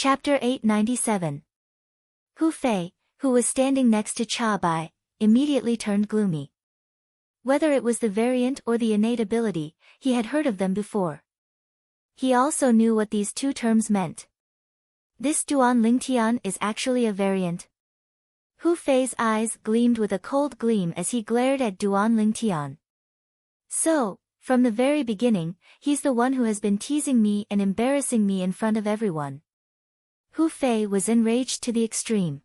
Chapter 897. Hu Fei, who was standing next to Cha Bai, immediately turned gloomy. Whether it was the variant or the innate ability, he had heard of them before. He also knew what these two terms meant. This Duan Lingtian is actually a variant. Hu Fei's eyes gleamed with a cold gleam as he glared at Duan Lingtian. So, from the very beginning, he's the one who has been teasing me and embarrassing me in front of everyone. Hu Fei was enraged to the extreme.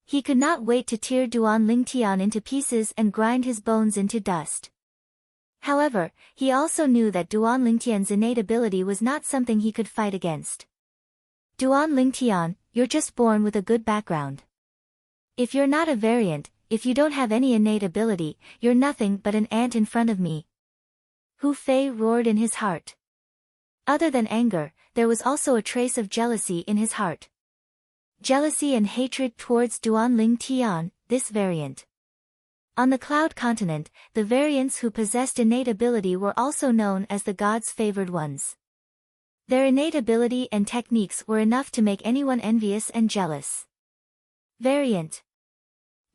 He could not wait to tear Duan Lingtian into pieces and grind his bones into dust. However, he also knew that Duan Lingtian's innate ability was not something he could fight against. Duan Lingtian, you're just born with a good background. If you're not a variant, if you don't have any innate ability, you're nothing but an ant in front of me. Hu Fei roared in his heart. Other than anger, there was also a trace of jealousy in his heart. Jealousy and hatred towards Duan Lingtian, this variant. On the Cloud Continent, the variants who possessed innate ability were also known as the gods' favored ones. Their innate ability and techniques were enough to make anyone envious and jealous. Variant.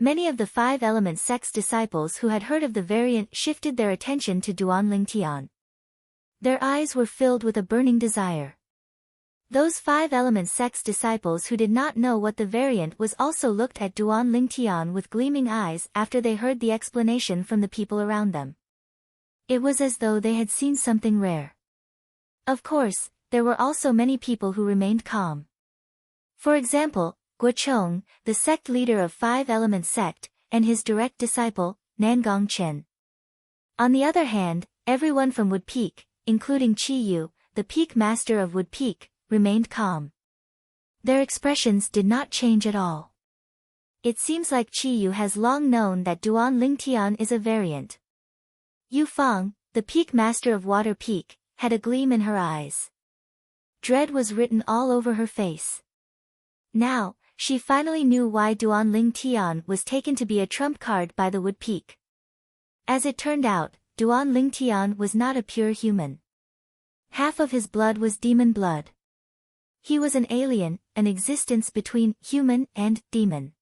Many of the Five Element sect's disciples who had heard of the variant shifted their attention to Duan Lingtian. Their eyes were filled with a burning desire. Those Five Element sect's disciples who did not know what the variant was also looked at Duan Lingtian with gleaming eyes after they heard the explanation from the people around them. It was as though they had seen something rare. Of course, there were also many people who remained calm. For example, Guochong, the sect leader of Five Element sect, and his direct disciple, Nangong Chen. On the other hand, everyone from Wood Peak, including Chi Yu, the peak master of Wood Peak, remained calm. Their expressions did not change at all. It seems like Chi Yu has long known that Duan Lingtian is a variant. Yu Fang, the peak master of Water Peak, had a gleam in her eyes. Dread was written all over her face. Now, she finally knew why Duan Lingtian was taken to be a trump card by the Wood Peak. As it turned out, Duan Lingtian was not a pure human. Half of his blood was demon blood. He was an alien, an existence between human and demon.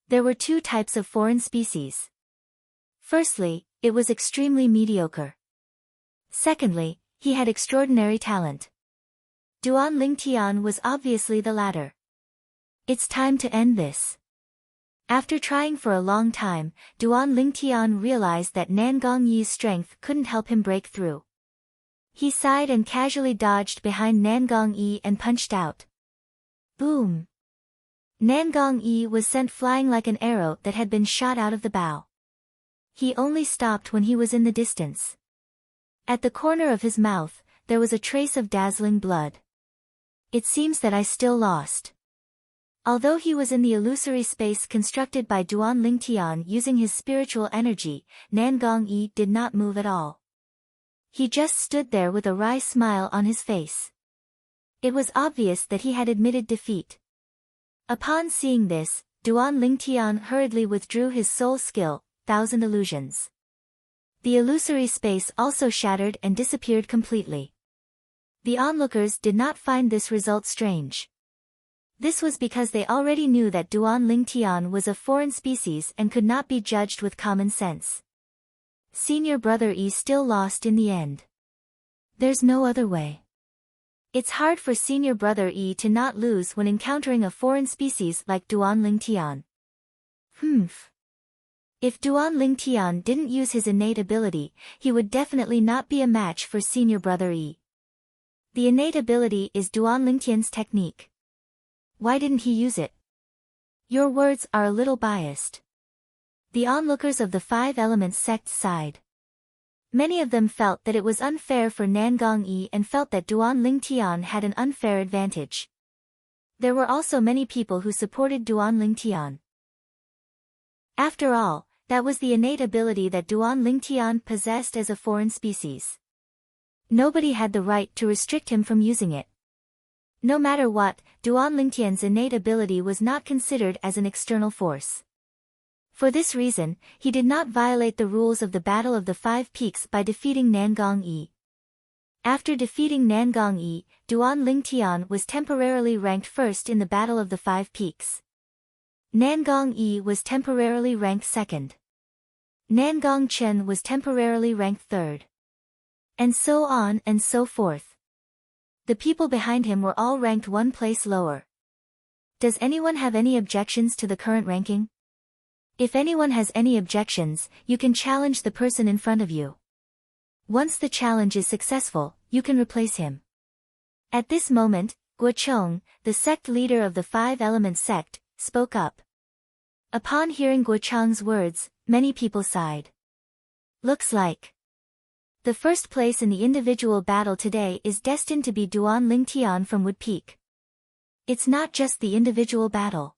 There were two types of foreign species. Firstly, it was extremely mediocre. Secondly, he had extraordinary talent. Duan Lingtian was obviously the latter. It's time to end this. After trying for a long time, Duan Lingtian realized that Nangong Yi's strength couldn't help him break through. He sighed and casually dodged behind Nangong Yi and punched out. Boom! Nangong Yi was sent flying like an arrow that had been shot out of the bow. He only stopped when he was in the distance. At the corner of his mouth, there was a trace of dazzling blood. It seems that I still lost. Although he was in the illusory space constructed by Duan Lingtian using his spiritual energy, Nangong Yi did not move at all. He just stood there with a wry smile on his face. It was obvious that he had admitted defeat. Upon seeing this, Duan Lingtian hurriedly withdrew his soul skill, Thousand Illusions. The illusory space also shattered and disappeared completely. The onlookers did not find this result strange. This was because they already knew that Duan Lingtian was a foreign species and could not be judged with common sense. Senior Brother Yi still lost in the end. There's no other way. It's hard for Senior Brother Yi to not lose when encountering a foreign species like Duan Lingtian. If Duan Lingtian didn't use his innate ability, he would definitely not be a match for Senior Brother Yi. The innate ability is Duan Lingtian's technique. Why didn't he use it? Your words are a little biased. The onlookers of the Five Elements sect sighed. Many of them felt that it was unfair for Nangong Yi and felt that Duan Lingtian had an unfair advantage. There were also many people who supported Duan Lingtian. After all, that was the innate ability that Duan Lingtian possessed as a foreign species. Nobody had the right to restrict him from using it. No matter what, Duan Lingtian's innate ability was not considered as an external force. For this reason, he did not violate the rules of the Battle of the Five Peaks by defeating Nangong Yi. After defeating Nangong Yi, Duan Lingtian was temporarily ranked first in the Battle of the Five Peaks. Nangong Yi was temporarily ranked second. Nangong Chen was temporarily ranked third. And so on and so forth. The people behind him were all ranked one place lower. Does anyone have any objections to the current ranking? If anyone has any objections, you can challenge the person in front of you. Once the challenge is successful, you can replace him. At this moment, Guocheng, the sect leader of the Five-Element sect, spoke up. Upon hearing Guocheng's words, many people sighed. Looks like the first place in the individual battle today is destined to be Duan Lingtian from Wood Peak. It's not just the individual battle.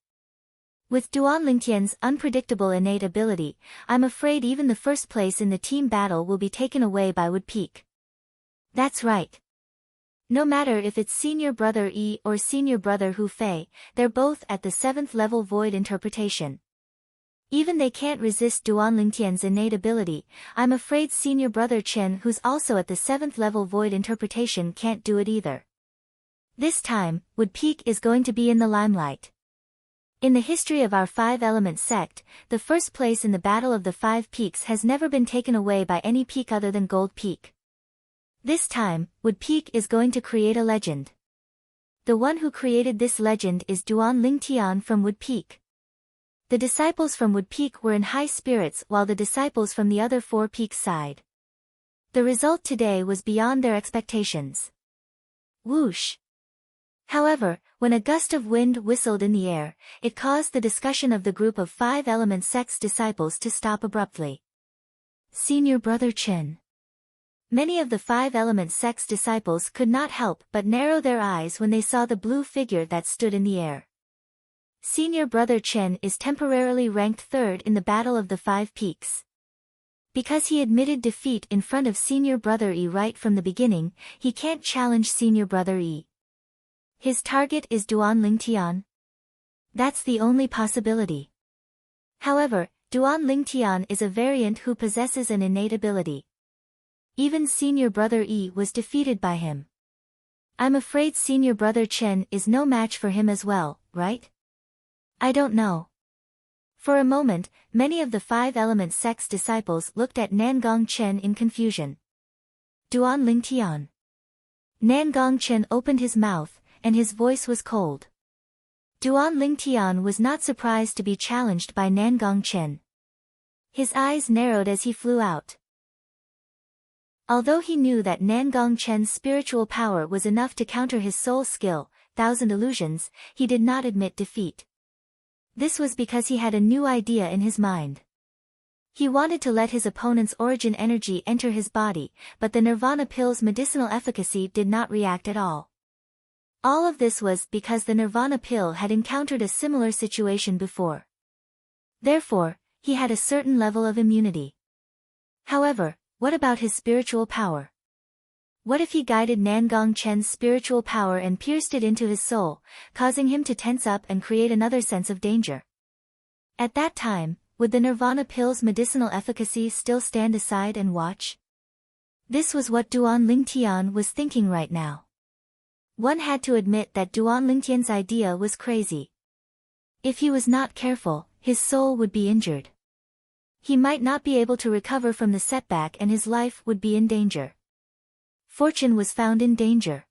With Duan Lingtian's unpredictable innate ability, I'm afraid even the first place in the team battle will be taken away by Wood Peak. That's right. No matter if it's senior brother Yi or senior brother Hu Fei, they're both at the 7th level void interpretation. Even they can't resist Duan Lingtian's innate ability. I'm afraid senior brother Chen, who's also at the 7th level void interpretation, can't do it either. This time, Wood Peak is going to be in the limelight. In the history of our Five-Element sect, the first place in the Battle of the Five Peaks has never been taken away by any peak other than Gold Peak. This time, Wood Peak is going to create a legend. The one who created this legend is Duan Lingtian from Wood Peak. The disciples from Wood Peak were in high spirits while the disciples from the other 4 peaks sighed. The result today was beyond their expectations. Whoosh! However, when a gust of wind whistled in the air, it caused the discussion of the group of Five-Element sect's disciples to stop abruptly. Senior brother Chen. Many of the Five-Element sect's disciples could not help but narrow their eyes when they saw the blue figure that stood in the air. Senior brother Chen is temporarily ranked third in the Battle of the Five Peaks. Because he admitted defeat in front of senior brother Yi right from the beginning, he can't challenge senior brother Yi. His target is Duan Lingtian. That's the only possibility. However, Duan Lingtian is a variant who possesses an innate ability. Even senior brother Yi was defeated by him. I'm afraid senior brother Chen is no match for him as well, right? I don't know. For a moment, many of the Five-Element sect's disciples looked at Nangong Chen in confusion. Duan Lingtian. Nangong Chen opened his mouth, and his voice was cold. Duan Lingtian was not surprised to be challenged by Nangong Chen. His eyes narrowed as he flew out. Although he knew that Nangong Chen's spiritual power was enough to counter his soul skill, 1,000 illusions, he did not admit defeat. This was because he had a new idea in his mind. He wanted to let his opponent's origin energy enter his body, but the Nirvana pill's medicinal efficacy did not react at all. All of this was because the Nirvana pill had encountered a similar situation before. Therefore, he had a certain level of immunity. However, what about his spiritual power? What if he guided Nangong Chen's spiritual power and pierced it into his soul, causing him to tense up and create another sense of danger? At that time, would the Nirvana pill's medicinal efficacy still stand aside and watch? This was what Duan Lingtian was thinking right now. One had to admit that Duan Lingtian's idea was crazy. If he was not careful, his soul would be injured. He might not be able to recover from the setback and his life would be in danger. Fortune was found in danger.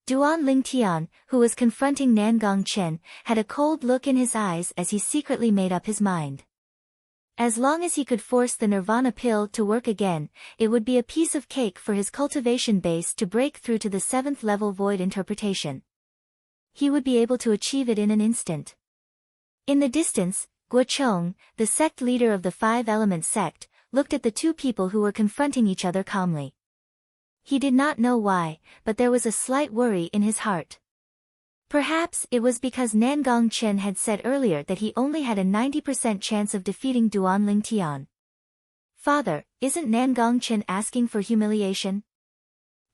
Duan Lingtian, who was confronting Nangong Chen, had a cold look in his eyes as he secretly made up his mind. As long as he could force the Nirvana pill to work again, it would be a piece of cake for his cultivation base to break through to the 7th level void interpretation. He would be able to achieve it in an instant. In the distance, Guocheng, the sect leader of the Five-Element sect, looked at the two people who were confronting each other calmly. He did not know why, but there was a slight worry in his heart. Perhaps it was because Nangong Chen had said earlier that he only had a 90% chance of defeating Duan Lingtian. Father, isn't Nangong Chen asking for humiliation?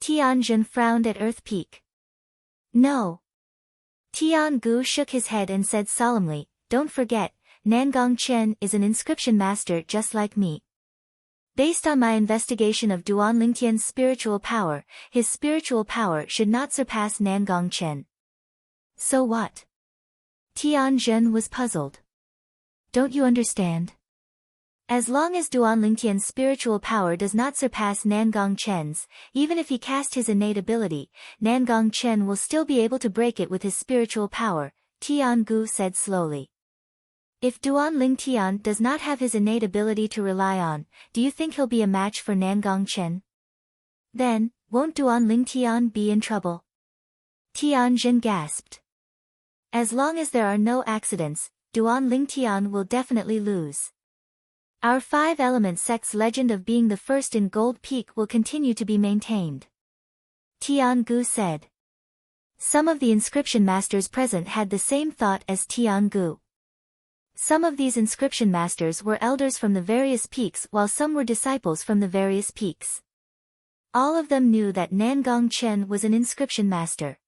Tianjin frowned at Earth Peak. No. Tian Gu shook his head and said solemnly, don't forget, Nangong Chen is an inscription master just like me. Based on my investigation of Duan Lingtian's spiritual power, his spiritual power should not surpass Nangong Chen. So what? Tian Zhen was puzzled. Don't you understand? As long as Duan Lingtian's spiritual power does not surpass Nangong Chen's, even if he cast his innate ability, Nangong Chen will still be able to break it with his spiritual power, Tian Gu said slowly. If Duan Lingtian does not have his innate ability to rely on, do you think he'll be a match for Nangong Chen? Then, won't Duan Lingtian be in trouble? Tian Zhen gasped. As long as there are no accidents, Duan Lingtian will definitely lose. Our 5-element sect's legend of being the first in Gold Peak will continue to be maintained. Tian Gu said. Some of the inscription masters present had the same thought as Tian Gu. Some of these inscription masters were elders from the various peaks while some were disciples from the various peaks. All of them knew that Nangong Chen was an inscription master.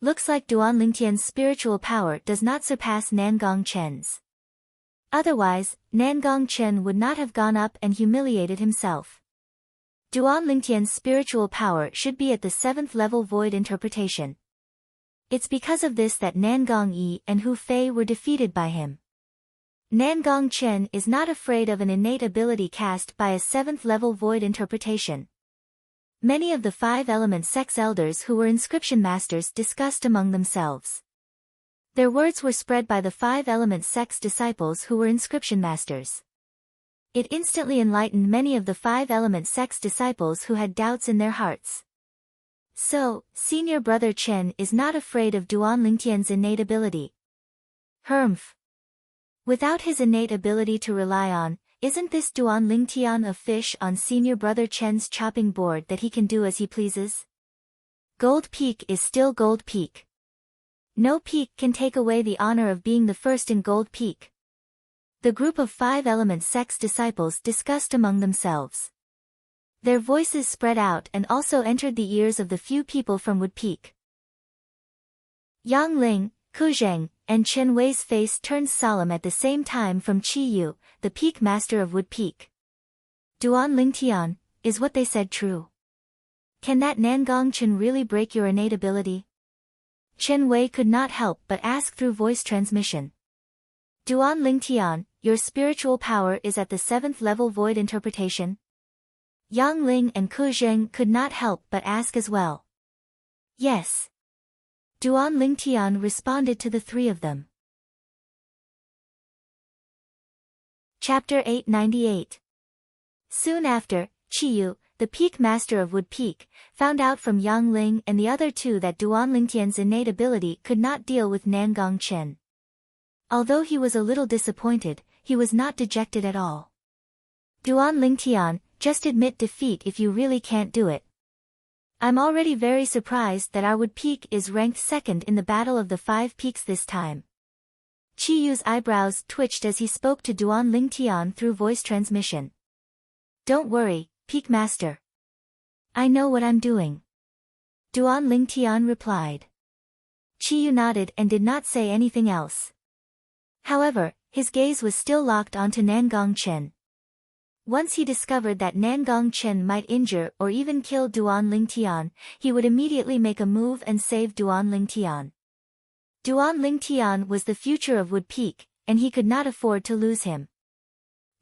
Looks like Duan Lingtian's spiritual power does not surpass Nangong Chen's. Otherwise, Nangong Chen would not have gone up and humiliated himself. Duan Lingtian's spiritual power should be at the 7th level void interpretation. It's because of this that Nangong Yi and Hu Fei were defeated by him. Nangong Chen is not afraid of an innate ability cast by a 7th level void interpretation. Many of the 5-element sect's elders who were inscription masters discussed among themselves. Their words were spread by the 5-element sect's disciples who were inscription masters. It instantly enlightened many of the 5-element sect's disciples who had doubts in their hearts. So, senior brother Chen is not afraid of Duan Lingtian's innate ability. Humph. Without his innate ability to rely on, isn't this Duan Lingtian a fish on senior brother Chen's chopping board that he can do as he pleases? Gold Peak is still Gold Peak. No peak can take away the honor of being the first in Gold Peak. The group of 5-element sect's disciples discussed among themselves. Their voices spread out and also entered the ears of the few people from Wood Peak. Yang Ling, Ku Zheng, and Chen Wei's face turned solemn at the same time from Qi Yu, the peak master of Wood Peak. Duan Lingtian, is what they said true? Can that Nangong Chen really break your innate ability? Chen Wei could not help but ask through voice transmission. Duan Lingtian, your spiritual power is at the 7th level void interpretation? Yang Ling and Ku Zheng could not help but ask as well. Yes. Duan Lingtian responded to the three of them. Chapter 898. Soon after, Qiyu, the peak master of Wood Peak, found out from Yang Ling and the other two that Duan Lingtian's innate ability could not deal with Nangong Chen. Although he was a little disappointed, he was not dejected at all. Duan Lingtian, just admit defeat if you really can't do it. I'm already very surprised that our Wood Peak is ranked 2nd in the Battle of the 5 Peaks this time. Qiyu's eyebrows twitched as he spoke to Duan Lingtian through voice transmission. Don't worry, Peak Master. I know what I'm doing. Duan Lingtian replied. Qiyu nodded and did not say anything else. However, his gaze was still locked onto Nangong Chen. Once he discovered that Nangong Chen might injure or even kill Duan Lingtian, he would immediately make a move and save Duan Lingtian. Duan Lingtian was the future of Wood Peak, and he could not afford to lose him.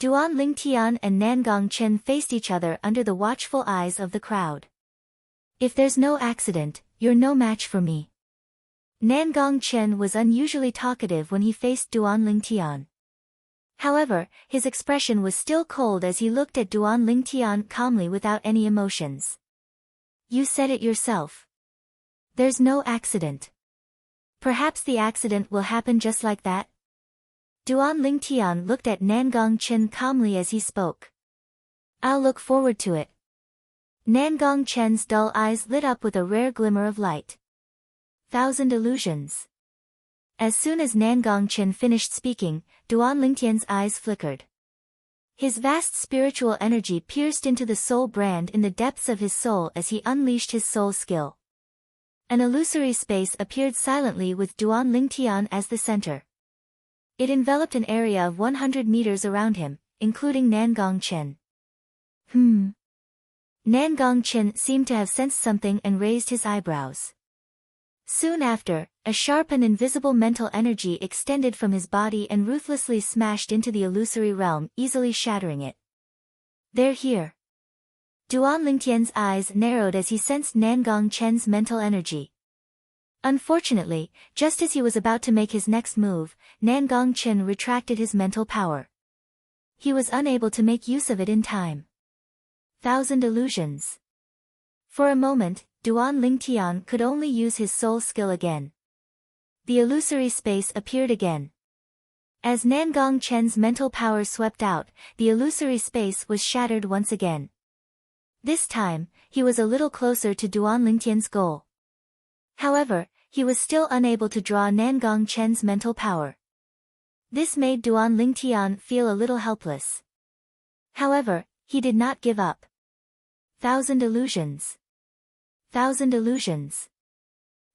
Duan Lingtian and Nangong Chen faced each other under the watchful eyes of the crowd. If there's no accident, you're no match for me. Nangong Chen was unusually talkative when he faced Duan Lingtian. However, his expression was still cold as he looked at Duan Lingtian calmly without any emotions. You said it yourself. There's no accident. Perhaps the accident will happen just like that? Duan Lingtian looked at Nangong Chen calmly as he spoke. I'll look forward to it. Nangong Chen's dull eyes lit up with a rare glimmer of light. 1,000 illusions. As soon as Nangong Chen finished speaking, Duan Lingtian's eyes flickered. His vast spiritual energy pierced into the soul brand in the depths of his soul as he unleashed his soul skill. An illusory space appeared silently with Duan Lingtian as the center. It enveloped an area of 100 meters around him, including Nangong Chen. Nan Gongchen seemed to have sensed something and raised his eyebrows. Soon after, a sharp and invisible mental energy extended from his body and ruthlessly smashed into the illusory realm, easily shattering it. They're here. Duan Lingtian's eyes narrowed as he sensed Nan Gongchen's mental energy. Unfortunately, just as he was about to make his next move, Nan Gongchen retracted his mental power. He was unable to make use of it in time. Thousand illusions. For a moment, Duan Lingtian could only use his soul skill again. The illusory space appeared again. As Nan Gongchen's mental power swept out, the illusory space was shattered once again. This time, he was a little closer to Duan Lingtian's goal. However, he was still unable to draw Nan Gongchen's mental power. This made Duan Lingtian feel a little helpless. However, he did not give up. Thousand illusions. Thousand illusions.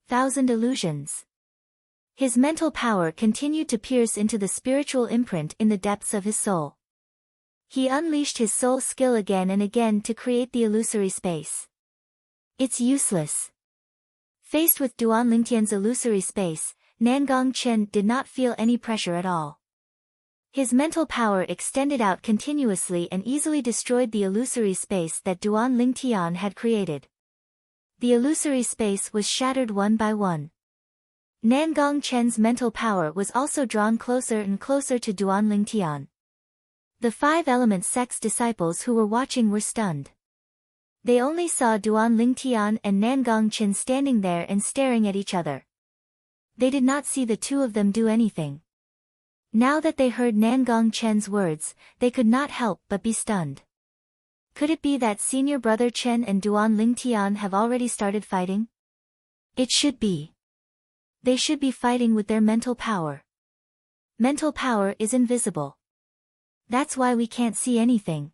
Thousand illusions. His mental power continued to pierce into the spiritual imprint in the depths of his soul. He unleashed his soul skill again and again to create the illusory space. It's useless. Faced with Duan Lingtian's illusory space, Nan Gongchen did not feel any pressure at all. His mental power extended out continuously and easily destroyed the illusory space that Duan Lingtian had created. The illusory space was shattered one by one. Nan Gongchen's mental power was also drawn closer and closer to Duan Lingtian. The 5 element sect's disciples who were watching were stunned. They only saw Duan Lingtian and Nan Gongchen standing there and staring at each other. They did not see the two of them do anything. Now that they heard Nan Gongchen's words, they could not help but be stunned. Could it be that senior brother Chen and Duan Lingtian have already started fighting? It should be. They should be fighting with their mental power. Mental power is invisible. That's why we can't see anything.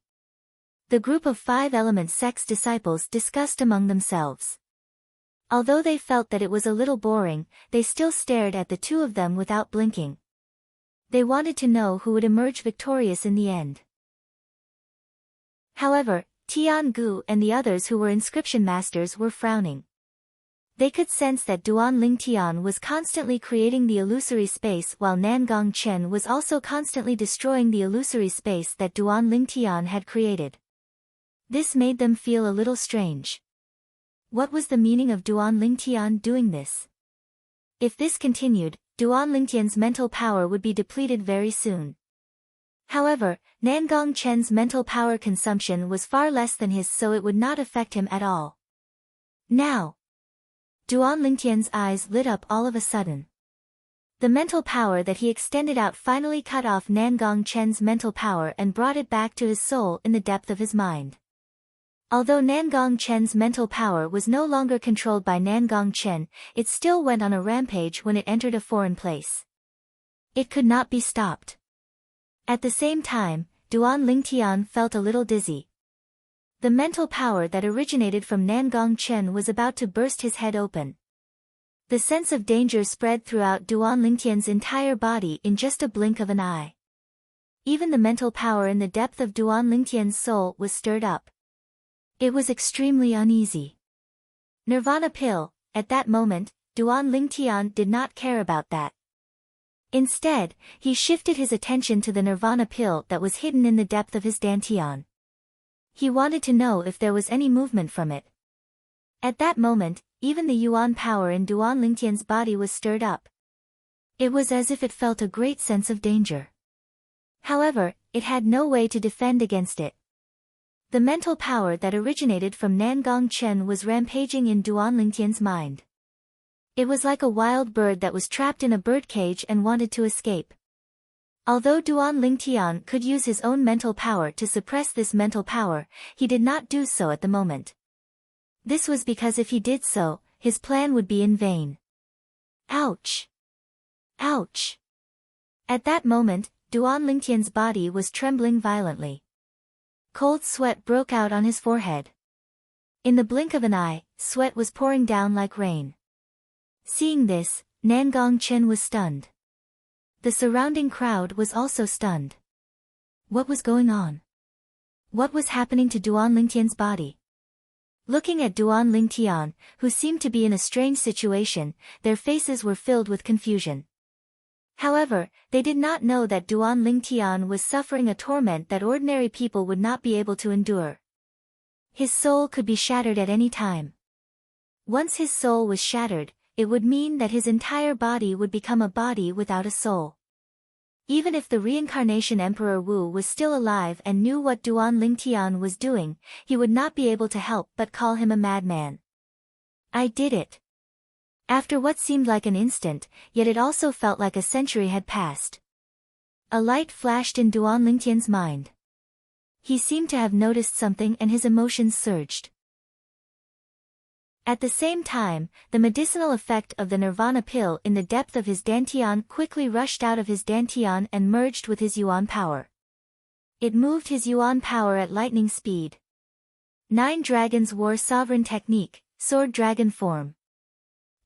The group of 5 element sect's disciples discussed among themselves. Although they felt that it was a little boring, they still stared at the two of them without blinking. They wanted to know who would emerge victorious in the end. However, Tian Gu and the others who were inscription masters were frowning. They could sense that Duan Lingtian was constantly creating the illusory space while Nan Gongchen was also constantly destroying the illusory space that Duan Lingtian had created. This made them feel a little strange. What was the meaning of Duan Lingtian doing this? If this continued, Duan Lingtian's mental power would be depleted very soon. However, Nan Gongchen's mental power consumption was far less than his, so it would not affect him at all. Now! Duan Lingtian's eyes lit up all of a sudden. The mental power that he extended out finally cut off Nan Gongchen's mental power and brought it back to his soul in the depth of his mind. Although Nan Gongchen's mental power was no longer controlled by Nan Gongchen, it still went on a rampage when it entered a foreign place. It could not be stopped. At the same time, Duan Lingtian felt a little dizzy. The mental power that originated from Nan Gongchen was about to burst his head open. The sense of danger spread throughout Duan Lingtian's entire body in just a blink of an eye. Even the mental power in the depth of Duan Lingtian's soul was stirred up. It was extremely uneasy. Nirvana pill. At that moment, Duan Lingtian did not care about that. Instead, he shifted his attention to the nirvana pill that was hidden in the depth of his dantian. He wanted to know if there was any movement from it. At that moment, even the yuan power in Duan Lingtian's body was stirred up. It was as if it felt a great sense of danger. However, it had no way to defend against it. The mental power that originated from Nan Gongchen was rampaging in Duan Lingtian's mind. It was like a wild bird that was trapped in a birdcage and wanted to escape. Although Duan Lingtian could use his own mental power to suppress this mental power, he did not do so at the moment. This was because if he did so, his plan would be in vain. Ouch! Ouch! At that moment, Duan Lingtian's body was trembling violently. Cold sweat broke out on his forehead. In the blink of an eye, sweat was pouring down like rain. Seeing this, Nan Gongchen was stunned. The surrounding crowd was also stunned. What was going on? What was happening to Duan Lingtian's body? Looking at Duan Lingtian, who seemed to be in a strange situation, their faces were filled with confusion. However, they did not know that Duan Lingtian was suffering a torment that ordinary people would not be able to endure. His soul could be shattered at any time. Once his soul was shattered, it would mean that his entire body would become a body without a soul. Even if the reincarnation Emperor Wu was still alive and knew what Duan Lingtian was doing, he would not be able to help but call him a madman. I did it. After what seemed like an instant, yet it also felt like a century had passed. A light flashed in Duan Lingtian's mind. He seemed to have noticed something and his emotions surged. At the same time, the medicinal effect of the nirvana pill in the depth of his dantian quickly rushed out of his dantian and merged with his yuan power. It moved his yuan power at lightning speed. 9 dragons wore sovereign technique, sword dragon form.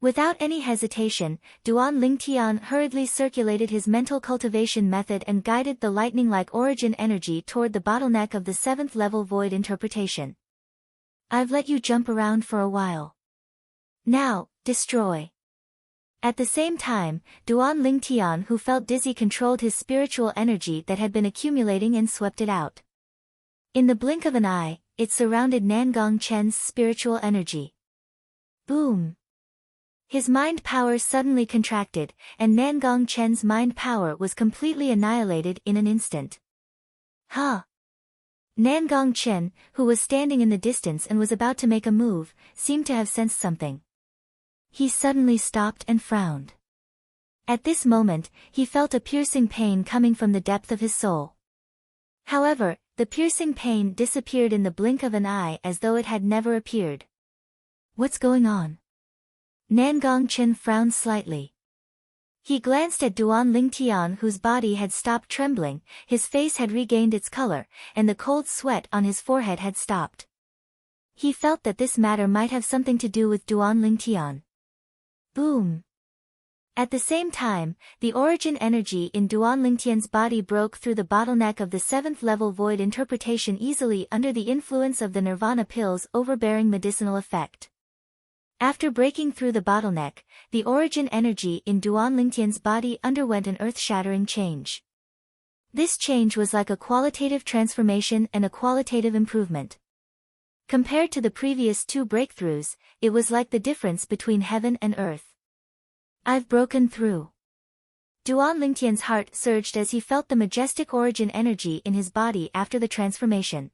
Without any hesitation, Duan Lingtian hurriedly circulated his mental cultivation method and guided the lightning-like origin energy toward the bottleneck of the 7th level void interpretation. I've let you jump around for a while. Now, destroy. At the same time, Duan Lingtian, who felt dizzy, controlled his spiritual energy that had been accumulating and swept it out. In the blink of an eye, it surrounded Nangong Chen's spiritual energy. Boom! His mind power suddenly contracted, and Nangong Chen's mind power was completely annihilated in an instant. Huh! Nangong Chen, who was standing in the distance and was about to make a move, seemed to have sensed something. He suddenly stopped and frowned. At this moment, he felt a piercing pain coming from the depth of his soul. However, the piercing pain disappeared in the blink of an eye as though it had never appeared. What's going on? Nangong Chen frowned slightly. He glanced at Duan Lingtian, whose body had stopped trembling, his face had regained its color, and the cold sweat on his forehead had stopped. He felt that this matter might have something to do with Duan Lingtian. Boom! At the same time, the origin energy in Duan Lingtian's body broke through the bottleneck of the 7th level void interpretation easily under the influence of the nirvana pill's overbearing medicinal effect. After breaking through the bottleneck, the origin energy in Duan Lingtian's body underwent an earth-shattering change. This change was like a qualitative transformation and a qualitative improvement. Compared to the previous 2 breakthroughs, it was like the difference between heaven and earth. I've broken through. Duan Lingtian's heart surged as he felt the majestic origin energy in his body after the transformation.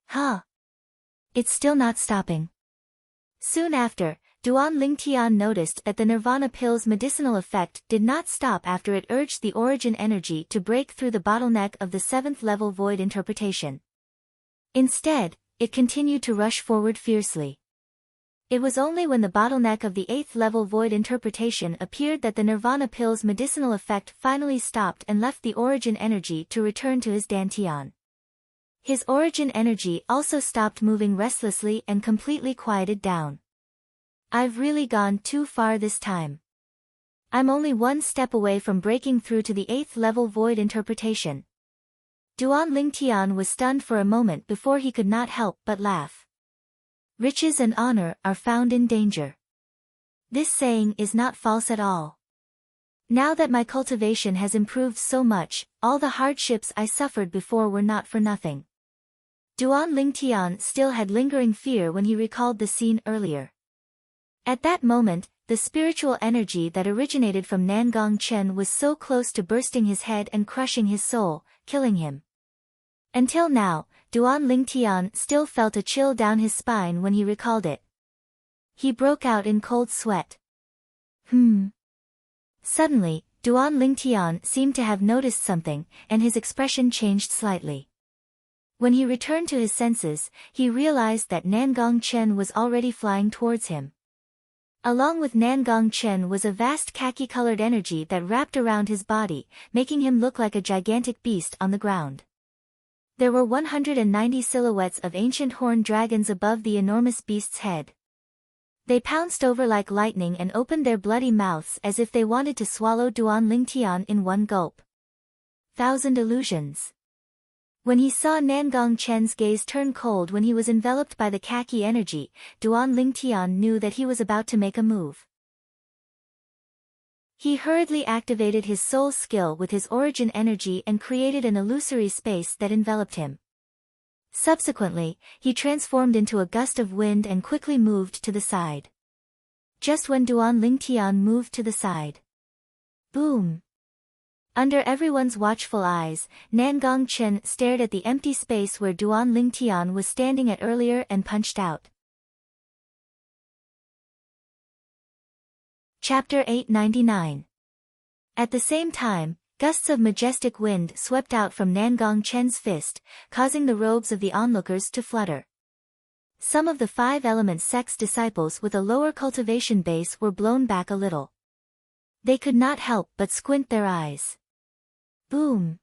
Huh! It's still not stopping. Soon after, Duan Lingtian noticed that the nirvana pill's medicinal effect did not stop after it urged the origin energy to break through the bottleneck of the 7th level void interpretation. Instead, it continued to rush forward fiercely. It was only when the bottleneck of the 8th level void interpretation appeared that the nirvana pill's medicinal effect finally stopped and left the origin energy to return to his dantian. His origin energy also stopped moving restlessly and completely quieted down. I've really gone too far this time. I'm only 1 step away from breaking through to the 8th level void interpretation. Duan Lingtian was stunned for a moment before he could not help but laugh. Riches and honor are found in danger. This saying is not false at all. Now that my cultivation has improved so much, all the hardships I suffered before were not for nothing. Duan Lingtian still had lingering fear when he recalled the scene earlier. At that moment, the spiritual energy that originated from Nangong Chen was so close to bursting his head and crushing his soul, killing him. Until now, Duan Lingtian still felt a chill down his spine when he recalled it. He broke out in cold sweat. Suddenly, Duan Lingtian seemed to have noticed something, and his expression changed slightly. When he returned to his senses, he realized that Nangong Chen was already flying towards him. Along with Nangong Chen was a vast khaki-colored energy that wrapped around his body, making him look like a gigantic beast on the ground. There were 190 silhouettes of ancient horned dragons above the enormous beast's head. They pounced over like lightning and opened their bloody mouths as if they wanted to swallow Duan Lingtian in one gulp. 1,000 illusions. When he saw Nangong Chen's gaze turn cold when he was enveloped by the khaki energy, Duan Lingtian knew that he was about to make a move. He hurriedly activated his soul skill with his origin energy and created an illusory space that enveloped him. Subsequently, he transformed into a gust of wind and quickly moved to the side. Just when Duan Lingtian moved to the side. Boom! Under everyone's watchful eyes, Nangong Chen stared at the empty space where Duan Lingtian was standing at earlier and punched out. Chapter 899. At the same time, gusts of majestic wind swept out from Nangong Chen's fist, causing the robes of the onlookers to flutter. Some of the Five Elements sect's disciples with a lower cultivation base were blown back a little. They could not help but squint their eyes. Boom!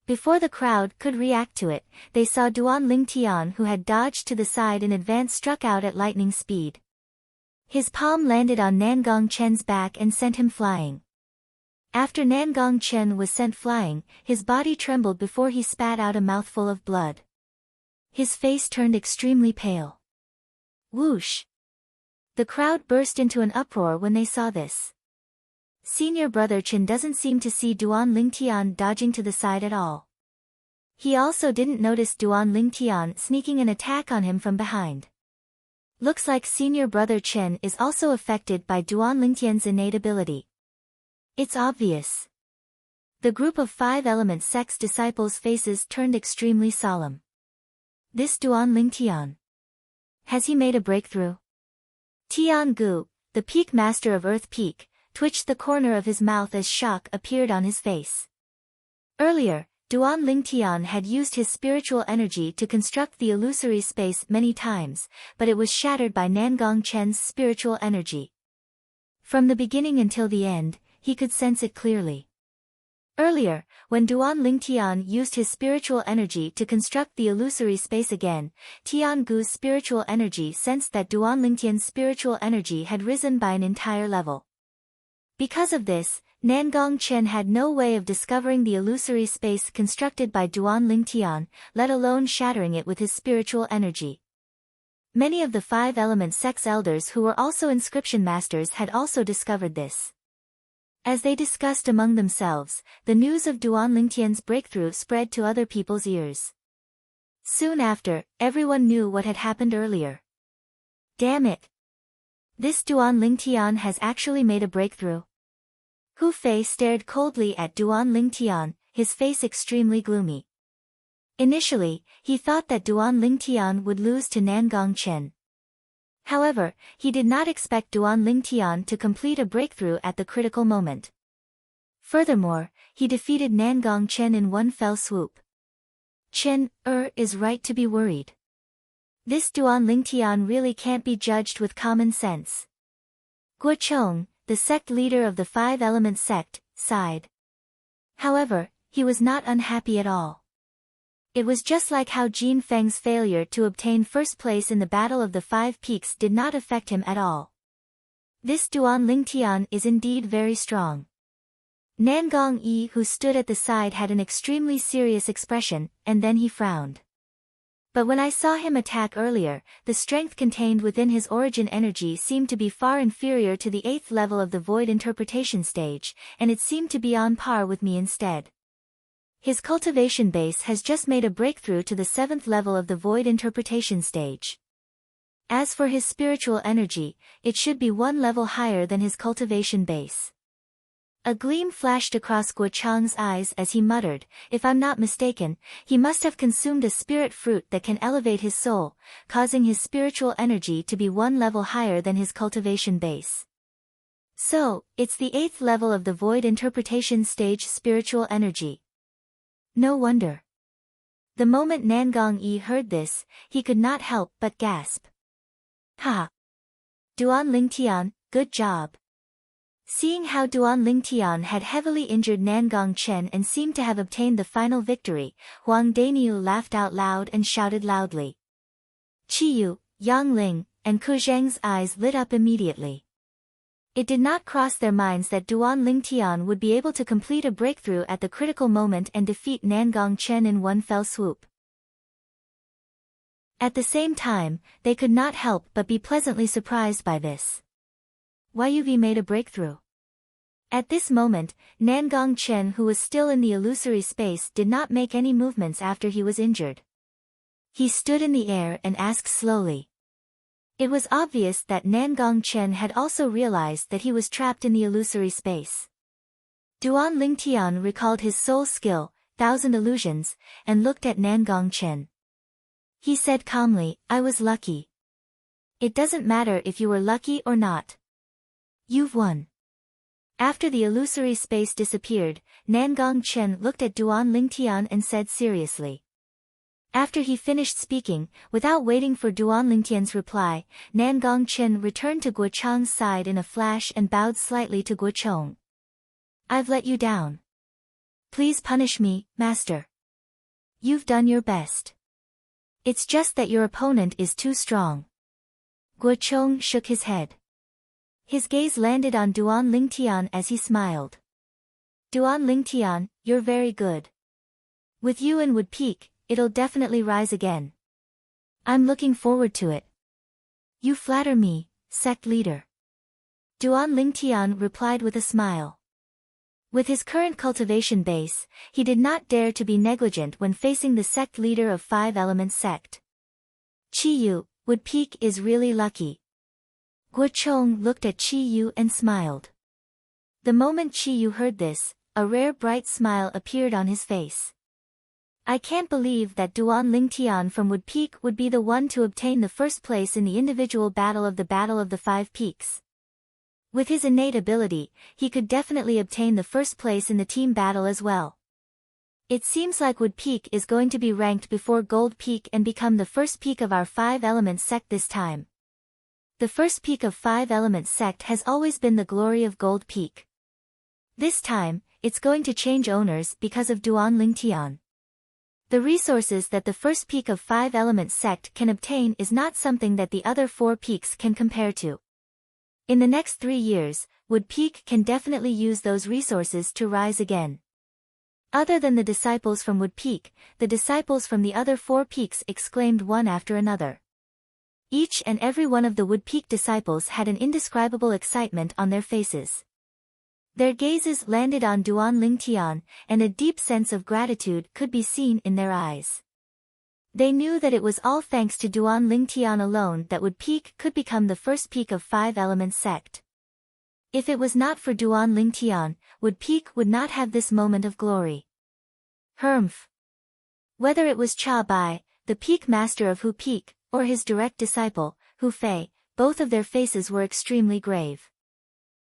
Before the crowd could react to it, they saw Duan Lingtian, who had dodged to the side in advance, struck out at lightning speed. His palm landed on Nangong Chen's back and sent him flying. After Nangong Chen was sent flying, his body trembled before he spat out a mouthful of blood. His face turned extremely pale. Whoosh! The crowd burst into an uproar when they saw this. Senior brother Chen doesn't seem to see Duan Lingtian dodging to the side at all. He also didn't notice Duan Lingtian sneaking an attack on him from behind. Looks like senior brother Chen is also affected by Duan Lingtian's innate ability. It's obvious. The group of Five Elements sect's disciples' faces turned extremely solemn. This Duan Lingtian. Has he made a breakthrough? Tian Gu, the Peak Master of Earth Peak, twitched the corner of his mouth as shock appeared on his face. Earlier, Duan Lingtian had used his spiritual energy to construct the illusory space many times, but it was shattered by Nangong Chen's spiritual energy. From the beginning until the end, he could sense it clearly. Earlier, when Duan Lingtian used his spiritual energy to construct the illusory space again, Tian Gu's spiritual energy sensed that Duan Lingtian's spiritual energy had risen by an entire level. Because of this, Nangong Chen had no way of discovering the illusory space constructed by Duan Lingtian, let alone shattering it with his spiritual energy. Many of the Five Elements sect's elders who were also inscription masters had also discovered this. As they discussed among themselves, the news of Duan Lingtian's breakthrough spread to other people's ears. Soon after, everyone knew what had happened earlier. Damn it! This Duan Lingtian has actually made a breakthrough. Hu Fei stared coldly at Duan Lingtian, his face extremely gloomy. Initially, he thought that Duan Lingtian would lose to Nangong Chen. However, he did not expect Duan Lingtian to complete a breakthrough at the critical moment. Furthermore, he defeated Nangong Chen in one fell swoop. Chen is right to be worried. This Duan Lingtian really can't be judged with common sense. Guo Chong, the sect leader of the Five Elements sect, sighed. However, he was not unhappy at all. It was just like how Jin Feng's failure to obtain first place in the Battle of the Five Peaks did not affect him at all. This Duan Lingtian is indeed very strong. Nangong Yi, who stood at the side, had an extremely serious expression, and then he frowned. But when I saw him attack earlier, the strength contained within his origin energy seemed to be far inferior to the 8th level of the Void Interpretation stage, and it seemed to be on par with me instead. His cultivation base has just made a breakthrough to the 7th level of the Void Interpretation stage. As for his spiritual energy, it should be one level higher than his cultivation base. A gleam flashed across Guo Chang's eyes as he muttered, if I'm not mistaken, he must have consumed a spirit fruit that can elevate his soul, causing his spiritual energy to be one level higher than his cultivation base. So, it's the 8th level of the Void Interpretation stage spiritual energy. No wonder. The moment Nangong Yi heard this, he could not help but gasp. Ha! Duan Lingtian, good job. Seeing how Duan Lingtian had heavily injured Nangong Chen and seemed to have obtained the final victory, Huang Daniu laughed out loud and shouted loudly. Qiyu, Yang Ling, and Ku Zheng's eyes lit up immediately. It did not cross their minds that Duan Lingtian would be able to complete a breakthrough at the critical moment and defeat Nangong Chen in one fell swoop. At the same time, they could not help but be pleasantly surprised by this. Yuvi made a breakthrough. At this moment, Nangong Chen, who was still in the illusory space, did not make any movements after he was injured. He stood in the air and asked slowly. It was obvious that Nangong Chen had also realized that he was trapped in the illusory space. Duan Lingtian recalled his soul skill, Thousand Illusions, and looked at Nangong Chen. He said calmly, "I was lucky. It doesn't matter if you were lucky or not. You've won." After the illusory space disappeared, Nangong Chen looked at Duan Lingtian and said seriously. After he finished speaking, without waiting for Duan Lingtian's reply, Nangong Chen returned to Guo Chang's side in a flash and bowed slightly to Guo Chang. "I've let you down. Please punish me, master. You've done your best. It's just that your opponent is too strong." Guo Chang shook his head. His gaze landed on Duan Lingtian as he smiled. "Duan Lingtian, you're very good. With you and Wood Peak, it'll definitely rise again. I'm looking forward to it." "You flatter me, sect leader." Duan Lingtian replied with a smile. With his current cultivation base, he did not dare to be negligent when facing the sect leader of Five Elements sect. "Chi Yu, Wood Peak is really lucky." Guo Chang looked at Chi Yu and smiled. The moment Chi Yu heard this, a rare bright smile appeared on his face. "I can't believe that Duan Lingtian from Wood Peak would be the one to obtain the first place in the individual battle of the Five Peaks. With his innate ability, he could definitely obtain the first place in the team battle as well. It seems like Wood Peak is going to be ranked before Gold Peak and become the first peak of our Five Elements sect this time. The first peak of Five Elements sect has always been the glory of Gold Peak. This time, it's going to change owners because of Duan Lingtian. The resources that the first peak of Five Elements sect can obtain is not something that the other four peaks can compare to. In the next 3 years, Wood Peak can definitely use those resources to rise again. Other than the disciples from Wood Peak, the disciples from the other 4 peaks exclaimed one after another. Each and every one of the Wood Peak disciples had an indescribable excitement on their faces. Their gazes landed on Duan Lingtian, and a deep sense of gratitude could be seen in their eyes. They knew that it was all thanks to Duan Lingtian alone that Wood Peak could become the first peak of Five Elements sect. If it was not for Duan Lingtian, Wood Peak would not have this moment of glory. Humph. Whether it was Cha Bai, the peak master of Hu Peak, or his direct disciple, Hu Fei, both of their faces were extremely grave.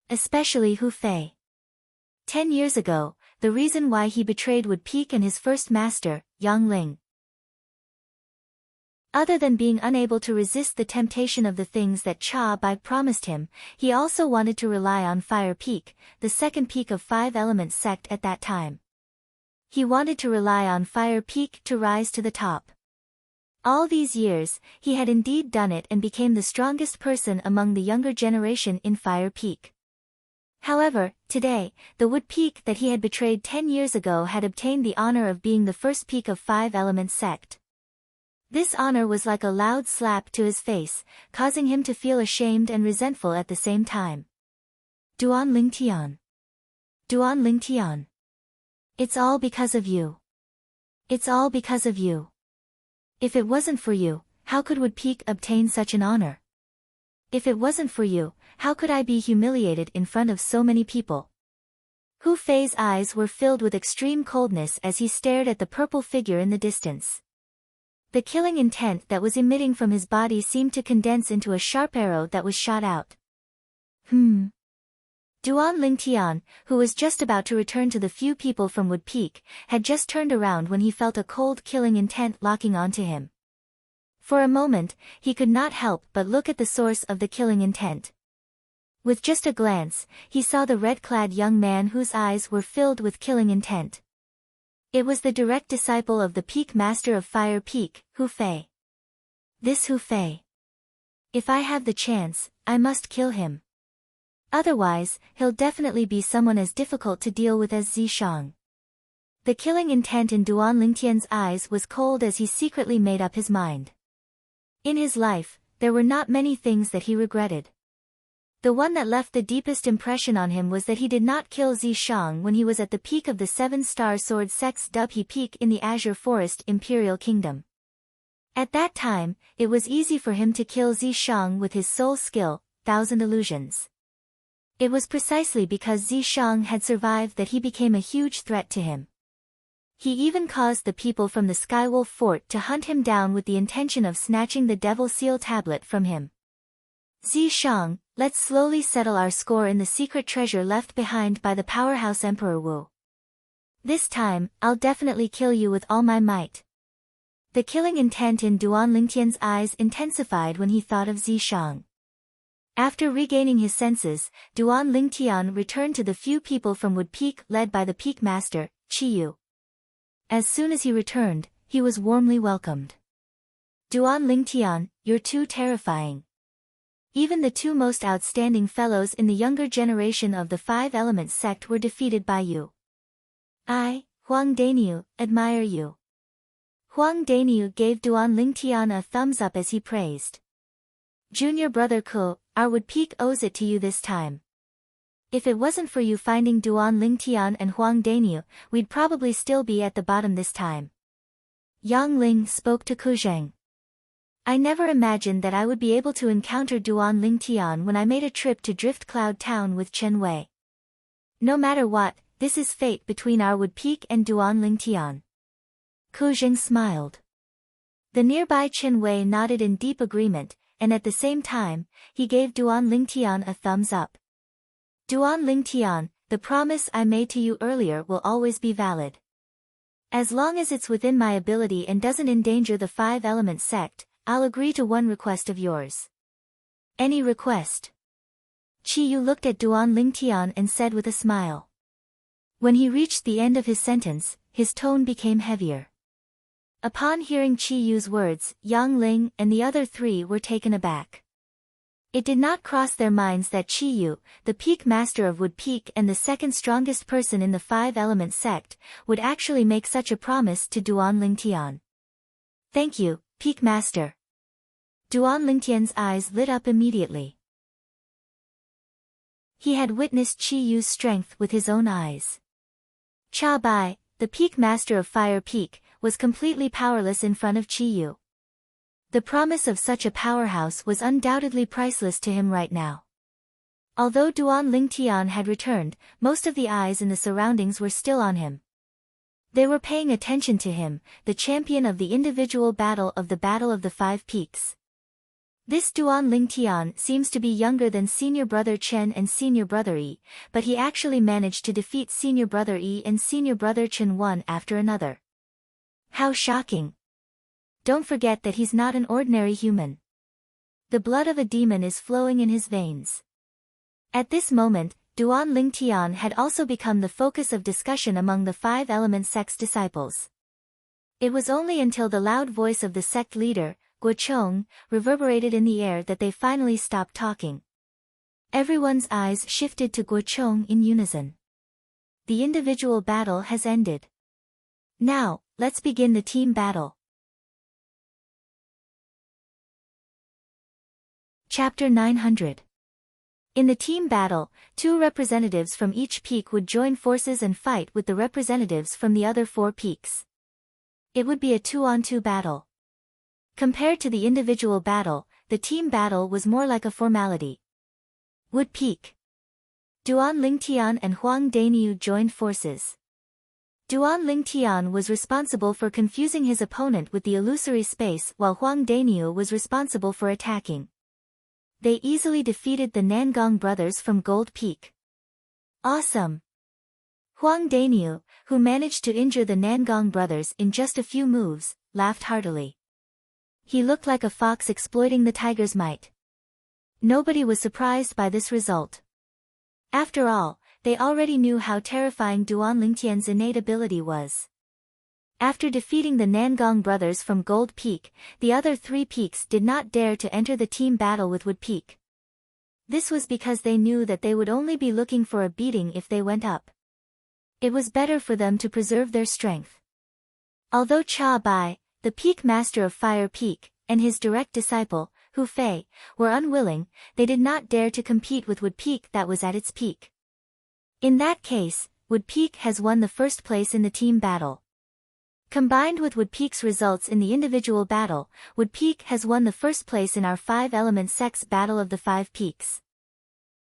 Especially Hu Fei. 10 years ago, the reason why he betrayed Wood Peak and his first master, Yang Ling. Other than being unable to resist the temptation of the things that Cha Bai promised him, he also wanted to rely on Fire Peak, the second peak of Five Elements sect at that time. He wanted to rely on Fire Peak to rise to the top. All these years, he had indeed done it and became the strongest person among the younger generation in Fire Peak. However, today, the Wood Peak that he had betrayed 10 years ago had obtained the honor of being the first peak of Five Elements sect. This honor was like a loud slap to his face, causing him to feel ashamed and resentful at the same time. Duan Lingtian. Duan Lingtian. It's all because of you. It's all because of you. If it wasn't for you, how could Wood Peak obtain such an honor? If it wasn't for you, how could I be humiliated in front of so many people? Hu Fei's eyes were filled with extreme coldness as he stared at the purple figure in the distance. The killing intent that was emitting from his body seemed to condense into a sharp arrow that was shot out. Duan Lingtian, who was just about to return to the few people from Wood Peak, had just turned around when he felt a cold killing intent locking onto him. For a moment, he could not help but look at the source of the killing intent. With just a glance, he saw the red-clad young man whose eyes were filled with killing intent. It was the direct disciple of the Peak Master of Fire Peak, Hu Fei. This Hu Fei. If I have the chance, I must kill him. Otherwise, he'll definitely be someone as difficult to deal with as Zishang. The killing intent in Duan Lingtian's eyes was cold as he secretly made up his mind. In his life, there were not many things that he regretted. The one that left the deepest impression on him was that he did not kill Zishang when he was at the peak of the 7-star sword sect's Dubhe Peak in the Azure Forest Imperial Kingdom. At that time, it was easy for him to kill Zishang with his soul skill, Thousand Illusions. It was precisely because Zishang had survived that he became a huge threat to him. He even caused the people from the Skywolf Fort to hunt him down with the intention of snatching the Devil Seal tablet from him. Zishang, let's slowly settle our score in the secret treasure left behind by the powerhouse Emperor Wu. This time, I'll definitely kill you with all my might. The killing intent in Duan Lingtian's eyes intensified when he thought of Zishang. After regaining his senses, Duan Lingtian returned to the few people from Wood Peak led by the Peak Master, Qiyu. As soon as he returned, he was warmly welcomed. Duan Lingtian, you're too terrifying. Even the two most outstanding fellows in the younger generation of the Five Elements sect were defeated by you. I, Huang Daniu, admire you. Huang Daniu gave Duan Lingtian a thumbs up as he praised. Junior brother Ku, our Wood Peak owes it to you this time. If it wasn't for you finding Duan Lingtian and Huang Daniu, we'd probably still be at the bottom this time. Yang Ling spoke to Ku Zheng. I never imagined that I would be able to encounter Duan Lingtian when I made a trip to Drift Cloud Town with Chen Wei. No matter what, this is fate between our Wood Peak and Duan Lingtian. Ku Zheng smiled. The nearby Chen Wei nodded in deep agreement, and at the same time, he gave Duan Lingtian a thumbs up. Duan Lingtian, the promise I made to you earlier will always be valid. As long as it's within my ability and doesn't endanger the Five Elements sect, I'll agree to one request of yours. Any request? Qiyu looked at Duan Lingtian and said with a smile. When he reached the end of his sentence, his tone became heavier. Upon hearing Qiyu's words, Yang Ling and the other three were taken aback. It did not cross their minds that Qiyu, the Peak Master of Wood Peak and the second strongest person in the Five Elements sect, would actually make such a promise to Duan Lingtian. Thank you, Peak Master. Duan Lingtian's eyes lit up immediately. He had witnessed Qiyu's strength with his own eyes. Cha Bai, the Peak Master of Fire Peak, was completely powerless in front of Qiyu. The promise of such a powerhouse was undoubtedly priceless to him right now. Although Duan Lingtian had returned, most of the eyes in the surroundings were still on him. They were paying attention to him, the champion of the individual battle of the Battle of the Five Peaks. This Duan Lingtian seems to be younger than Senior Brother Chen and Senior Brother Yi, but he actually managed to defeat Senior Brother Yi and Senior Brother Chen one after another. How shocking! Don't forget that he's not an ordinary human. The blood of a demon is flowing in his veins. At this moment, Duan Lingtian had also become the focus of discussion among the Five Elements sect's disciples. It was only until the loud voice of the sect leader, Guochong, reverberated in the air that they finally stopped talking. Everyone's eyes shifted to Guochong in unison. The individual battle has ended. Now, let's begin the team battle. Chapter 900. In the team battle, 2 representatives from each peak would join forces and fight with the representatives from the other 4 peaks. It would be a 2-on-2 battle. Compared to the individual battle, the team battle was more like a formality. Wood Peak. Duan Lingtian and Huang Daniu joined forces. Duan Lingtian was responsible for confusing his opponent with the illusory space while Huang Daniu was responsible for attacking. They easily defeated the Nangong brothers from Gold Peak. Awesome! Huang Daniu, who managed to injure the Nangong brothers in just a few moves, laughed heartily. He looked like a fox exploiting the tiger's might. Nobody was surprised by this result. After all, they already knew how terrifying Duan Lingtian's innate ability was. After defeating the Nangong brothers from Gold Peak, the other 3 peaks did not dare to enter the team battle with Wood Peak. This was because they knew that they would only be looking for a beating if they went up. It was better for them to preserve their strength. Although Cha Bai, the peak master of Fire Peak, and his direct disciple, Hu Fei, were unwilling, they did not dare to compete with Wood Peak that was at its peak. In that case, Wood Peak has won the first place in the team battle. Combined with Wood Peak's results in the individual battle, Wood Peak has won the first place in our 5-element sect's Battle of the 5 Peaks.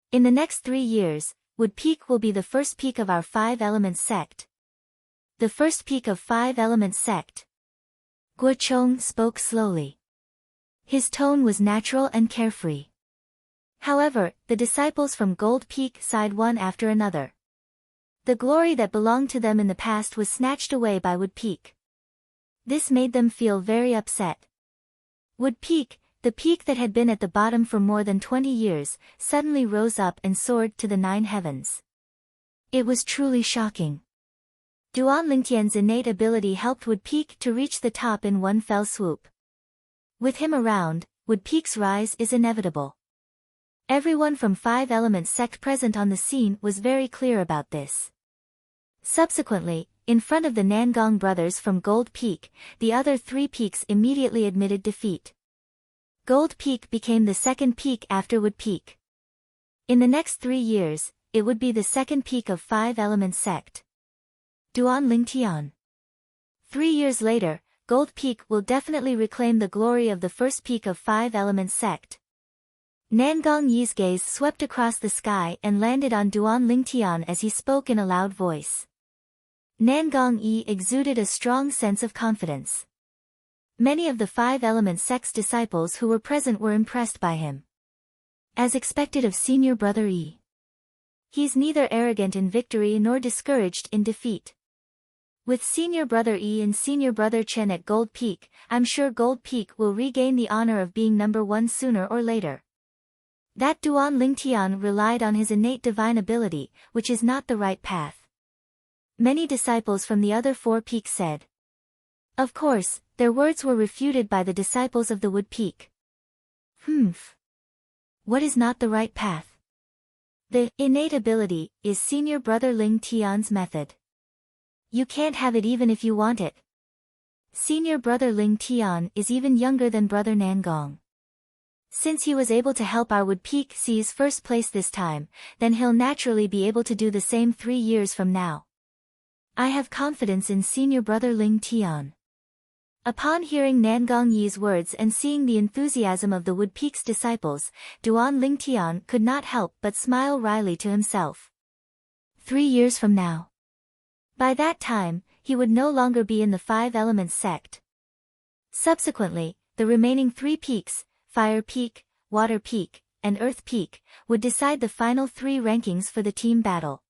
In the next 3 years, Wood Peak will be the first peak of our 5-element sect. The first peak of 5-element sect. Guo Chong spoke slowly. His tone was natural and carefree. However, the disciples from Gold Peak sighed one after another. The glory that belonged to them in the past was snatched away by Wood Peak. This made them feel very upset. Wood Peak, the peak that had been at the bottom for more than 20 years, suddenly rose up and soared to the 9 heavens. It was truly shocking. Duan Lingtian's innate ability helped Wood Peak to reach the top in one fell swoop. With him around, Wood Peak's rise is inevitable. Everyone from 5-element sect present on the scene was very clear about this. Subsequently, in front of the Nangong brothers from Gold Peak, the other 3 peaks immediately admitted defeat. Gold Peak became the second peak after Wood Peak. In the next 3 years, it would be the second peak of 5-element sect. Duan Lingtian. 3 years later, Gold Peak will definitely reclaim the glory of the first peak of 5-element sect. Nangong Yi's gaze swept across the sky and landed on Duan Lingtian as he spoke in a loud voice. Nangong Yi exuded a strong sense of confidence. Many of the 5-element sect's disciples who were present were impressed by him. As expected of senior brother Yi. He's neither arrogant in victory nor discouraged in defeat. With senior brother Yi and senior brother Chen at Gold Peak, I'm sure Gold Peak will regain the honor of being number 1 sooner or later. That Duan Lingtian relied on his innate divine ability, which is not the right path. Many disciples from the other 4 peaks said. Of course, their words were refuted by the disciples of the Wood Peak. What is not the right path? The innate ability is senior brother Ling Tian's method. You can't have it even if you want it. Senior brother Ling Tian is even younger than brother Nangong. Since he was able to help our Wood Peak seize first place this time, then he'll naturally be able to do the same 3 years from now. I have confidence in senior brother Ling Tian. Upon hearing Nangong Yi's words and seeing the enthusiasm of the Wood Peak's disciples, Duan Lingtian could not help but smile wryly to himself. 3 years from now. By that time, he would no longer be in the 5-element sect. Subsequently, the remaining 3 peaks, Fire Peak, Water Peak, and Earth Peak, would decide the final 3 rankings for the team battle.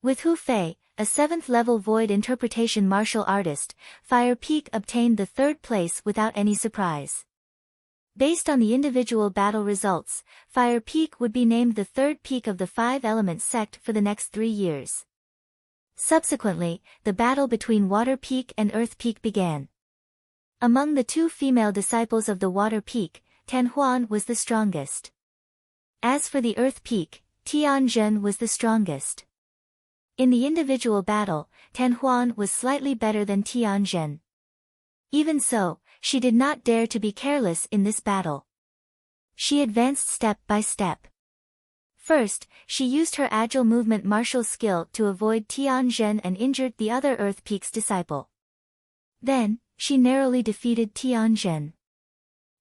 With Hu Fei, a 7th-level void interpretation martial artist, Fire Peak obtained the 3rd place without any surprise. Based on the individual battle results, Fire Peak would be named the 3rd peak of the 5-element sect for the next 3 years. Subsequently, the battle between Water Peak and Earth Peak began. Among the 2 female disciples of the Water Peak, Tan Huan was the strongest. As for the Earth Peak, Tian Zhen was the strongest. In the individual battle, Tan Huan was slightly better than Tian Zhen. Even so, she did not dare to be careless in this battle. She advanced step by step. First, she used her agile movement martial skill to avoid Tian Zhen and injured the other Earth Peak's disciple. Then, she narrowly defeated Tian Zhen.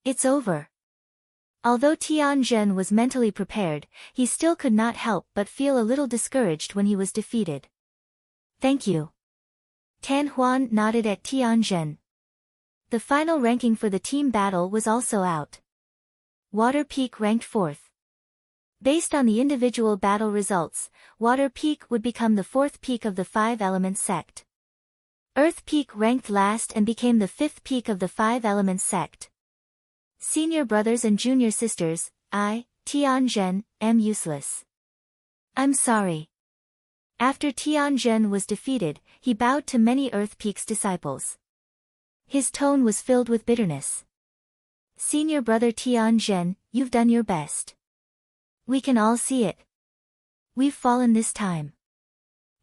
It's over. Although Tian Zhen was mentally prepared, he still could not help but feel a little discouraged when he was defeated. Thank you. Tan Huan nodded at Tian Zhen. The final ranking for the team battle was also out. Water Peak ranked 4th. Based on the individual battle results, Water Peak would become the 4th peak of the 5-element sect. Earth Peak ranked last and became the 5th peak of the 5-element sect. Senior brothers and junior sisters, I, Tian Zhen, am useless. I'm sorry. After Tian Zhen was defeated, he bowed to many Earth Peak's disciples. His tone was filled with bitterness. Senior brother Tianzhen, you've done your best. We can all see it. We've fallen this time.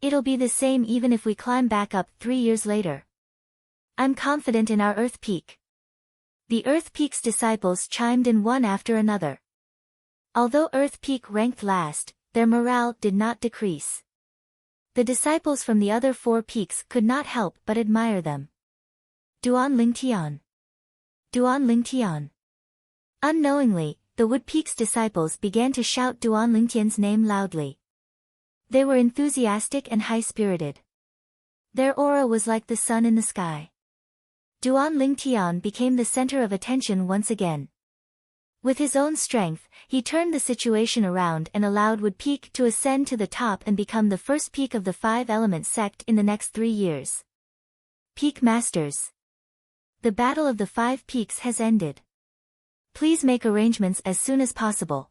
It'll be the same even if we climb back up 3 years later. I'm confident in our Earth Peak. The Earth Peak's disciples chimed in one after another. Although Earth Peak ranked last, their morale did not decrease. The disciples from the other 4 peaks could not help but admire them. Duan Lingtian. Duan Lingtian. Unknowingly, the Wood Peak's disciples began to shout Duan Lingtian's name loudly. They were enthusiastic and high-spirited. Their aura was like the sun in the sky. Duan Lingtian became the center of attention once again. With his own strength, he turned the situation around and allowed Wood Peak to ascend to the top and become the first peak of the 5-element sect in the next 3 years. Peak Masters. The battle of the 5 peaks has ended. Please make arrangements as soon as possible.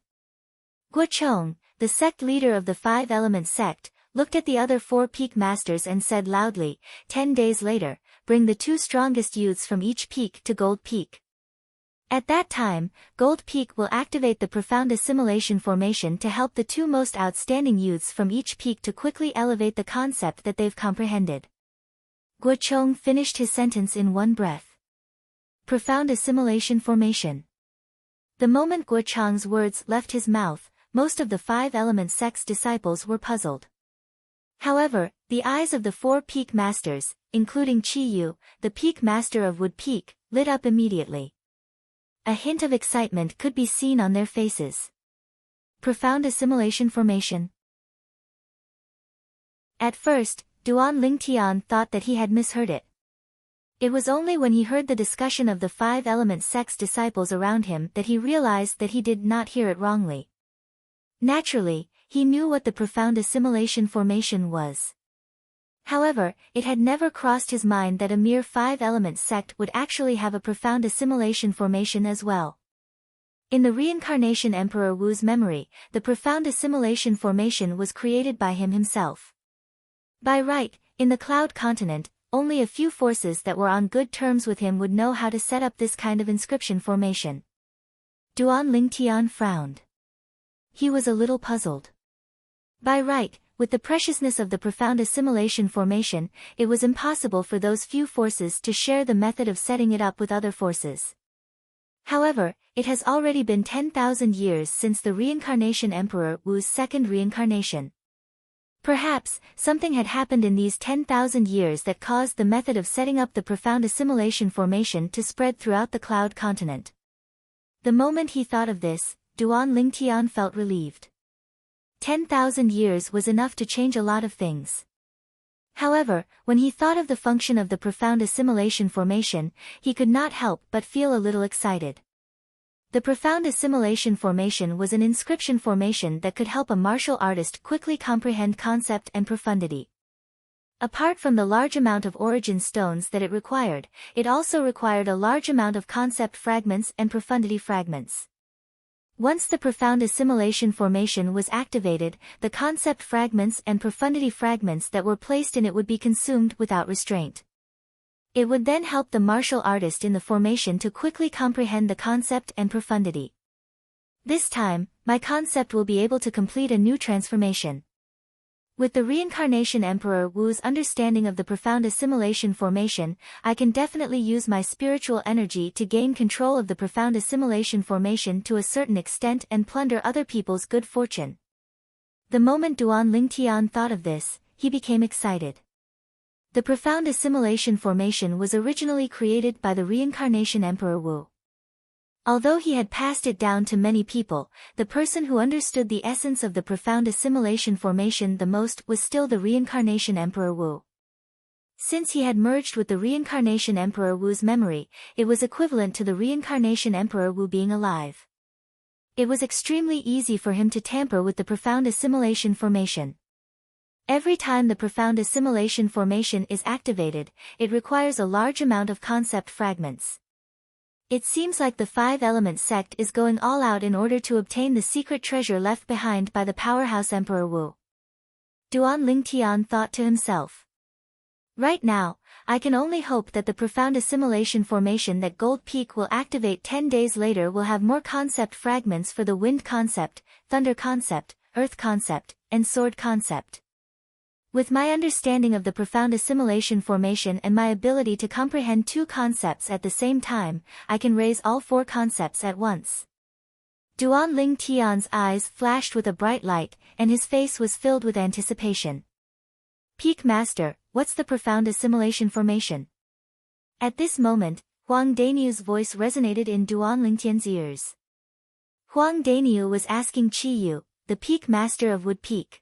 Guocheng, the sect leader of the 5-element sect, looked at the other 4 peak masters and said loudly, 10 days later, bring the 2 strongest youths from each peak to Gold Peak. At that time, Gold Peak will activate the profound assimilation formation to help the 2 most outstanding youths from each peak to quickly elevate the concept that they've comprehended. Guocheng finished his sentence in one breath. Profound assimilation formation. The moment Guocheng's words left his mouth, most of the 5-element sect's disciples were puzzled. However, the eyes of the 4 peak masters, including Qi Yu, the peak master of Wood Peak, lit up immediately. A hint of excitement could be seen on their faces. Profound assimilation formation. At first, Duan Lingtian thought that he had misheard it. It was only when he heard the discussion of the 5-element sect's disciples around him that he realized that he did not hear it wrongly. Naturally, he knew what the profound assimilation formation was. However, it had never crossed his mind that a mere 5-element sect would actually have a profound assimilation formation as well. In the reincarnation Emperor Wu's memory, the profound assimilation formation was created by him himself. By right, in the Cloud Continent, only a few forces that were on good terms with him would know how to set up this kind of inscription formation. Duan Lingtian frowned. He was a little puzzled. By right, with the preciousness of the profound assimilation formation, it was impossible for those few forces to share the method of setting it up with other forces. However, it has already been 10,000 years since the reincarnation Emperor Wu's second reincarnation. Perhaps, something had happened in these 10,000 years that caused the method of setting up the profound assimilation formation to spread throughout the Cloud Continent. The moment he thought of this, Duan Lingtian felt relieved. 10,000 years was enough to change a lot of things. However, when he thought of the function of the profound assimilation formation, he could not help but feel a little excited. The profound assimilation formation was an inscription formation that could help a martial artist quickly comprehend concept and profundity. Apart from the large amount of origin stones that it required, it also required a large amount of concept fragments and profundity fragments. Once the profound assimilation formation was activated, the concept fragments and profundity fragments that were placed in it would be consumed without restraint. It would then help the martial artist in the formation to quickly comprehend the concept and profundity. This time, my concept will be able to complete a new transformation. With the reincarnation Emperor Wu's understanding of the profound assimilation formation, I can definitely use my spiritual energy to gain control of the profound assimilation formation to a certain extent and plunder other people's good fortune. The moment Duan Lingtian thought of this, he became excited. The profound assimilation formation was originally created by the reincarnation Emperor Wu. Although he had passed it down to many people, the person who understood the essence of the profound assimilation formation the most was still the reincarnation Emperor Wu. Since he had merged with the reincarnation Emperor Wu's memory, it was equivalent to the reincarnation Emperor Wu being alive. It was extremely easy for him to tamper with the profound assimilation formation. Every time the profound assimilation formation is activated, it requires a large amount of concept fragments. It seems like the 5-element sect is going all out in order to obtain the secret treasure left behind by the powerhouse Emperor Wu. Duan Lingtian thought to himself. Right now, I can only hope that the profound assimilation formation that Gold Peak will activate 10 days later will have more concept fragments for the wind concept, thunder concept, earth concept, and sword concept. With my understanding of the profound assimilation formation and my ability to comprehend two concepts at the same time, I can raise all four concepts at once. Duan Ling Tian's eyes flashed with a bright light, and his face was filled with anticipation. Peak Master, what's the profound assimilation formation? At this moment, Huang Daniu's voice resonated in Duan Lingtian's ears. Huang Daniu was asking Qi Yu, the Peak Master of Wood Peak.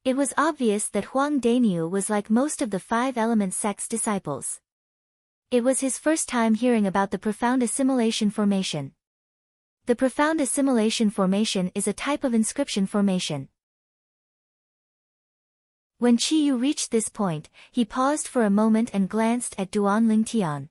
It was obvious that Huang Daniu was like most of the Five Element sect's disciples. It was his first time hearing about the profound assimilation formation. The profound assimilation formation is a type of inscription formation. When Qi Yu reached this point, he paused for a moment and glanced at Duan Lingtian.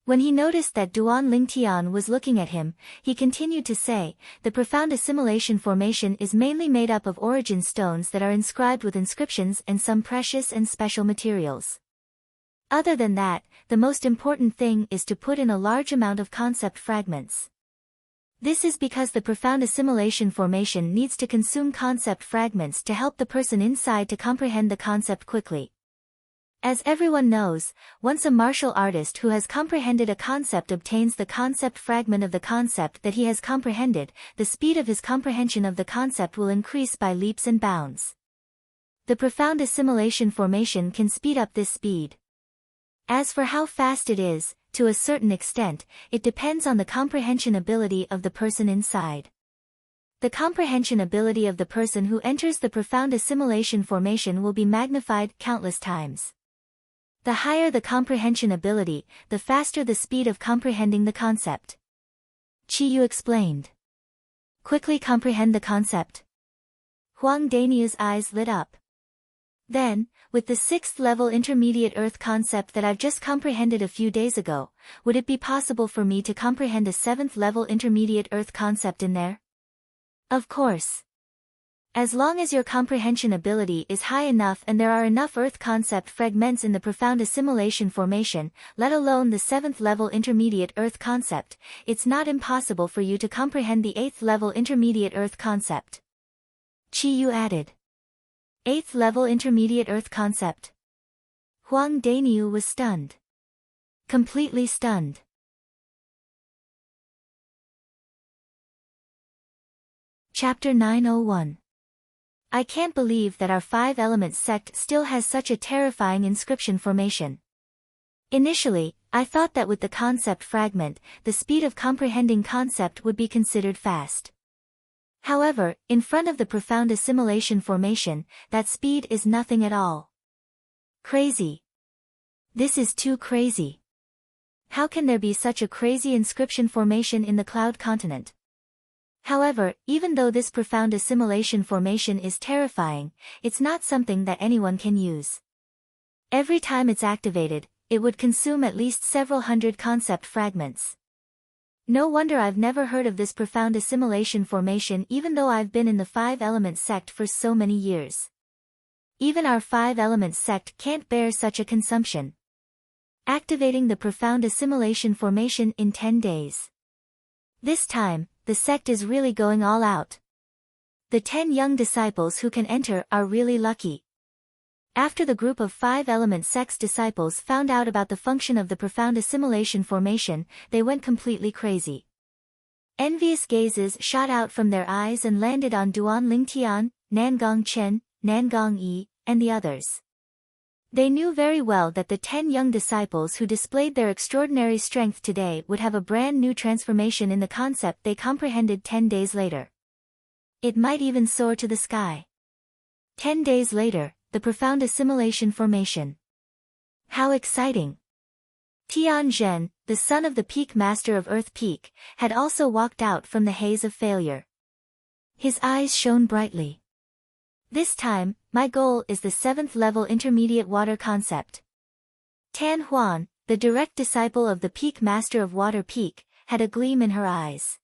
When he noticed that Duan Lingtian was looking at him, he continued to say, the profound assimilation formation is mainly made up of origin stones that are inscribed with inscriptions and some precious and special materials. Other than that, the most important thing is to put in a large amount of concept fragments. This is because the profound assimilation formation needs to consume concept fragments to help the person inside to comprehend the concept quickly. As everyone knows, once a martial artist who has comprehended a concept obtains the concept fragment of the concept that he has comprehended, the speed of his comprehension of the concept will increase by leaps and bounds. The profound assimilation formation can speed up this speed. As for how fast it is, to a certain extent, it depends on the comprehension ability of the person inside. The comprehension ability of the person who enters the profound assimilation formation will be magnified countless times. The higher the comprehension ability, the faster the speed of comprehending the concept. Qi Yu explained. Quickly comprehend the concept. Huang Daniu's eyes lit up. Then, with the 6th level intermediate earth concept that I've just comprehended a few days ago, would it be possible for me to comprehend a 7th level intermediate earth concept in there? Of course. As long as your comprehension ability is high enough and there are enough earth concept fragments in the profound assimilation formation, let alone the 7th level intermediate earth concept, it's not impossible for you to comprehend the 8th level intermediate earth concept. Qi Yu added. 8th level intermediate earth concept. Huang Daniu was stunned. Completely stunned. Chapter 901. I can't believe that our 5 Elements sect still has such a terrifying inscription formation. Initially, I thought that with the concept fragment, the speed of comprehending concept would be considered fast. However, in front of the profound assimilation formation, that speed is nothing at all. Crazy. This is too crazy. How can there be such a crazy inscription formation in the Cloud Continent? However, even though this profound assimilation formation is terrifying, it's not something that anyone can use. Every time it's activated, it would consume at least several hundred concept fragments. No wonder I've never heard of this profound assimilation formation even though I've been in the 5 Elements sect for so many years. Even our 5 Elements sect can't bear such a consumption. Activating the profound assimilation formation in 10 days. This time, the sect is really going all out. The 10 young disciples who can enter are really lucky. After the group of 5 Element sect's disciples found out about the function of the profound assimilation formation, they went completely crazy. Envious gazes shot out from their eyes and landed on Duan Lingtian, Nangong Chen, Nangong Yi, and the others. They knew very well that the 10 young disciples who displayed their extraordinary strength today would have a brand new transformation in the concept they comprehended 10 days later. It might even soar to the sky. 10 days later, the profound assimilation formation. How exciting! Tian Zhen, the son of the Peak Master of Earth Peak, had also walked out from the haze of failure. His eyes shone brightly. This time, my goal is the 7th level intermediate water concept. Tan Huan, the direct disciple of the Peak Master of Water Peak, had a gleam in her eyes.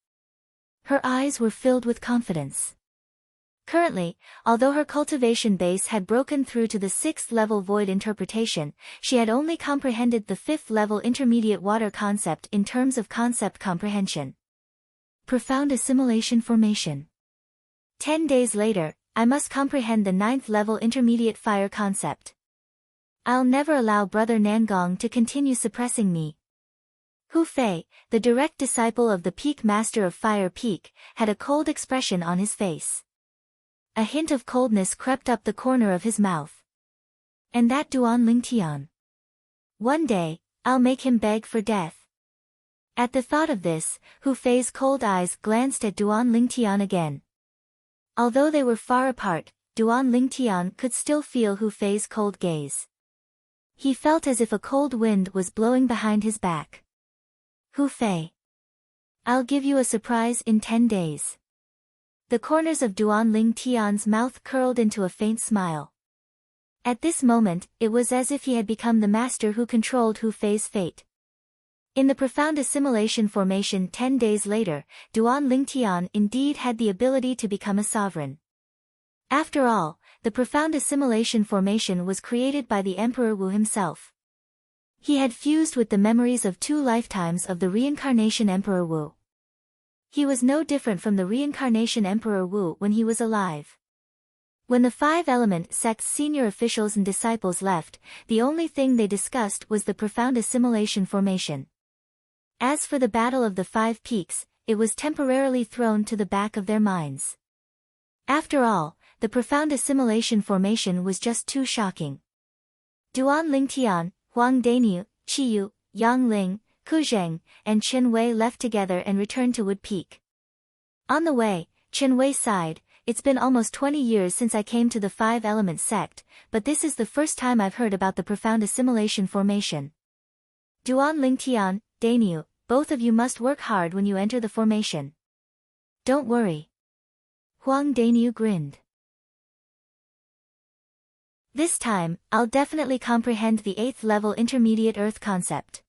Her eyes were filled with confidence. Currently, although her cultivation base had broken through to the 6th level void interpretation, she had only comprehended the 5th level intermediate water concept in terms of concept comprehension. Profound assimilation formation. 10 days later, I must comprehend the 9th level intermediate fire concept. I'll never allow Brother Nangong to continue suppressing me. Hu Fei, the direct disciple of the Peak Master of Fire Peak, had a cold expression on his face. A hint of coldness crept up the corner of his mouth. And that Duan Lingtian. One day, I'll make him beg for death. At the thought of this, Hu Fei's cold eyes glanced at Duan Lingtian again. Although they were far apart, Duan Lingtian could still feel Hu Fei's cold gaze. He felt as if a cold wind was blowing behind his back. Hu Fei. I'll give you a surprise in 10 days. The corners of Duan Lingtian's mouth curled into a faint smile. At this moment, it was as if he had become the master who controlled Hu Fei's fate. In the profound assimilation formation 10 days later, Duan Lingtian indeed had the ability to become a sovereign. After all, the profound assimilation formation was created by the Emperor Wu himself. He had fused with the memories of 2 lifetimes of the reincarnation Emperor Wu. He was no different from the reincarnation Emperor Wu when he was alive. When the 5-element sect's senior officials and disciples left, the only thing they discussed was the profound assimilation formation. As for the Battle of the 5 Peaks, it was temporarily thrown to the back of their minds. After all, the profound assimilation formation was just too shocking. Duan Lingtian, Huang Daniu, Qiyu, Yang Ling, Ku Zheng, and Chen Wei left together and returned to Wood Peak. On the way, Chen Wei sighed, "It's been almost 20 years since I came to the 5-element sect, but this is the first time I've heard about the profound assimilation formation. Duan Lingtian, Daniu, both of you must work hard when you enter the formation." "Don't worry." Huang Daniu grinned. "This time, I'll definitely comprehend the 8th level intermediate earth concept.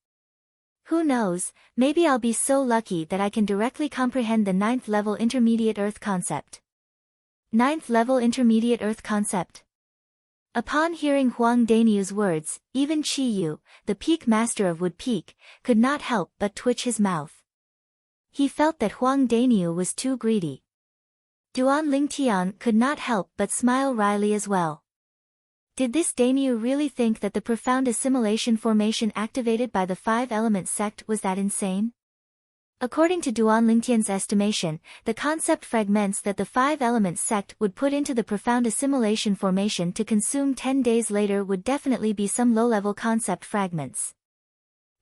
Who knows, maybe I'll be so lucky that I can directly comprehend the 9th level intermediate earth concept." 9th level intermediate earth concept. Upon hearing Huang Daniu's words, even Qi Yu, the peak master of Wood Peak, could not help but twitch his mouth. He felt that Huang Daniu was too greedy. Duan Lingtian could not help but smile wryly as well. Did this Daniu really think that the profound assimilation formation activated by the 5-element sect was that insane? According to Duan Lingtian's estimation, the concept fragments that the 5-element sect would put into the profound assimilation formation to consume 10 days later would definitely be some low-level concept fragments.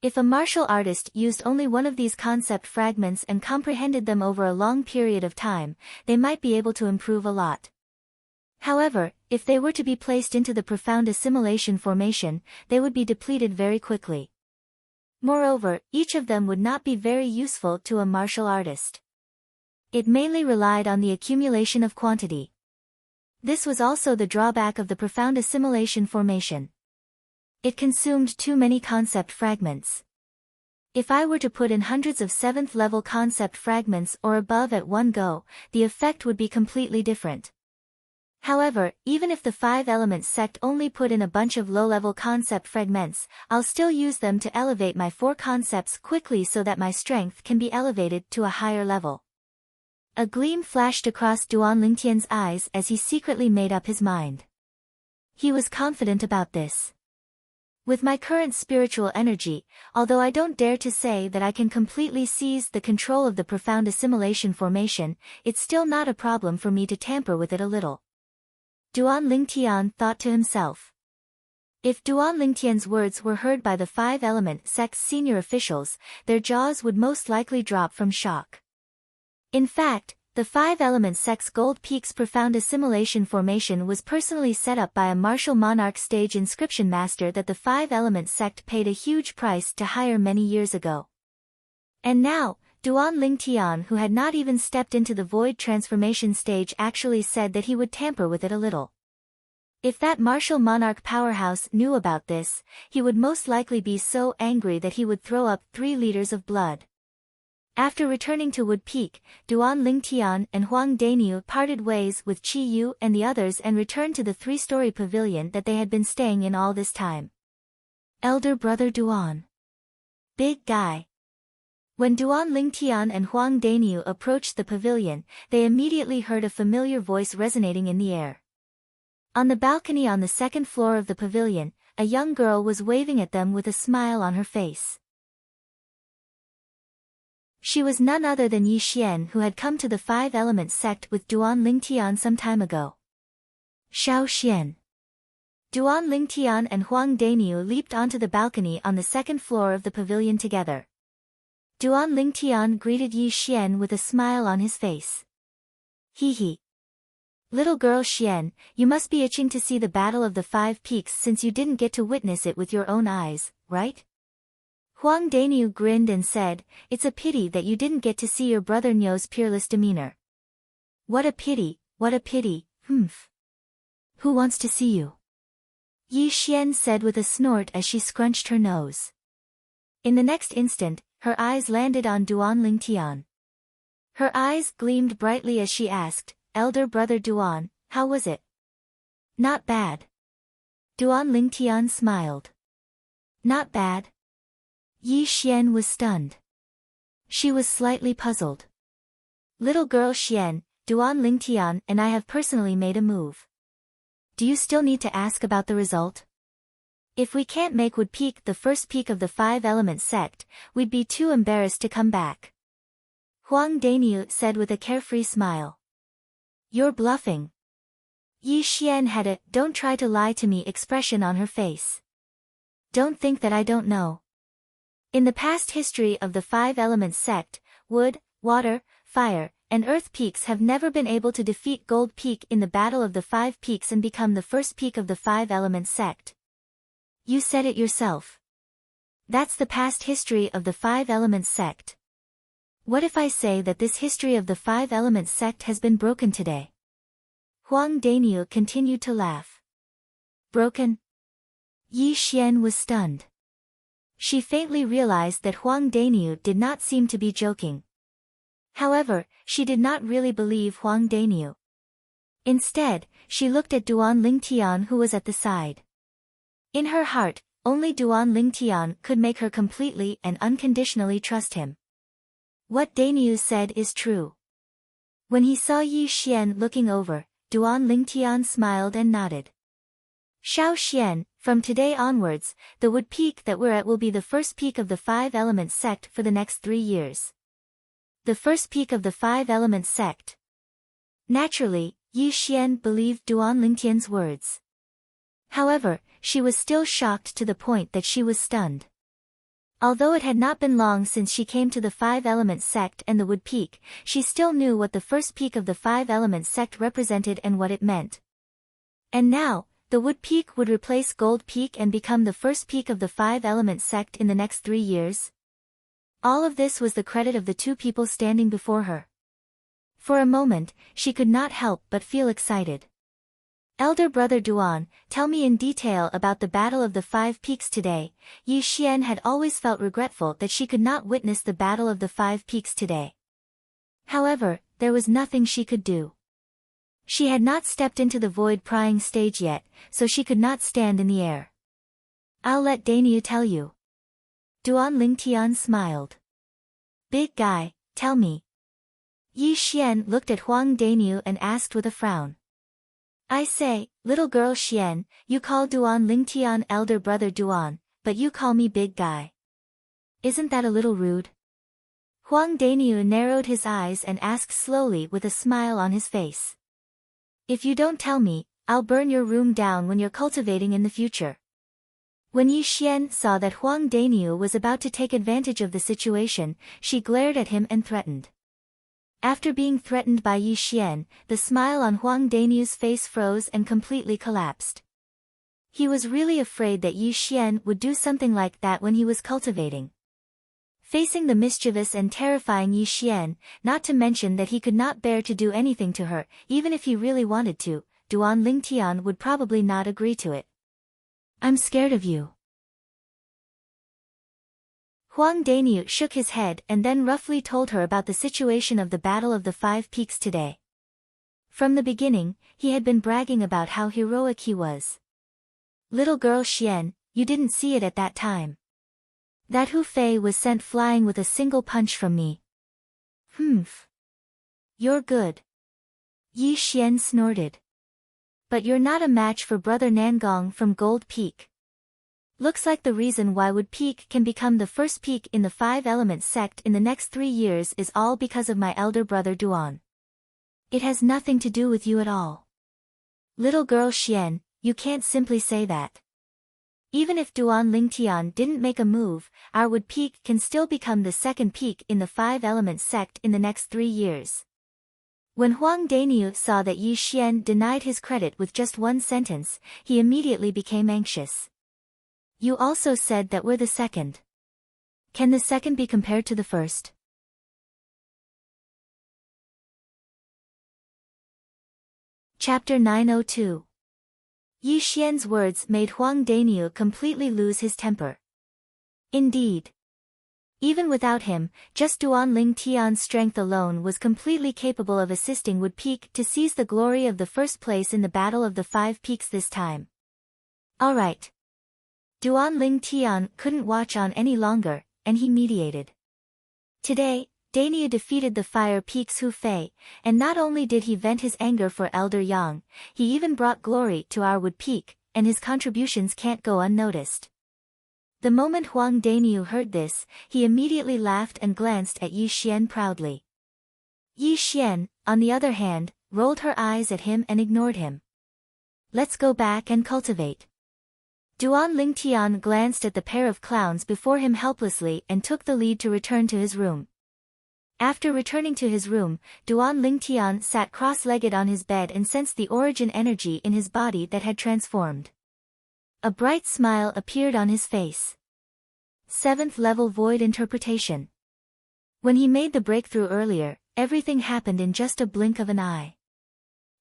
If a martial artist used only one of these concept fragments and comprehended them over a long period of time, they might be able to improve a lot. However, if they were to be placed into the profound assimilation formation, they would be depleted very quickly. Moreover, each of them would not be very useful to a martial artist. It mainly relied on the accumulation of quantity. This was also the drawback of the profound assimilation formation. It consumed too many concept fragments. If I were to put in hundreds of 7th level concept fragments or above at one go, the effect would be completely different. However, even if the 5-element sect only put in a bunch of low-level concept fragments, I'll still use them to elevate my 4 concepts quickly so that my strength can be elevated to a higher level. A gleam flashed across Duan Lingtian's eyes as he secretly made up his mind. He was confident about this. With my current spiritual energy, although I don't dare to say that I can completely seize the control of the profound assimilation formation, it's still not a problem for me to tamper with it a little. Duan Lingtian thought to himself. If Duan Lingtian's words were heard by the 5-element sect's senior officials, their jaws would most likely drop from shock. In fact, the 5-element sect's Gold Peak's profound assimilation formation was personally set up by a martial monarch stage inscription master that the 5-element sect paid a huge price to hire many years ago. And now, Duan Lingtian, who had not even stepped into the void transformation stage, actually said that he would tamper with it a little. If that martial monarch powerhouse knew about this, he would most likely be so angry that he would throw up 3 liters of blood. After returning to Wood Peak, Duan Lingtian and Huang Daniu parted ways with Qi Yu and the others and returned to the three-story pavilion that they had been staying in all this time. Elder brother Duan. Big guy. When Duan Lingtian and Huang Daniu approached the pavilion, they immediately heard a familiar voice resonating in the air. On the balcony on the second floor of the pavilion, a young girl was waving at them with a smile on her face. She was none other than Yi Xian, who had come to the Five Elements sect with Duan Lingtian some time ago. Xiao Xian. Duan Lingtian and Huang Daniu leaped onto the balcony on the second floor of the pavilion together. Duan Lingtian greeted Yi Xian with a smile on his face. Hee hee. Little girl Xian, you must be itching to see the Battle of the Five Peaks since you didn't get to witness it with your own eyes, right? Huang Daniu grinned and said, it's a pity that you didn't get to see your brother Niu's peerless demeanor. What a pity, humph. Who wants to see you? Yi Xian said with a snort as she scrunched her nose. In the next instant, her eyes landed on Duan Lingtian. Her eyes gleamed brightly as she asked, Elder brother Duan, how was it? Not bad. Duan Lingtian smiled. Not bad? Yi Xian was stunned. She was slightly puzzled. Little girl Xian, Duan Lingtian and I have personally made a move. Do you still need to ask about the result? If we can't make Wood Peak the first peak of the Five Elements sect, we'd be too embarrassed to come back. Huang Daniu said with a carefree smile. You're bluffing. Yi Xian had a don't try to lie to me expression on her face. Don't think that I don't know. In the past history of the Five Elements sect, Wood, Water, Fire, and Earth peaks have never been able to defeat Gold Peak in the Battle of the Five Peaks and become the first peak of the Five Elements sect. You said it yourself. That's the past history of the Five Elements sect. What if I say that this history of the Five Elements sect has been broken today? Huang Daniu continued to laugh. Broken? Yi Xian was stunned. She faintly realized that Huang Daniu did not seem to be joking. However, she did not really believe Huang Daniu. Instead, she looked at Duan Lingtian who was at the side. In her heart, only Duan Lingtian could make her completely and unconditionally trust him. What Daniu said is true. When he saw Yi Xian looking over, Duan Lingtian smiled and nodded. Xiao Xian, from today onwards, the Wood Peak that we're at will be the first peak of the Five Elements sect for the next 3 years. The first peak of the Five Elements sect. Naturally, Yi Xian believed Duan Lingtian's words. However, she was still shocked to the point that she was stunned. Although it had not been long since she came to the Five Elements sect and the Wood Peak, she still knew what the first peak of the Five Elements sect represented and what it meant. And now, the Wood Peak would replace Gold Peak and become the first peak of the Five Elements sect in the next 3 years? All of this was the credit of the two people standing before her. For a moment, she could not help but feel excited. Elder brother Duan, tell me in detail about the Battle of the Five Peaks today. Yi Xian had always felt regretful that she could not witness the Battle of the Five Peaks today. However, there was nothing she could do. She had not stepped into the void prying stage yet, so she could not stand in the air. I'll let Daniu tell you. Duan Lingtian smiled. Big guy, tell me. Yi Xian looked at Huang Daniu and asked with a frown. I say, little girl Xian, you call Duan Lingtian elder brother Duan, but you call me big guy. Isn't that a little rude? Huang Daniu narrowed his eyes and asked slowly with a smile on his face. If you don't tell me, I'll burn your room down when you're cultivating in the future. When Yi Xian saw that Huang Daniu was about to take advantage of the situation, she glared at him and threatened. After being threatened by Yi Xian, the smile on Huang Daniu's face froze and completely collapsed. He was really afraid that Yi Xian would do something like that when he was cultivating. Facing the mischievous and terrifying Yi Xian, not to mention that he could not bear to do anything to her, even if he really wanted to, Duan Lingtian would probably not agree to it. I'm scared of you. Huang Daniu shook his head and then roughly told her about the situation of the Battle of the Five Peaks today. From the beginning, he had been bragging about how heroic he was. Little girl Xian, you didn't see it at that time. That Hu Fei was sent flying with a single punch from me. Humph. You're good. Yi Xian snorted. But you're not a match for Brother Nangong from Gold Peak. Looks like the reason why Wood Peak can become the first peak in the Five Elements sect in the next 3 years is all because of my elder brother Duan. It has nothing to do with you at all. Little girl Xian, you can't simply say that. Even if Duan Lingtian didn't make a move, our Wood Peak can still become the second peak in the Five Elements sect in the next 3 years. When Huang Daniu saw that Yi Xian denied his credit with just one sentence, he immediately became anxious. You also said that we're the second. Can the second be compared to the first? Chapter 902. Yi Xian's words made Huang Daniu completely lose his temper. Indeed. Even without him, just Duan Ling Tian's strength alone was completely capable of assisting Wood Peak to seize the glory of the first place in the Battle of the Five Peaks this time. Alright. Duan Ling Tian couldn't watch on any longer, and he mediated. Today, Daniu defeated the Fire Peak's Hu Fei, and not only did he vent his anger for Elder Yang, he even brought glory to our Wood Peak, and his contributions can't go unnoticed. The moment Huang Daniu heard this, he immediately laughed and glanced at Yi Xian proudly. Yi Xian, on the other hand, rolled her eyes at him and ignored him. Let's go back and cultivate. Duan Lingtian glanced at the pair of clowns before him helplessly and took the lead to return to his room. After returning to his room, Duan Lingtian sat cross-legged on his bed and sensed the origin energy in his body that had transformed. A bright smile appeared on his face. 7th level Void Interpretation. When he made the breakthrough earlier, everything happened in just a blink of an eye.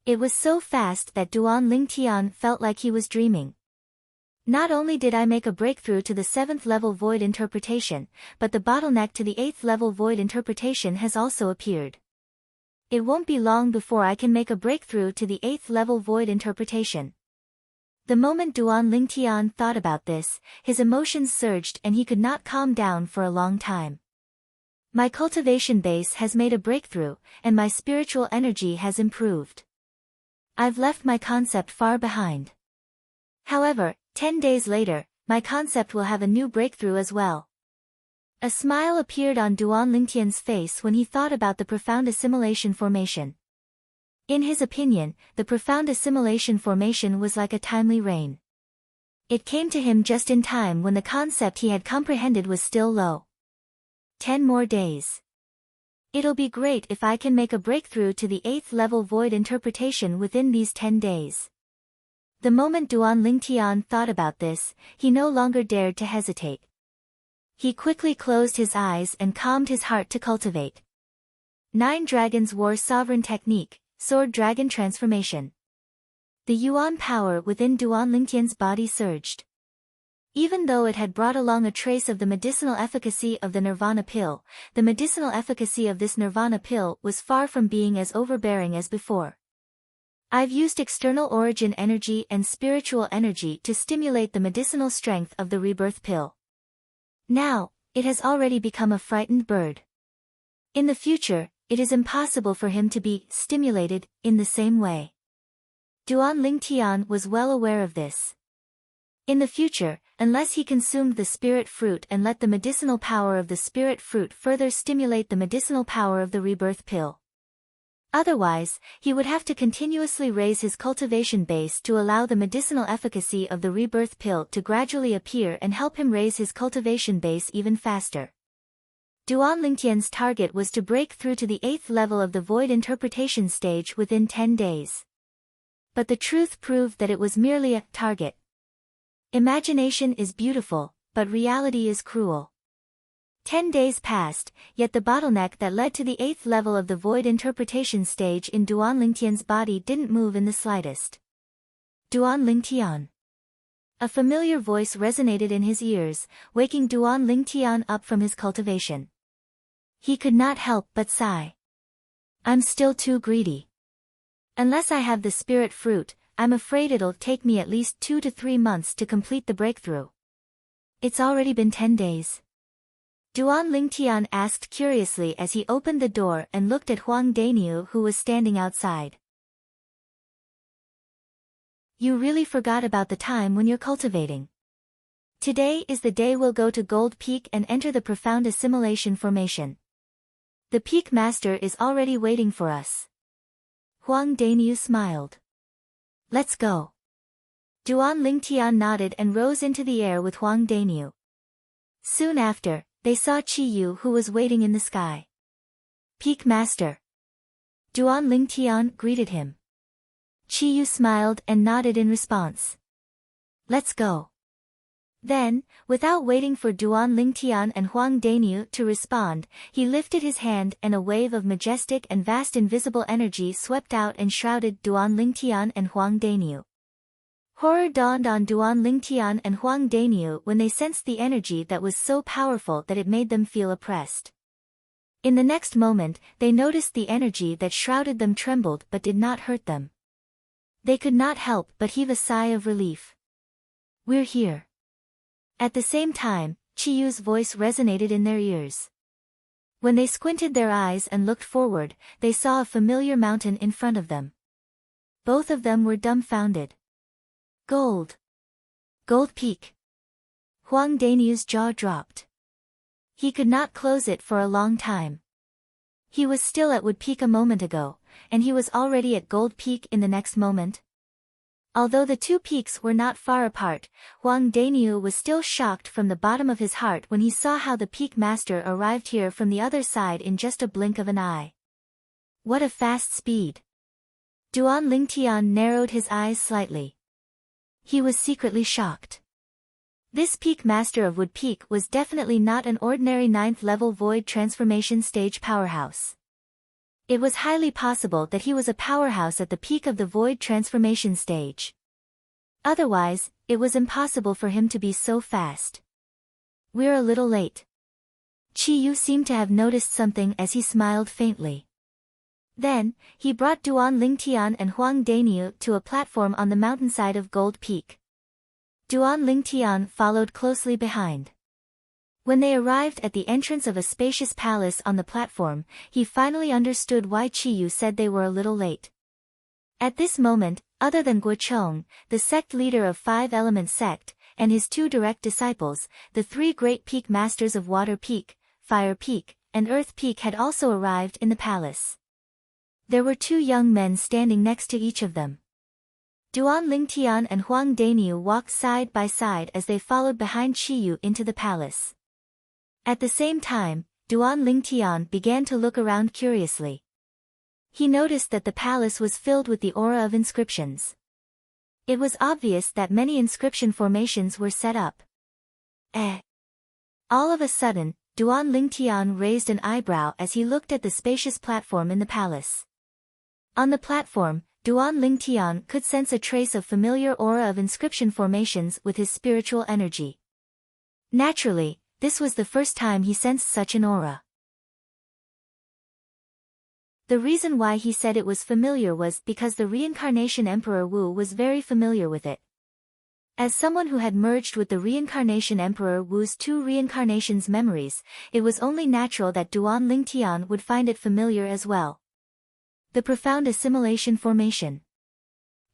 It was so fast that Duan Lingtian felt like he was dreaming. Not only did I make a breakthrough to the 7th level Void Interpretation, but the bottleneck to the 8th level Void Interpretation has also appeared. It won't be long before I can make a breakthrough to the 8th level Void Interpretation. The moment Duan Lingtian thought about this, his emotions surged and he could not calm down for a long time. My cultivation base has made a breakthrough, and my spiritual energy has improved. I've left my concept far behind. However, 10 days later, my concept will have a new breakthrough as well. A smile appeared on Duan Lingtian's face when he thought about the profound assimilation formation. In his opinion, the profound assimilation formation was like a timely rain. It came to him just in time when the concept he had comprehended was still low. 10 more days. It'll be great if I can make a breakthrough to the 8th level Void Interpretation within these 10 days. The moment Duan Lingtian thought about this, he no longer dared to hesitate. He quickly closed his eyes and calmed his heart to cultivate. 9 Dragons War Sovereign Technique, Sword Dragon Transformation. The Yuan power within Duan Lingtian's body surged. Even though it had brought along a trace of the medicinal efficacy of the Nirvana pill, the medicinal efficacy of this Nirvana pill was far from being as overbearing as before. I've used external origin energy and spiritual energy to stimulate the medicinal strength of the rebirth pill. Now, it has already become a frightened bird. In the future, it is impossible for him to be stimulated in the same way. Duan Lingtian was well aware of this. In the future, unless he consumed the spirit fruit and let the medicinal power of the spirit fruit further stimulate the medicinal power of the rebirth pill. Otherwise, he would have to continuously raise his cultivation base to allow the medicinal efficacy of the rebirth pill to gradually appear and help him raise his cultivation base even faster. Duan Lingtian's target was to break through to the 8th level of the Void Interpretation stage within 10 days. But the truth proved that it was merely a target. Imagination is beautiful, but reality is cruel. 10 days passed, yet the bottleneck that led to the 8th level of the Void Interpretation stage in Duan Lingtian's body didn't move in the slightest. Duan Lingtian. A familiar voice resonated in his ears, waking Duan Lingtian up from his cultivation. He could not help but sigh. I'm still too greedy. Unless I have the spirit fruit, I'm afraid it'll take me at least 2 to 3 months to complete the breakthrough. It's already been 10 days. Duan Lingtian asked curiously as he opened the door and looked at Huang Daniu who was standing outside. You really forgot about the time when you're cultivating. Today is the day we'll go to Gold Peak and enter the profound assimilation formation. The Peak Master is already waiting for us. Huang Daniu smiled. Let's go. Duan Lingtian nodded and rose into the air with Huang Daniu. Soon after, they saw Qiyu who was waiting in the sky. Peak Master. Duan Lingtian greeted him. Qiyu smiled and nodded in response. Let's go. Then, without waiting for Duan Lingtian and Huang Daniu to respond, he lifted his hand and a wave of majestic and vast invisible energy swept out and shrouded Duan Lingtian and Huang Daniu. Horror dawned on Duan Lingtian and Huang Daniu when they sensed the energy that was so powerful that it made them feel oppressed. In the next moment, they noticed the energy that shrouded them trembled but did not hurt them. They could not help but heave a sigh of relief. We're here. At the same time, Chiyu's voice resonated in their ears. When they squinted their eyes and looked forward, they saw a familiar mountain in front of them. Both of them were dumbfounded. Gold. Gold Peak. Huang Daniu's jaw dropped. He could not close it for a long time. He was still at Wood Peak a moment ago, and he was already at Gold Peak in the next moment. Although the two peaks were not far apart, Huang Daniu was still shocked from the bottom of his heart when he saw how the Peak Master arrived here from the other side in just a blink of an eye. What a fast speed! Duan Lingtian narrowed his eyes slightly. He was secretly shocked. This Peak Master of Wood Peak was definitely not an ordinary 9th-level Void Transformation Stage powerhouse. It was highly possible that he was a powerhouse at the peak of the Void Transformation Stage. Otherwise, it was impossible for him to be so fast. We're a little late. Qiyu seemed to have noticed something as he smiled faintly. Then, he brought Duan Lingtian and Huang Daniu to a platform on the mountainside of Gold Peak. Duan Lingtian followed closely behind. When they arrived at the entrance of a spacious palace on the platform, he finally understood why Qiyu said they were a little late. At this moment, other than Guochong, the sect leader of Five Element Sect, and his two direct disciples, the three great peak masters of Water Peak, Fire Peak, and Earth Peak had also arrived in the palace. There were two young men standing next to each of them. Duan Lingtian and Huang Daniu walked side by side as they followed behind Qiyu into the palace. At the same time, Duan Lingtian began to look around curiously. He noticed that the palace was filled with the aura of inscriptions. It was obvious that many inscription formations were set up. All of a sudden, Duan Lingtian raised an eyebrow as he looked at the spacious platform in the palace. On the platform, Duan Lingtian could sense a trace of familiar aura of inscription formations with his spiritual energy. Naturally, this was the first time he sensed such an aura. The reason why he said it was familiar was because the reincarnation Emperor Wu was very familiar with it. As someone who had merged with the reincarnation Emperor Wu's two reincarnations memories, it was only natural that Duan Lingtian would find it familiar as well. The profound assimilation formation.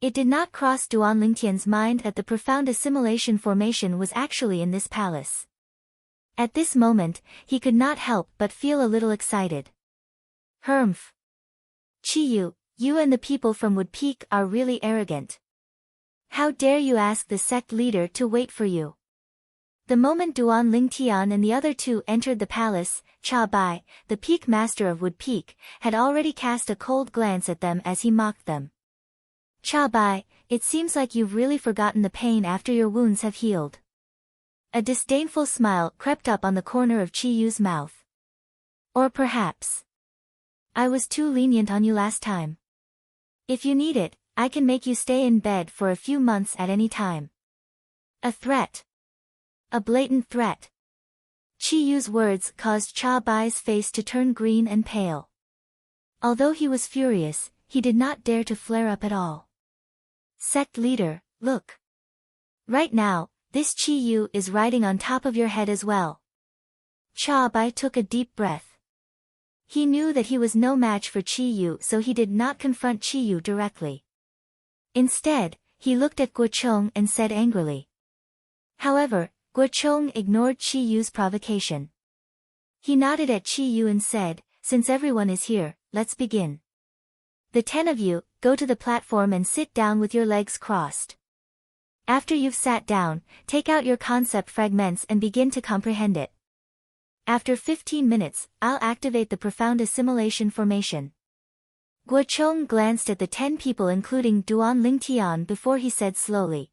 It did not cross Duan Lingtian's mind that the profound assimilation formation was actually in this palace. At this moment, he could not help but feel a little excited. Humph! Qiyu, you and the people from Wood Peak are really arrogant. How dare you ask the sect leader to wait for you? The moment Duan Lingtian and the other two entered the palace, Cha Bai, the Peak Master of Wood Peak, had already cast a cold glance at them as he mocked them. Cha Bai, it seems like you've really forgotten the pain after your wounds have healed. A disdainful smile crept up on the corner of Chiyu's mouth. Or perhaps I was too lenient on you last time. If you need it, I can make you stay in bed for a few months at any time. A threat. A blatant threat. Chi Yu's words caused Cha Bai's face to turn green and pale. Although he was furious, he did not dare to flare up at all. Sect leader, look. Right now, this Chi Yu is riding on top of your head as well. Cha Bai took a deep breath. He knew that he was no match for Chi Yu, so he did not confront Chi Yu directly. Instead, he looked at Guo Chong and said angrily. However, Guo Chong ignored Chi Yu's provocation. He nodded at Chi Yu and said, since everyone is here, let's begin. The 10 of you, go to the platform and sit down with your legs crossed. After you've sat down, take out your concept fragments and begin to comprehend it. After 15 minutes, I'll activate the profound assimilation formation. Guo Chong glanced at the 10 people including Duan Lingtian before he said slowly.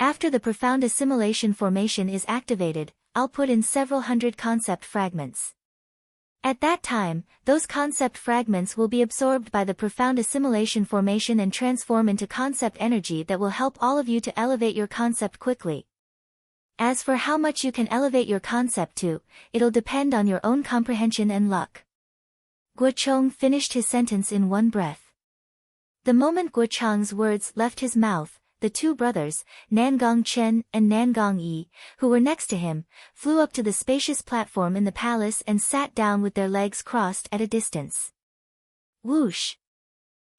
After the profound assimilation formation is activated, I'll put in several hundred concept fragments. At that time, those concept fragments will be absorbed by the profound assimilation formation and transform into concept energy that will help all of you to elevate your concept quickly. As for how much you can elevate your concept to, it'll depend on your own comprehension and luck. Guo Chong finished his sentence in one breath. The moment Guo Chong's words left his mouth, the two brothers, Nangong Chen and Nangong Yi, who were next to him, flew up to the spacious platform in the palace and sat down with their legs crossed at a distance. Whoosh!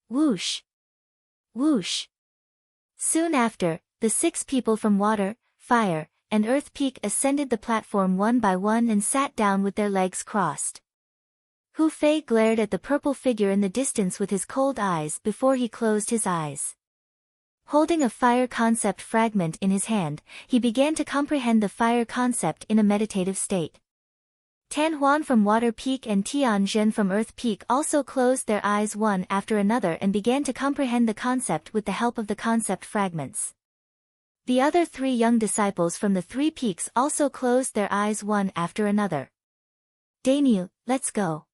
Whoosh! Whoosh! Soon after, the 6 people from Water, Fire, and Earth Peak ascended the platform one by one and sat down with their legs crossed. Hu Fei glared at the purple figure in the distance with his cold eyes before he closed his eyes. Holding a fire concept fragment in his hand, he began to comprehend the fire concept in a meditative state. Tan Huan from Water Peak and Tian Zhen from Earth Peak also closed their eyes one after another and began to comprehend the concept with the help of the concept fragments. The other 3 young disciples from the 3 peaks also closed their eyes one after another. Daniel, let's go.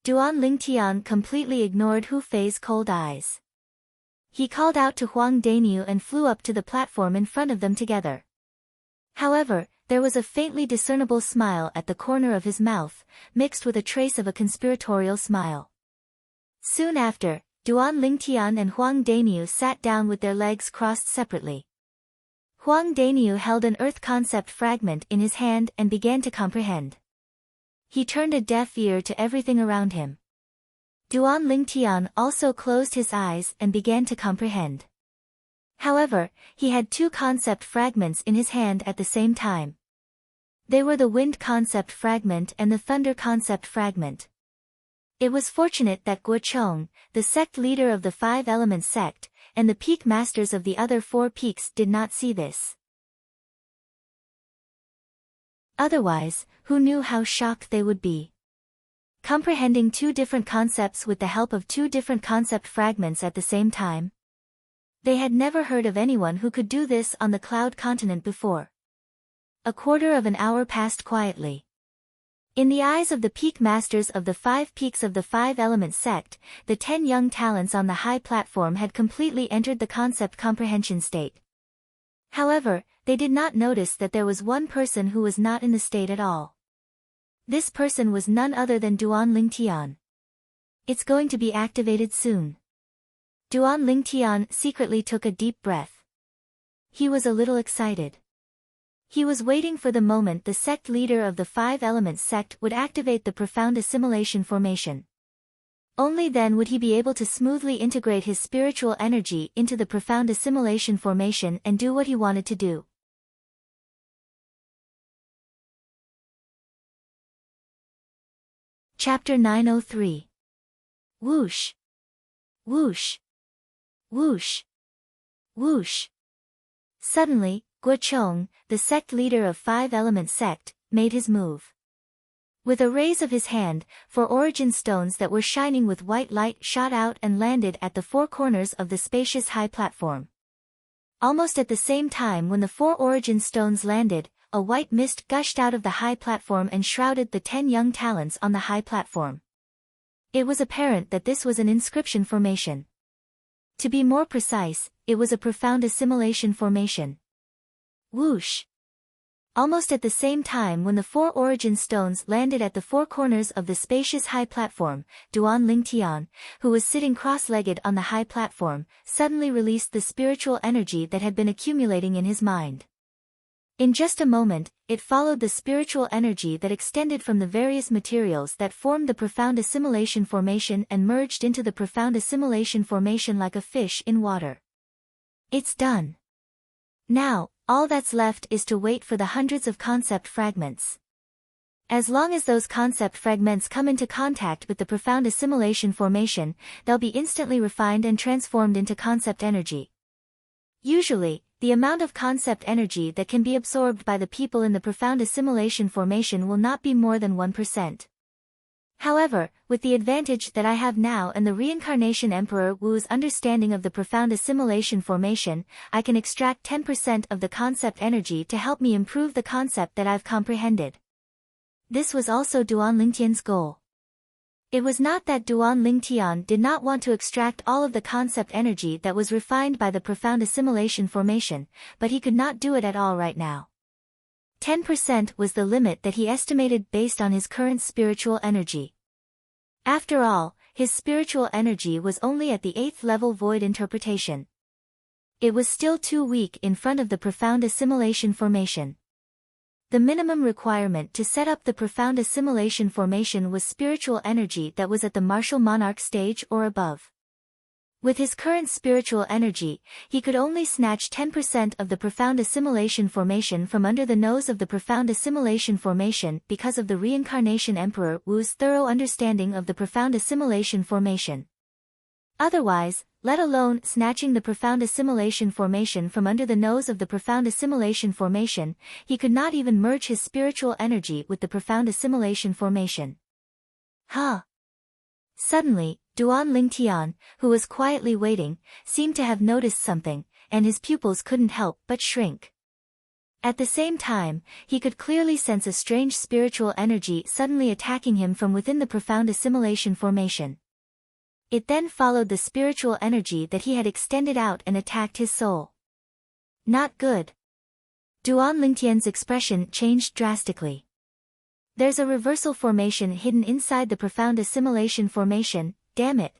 Duan Lingtian completely ignored Hu Fei's cold eyes. He called out to Huang Daniu and flew up to the platform in front of them together. However, there was a faintly discernible smile at the corner of his mouth, mixed with a trace of a conspiratorial smile. Soon after, Duan Lingtian and Huang Daniu sat down with their legs crossed separately. Huang Daniu held an earth concept fragment in his hand and began to comprehend. He turned a deaf ear to everything around him. Duan Lingtian also closed his eyes and began to comprehend. However, he had 2 concept fragments in his hand at the same time. They were the wind concept fragment and the thunder concept fragment. It was fortunate that Guo Chong, the sect leader of the 5 Elements sect, and the peak masters of the other 4 peaks did not see this. Otherwise, who knew how shocked they would be? Comprehending 2 different concepts with the help of 2 different concept fragments at the same time. They had never heard of anyone who could do this on the Cloud Continent before. A quarter of an hour passed quietly. In the eyes of the peak masters of the 5 peaks of the 5 Elements sect, the 10 young talents on the high platform had completely entered the concept comprehension state. However, they did not notice that there was one person who was not in the state at all. This person was none other than Duan Lingtian. It's going to be activated soon. Duan Lingtian secretly took a deep breath. He was a little excited. He was waiting for the moment the sect leader of the 5 Elements sect would activate the profound assimilation formation. Only then would he be able to smoothly integrate his spiritual energy into the profound assimilation formation and do what he wanted to do. Chapter 903. Whoosh! Whoosh! Whoosh! Whoosh! Suddenly, Guo Chong, the sect leader of 5 Elements sect, made his move. With a raise of his hand, 4 origin stones that were shining with white light shot out and landed at the 4 corners of the spacious high platform. Almost at the same time when the 4 origin stones landed, a white mist gushed out of the high platform and shrouded the 10 young talents on the high platform. It was apparent that this was an inscription formation. To be more precise, it was a profound assimilation formation. Whoosh! Almost at the same time when the 4 origin stones landed at the 4 corners of the spacious high platform, Duan Lingtian, who was sitting cross-legged on the high platform, suddenly released the spiritual energy that had been accumulating in his mind. In just a moment, it followed the spiritual energy that extended from the various materials that formed the profound assimilation formation and merged into the profound assimilation formation like a fish in water. It's done. Now, all that's left is to wait for the hundreds of concept fragments. As long as those concept fragments come into contact with the profound assimilation formation, they'll be instantly refined and transformed into concept energy. Usually, the amount of concept energy that can be absorbed by the people in the profound assimilation formation will not be more than 1%. However, with the advantage that I have now and the reincarnation Emperor Wu's understanding of the profound assimilation formation, I can extract 10% of the concept energy to help me improve the concept that I've comprehended. This was also Duan Lingtian's goal. It was not that Duan Lingtian did not want to extract all of the concept energy that was refined by the profound assimilation formation, but he could not do it at all right now. 10% was the limit that he estimated based on his current spiritual energy. After all, his spiritual energy was only at the 8th level void interpretation. It was still too weak in front of the profound assimilation formation. The minimum requirement to set up the profound assimilation formation was spiritual energy that was at the martial monarch stage or above. With his current spiritual energy, he could only snatch 10% of the profound assimilation formation from under the nose of the profound assimilation formation because of the reincarnation Emperor Wu's thorough understanding of the profound assimilation formation. Otherwise, let alone snatching the profound assimilation formation from under the nose of the profound assimilation formation, he could not even merge his spiritual energy with the profound assimilation formation. Suddenly, Duan Lingtian, who was quietly waiting, seemed to have noticed something, and his pupils couldn't help but shrink. At the same time, he could clearly sense a strange spiritual energy suddenly attacking him from within the profound assimilation formation. It then followed the spiritual energy that he had extended out and attacked his soul. Not good. Duan Lingtian's expression changed drastically. There's a reversal formation hidden inside the profound assimilation formation, damn it.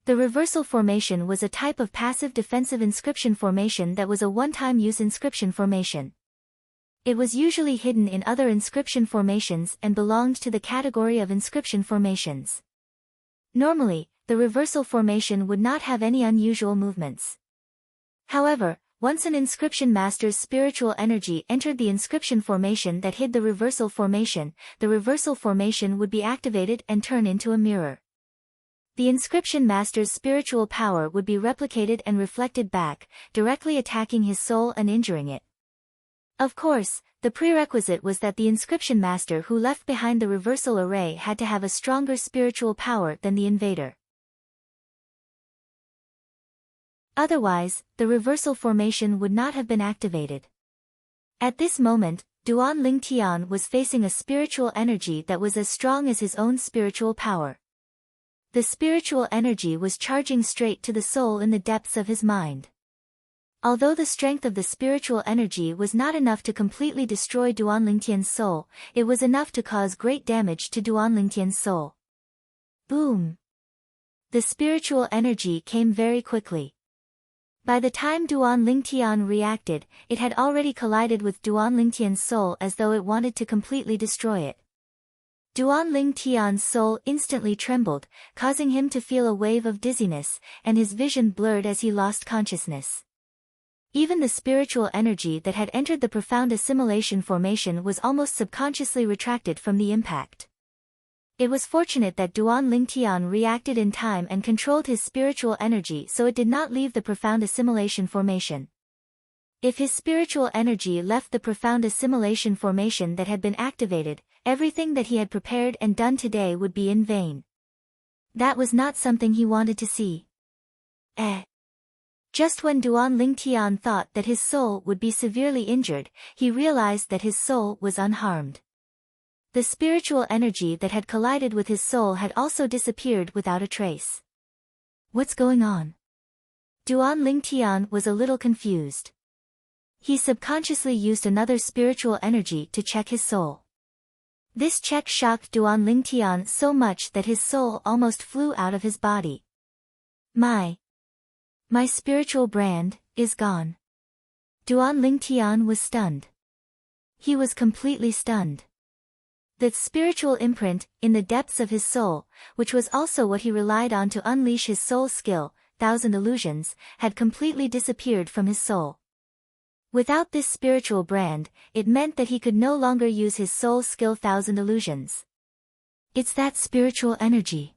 The reversal formation was a type of passive defensive inscription formation that was a one-time use inscription formation. It was usually hidden in other inscription formations and belonged to the category of inscription formations. Normally, the reversal formation would not have any unusual movements. However, once an inscription master's spiritual energy entered the inscription formation that hid the reversal formation would be activated and turn into a mirror. The inscription master's spiritual power would be replicated and reflected back, directly attacking his soul and injuring it. Of course, the prerequisite was that the inscription master who left behind the reversal array had to have a stronger spiritual power than the invader. Otherwise, the reversal formation would not have been activated. At this moment, Duan Lingtian was facing a spiritual energy that was as strong as his own spiritual power. The spiritual energy was charging straight to the soul in the depths of his mind. Although the strength of the spiritual energy was not enough to completely destroy Duan Lingtian's soul, it was enough to cause great damage to Duan Lingtian's soul. Boom! The spiritual energy came very quickly. By the time Duan Lingtian reacted, it had already collided with Duan Lingtian's soul as though it wanted to completely destroy it. Duan Lingtian's soul instantly trembled, causing him to feel a wave of dizziness, and his vision blurred as he lost consciousness. Even the spiritual energy that had entered the profound assimilation formation was almost subconsciously retracted from the impact. It was fortunate that Duan Lingtian reacted in time and controlled his spiritual energy so it did not leave the profound assimilation formation. If his spiritual energy left the profound assimilation formation that had been activated, everything that he had prepared and done today would be in vain. That was not something he wanted to see. Just when Duan Lingtian thought that his soul would be severely injured, he realized that his soul was unharmed. The spiritual energy that had collided with his soul had also disappeared without a trace. What's going on? Duan Lingtian was a little confused. He subconsciously used another spiritual energy to check his soul. This check shocked Duan Lingtian so much that his soul almost flew out of his body. My spiritual brand is gone. Duan Lingtian was stunned. He was completely stunned. That spiritual imprint, in the depths of his soul, which was also what he relied on to unleash his soul skill, 1,000 illusions, had completely disappeared from his soul. Without this spiritual brand, it meant that he could no longer use his soul skill 1,000 illusions. It's that spiritual energy.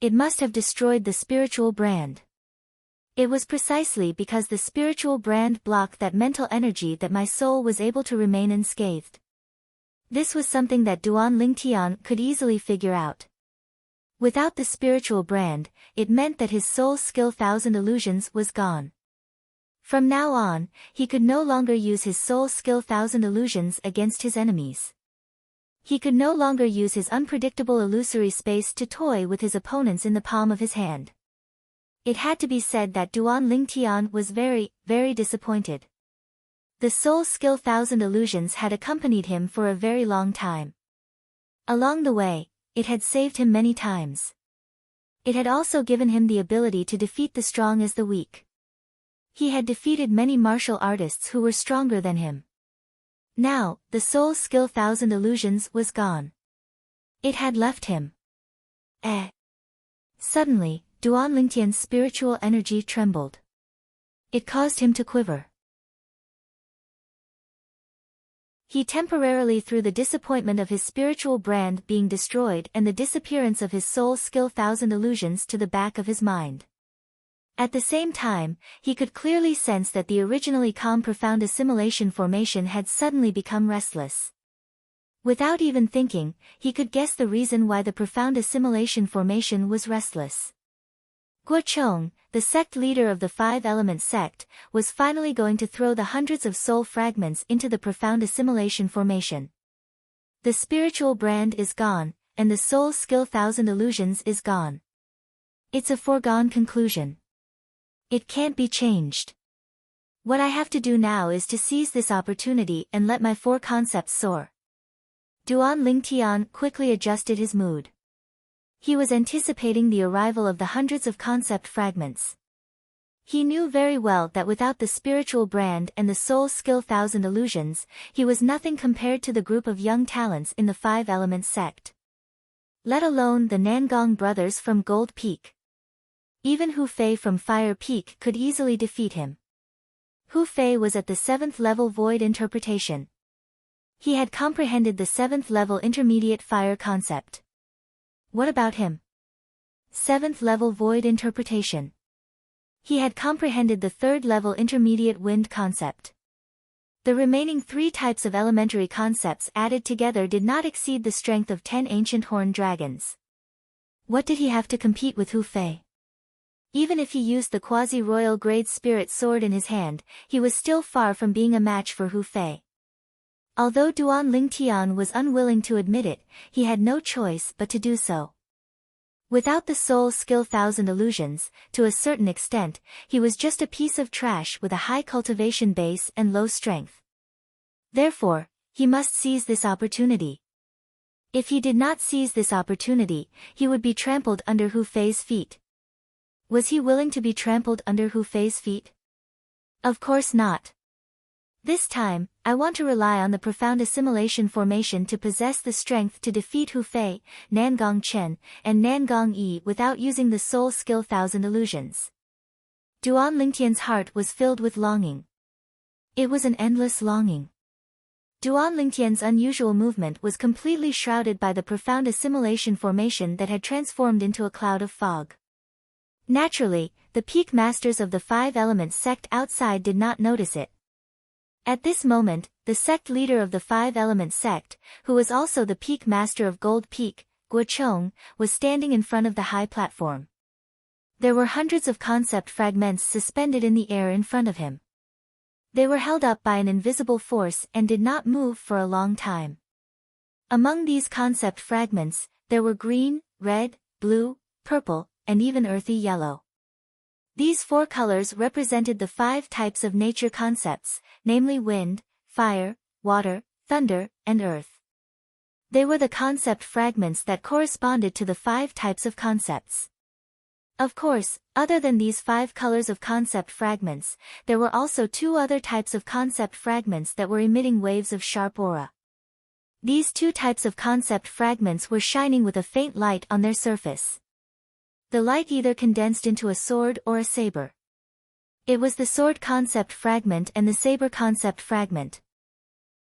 It must have destroyed the spiritual brand. It was precisely because the spiritual brand blocked that mental energy that my soul was able to remain unscathed. This was something that Duan Lingtian could easily figure out. Without the spiritual brand, it meant that his soul skill 1,000 illusions was gone. From now on, he could no longer use his soul skill 1,000 illusions against his enemies. He could no longer use his unpredictable illusory space to toy with his opponents in the palm of his hand. It had to be said that Duan Lingtian was very, very disappointed. The soul skill 1,000 illusions had accompanied him for a very long time. Along the way, it had saved him many times. It had also given him the ability to defeat the strong as the weak. He had defeated many martial artists who were stronger than him. Now, the soul skill 1,000 illusions was gone. It had left him. Suddenly, Duan Lingtian's spiritual energy trembled. It caused him to quiver. He temporarily threw the disappointment of his spiritual brand being destroyed and the disappearance of his soul skill 1,000 illusions to the back of his mind. At the same time, he could clearly sense that the originally calm profound assimilation formation had suddenly become restless. Without even thinking, he could guess the reason why the profound assimilation formation was restless. Guochong, the sect leader of the five-element sect, was finally going to throw the hundreds of soul fragments into the profound assimilation formation. The spiritual brand is gone, and the soul skill 1,000 illusions is gone. It's a foregone conclusion. It can't be changed. What I have to do now is to seize this opportunity and let my four concepts soar. Duan Lingtian quickly adjusted his mood. He was anticipating the arrival of the hundreds of concept fragments. He knew very well that without the spiritual brand and the soul skill 1,000 illusions, he was nothing compared to the group of young talents in the five-element sect. Let alone the Nangong brothers from Gold Peak. Even Hu Fei from Fire Peak could easily defeat him. Hu Fei was at the 7th level void interpretation. He had comprehended the 7th level intermediate fire concept. What about him? 7th level void interpretation. He had comprehended the 3rd level intermediate wind concept. The remaining 3 types of elementary concepts added together did not exceed the strength of 10 ancient horned dragons. What did he have to compete with Hu Fei? Even if he used the quasi-royal grade spirit sword in his hand, he was still far from being a match for Hu Fei. Although Duan Lingtian was unwilling to admit it, he had no choice but to do so. Without the soul skill 1,000 illusions, to a certain extent, he was just a piece of trash with a high cultivation base and low strength. Therefore, he must seize this opportunity. If he did not seize this opportunity, he would be trampled under Hu Fei's feet. Was he willing to be trampled under Hu Fei's feet? Of course not. This time, I want to rely on the profound assimilation formation to possess the strength to defeat Hu Fei, Nangong Chen, and Nangong Yi without using the soul skill 1,000 illusions. Duan Lingtian's heart was filled with longing. It was an endless longing. Duan Lingtian's unusual movement was completely shrouded by the profound assimilation formation that had transformed into a cloud of fog. Naturally, the peak masters of the five-element sect outside did not notice it. At this moment, the sect leader of the five-element sect, who was also the peak master of Gold Peak, Guochong, was standing in front of the high platform. There were hundreds of concept fragments suspended in the air in front of him. They were held up by an invisible force and did not move for a long time. Among these concept fragments, there were green, red, blue, purple, and even earthy yellow. These 4 colors represented the 5 types of nature concepts, namely wind, fire, water, thunder, and earth. They were the concept fragments that corresponded to the 5 types of concepts. Of course, other than these 5 colors of concept fragments, there were also 2 other types of concept fragments that were emitting waves of sharp aura. These 2 types of concept fragments were shining with a faint light on their surface. The light either condensed into a sword or a saber. It was the sword concept fragment and the saber concept fragment.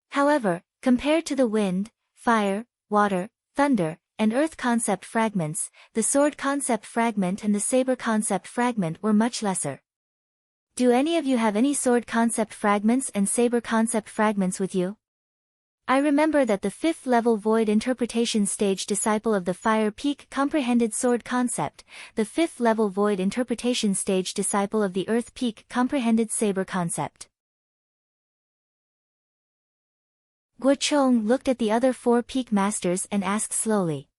However, compared to the wind, fire, water, thunder, and earth concept fragments, the sword concept fragment and the saber concept fragment were much lesser. Do any of you have any sword concept fragments and saber concept fragments with you? I remember that the 5th level void interpretation stage disciple of the fire peak comprehended sword concept, the 5th level void interpretation stage disciple of the earth peak comprehended saber concept. Guochong looked at the other 4 peak masters and asked slowly.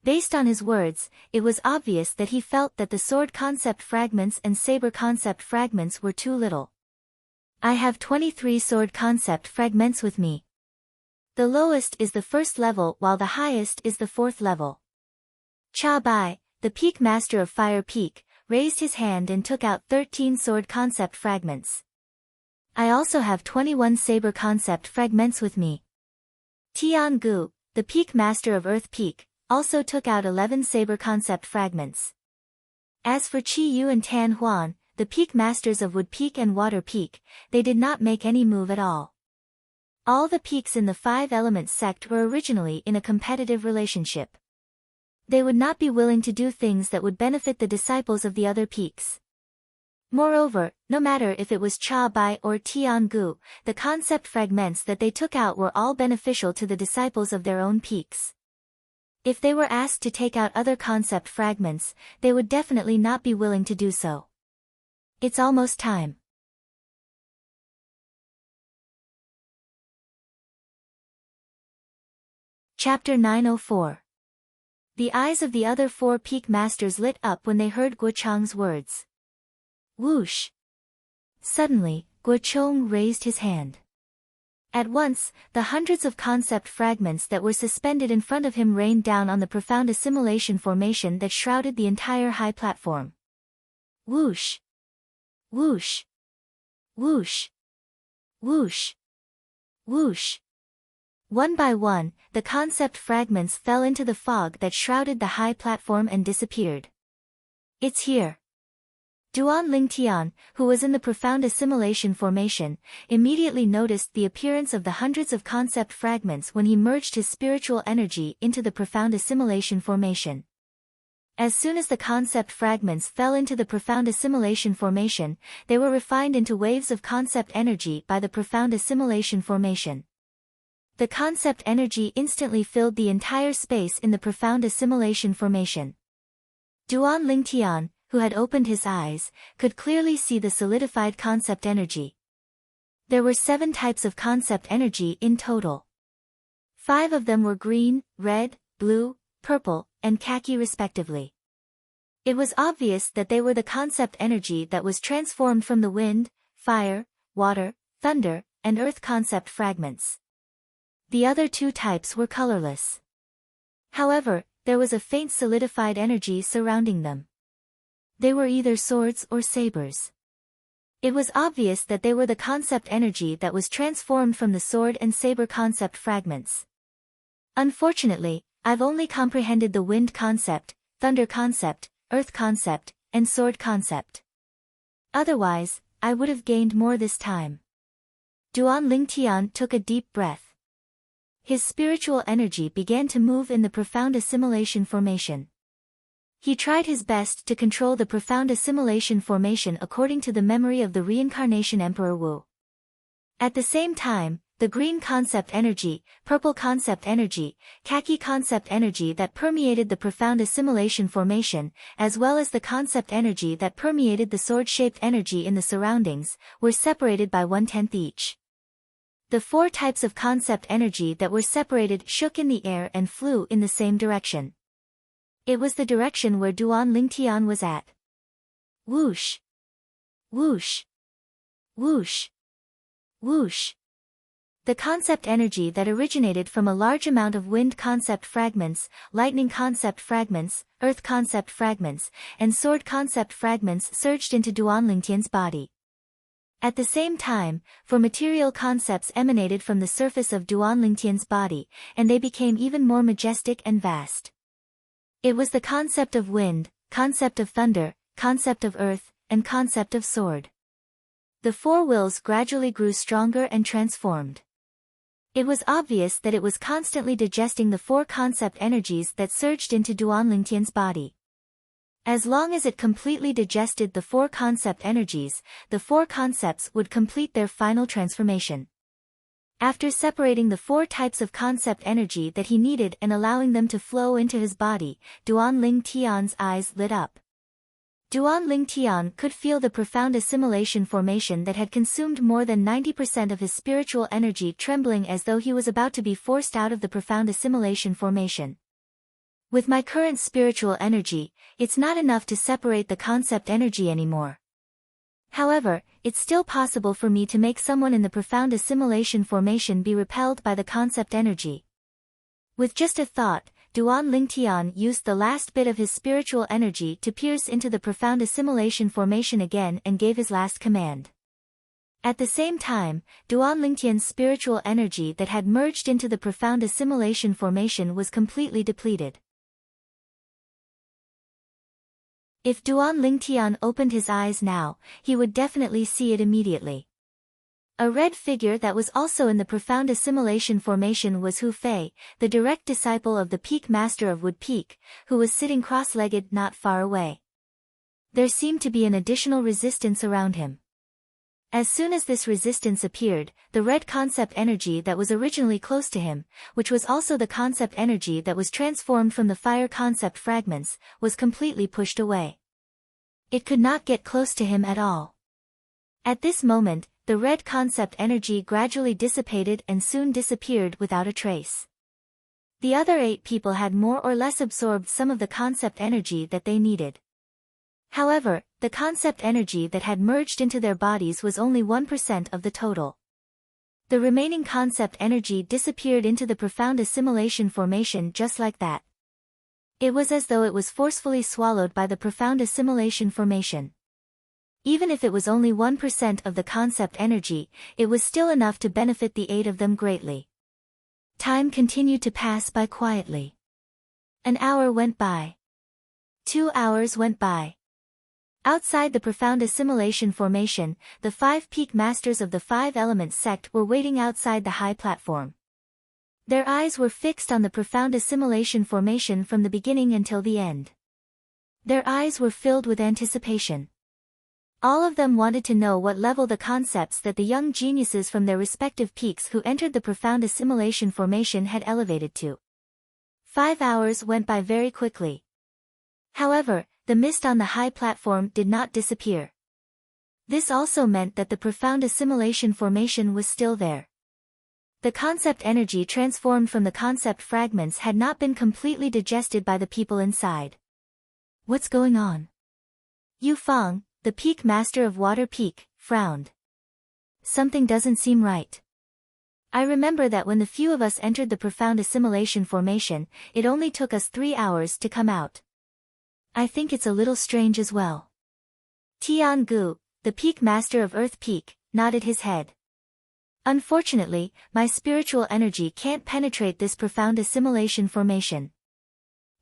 Based on his words, it was obvious that he felt that the sword concept fragments and saber concept fragments were too little. I have 23 sword concept fragments with me. The lowest is the 1st level while the highest is the 4th level. Cha Bai, the peak master of Fire Peak, raised his hand and took out 13 sword concept fragments. I also have 21 saber concept fragments with me. Tian Gu, the peak master of Earth Peak, also took out 11 saber concept fragments. As for Qi Yu and Tan Huan, the peak masters of Wood Peak and Water Peak, they did not make any move at all. All the peaks in the 5 Elements sect were originally in a competitive relationship. They would not be willing to do things that would benefit the disciples of the other peaks. Moreover, no matter if it was Cha Bai or Tian Gu, the concept fragments that they took out were all beneficial to the disciples of their own peaks. If they were asked to take out other concept fragments, they would definitely not be willing to do so. It's almost time. Chapter 904. The eyes of the other 4 peak masters lit up when they heard Guochang's words. Whoosh! Suddenly, Guochang raised his hand. At once, the hundreds of concept fragments that were suspended in front of him rained down on the profound assimilation formation that shrouded the entire high platform. Whoosh! Whoosh! Whoosh! Whoosh! Whoosh! One by one, the concept fragments fell into the fog that shrouded the high platform and disappeared. It's here. Duan Lingtian, who was in the profound assimilation formation, immediately noticed the appearance of the hundreds of concept fragments when he merged his spiritual energy into the profound assimilation formation. As soon as the concept fragments fell into the profound assimilation formation, they were refined into waves of concept energy by the profound assimilation formation. The concept energy instantly filled the entire space in the profound assimilation formation. Duan Lingtian, who had opened his eyes, could clearly see the solidified concept energy. There were 7 types of concept energy in total. 5 of them were green, red, blue, purple, and khaki respectively. It was obvious that they were the concept energy that was transformed from the wind, fire, water, thunder, and earth concept fragments. The other 2 types were colorless. However, there was a faint solidified energy surrounding them. They were either swords or sabers. It was obvious that they were the concept energy that was transformed from the sword and saber concept fragments. Unfortunately, I've only comprehended the wind concept, thunder concept, earth concept, and sword concept. Otherwise, I would have gained more this time. Duan Lingtian took a deep breath. His spiritual energy began to move in the profound assimilation formation. He tried his best to control the profound assimilation formation according to the memory of the reincarnation Emperor Wu. At the same time, the green concept energy, purple concept energy, khaki concept energy that permeated the profound assimilation formation, as well as the concept energy that permeated the sword-shaped energy in the surroundings, were separated by 1/10 each. The 4 types of concept energy that were separated shook in the air and flew in the same direction. It was the direction where Duan Lingtian was at. Whoosh. Whoosh. Whoosh. Whoosh. The concept energy that originated from a large amount of wind concept fragments, lightning concept fragments, earth concept fragments, and sword concept fragments surged into Duanlingtian's body. At the same time, four material concepts emanated from the surface of Duanlingtian's body, and they became even more majestic and vast. It was the concept of wind, concept of thunder, concept of earth, and concept of sword. The four wills gradually grew stronger and transformed. It was obvious that it was constantly digesting the four concept energies that surged into Duanlingtian's body. As long as it completely digested the four concept energies, the four concepts would complete their final transformation. After separating the four types of concept energy that he needed and allowing them to flow into his body, Duanlingtian's eyes lit up. Duanlingtian could feel the profound assimilation formation that had consumed more than 90% of his spiritual energy trembling as though he was about to be forced out of the profound assimilation formation. With my current spiritual energy, it's not enough to separate the concept energy anymore. However, it's still possible for me to make someone in the profound assimilation formation be repelled by the concept energy. With just a thought, Duanlingtian used the last bit of his spiritual energy to pierce into the profound assimilation formation again and gave his last command. At the same time, Duanlingtian's spiritual energy that had merged into the profound assimilation formation was completely depleted. If Duanlingtian opened his eyes now, he would definitely see it immediately. A red figure that was also in the profound assimilation formation was Hu Fei, the direct disciple of the Peak Master of Wood Peak, who was sitting cross-legged not far away. There seemed to be an additional resistance around him. As soon as this resistance appeared, the red concept energy that was originally close to him, which was also the concept energy that was transformed from the fire concept fragments, was completely pushed away. It could not get close to him at all. At this moment, the red concept energy gradually dissipated and soon disappeared without a trace. The other 8 people had more or less absorbed some of the concept energy that they needed. However, the concept energy that had merged into their bodies was only 1% of the total. The remaining concept energy disappeared into the profound assimilation formation just like that. It was as though it was forcefully swallowed by the profound assimilation formation. Even if it was only 1% of the concept energy, it was still enough to benefit the 8 of them greatly. Time continued to pass by quietly. An hour went by. 2 hours went by. Outside the profound assimilation formation, the 5 peak masters of the 5 elements sect were waiting outside the high platform. Their eyes were fixed on the profound assimilation formation from the beginning until the end. Their eyes were filled with anticipation. All of them wanted to know what level the concepts that the young geniuses from their respective peaks who entered the profound assimilation formation had elevated to. 5 hours went by very quickly. However, the mist on the high platform did not disappear. This also meant that the profound assimilation formation was still there. The concept energy transformed from the concept fragments had not been completely digested by the people inside. What's going on? Yu Fang, the Peak Master of Water Peak, frowned. Something doesn't seem right. I remember that when the few of us entered the profound assimilation formation, it only took us 3 hours to come out. I think it's a little strange as well. Tian Gu, the Peak Master of Earth Peak, nodded his head. Unfortunately, my spiritual energy can't penetrate this profound assimilation formation.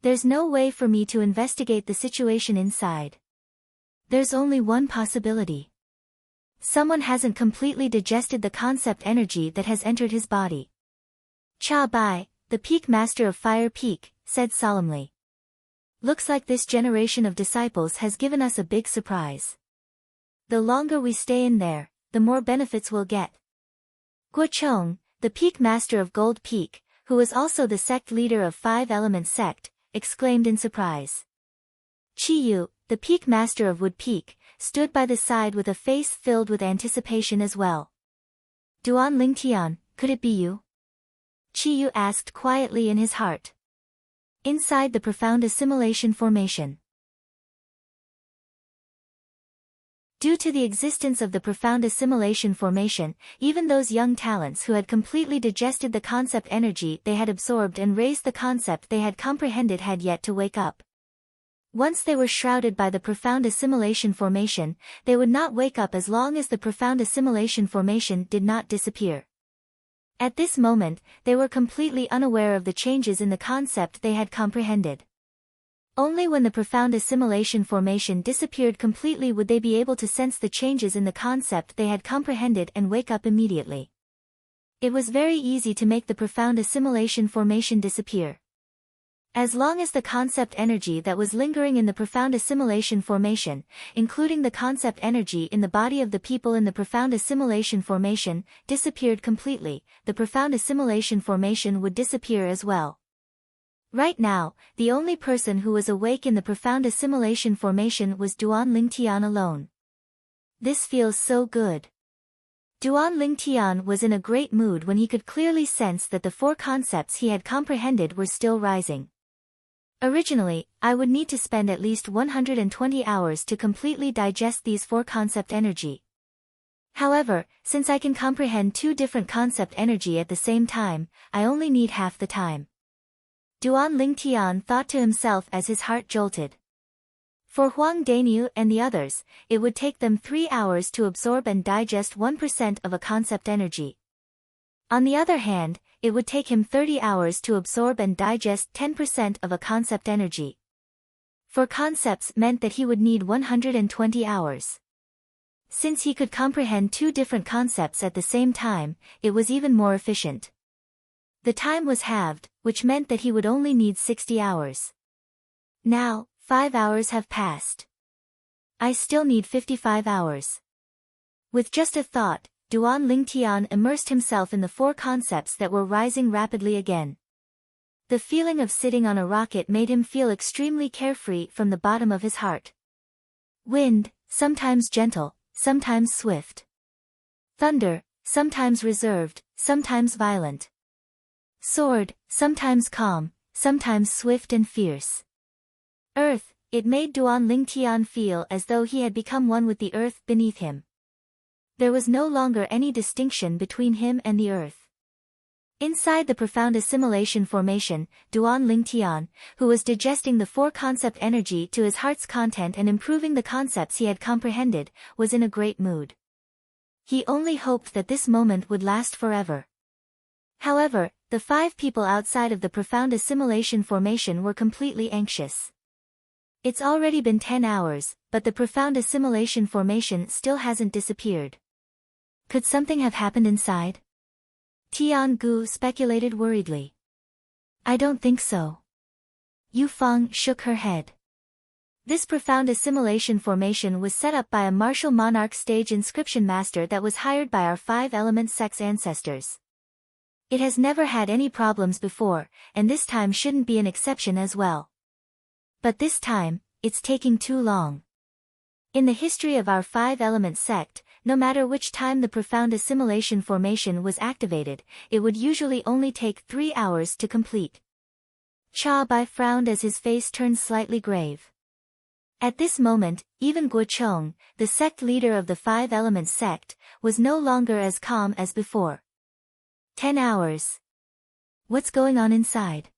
There's no way for me to investigate the situation inside. There's only one possibility. Someone hasn't completely digested the concept energy that has entered his body. Cha Bai, the Peak Master of Fire Peak, said solemnly. Looks like this generation of disciples has given us a big surprise. The longer we stay in there, the more benefits we'll get. Guo Chong, the Peak Master of Gold Peak, who was also the sect leader of 5 Element Sect, exclaimed in surprise. Chi Yu, the Peak Master of Wood Peak, stood by the side with a face filled with anticipation as well. Duanlingtian, could it be you? Chi Yu asked quietly in his heart. Inside the profound assimilation formation. Due to the existence of the profound assimilation formation, even those young talents who had completely digested the concept energy they had absorbed and raised the concept they had comprehended had yet to wake up. Once they were shrouded by the profound assimilation formation, they would not wake up as long as the profound assimilation formation did not disappear. At this moment, they were completely unaware of the changes in the concept they had comprehended. Only when the profound assimilation formation disappeared completely would they be able to sense the changes in the concept they had comprehended and wake up immediately. It was very easy to make the profound assimilation formation disappear. As long as the concept energy that was lingering in the profound assimilation formation, including the concept energy in the body of the people in the profound assimilation formation, disappeared completely, the profound assimilation formation would disappear as well. Right now, the only person who was awake in the profound assimilation formation was Duan Lingtian alone. This feels so good. Duan Lingtian was in a great mood when he could clearly sense that the four concepts he had comprehended were still rising. Originally, I would need to spend at least 120 hours to completely digest these four concept energy. However, since I can comprehend two different concept energy at the same time, I only need half the time. Duan Lingtian thought to himself as his heart jolted. For Huang Daniu and the others, it would take them 3 hours to absorb and digest 1% of a concept energy. On the other hand, it would take him 30 hours to absorb and digest 10% of a concept energy. For concepts meant that he would need 120 hours. Since he could comprehend two different concepts at the same time, it was even more efficient. The time was halved, which meant that he would only need 60 hours. Now, 5 hours have passed. I still need 55 hours. With just a thought, Duan Lingtian immersed himself in the four concepts that were rising rapidly again. The feeling of sitting on a rocket made him feel extremely carefree from the bottom of his heart. Wind, sometimes gentle, sometimes swift. Thunder, sometimes reserved, sometimes violent. Sword, sometimes calm, sometimes swift and fierce. Earth, it made Duan Lingtian feel as though he had become one with the earth beneath him. There was no longer any distinction between him and the earth. Inside the profound assimilation formation, Duan Lingtian, who was digesting the four concept energy to his heart's content and improving the concepts he had comprehended, was in a great mood. He only hoped that this moment would last forever. However, the 5 people outside of the profound assimilation formation were completely anxious. It's already been 10 hours, but the profound assimilation formation still hasn't disappeared. Could something have happened inside? Tian Gu speculated worriedly. I don't think so. Yu Feng shook her head. This profound assimilation formation was set up by a martial monarch stage inscription master that was hired by our 5-element sect's ancestors. It has never had any problems before, and this time shouldn't be an exception as well. But this time, it's taking too long. In the history of our 5-element sect, no matter which time the profound assimilation formation was activated, it would usually only take 3 hours to complete. Cha Bai frowned as his face turned slightly grave. At this moment, even Guo Chong, the sect leader of the 5-element sect, was no longer as calm as before. 10 hours. What's going on inside?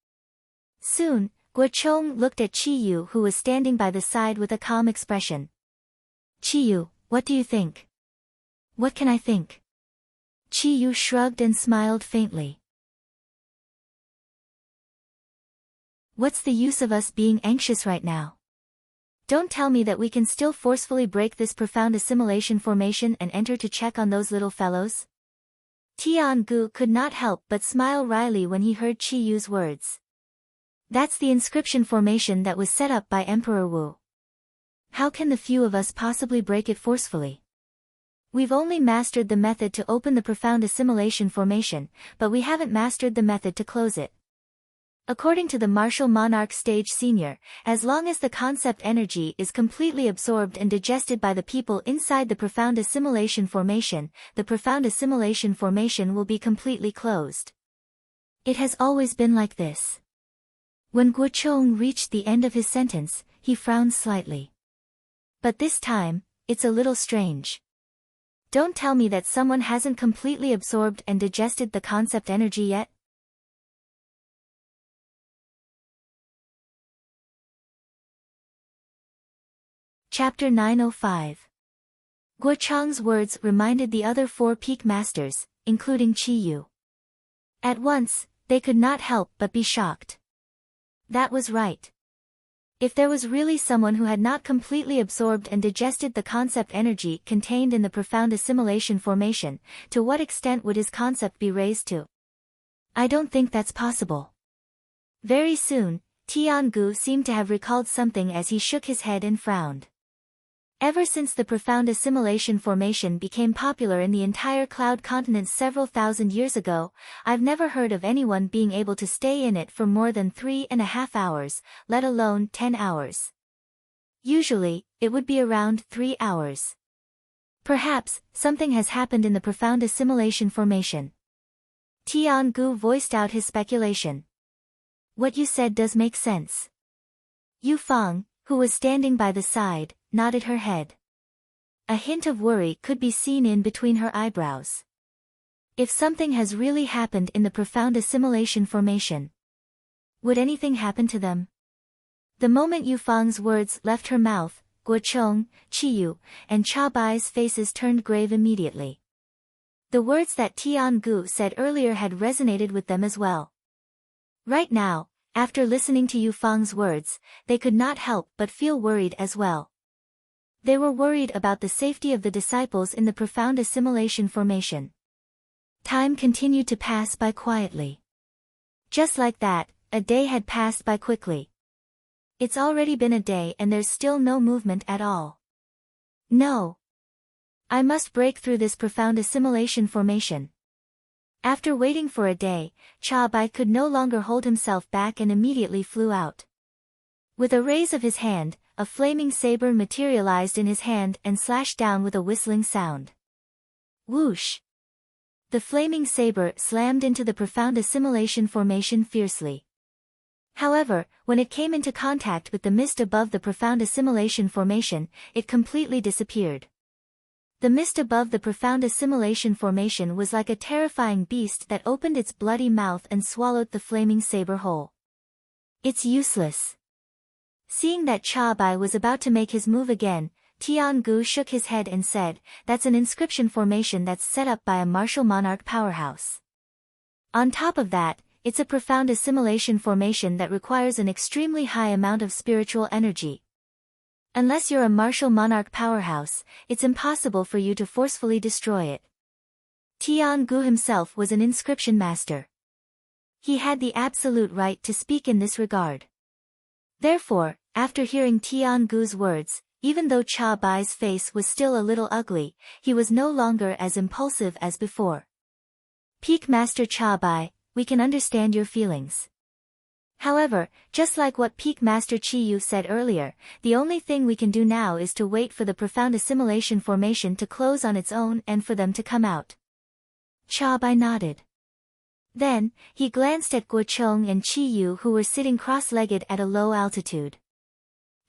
Soon, Guo Chong looked at Chi Yu who was standing by the side with a calm expression. Chi Yu, what do you think? What can I think? Chi Yu shrugged and smiled faintly. What's the use of us being anxious right now? Don't tell me that we can still forcefully break this profound assimilation formation and enter to check on those little fellows? Tian Gu could not help but smile wryly when he heard Chi Yu's words. That's the inscription formation that was set up by Emperor Wu. How can the few of us possibly break it forcefully? We've only mastered the method to open the profound assimilation formation, but we haven't mastered the method to close it. According to the martial monarch stage senior, as long as the concept energy is completely absorbed and digested by the people inside the profound assimilation formation, the profound assimilation formation will be completely closed. It has always been like this. When Guo Chong reached the end of his sentence, he frowned slightly. But this time, it's a little strange. Don't tell me that someone hasn't completely absorbed and digested the concept energy yet? Chapter 905. Guo Chang's words reminded the other 4 peak masters, including Qi Yu. At once, they could not help but be shocked. That was right. If there was really someone who had not completely absorbed and digested the concept energy contained in the profound assimilation formation, to what extent would his concept be raised to? I don't think that's possible. Very soon, Tiangu seemed to have recalled something as he shook his head and frowned. Ever since the profound assimilation formation became popular in the entire cloud continent several thousand years ago, I've never heard of anyone being able to stay in it for more than 3.5 hours, let alone 10 hours. Usually, it would be around 3 hours. Perhaps, something has happened in the profound assimilation formation. Tiangu voiced out his speculation. What you said does make sense. Yu Fang, who was standing by the side, nodded her head. A hint of worry could be seen in between her eyebrows. If something has really happened in the profound assimilation formation, would anything happen to them? The moment Yu Fang's words left her mouth, Guo Chong, Qi Yu, and Cha Bai's faces turned grave immediately. The words that Tiangu said earlier had resonated with them as well. Right now, after listening to Yu Fang's words, they could not help but feel worried as well. They were worried about the safety of the disciples in the profound assimilation formation. Time continued to pass by quietly. Just like that, a day had passed by quickly. It's already been a day and there's still no movement at all. No. I must break through this profound assimilation formation. After waiting for a day, Cha Bai could no longer hold himself back and immediately flew out. With a raise of his hand, a flaming saber materialized in his hand and slashed down with a whistling sound. Whoosh! The flaming saber slammed into the profound assimilation formation fiercely. However, when it came into contact with the mist above the profound assimilation formation, it completely disappeared. The mist above the profound assimilation formation was like a terrifying beast that opened its bloody mouth and swallowed the flaming saber whole. It's useless. Seeing that Cha Bai was about to make his move again, Tiangu shook his head and said, "That's an inscription formation that's set up by a martial monarch powerhouse. On top of that, it's a profound assimilation formation that requires an extremely high amount of spiritual energy. Unless you're a martial monarch powerhouse, it's impossible for you to forcefully destroy it." Tiangu himself was an inscription master. He had the absolute right to speak in this regard. Therefore, after hearing Tiangu's words, even though Cha Bai's face was still a little ugly, he was no longer as impulsive as before. "Peak Master Cha Bai, we can understand your feelings. However, just like what Peak Master Qi Yu said earlier, the only thing we can do now is to wait for the profound assimilation formation to close on its own and for them to come out." Cha Bai nodded. Then, he glanced at Guo Chong and Qi Yu who were sitting cross-legged at a low altitude.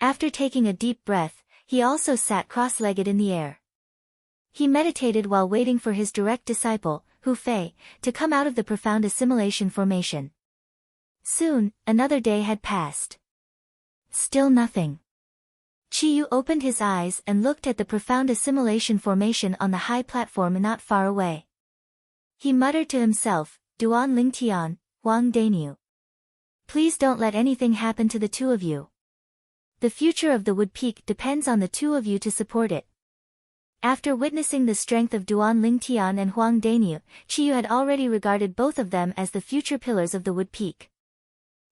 After taking a deep breath, he also sat cross-legged in the air. He meditated while waiting for his direct disciple, Hu Fei, to come out of the profound assimilation formation. Soon, another day had passed. Still nothing. Qi Yu opened his eyes and looked at the profound assimilation formation on the high platform not far away. He muttered to himself, "Duan Lingtian, Huang Daniu. Please don't let anything happen to the two of you. The future of the Wood Peak depends on the two of you to support it." After witnessing the strength of Duan Lingtian and Huang Daniu, Qi Yu had already regarded both of them as the future pillars of the Wood Peak.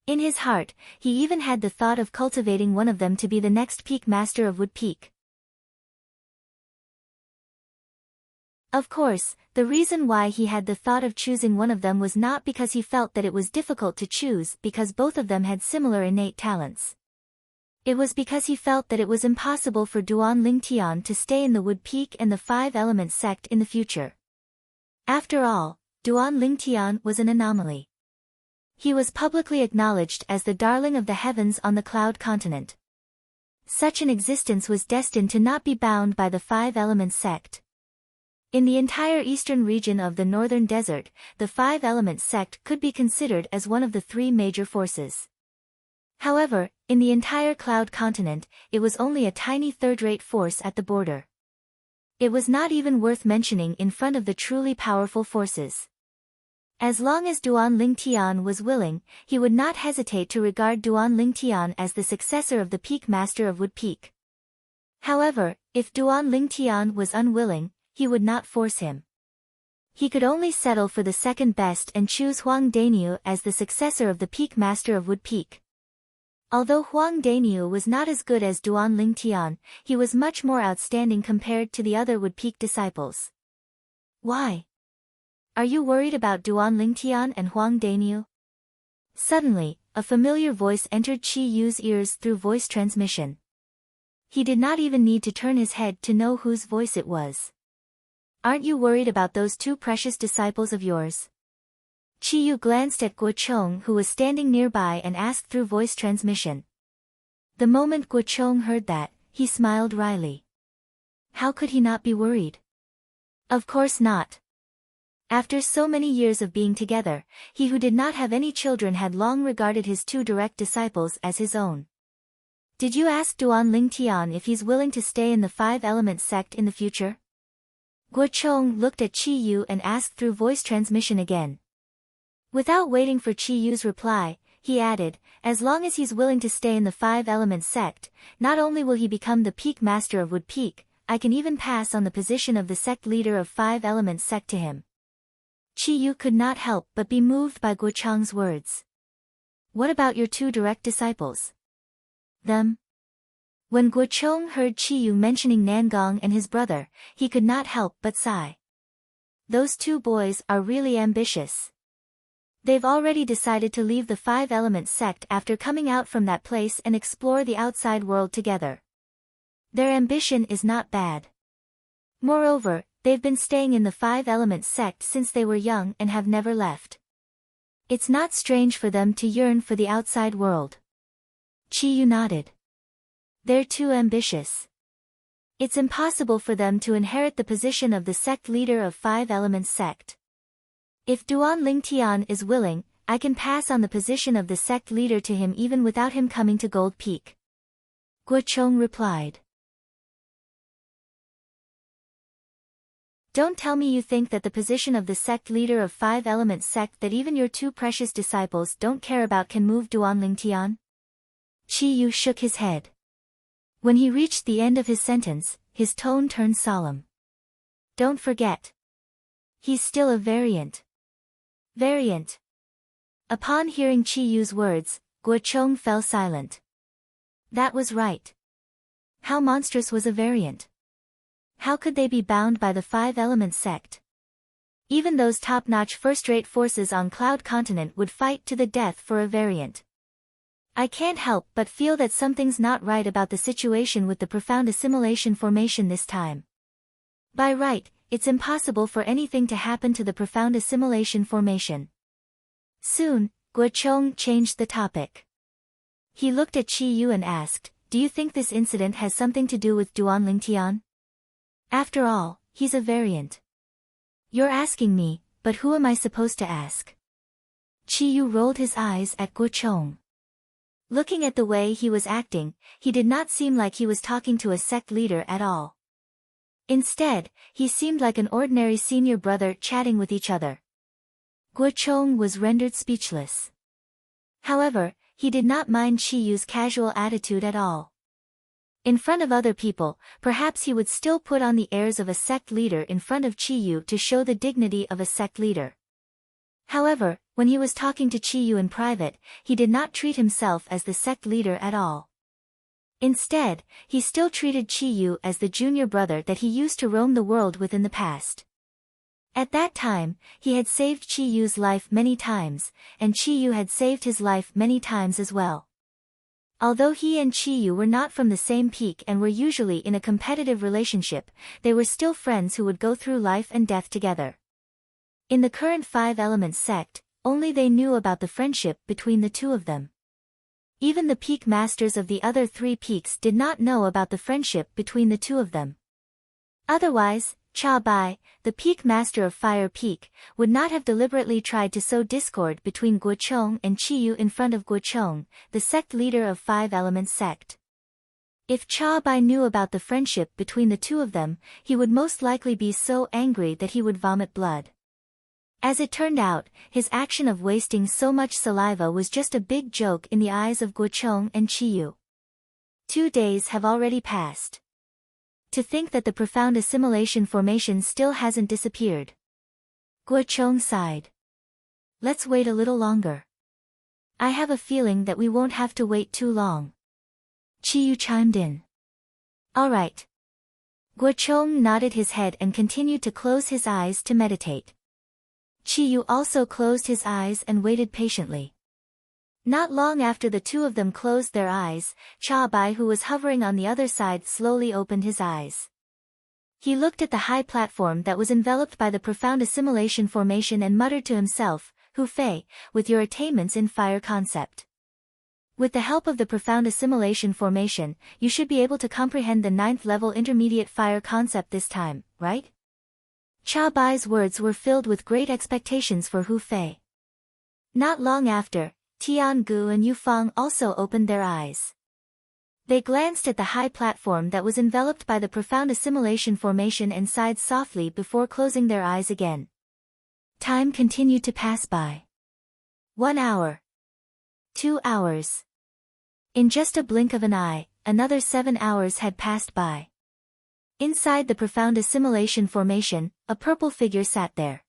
In his heart, he even had the thought of cultivating one of them to be the next peak master of Wood Peak. Of course, the reason why he had the thought of choosing one of them was not because he felt that it was difficult to choose because both of them had similar innate talents. It was because he felt that it was impossible for Duan Lingtian to stay in the Wood Peak and the Five Elements sect in the future. After all, Duan Lingtian was an anomaly. He was publicly acknowledged as the darling of the heavens on the Cloud Continent. Such an existence was destined to not be bound by the Five Elements sect. In the entire eastern region of the northern desert, the Five Elements sect could be considered as one of the three major forces. However, in the entire Cloud continent, it was only a tiny third-rate force at the border. It was not even worth mentioning in front of the truly powerful forces. As long as Duan Lingtian was willing, he would not hesitate to regard Duan Lingtian as the successor of the Peak Master of Wood Peak. However, if Duan Lingtian was unwilling, he would not force him. He could only settle for the second best and choose Huang Dainiu as the successor of the Peak Master of Wood Peak. Although Huang Dainiu was not as good as Duan Lingtian, he was much more outstanding compared to the other Wood Peak disciples. Why? Are you worried about Duan Lingtian and Huang Dainiu? Suddenly, a familiar voice entered Qi Yu's ears through voice transmission. He did not even need to turn his head to know whose voice it was. Aren't you worried about those two precious disciples of yours? Qi Yu glanced at Guo Chong, who was standing nearby, and asked through voice transmission. The moment Guo Chong heard that, he smiled wryly. How could he not be worried? Of course not. After so many years of being together, he who did not have any children had long regarded his two direct disciples as his own. Did you ask Duan Lingtian if he's willing to stay in the Five Elements sect in the future? Guo Chong looked at Qi Yu and asked through voice transmission again. Without waiting for Qi Yu's reply, he added, as long as he's willing to stay in the Five Elements sect, not only will he become the Peak Master of Wood Peak, I can even pass on the position of the sect leader of Five Elements sect to him. Qi Yu could not help but be moved by Guo Chong's words. What about your two direct disciples? Them? When Guo Chong heard Qi Yu mentioning Nangong and his brother, he could not help but sigh. Those two boys are really ambitious. They've already decided to leave the Five Elements sect after coming out from that place and explore the outside world together. Their ambition is not bad. Moreover, they've been staying in the Five Elements sect since they were young and have never left. It's not strange for them to yearn for the outside world. Qi Yu nodded. They're too ambitious. It's impossible for them to inherit the position of the sect leader of Five Elements sect. If Duan Lingtian is willing, I can pass on the position of the sect leader to him even without him coming to Gold Peak. Guo Chong replied. Don't tell me you think that the position of the sect leader of Five Elements sect that even your two precious disciples don't care about can move Duan Lingtian? Qi Yu shook his head. When he reached the end of his sentence, his tone turned solemn. Don't forget. He's still a variant. Variant. Upon hearing Qi Yu's words, Guo Chong fell silent. That was right. How monstrous was a variant? How could they be bound by the Five Elements sect? Even those top-notch first-rate forces on Cloud Continent would fight to the death for a variant. I can't help but feel that something's not right about the situation with the profound assimilation formation this time. By right, it's impossible for anything to happen to the profound assimilation formation. Soon, Guo Chong changed the topic. He looked at Qi Yu and asked, do you think this incident has something to do with Duan Lingtian? After all, he's a variant. You're asking me, but who am I supposed to ask? Qi Yu rolled his eyes at Guo Chong. Looking at the way he was acting, he did not seem like he was talking to a sect leader at all. Instead, he seemed like an ordinary senior brother chatting with each other. Guo Chong was rendered speechless. However, he did not mind Qi Yu's casual attitude at all. In front of other people, perhaps he would still put on the airs of a sect leader in front of Qi Yu to show the dignity of a sect leader. However, when he was talking to Qi Yu in private, he did not treat himself as the sect leader at all. Instead, he still treated Qi Yu as the junior brother that he used to roam the world with in the past. At that time, he had saved Qi Yu's life many times, and Qi Yu had saved his life many times as well. Although he and Qi Yu were not from the same peak and were usually in a competitive relationship, they were still friends who would go through life and death together. In the current Five Elements sect, only they knew about the friendship between the two of them. Even the peak masters of the other 3 peaks did not know about the friendship between the two of them. Otherwise, Cha Bai, the peak master of Fire Peak, would not have deliberately tried to sow discord between Guo Chong and Chi Yu in front of Guo Chong, the sect leader of 5 Elements sect. If Cha Bai knew about the friendship between the two of them, he would most likely be so angry that he would vomit blood. As it turned out, his action of wasting so much saliva was just a big joke in the eyes of Guo Chong and Chi Yu. 2 days have already passed. To think that the profound assimilation formation still hasn't disappeared. Guo Chong sighed. Let's wait a little longer. I have a feeling that we won't have to wait too long. Chi Yu chimed in. All right. Guo Chong nodded his head and continued to close his eyes to meditate. Chi Yu also closed his eyes and waited patiently. Not long after the two of them closed their eyes, Cha Bai, who was hovering on the other side, slowly opened his eyes. He looked at the high platform that was enveloped by the profound assimilation formation and muttered to himself, Hu Fei, with your attainments in fire concept. With the help of the profound assimilation formation, you should be able to comprehend the 9th level intermediate fire concept this time, right? Cha Bai's words were filled with great expectations for Hu Fei. Not long after, Tian Gu and Yu Fang also opened their eyes. They glanced at the high platform that was enveloped by the profound assimilation formation and sighed softly before closing their eyes again. Time continued to pass by. 1 hour. 2 hours. In just a blink of an eye, another 7 hours had passed by. Inside the profound assimilation formation, a purple figure sat there.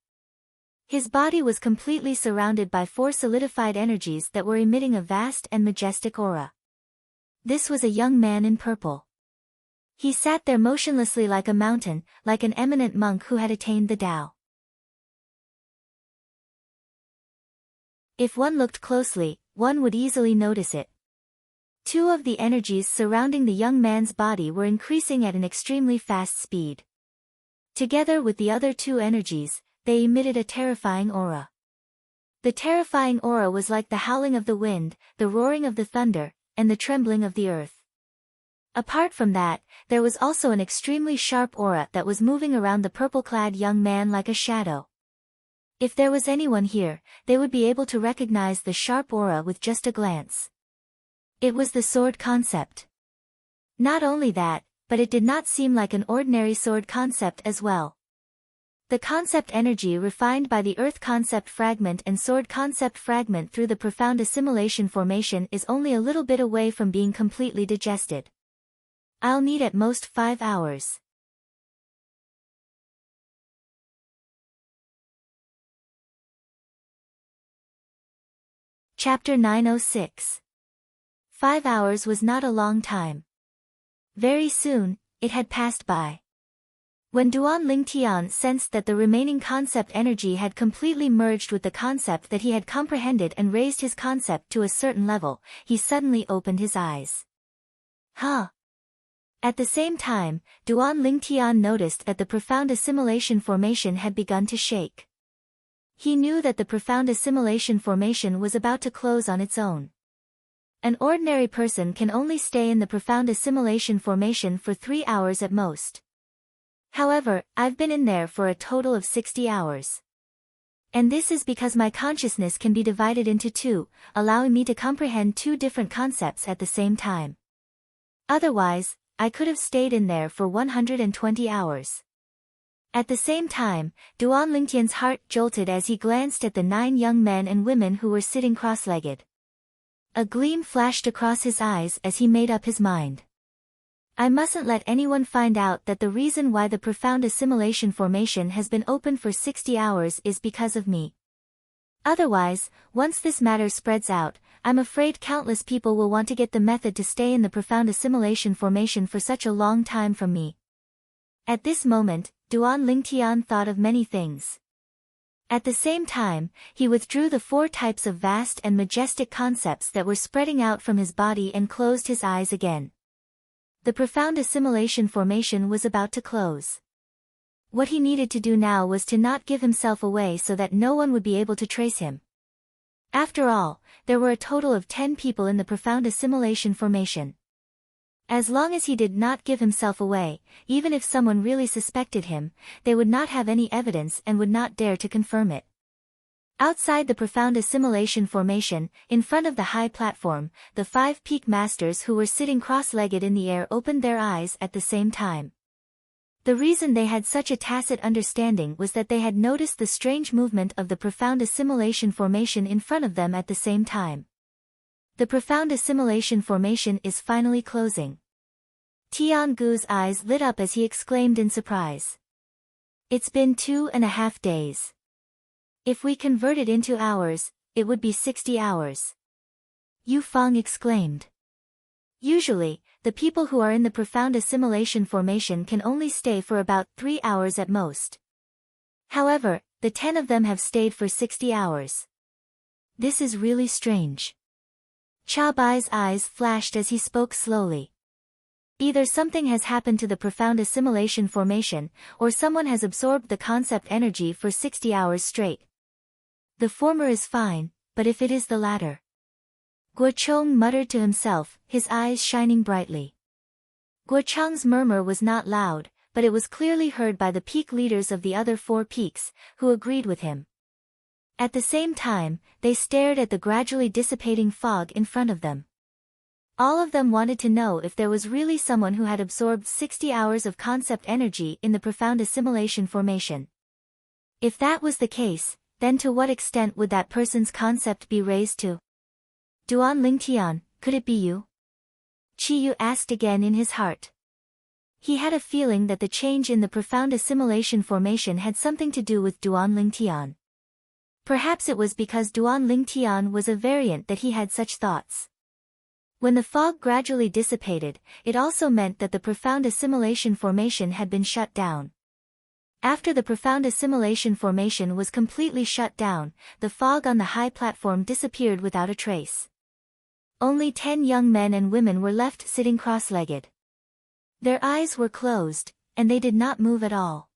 His body was completely surrounded by 4 solidified energies that were emitting a vast and majestic aura. This was a young man in purple. He sat there motionlessly like a mountain, like an eminent monk who had attained the Tao. If one looked closely, one would easily notice it. 2 of the energies surrounding the young man's body were increasing at an extremely fast speed. Together with the other 2 energies, they emitted a terrifying aura. The terrifying aura was like the howling of the wind, the roaring of the thunder, and the trembling of the earth. Apart from that, there was also an extremely sharp aura that was moving around the purple-clad young man like a shadow. If there was anyone here, they would be able to recognize the sharp aura with just a glance. It was the sword concept. Not only that, but it did not seem like an ordinary sword concept as well. The concept energy refined by the earth concept fragment and sword concept fragment through the profound assimilation formation is only a little bit away from being completely digested. I'll need at most 5 hours. Chapter 906. 5 hours was not a long time. Very soon, it had passed by. When Duan Lingtian sensed that the remaining concept energy had completely merged with the concept that he had comprehended and raised his concept to a certain level, he suddenly opened his eyes. Huh? At the same time, Duan Lingtian noticed that the profound assimilation formation had begun to shake. He knew that the profound assimilation formation was about to close on its own. An ordinary person can only stay in the profound assimilation formation for 3 hours at most. However, I've been in there for a total of 60 hours. And this is because my consciousness can be divided into 2, allowing me to comprehend 2 different concepts at the same time. Otherwise, I could have stayed in there for 120 hours. At the same time, Duan Lingtian's heart jolted as he glanced at the 9 young men and women who were sitting cross-legged. A gleam flashed across his eyes as he made up his mind. I mustn't let anyone find out that the reason why the profound assimilation formation has been open for 60 hours is because of me. Otherwise, once this matter spreads out, I'm afraid countless people will want to get the method to stay in the profound assimilation formation for such a long time from me. At this moment, Duan Lingtian thought of many things. At the same time, he withdrew the 4 types of vast and majestic concepts that were spreading out from his body and closed his eyes again. The profound assimilation formation was about to close. What he needed to do now was to not give himself away so that no one would be able to trace him. After all, there were a total of 10 people in the profound assimilation formation. As long as he did not give himself away, even if someone really suspected him, they would not have any evidence and would not dare to confirm it. Outside the profound assimilation formation, in front of the high platform, the 5 peak masters who were sitting cross-legged in the air opened their eyes at the same time. The reason they had such a tacit understanding was that they had noticed the strange movement of the profound assimilation formation in front of them at the same time. The profound assimilation formation is finally closing. Tiangu's eyes lit up as he exclaimed in surprise. It's been 2.5 days. If we convert it into hours, it would be 60 hours. Yu Feng exclaimed. Usually, the people who are in the profound assimilation formation can only stay for about 3 hours at most. However, the 10 of them have stayed for 60 hours. This is really strange. Chabai's eyes flashed as he spoke slowly. Either something has happened to the profound assimilation formation, or someone has absorbed the concept energy for 60 hours straight. The former is fine, but if it is the latter... Guocheng muttered to himself, his eyes shining brightly. Guocheng's murmur was not loud, but it was clearly heard by the peak leaders of the other 4 peaks, who agreed with him. At the same time, they stared at the gradually dissipating fog in front of them. All of them wanted to know if there was really someone who had absorbed 60 hours of concept energy in the profound assimilation formation. If that was the case, then to what extent would that person's concept be raised to? Duan Lingtian, could it be you? Qiyu asked again in his heart. He had a feeling that the change in the profound assimilation formation had something to do with Duan Lingtian. Perhaps it was because Duan Lingtian was a variant that he had such thoughts. When the fog gradually dissipated, it also meant that the profound assimilation formation had been shut down. After the profound assimilation formation was completely shut down, the fog on the high platform disappeared without a trace. Only 10 young men and women were left sitting cross-legged. Their eyes were closed, and they did not move at all.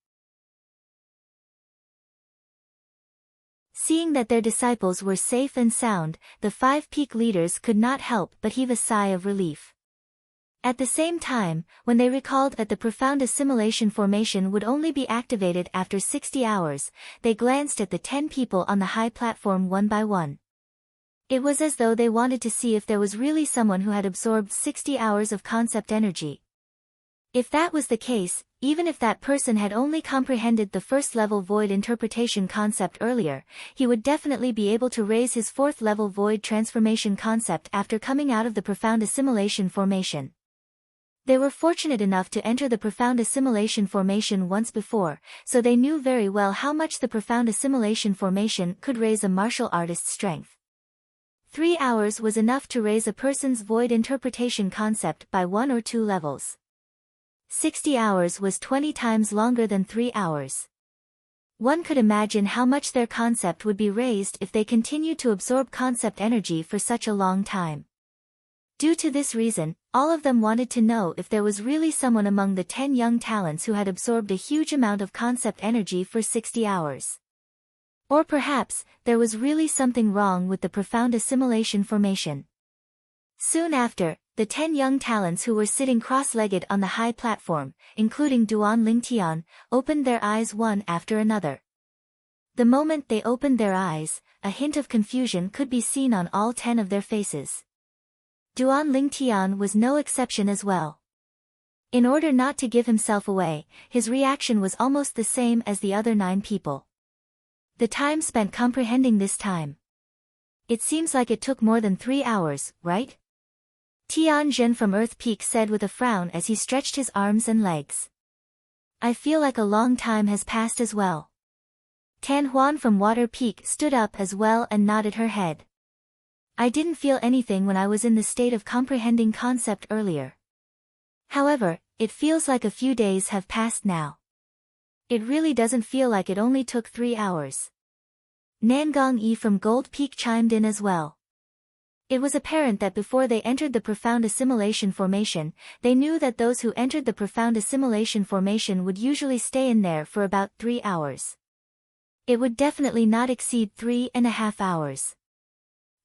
Seeing that their disciples were safe and sound, the 5 peak leaders could not help but heave a sigh of relief. At the same time, when they recalled that the profound assimilation formation would only be activated after 60 hours, they glanced at the 10 people on the high platform one by one. It was as though they wanted to see if there was really someone who had absorbed 60 hours of concept energy. If that was the case, even if that person had only comprehended the first-level void interpretation concept earlier, he would definitely be able to raise his 4th-level void transformation concept after coming out of the profound assimilation formation. They were fortunate enough to enter the profound assimilation formation once before, so they knew very well how much the profound assimilation formation could raise a martial artist's strength. 3 hours was enough to raise a person's void interpretation concept by 1 or 2 levels. 60 hours was 20 times longer than 3 hours. One could imagine how much their concept would be raised if they continued to absorb concept energy for such a long time. Due to this reason, all of them wanted to know if there was really someone among the 10 young talents who had absorbed a huge amount of concept energy for 60 hours. Or perhaps, there was really something wrong with the profound assimilation formation. Soon after, the 10 young talents who were sitting cross-legged on the high platform, including Duan Lingtian, opened their eyes one after another. The moment they opened their eyes, a hint of confusion could be seen on all 10 of their faces. Duan Lingtian was no exception as well. In order not to give himself away, his reaction was almost the same as the other 9 people. The time spent comprehending this time. It seems like it took more than 3 hours, right? Tian Zhen from Earth Peak said with a frown as he stretched his arms and legs. I feel like a long time has passed as well. Tan Huan from Water Peak stood up as well and nodded her head. I didn't feel anything when I was in the state of comprehending concept earlier. However, it feels like a few days have passed now. It really doesn't feel like it only took 3 hours. Nangong Yi from Gold Peak chimed in as well. It was apparent that before they entered the profound assimilation formation, they knew that those who entered the profound assimilation formation would usually stay in there for about 3 hours. It would definitely not exceed 3.5 hours.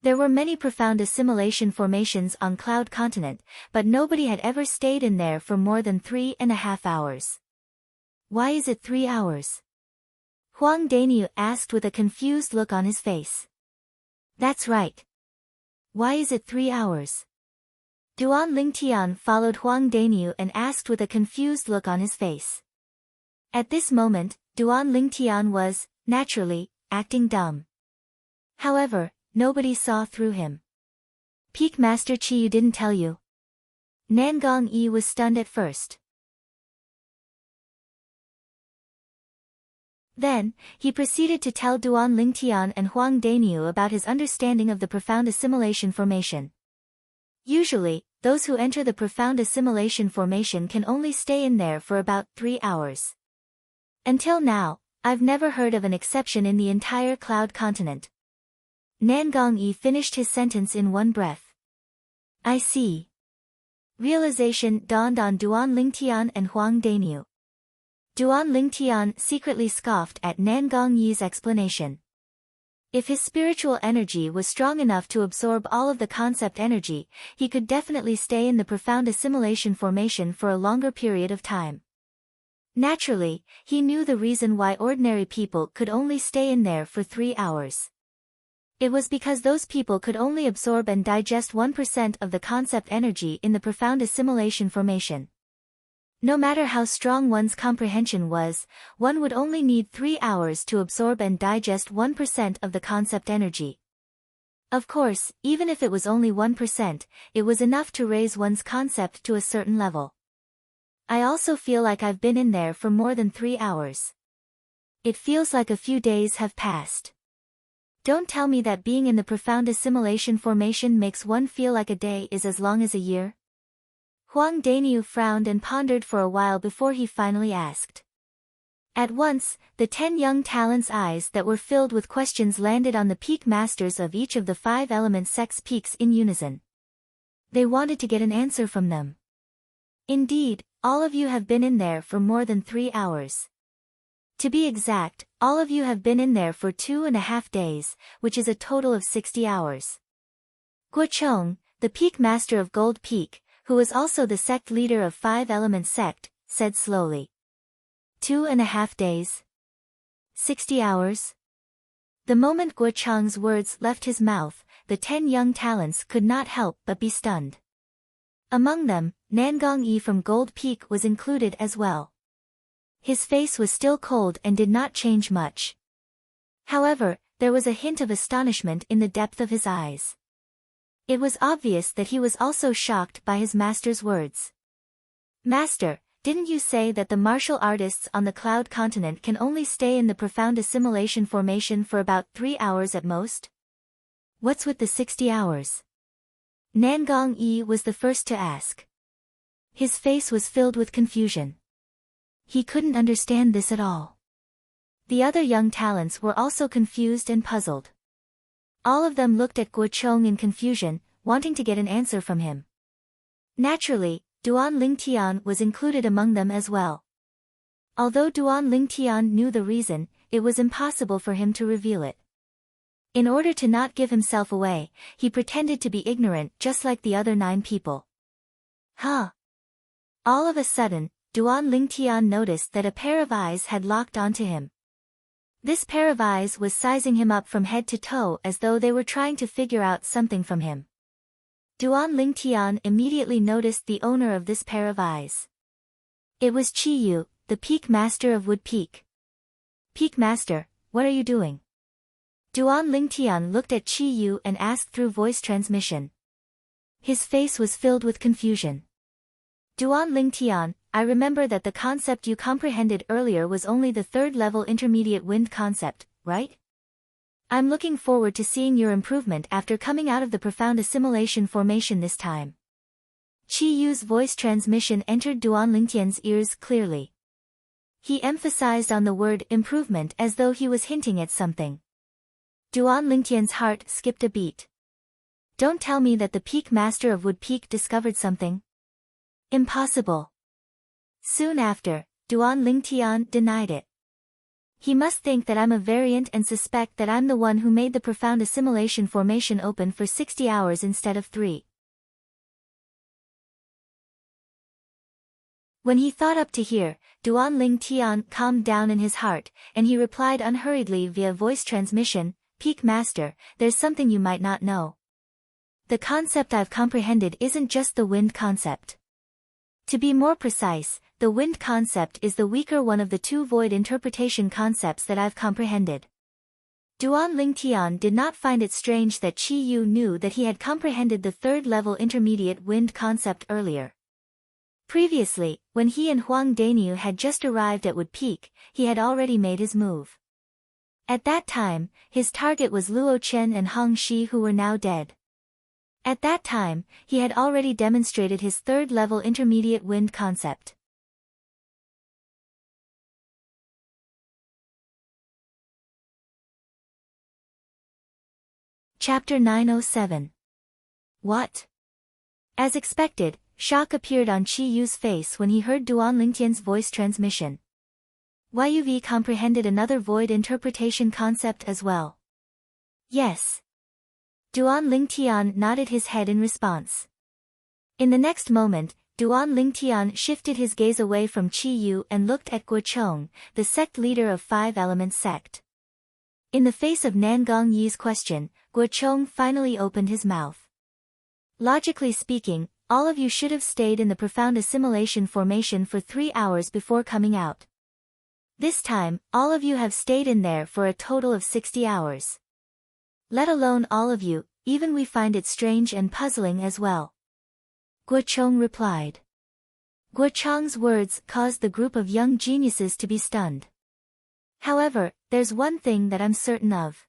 There were many profound assimilation formations on Cloud Continent, but nobody had ever stayed in there for more than 3.5 hours. Why is it 3 hours? Huang Daniu asked with a confused look on his face. That's right. Why is it 3 hours? Duan Lingtian followed Huang Daniu and asked with a confused look on his face. At this moment, Duan Lingtian was, naturally, acting dumb. However, nobody saw through him. Peak Master Qiyu didn't tell you. Nangong Yi was stunned at first. Then, he proceeded to tell Duan Lingtian and Huang Daniu about his understanding of the profound assimilation formation. Usually, those who enter the profound assimilation formation can only stay in there for about 3 hours. Until now, I've never heard of an exception in the entire Cloud Continent. Nangong Yi finished his sentence in one breath. I see. Realization dawned on Duan Lingtian and Huang Daniu. Duan Lingtian secretly scoffed at Nangong Yi's explanation. If his spiritual energy was strong enough to absorb all of the concept energy, he could definitely stay in the profound assimilation formation for a longer period of time. Naturally, he knew the reason why ordinary people could only stay in there for 3 hours. It was because those people could only absorb and digest 1% of the concept energy in the profound assimilation formation. No matter how strong one's comprehension was, one would only need 3 hours to absorb and digest 1% of the concept energy. Of course, even if it was only 1%, it was enough to raise one's concept to a certain level. I also feel like I've been in there for more than 3 hours. It feels like a few days have passed. Don't tell me that being in the profound assimilation formation makes one feel like a day is as long as a year. Huang Daniu frowned and pondered for a while before he finally asked. At once, the 10 young talents' eyes that were filled with questions landed on the peak masters of each of the 5 element sects peaks in unison. They wanted to get an answer from them. Indeed, all of you have been in there for more than 3 hours. To be exact, all of you have been in there for 2.5 days, which is a total of 60 hours. Guo Chong, the peak master of Gold Peak, who was also the sect leader of 5 element sect, said slowly. 2.5 days? 60 hours? The moment Guo Chang's words left his mouth, the 10 young talents could not help but be stunned. Among them, Nangong Yi from Gold Peak was included as well. His face was still cold and did not change much. However, there was a hint of astonishment in the depth of his eyes. It was obvious that he was also shocked by his master's words. Master, didn't you say that the martial artists on the Cloud Continent can only stay in the profound assimilation formation for about 3 hours at most? What's with the 60 hours? Nangong Yi was the first to ask. His face was filled with confusion. He couldn't understand this at all. The other young talents were also confused and puzzled. All of them looked at Guo Chong in confusion, wanting to get an answer from him. Naturally, Duan Lingtian was included among them as well. Although Duan Lingtian knew the reason, it was impossible for him to reveal it. In order to not give himself away, he pretended to be ignorant just like the other 9 people. Huh? All of a sudden, Duan Lingtian noticed that a pair of eyes had locked onto him. This pair of eyes was sizing him up from head to toe as though they were trying to figure out something from him. Duan Lingtian immediately noticed the owner of this pair of eyes. It was Qiyu, the Peak Master of Wood Peak. Peak Master, what are you doing? Duan Lingtian looked at Qiyu and asked through voice transmission. His face was filled with confusion. Duan Lingtian, I remember that the concept you comprehended earlier was only the 3rd level intermediate wind concept, right? I'm looking forward to seeing your improvement after coming out of the profound assimilation formation this time. Qiyu's voice transmission entered Duan Lingtian's ears clearly. He emphasized on the word improvement as though he was hinting at something. Duan Lingtian's heart skipped a beat. Don't tell me that the Peak Master of Wood Peak discovered something. Impossible. Soon after, Duan Lingtian denied it. He must think that I'm a variant and suspect that I'm the one who made the profound assimilation formation open for 60 hours instead of 3. When he thought up to here, Duan Ling Tian calmed down in his heart, and he replied unhurriedly via voice transmission, Peak Master, there's something you might not know. The concept I've comprehended isn't just the wind concept. To be more precise, the wind concept is the weaker one of the 2 void interpretation concepts that I've comprehended. Duan Ling Tian did not find it strange that Qi Yu knew that he had comprehended the 3rd-level intermediate wind concept earlier. Previously, when he and Huang Daniu had just arrived at Wood Peak, he had already made his move. At that time, his target was Luo Chen and Hong Shi, who were now dead. At that time, he had already demonstrated his 3rd-level intermediate wind concept. Chapter 907. What? As expected, shock appeared on Qi Yu's face when he heard Duan Lingtian's voice transmission. YUV comprehended another void interpretation concept as well. Yes. Duan Lingtian nodded his head in response. In the next moment, Duan Lingtian shifted his gaze away from Qi Yu and looked at Guo Chong, the sect leader of 5 Elements sect. In the face of Nan Gongyi's question, Guo Chong finally opened his mouth. Logically speaking, all of you should have stayed in the profound assimilation formation for 3 hours before coming out. This time, all of you have stayed in there for a total of 60 hours. Let alone all of you, even we find it strange and puzzling as well. Guo Chong replied. Guo Chong's words caused the group of young geniuses to be stunned. However, there's one thing that I'm certain of.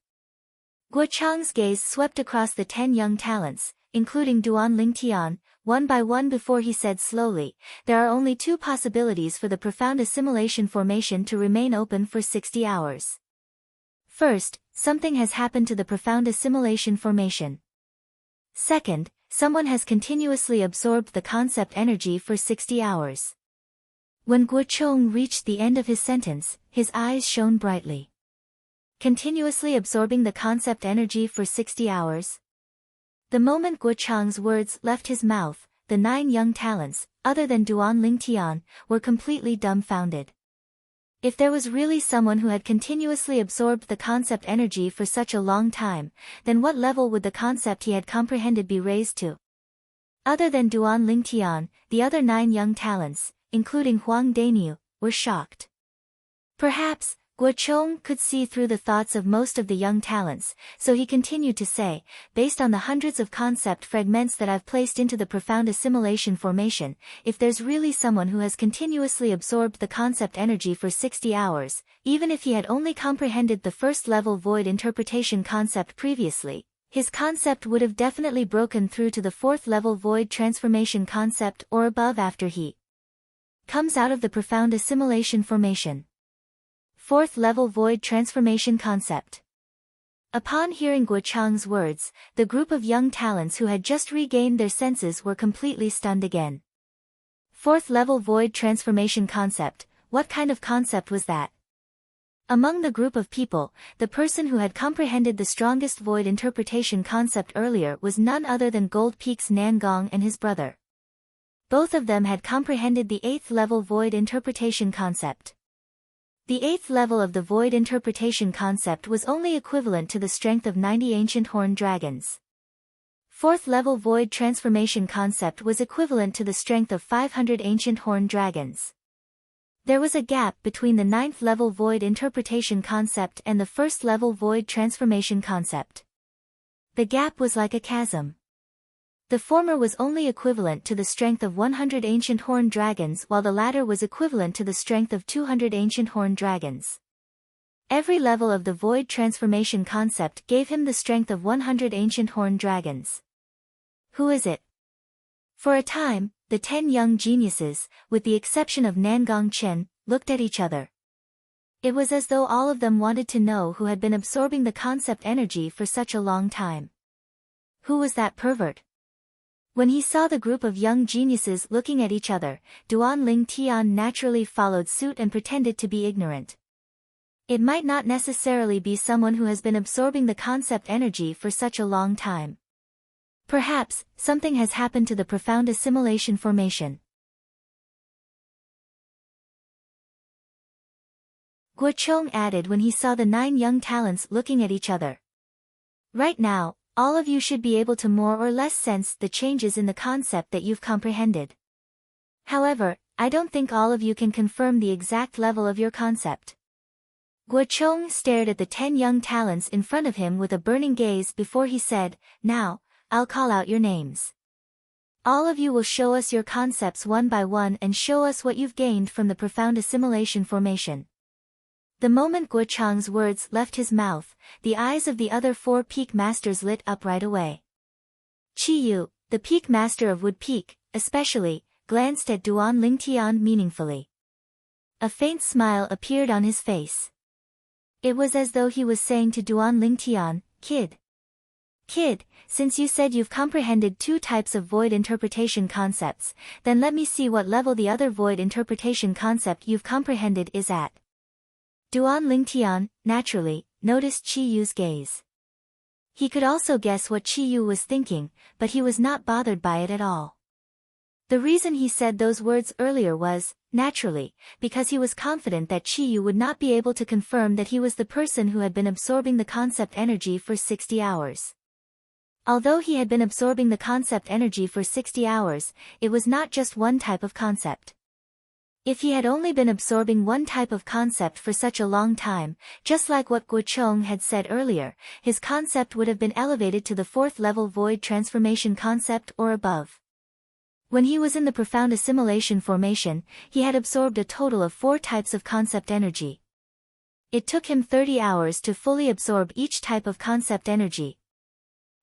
Guo Chong's gaze swept across the 10 young talents, including Duan Lingtian, one by one before he said slowly, there are only 2 possibilities for the profound assimilation formation to remain open for 60 hours. First, something has happened to the profound assimilation formation. Second, someone has continuously absorbed the concept energy for 60 hours. When Guo Chong reached the end of his sentence, his eyes shone brightly. Continuously absorbing the concept energy for 60 hours? The moment Guo Chong's words left his mouth, the 9 young talents, other than Duan Lingtian, were completely dumbfounded. If there was really someone who had continuously absorbed the concept energy for such a long time, then what level would the concept he had comprehended be raised to? Other than Duan Lingtian, the other 9 young talents, including Huang Daniu, were shocked. Perhaps, Guo Chong could see through the thoughts of most of the young talents, so he continued to say, based on the hundreds of concept fragments that I've placed into the profound assimilation formation, if there's really someone who has continuously absorbed the concept energy for 60 hours, even if he had only comprehended the 1st-level void interpretation concept previously, his concept would have definitely broken through to the 4th-level void transformation concept or above after he comes out of the profound assimilation formation. 4th-level void transformation concept. Upon hearing Guo Chong's words, the group of young talents who had just regained their senses were completely stunned again. 4th-level void transformation concept, what kind of concept was that? Among the group of people, the person who had comprehended the strongest void interpretation concept earlier was none other than Gold Peak's Nan Gong and his brother. Both of them had comprehended the 8th-level void interpretation concept. The 8th level of the void interpretation concept was only equivalent to the strength of 90 ancient horned dragons. 4th level void transformation concept was equivalent to the strength of 500 ancient horned dragons. There was a gap between the 9th level void interpretation concept and the 1st level void transformation concept. The gap was like a chasm. The former was only equivalent to the strength of 100 ancient horned dragons while the latter was equivalent to the strength of 200 ancient horned dragons. Every level of the void transformation concept gave him the strength of 100 ancient horned dragons. Who is it? For a time, the 10 young geniuses, with the exception of Nangong Chen, looked at each other. It was as though all of them wanted to know who had been absorbing the concept energy for such a long time. Who was that pervert? When he saw the group of young geniuses looking at each other, Duan Ling Tian naturally followed suit and pretended to be ignorant. It might not necessarily be someone who has been absorbing the concept energy for such a long time. Perhaps, something has happened to the profound assimilation formation. Guo Chong added when he saw the 9 young talents looking at each other. Right now, all of you should be able to more or less sense the changes in the concept that you've comprehended. However, I don't think all of you can confirm the exact level of your concept. Guo Chong stared at the 10 young talents in front of him with a burning gaze before he said, "Now, I'll call out your names. All of you will show us your concepts one by one and show us what you've gained from the profound assimilation formation." The moment Guo Chang's words left his mouth, the eyes of the other 4 peak masters lit up right away. Qi Yu, the peak master of Wood Peak, especially, glanced at Duan Lingtian meaningfully. A faint smile appeared on his face. It was as though he was saying to Duan Lingtian, Kid, since you said you've comprehended 2 types of void interpretation concepts, then let me see what level the other void interpretation concept you've comprehended is at." Duan Lingtian, naturally, noticed Qi Yu's gaze. He could also guess what Qi Yu was thinking, but he was not bothered by it at all. The reason he said those words earlier was, naturally, because he was confident that Qi Yu would not be able to confirm that he was the person who had been absorbing the concept energy for 60 hours. Although he had been absorbing the concept energy for 60 hours, it was not just one type of concept. If he had only been absorbing one type of concept for such a long time, just like what Guo Chong had said earlier, his concept would have been elevated to the 4th level void transformation concept or above. When he was in the profound assimilation formation, he had absorbed a total of 4 types of concept energy. It took him 30 hours to fully absorb each type of concept energy.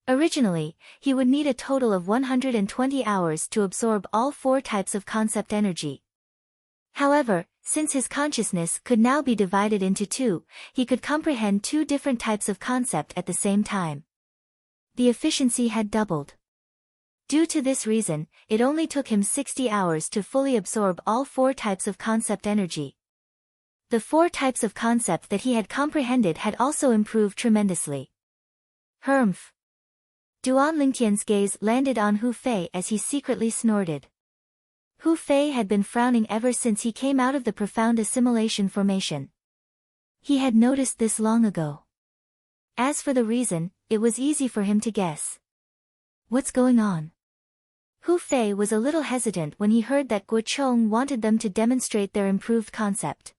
Originally, he would need a total of 120 hours to absorb all 4 types of concept energy. However, since his consciousness could now be divided into 2, he could comprehend 2 different types of concept at the same time. The efficiency had doubled. Due to this reason, it only took him 60 hours to fully absorb all 4 types of concept energy. The 4 types of concept that he had comprehended had also improved tremendously. Humph. Duan Lingtian's gaze landed on Hu Fei as he secretly snorted. Hu Fei had been frowning ever since he came out of the profound assimilation formation. He had noticed this long ago. As for the reason, it was easy for him to guess. What's going on? Hu Fei was a little hesitant when he heard that Guo Chong wanted them to demonstrate their improved concept.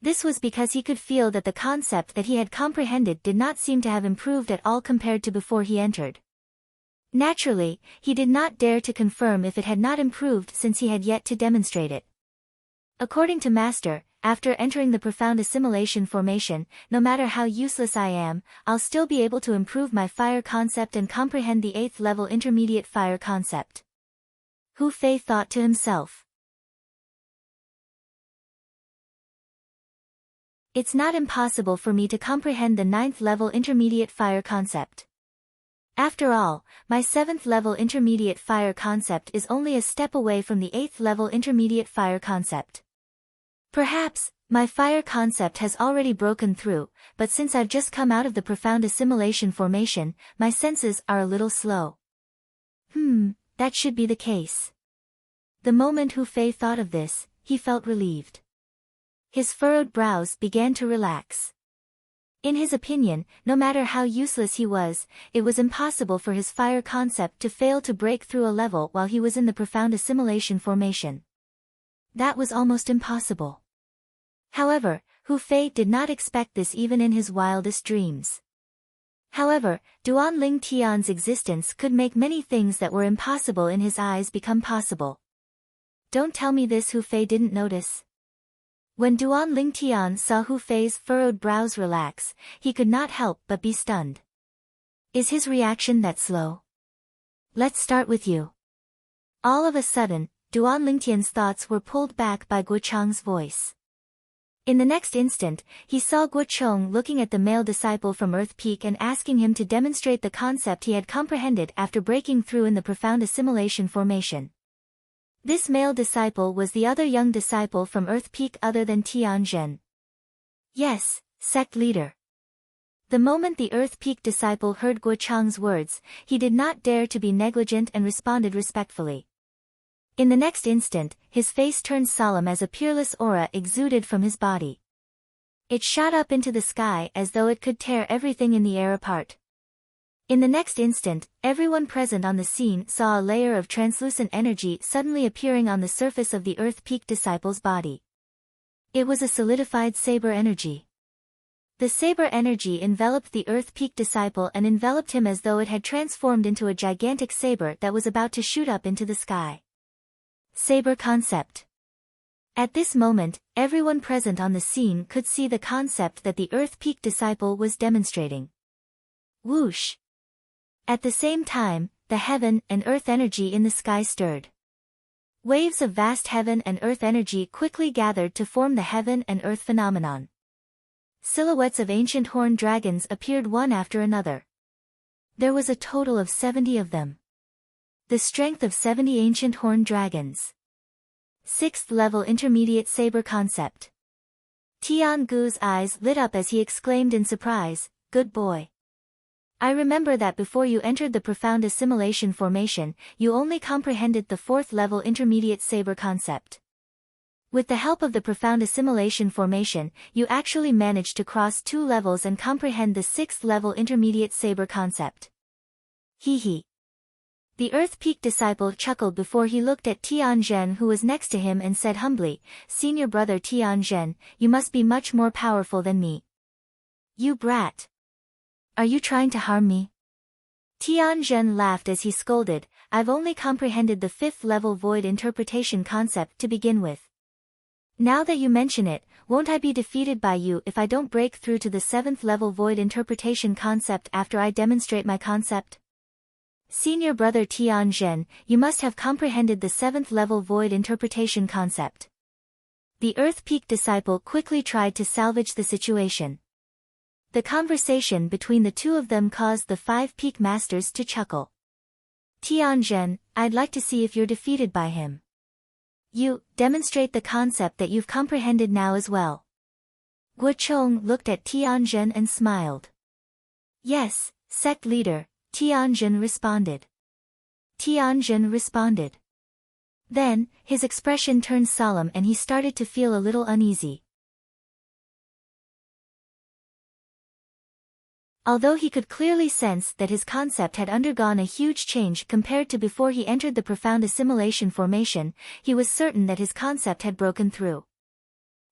This was because he could feel that the concept that he had comprehended did not seem to have improved at all compared to before he entered. Naturally, he did not dare to confirm if it had not improved since he had yet to demonstrate it. According to Master, after entering the profound assimilation formation, no matter how useless I am, I'll still be able to improve my fire concept and comprehend the 8th level intermediate fire concept. Hu Fei thought to himself. It's not impossible for me to comprehend the 9th level intermediate fire concept. After all, my 7th level intermediate fire concept is only a step away from the 8th level intermediate fire concept. Perhaps, my fire concept has already broken through, but since I've just come out of the profound assimilation formation, my senses are a little slow. That should be the case. The moment Hu Fei thought of this, he felt relieved. His furrowed brows began to relax. In his opinion, no matter how useless he was, it was impossible for his fire concept to fail to break through a level while he was in the profound assimilation formation. That was almost impossible. However, Hu Fei did not expect this even in his wildest dreams. However, Duan Ling Tian's existence could make many things that were impossible in his eyes become possible. Don't tell me this Hu Fei didn't notice. When Duan Ling Tian saw Hu Fei's furrowed brows relax, he could not help but be stunned. Is his reaction that slow? Let's start with you. All of a sudden, Duan Lingtian's thoughts were pulled back by Guo Chang's voice. In the next instant, he saw Guo Chong looking at the male disciple from Earth Peak and asking him to demonstrate the concept he had comprehended after breaking through in the profound assimilation formation. This male disciple was the other young disciple from Earth Peak other than Tian Zhen. Yes, sect leader. The moment the Earth Peak disciple heard Guo Chang's words, he did not dare to be negligent and responded respectfully. In the next instant, his face turned solemn as a peerless aura exuded from his body. It shot up into the sky as though it could tear everything in the air apart. In the next instant, everyone present on the scene saw a layer of translucent energy suddenly appearing on the surface of the Earth Peak disciple's body. It was a solidified saber energy. The saber energy enveloped the Earth Peak disciple and enveloped him as though it had transformed into a gigantic saber that was about to shoot up into the sky. Saber concept. At this moment, everyone present on the scene could see the concept that the Earth Peak disciple was demonstrating. Whoosh! At the same time, the heaven and earth energy in the sky stirred. Waves of vast heaven and earth energy quickly gathered to form the heaven and earth phenomenon. Silhouettes of ancient horned dragons appeared one after another. There was a total of 70 of them. The strength of 70 ancient horned dragons. 6th level intermediate saber concept. Tian Gu's eyes lit up as he exclaimed in surprise, "Good boy. I remember that before you entered the profound assimilation formation, you only comprehended the 4th level intermediate saber concept. With the help of the profound assimilation formation, you actually managed to cross 2 levels and comprehend the 6th level intermediate saber concept." Hee. The Earth Peak disciple chuckled before he looked at Tian Zhen, who was next to him, and said humbly, "Senior brother Tian Zhen, you must be much more powerful than me." "You brat. Are you trying to harm me?" Tian Zhen laughed as he scolded, "I've only comprehended the 5th level void interpretation concept to begin with. Now that you mention it, won't I be defeated by you if I don't break through to the 7th level void interpretation concept after I demonstrate my concept? Senior brother Tian Zhen, you must have comprehended the 7th level void interpretation concept." The Earth Peak disciple quickly tried to salvage the situation. The conversation between the two of them caused the 5 Peak Masters to chuckle. "Tian Zhen, I'd like to see if you're defeated by him. You, demonstrate the concept that you've comprehended now as well." Guo Chong looked at Tian Zhen and smiled. "Yes, sect leader," Tian Zhen responded. Then, his expression turned solemn and he started to feel a little uneasy. Although he could clearly sense that his concept had undergone a huge change compared to before he entered the profound assimilation formation, he was certain that his concept had broken through.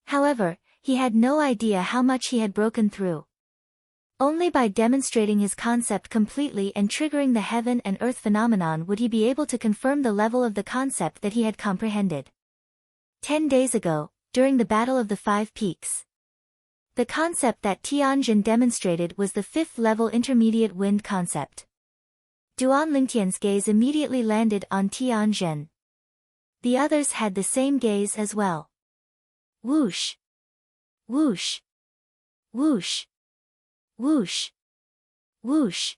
However, he had no idea how much he had broken through. Only by demonstrating his concept completely and triggering the heaven and earth phenomenon would he be able to confirm the level of the concept that he had comprehended. 10 days ago, during the Battle of the 5 Peaks. The concept that Tian Zhen demonstrated was the 5th level intermediate wind concept. Duan Lingtian's gaze immediately landed on Tian Zhen. The others had the same gaze as well. Whoosh! Whoosh! Whoosh! Whoosh! Whoosh!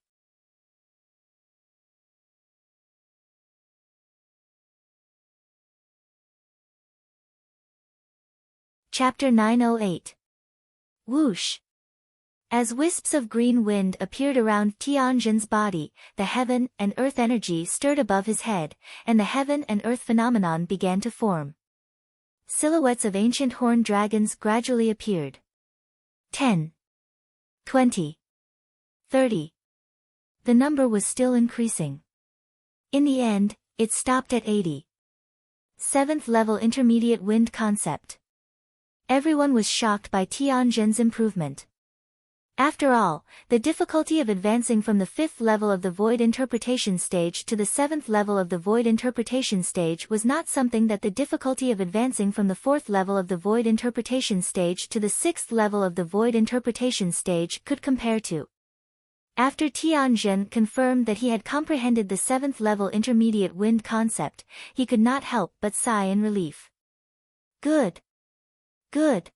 Chapter 908. Whoosh! As wisps of green wind appeared around Tian Zhen's body, the heaven and earth energy stirred above his head, and the heaven and earth phenomenon began to form. Silhouettes of ancient horned dragons gradually appeared. 10. 20. 30. The number was still increasing. In the end, it stopped at 80. 7th level intermediate wind concept. Everyone was shocked by Tian Zhen's improvement. After all, the difficulty of advancing from the 5th level of the void interpretation stage to the 7th level of the void interpretation stage was not something that the difficulty of advancing from the 4th level of the void interpretation stage to the 6th level of the void interpretation stage could compare to. After Tian Zhen confirmed that he had comprehended the 7th level intermediate wind concept, he could not help but sigh in relief. Good. Good.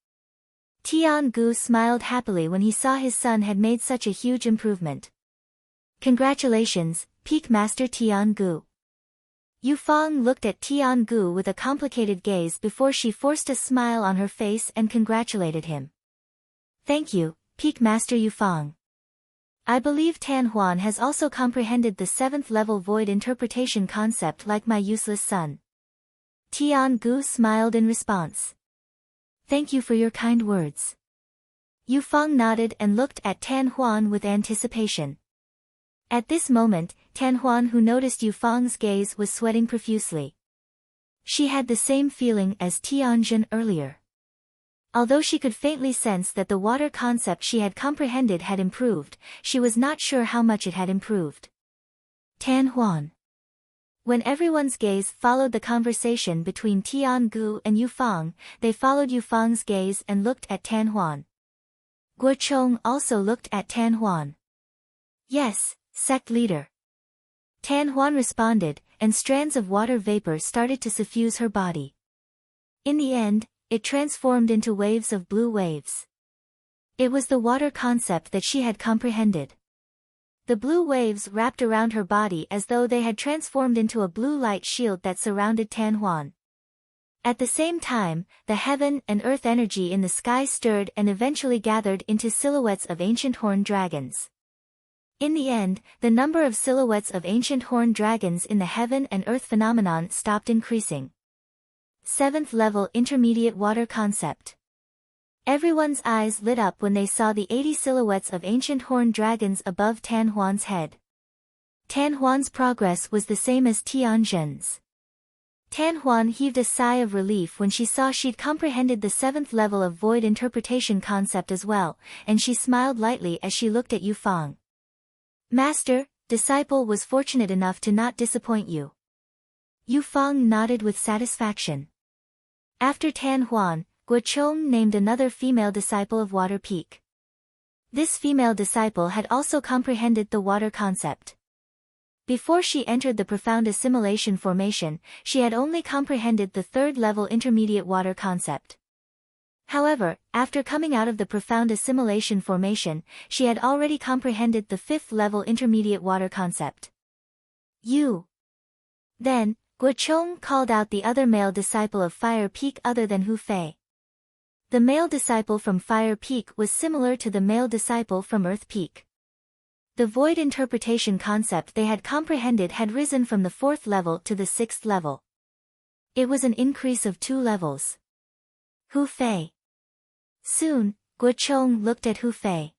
Tian Gu smiled happily when he saw his son had made such a huge improvement. Congratulations, Peak Master Tian Gu. Yu Fang looked at Tian Gu with a complicated gaze before she forced a smile on her face and congratulated him. Thank you, Peak Master Yufang. I believe Tan Huan has also comprehended the 7th level void interpretation concept like my useless son. Tian Gu smiled in response. Thank you for your kind words. Yufang nodded and looked at Tan Huan with anticipation. At this moment, Tan Huan, who noticed Yufang's gaze, was sweating profusely. She had the same feeling as Tianjin earlier. Although she could faintly sense that the water concept she had comprehended had improved, she was not sure how much it had improved. Tan Huan. When everyone's gaze followed the conversation between Tian Gu and Yufang, they followed Yufang's gaze and looked at Tan Huan. Guo Chong also looked at Tan Huan. Yes, sect leader. Tan Huan responded, and strands of water vapor started to suffuse her body. In the end, it transformed into waves of blue waves. It was the water concept that she had comprehended. The blue waves wrapped around her body as though they had transformed into a blue light shield that surrounded Tan Huan. At the same time, the heaven and earth energy in the sky stirred and eventually gathered into silhouettes of ancient horned dragons. In the end, the number of silhouettes of ancient horned dragons in the heaven and earth phenomenon stopped increasing. 7th level intermediate water concept. Everyone's eyes lit up when they saw the 80 silhouettes of ancient horned dragons above Tan Huan's head. Tan Huan's progress was the same as Tianjin's. Tan Huan heaved a sigh of relief when she saw she'd comprehended the 7th level of void interpretation concept as well, and she smiled lightly as she looked at Yufang. Master, disciple was fortunate enough to not disappoint you. Yufang nodded with satisfaction. After Tan Huan, Guo Chong named another female disciple of Water Peak. This female disciple had also comprehended the water concept. Before she entered the profound assimilation formation, she had only comprehended the 3rd level intermediate water concept. However, after coming out of the profound assimilation formation, she had already comprehended the 5th level intermediate water concept. You. Then, Guo Chong called out the other male disciple of Fire Peak other than Hu Fei. The male disciple from Fire Peak was similar to the male disciple from Earth Peak. The void interpretation concept they had comprehended had risen from the 4th level to the 6th level. It was an increase of 2 levels. Hu Fei. Soon, Guo Chong looked at Hu Fei.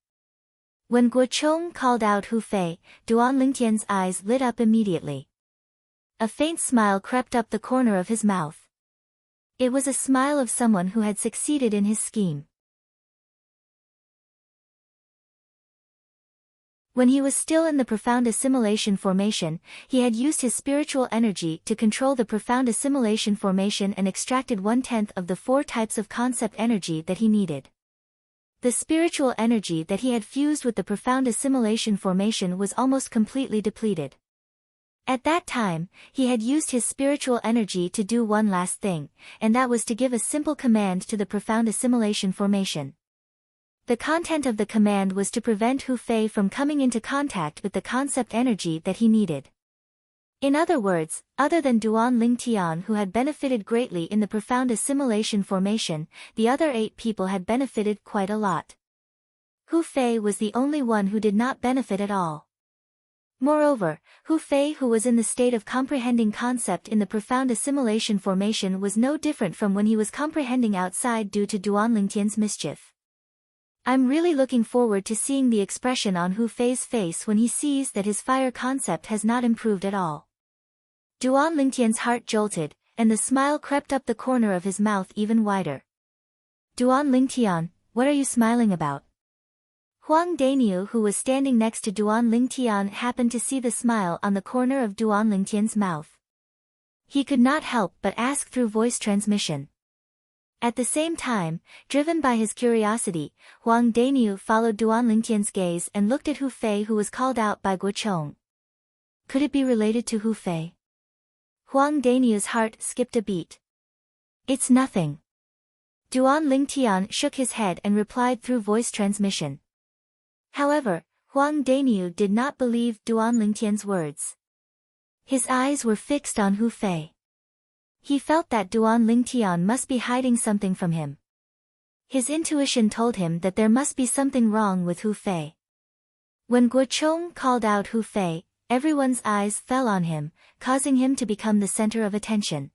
When Guo Chong called out Hu Fei, Duan Lingtian's eyes lit up immediately. A faint smile crept up the corner of his mouth. It was a smile of someone who had succeeded in his scheme. When he was still in the profound assimilation formation, he had used his spiritual energy to control the profound assimilation formation and extracted 1/10 of the 4 types of concept energy that he needed. The spiritual energy that he had fused with the profound assimilation formation was almost completely depleted. At that time, he had used his spiritual energy to do one last thing, and that was to give a simple command to the profound assimilation formation. The content of the command was to prevent Hu Fei from coming into contact with the concept energy that he needed. In other words, other than Duan Lingtian, who had benefited greatly in the profound assimilation formation, the other 8 people had benefited quite a lot. Hu Fei was the only one who did not benefit at all. Moreover, Hu Fei, who was in the state of comprehending concept in the profound assimilation formation, was no different from when he was comprehending outside due to Duan Lingtian's mischief. I'm really looking forward to seeing the expression on Hu Fei's face when he sees that his fire concept has not improved at all. Duan Lingtian's heart jolted, and the smile crept up the corner of his mouth even wider. Duan Lingtian, what are you smiling about? Huang Daniu, who was standing next to Duan Lingtian, happened to see the smile on the corner of Duan Lingtian's mouth. He could not help but ask through voice transmission. At the same time, driven by his curiosity, Huang Daniu followed Duan Lingtian's gaze and looked at Hu Fei, who was called out by Guo Chong. Could it be related to Hu Fei? Huang Daniu's heart skipped a beat. It's nothing. Duan Lingtian shook his head and replied through voice transmission. However, Huang Daniu did not believe Duan Lingtian's words. His eyes were fixed on Hu Fei. He felt that Duan Lingtian must be hiding something from him. His intuition told him that there must be something wrong with Hu Fei. When Guo Chong called out Hu Fei, everyone's eyes fell on him, causing him to become the center of attention.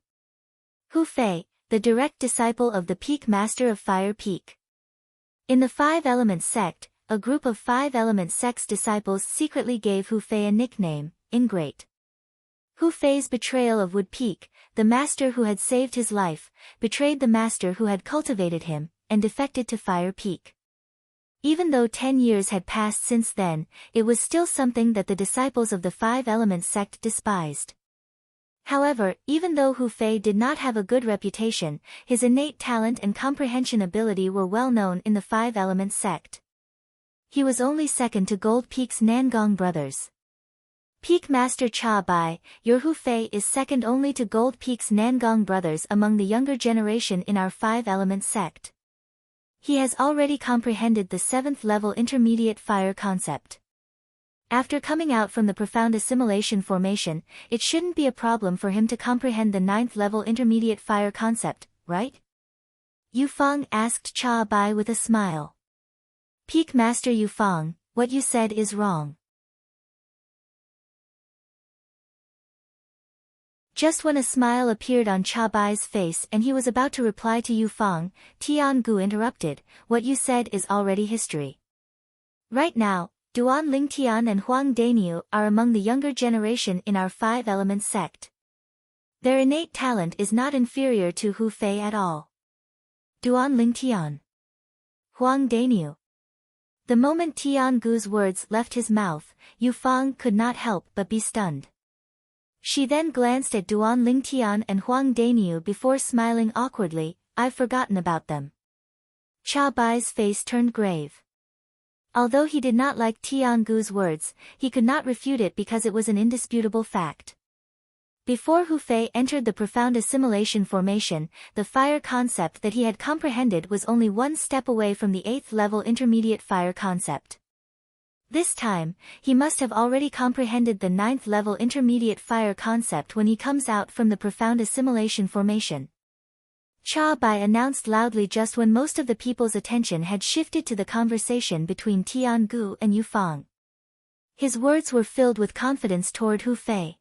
Hu Fei, the direct disciple of the Peak Master of Fire Peak. In the Five Elements sect, a group of Five Elements sect's disciples secretly gave Hu Fei a nickname, Ingrate. Hu Fei's betrayal of Wood Peak, the master who had saved his life, betrayed the master who had cultivated him, and defected to Fire Peak. Even though 10 years had passed since then, it was still something that the disciples of the Five Elements sect despised. However, even though Hu Fei did not have a good reputation, his innate talent and comprehension ability were well known in the Five Elements sect. He was only second to Gold Peak's Nangong brothers. Peak Master Cha Bai, your Hu Fei is second only to Gold Peak's Nangong brothers among the younger generation in our Five Elements sect. He has already comprehended the 7th level intermediate fire concept. After coming out from the profound assimilation formation, it shouldn't be a problem for him to comprehend the 9th level intermediate fire concept, right? Yu Fang asked Cha Bai with a smile. Peak Master Yu Fang, what you said is wrong. Just when a smile appeared on Cha Bai's face and he was about to reply to Yu Fang, Tian Gu interrupted, what you said is already history. Right now, Duan Lingtian and Huang Daniu are among the younger generation in our Five Elements sect. Their innate talent is not inferior to Hu Fei at all. Duan Lingtian. Huang Daniu. The moment Tian Gu's words left his mouth, Yu Fang could not help but be stunned. She then glanced at Duan Lingtian and Huang Daniu before smiling awkwardly, I've forgotten about them. Cha Bai's face turned grave. Although he did not like Tian Gu's words, he could not refute it because it was an indisputable fact. Before Hu Fei entered the profound assimilation formation, the fire concept that he had comprehended was only one step away from the 8th level intermediate fire concept. This time, he must have already comprehended the 9th level intermediate fire concept when he comes out from the profound assimilation formation. Cha Bai announced loudly just when most of the people's attention had shifted to the conversation between Tian Gu and Yu Fang. His words were filled with confidence toward Hu Fei.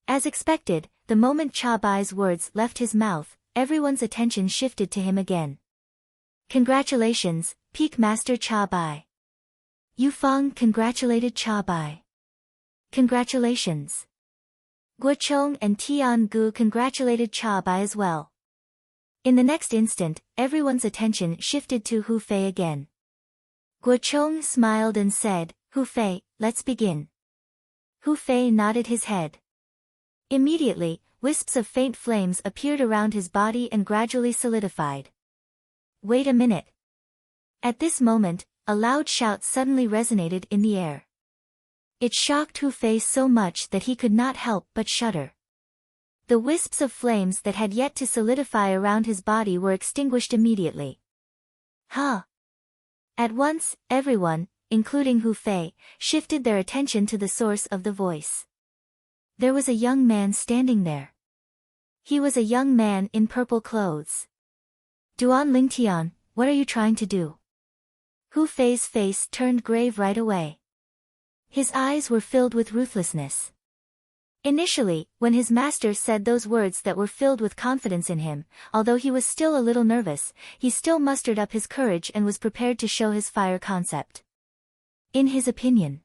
As expected, the moment Cha Bai's words left his mouth, everyone's attention shifted to him again. Congratulations, Peak Master Cha Bai. Yu Fang congratulated Cha Bai. Congratulations. Guo Chong and Tian Gu congratulated Cha Bai as well. In the next instant, everyone's attention shifted to Hu Fei again. Guo Chong smiled and said, Hu Fei, let's begin. Hu Fei nodded his head. Immediately, wisps of faint flames appeared around his body and gradually solidified. Wait a minute. At this moment, a loud shout suddenly resonated in the air. It shocked Hu Fei so much that he could not help but shudder. The wisps of flames that had yet to solidify around his body were extinguished immediately. Huh! At once, everyone, including Hu Fei, shifted their attention to the source of the voice. There was a young man standing there. He was a young man in purple clothes. Duan Lingtian, what are you trying to do? Hu Fei's face turned grave right away. His eyes were filled with ruthlessness. Initially, when his master said those words that were filled with confidence in him, although he was still a little nervous, he still mustered up his courage and was prepared to show his fire concept. In his opinion,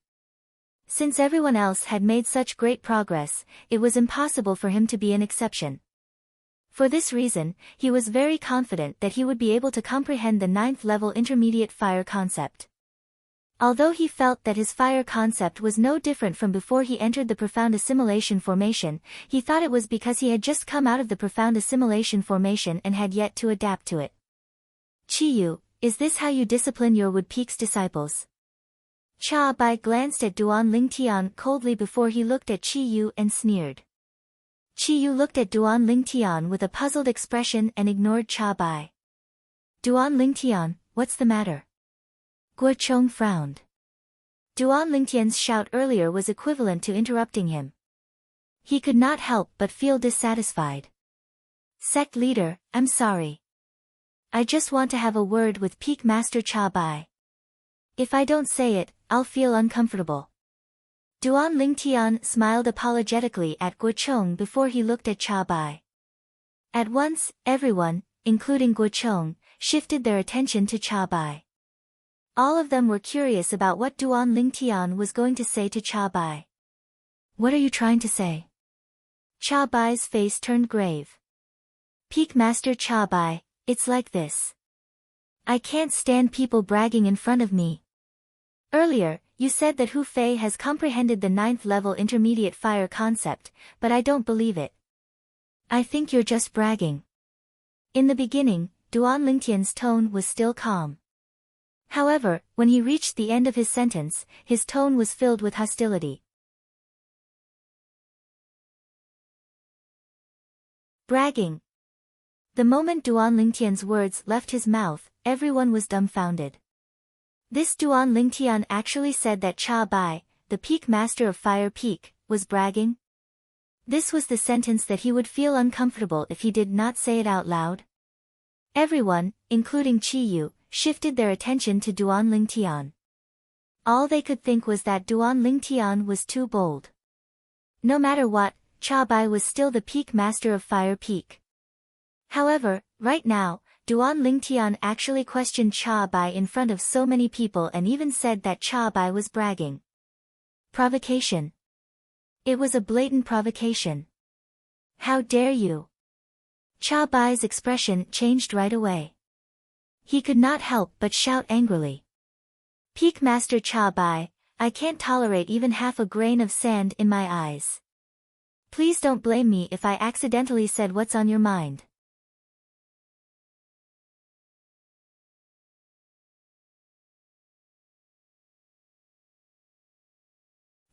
since everyone else had made such great progress, it was impossible for him to be an exception. For this reason, he was very confident that he would be able to comprehend the 9th level intermediate fire concept. Although he felt that his fire concept was no different from before he entered the profound assimilation formation, he thought it was because he had just come out of the profound assimilation formation and had yet to adapt to it. Chiyu, is this how you discipline your Wood Peak's disciples? Cha Bai glanced at Duan Lingtian coldly before he looked at Chiyu and sneered. Chiyu looked at Duan Lingtian with a puzzled expression and ignored Cha Bai. Duan Lingtian, what's the matter? Guo Chong frowned. Duan Lingtian's shout earlier was equivalent to interrupting him. He could not help but feel dissatisfied. Sect leader, I'm sorry. I just want to have a word with Peak Master Cha Bai. If I don't say it, I'll feel uncomfortable. Duan Lingtian smiled apologetically at Guo Chong before he looked at Cha Bai. At once, everyone, including Guo Chong, shifted their attention to Cha Bai. All of them were curious about what Duan Lingtian was going to say to Cha Bai. What are you trying to say? Cha Bai's face turned grave. Peak Master Cha Bai, it's like this. I can't stand people bragging in front of me. Earlier, you said that Hu Fei has comprehended the 9th level intermediate fire concept, but I don't believe it. I think you're just bragging. In the beginning, Duan Lingtian's tone was still calm. However, when he reached the end of his sentence, his tone was filled with hostility. Bragging. The moment Duan Lingtian's words left his mouth, everyone was dumbfounded. This Duan Lingtian actually said that Cha Bai, the Peak Master of Fire Peak, was bragging? This was the sentence that he would feel uncomfortable if he did not say it out loud. Everyone, including Chi Yu, shifted their attention to Duan Lingtian. All they could think was that Duan Lingtian was too bold. No matter what, Cha Bai was still the Peak Master of Fire Peak. However, right now, Duan Lingtian actually questioned Cha Bai in front of so many people and even said that Cha Bai was bragging. Provocation. It was a blatant provocation. How dare you? Cha Bai's expression changed right away. He could not help but shout angrily. Peak Master Cha Bai, I can't tolerate even half a grain of sand in my eyes. Please don't blame me if I accidentally said what's on your mind.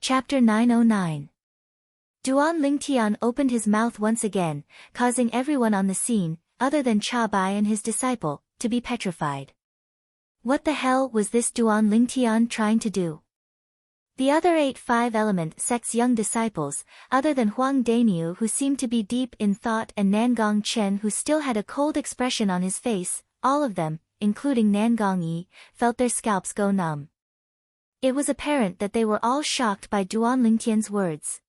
Chapter 909. Duan Lingtian opened his mouth once again, causing everyone on the scene, other than Cha Bai and his disciple, to be petrified. What the hell was this Duan Lingtian trying to do? The other 8 5-element sect's young disciples, other than Huang Daniu who seemed to be deep in thought and Nangong Chen who still had a cold expression on his face, all of them, including Nangong Yi, felt their scalps go numb. It was apparent that they were all shocked by Duan Lingtian's words.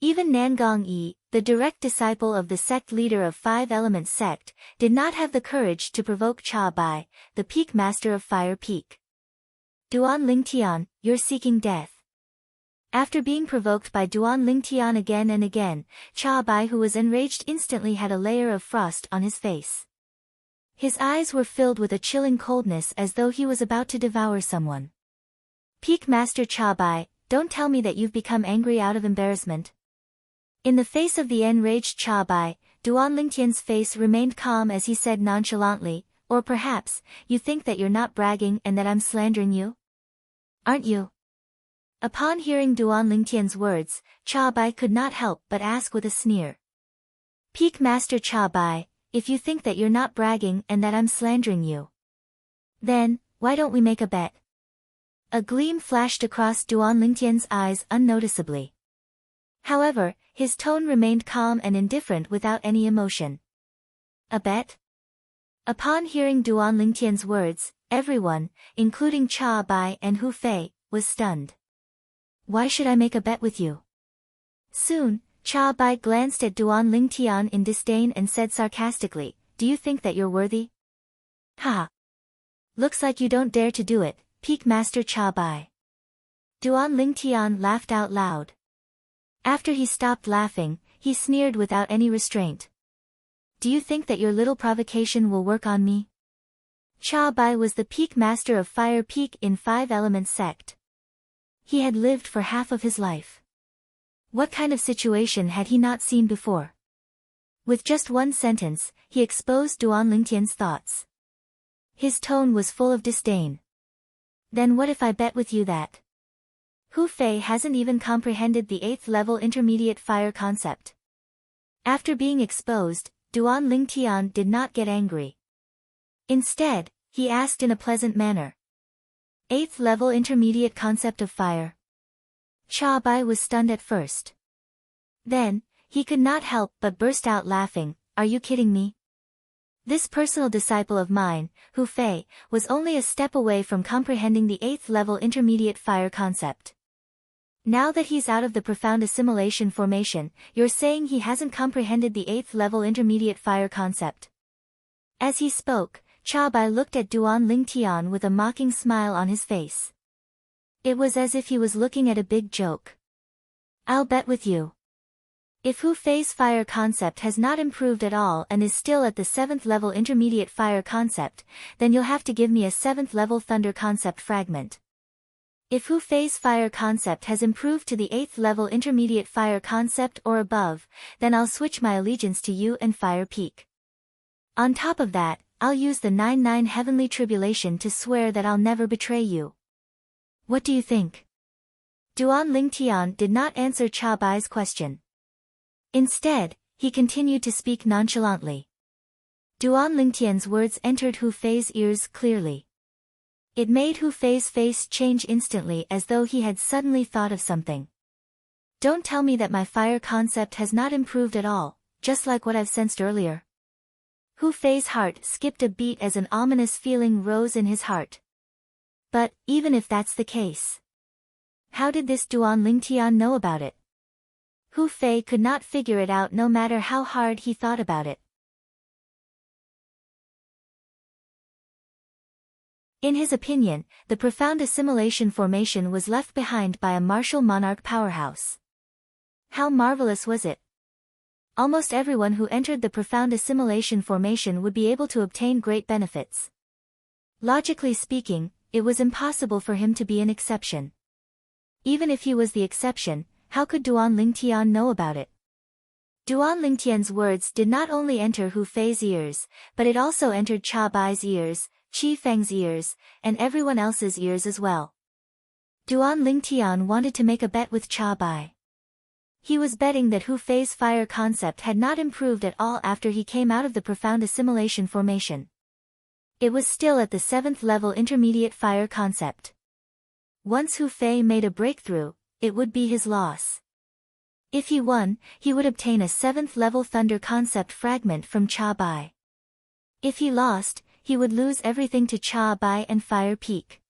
Even Nangong Yi, the direct disciple of the sect leader of 5-element sect, did not have the courage to provoke Cha Bai, the Peak Master of Fire Peak. Duan Lingtian, you're seeking death. After being provoked by Duan Lingtian again and again, Cha Bai who was enraged instantly had a layer of frost on his face. His eyes were filled with a chilling coldness as though he was about to devour someone. Peak Master Cha Bai, don't tell me that you've become angry out of embarrassment. In the face of the enraged Cha Bai, Duan Lingtian's face remained calm as he said nonchalantly, or perhaps, you think that you're not bragging and that I'm slandering you? Aren't you? Upon hearing Duan Lingtian's words, Cha Bai could not help but ask with a sneer. Peak Master Cha Bai, if you think that you're not bragging and that I'm slandering you, then, why don't we make a bet? A gleam flashed across Duan Lingtian's eyes unnoticeably. However, his tone remained calm and indifferent without any emotion. A bet? Upon hearing Duan Lingtian's words, everyone, including Cha Bai and Hu Fei, was stunned. Why should I make a bet with you? Soon, Cha Bai glanced at Duan Lingtian in disdain and said sarcastically, do you think that you're worthy? Ha! Looks like you don't dare to do it, Peak Master Cha Bai. Duan Lingtian laughed out loud. After he stopped laughing, he sneered without any restraint. Do you think that your little provocation will work on me? Cha Bai was the Peak Master of Fire Peak in 5-element sect. He had lived for half of his life. What kind of situation had he not seen before? With just one sentence, he exposed Duan Lingtian's thoughts. His tone was full of disdain. Then what if I bet with you that Hu Fei hasn't even comprehended the 8th level intermediate fire concept? After being exposed, Duan Lingtian did not get angry. Instead, he asked in a pleasant manner. 8th level intermediate concept of fire. Cha Bai was stunned at first. Then, he could not help but burst out laughing, are you kidding me? This personal disciple of mine, Hu Fei, was only a step away from comprehending the 8th level intermediate fire concept. Now that he's out of the profound assimilation formation, you're saying he hasn't comprehended the 8th level intermediate fire concept. As he spoke, Cha Bai looked at Duan Lingtian with a mocking smile on his face. It was as if he was looking at a big joke. I'll bet with you. If Hu Fei's fire concept has not improved at all and is still at the 7th level intermediate fire concept, then you'll have to give me a 7th level thunder concept fragment. If Hu Fei's fire concept has improved to the 8th level intermediate fire concept or above, then I'll switch my allegiance to you and Fire Peak. On top of that, I'll use the 9-9 heavenly tribulation to swear that I'll never betray you. What do you think? Duan Lingtian did not answer Cha Bai's question. Instead, he continued to speak nonchalantly. Duan Lingtian's words entered Hu Fei's ears clearly. It made Hu Fei's face change instantly as though he had suddenly thought of something. Don't tell me that my fire concept has not improved at all, just like what I've sensed earlier. Hu Fei's heart skipped a beat as an ominous feeling rose in his heart. But, even if that's the case, how did this Duan Lingtian know about it? Hu Fei could not figure it out no matter how hard he thought about it. In his opinion, the profound assimilation formation was left behind by a martial monarch powerhouse. How marvelous was it? Almost everyone who entered the profound assimilation formation would be able to obtain great benefits. Logically speaking, it was impossible for him to be an exception. Even if he was the exception, how could Duan Lingtian know about it? Duan Lingtian's words did not only enter Hu Fei's ears, but it also entered Cha Bai's ears, Qi Feng's ears, and everyone else's ears as well. Duan Lingtian wanted to make a bet with Cha Bai. He was betting that Hu Fei's fire concept had not improved at all after he came out of the profound assimilation formation. It was still at the 7th level intermediate fire concept. Once Hu Fei made a breakthrough, it would be his loss. If he won, he would obtain a 7th level thunder concept fragment from Cha Bai. If he lost, he would lose everything to Cha Bai and Fire Peak.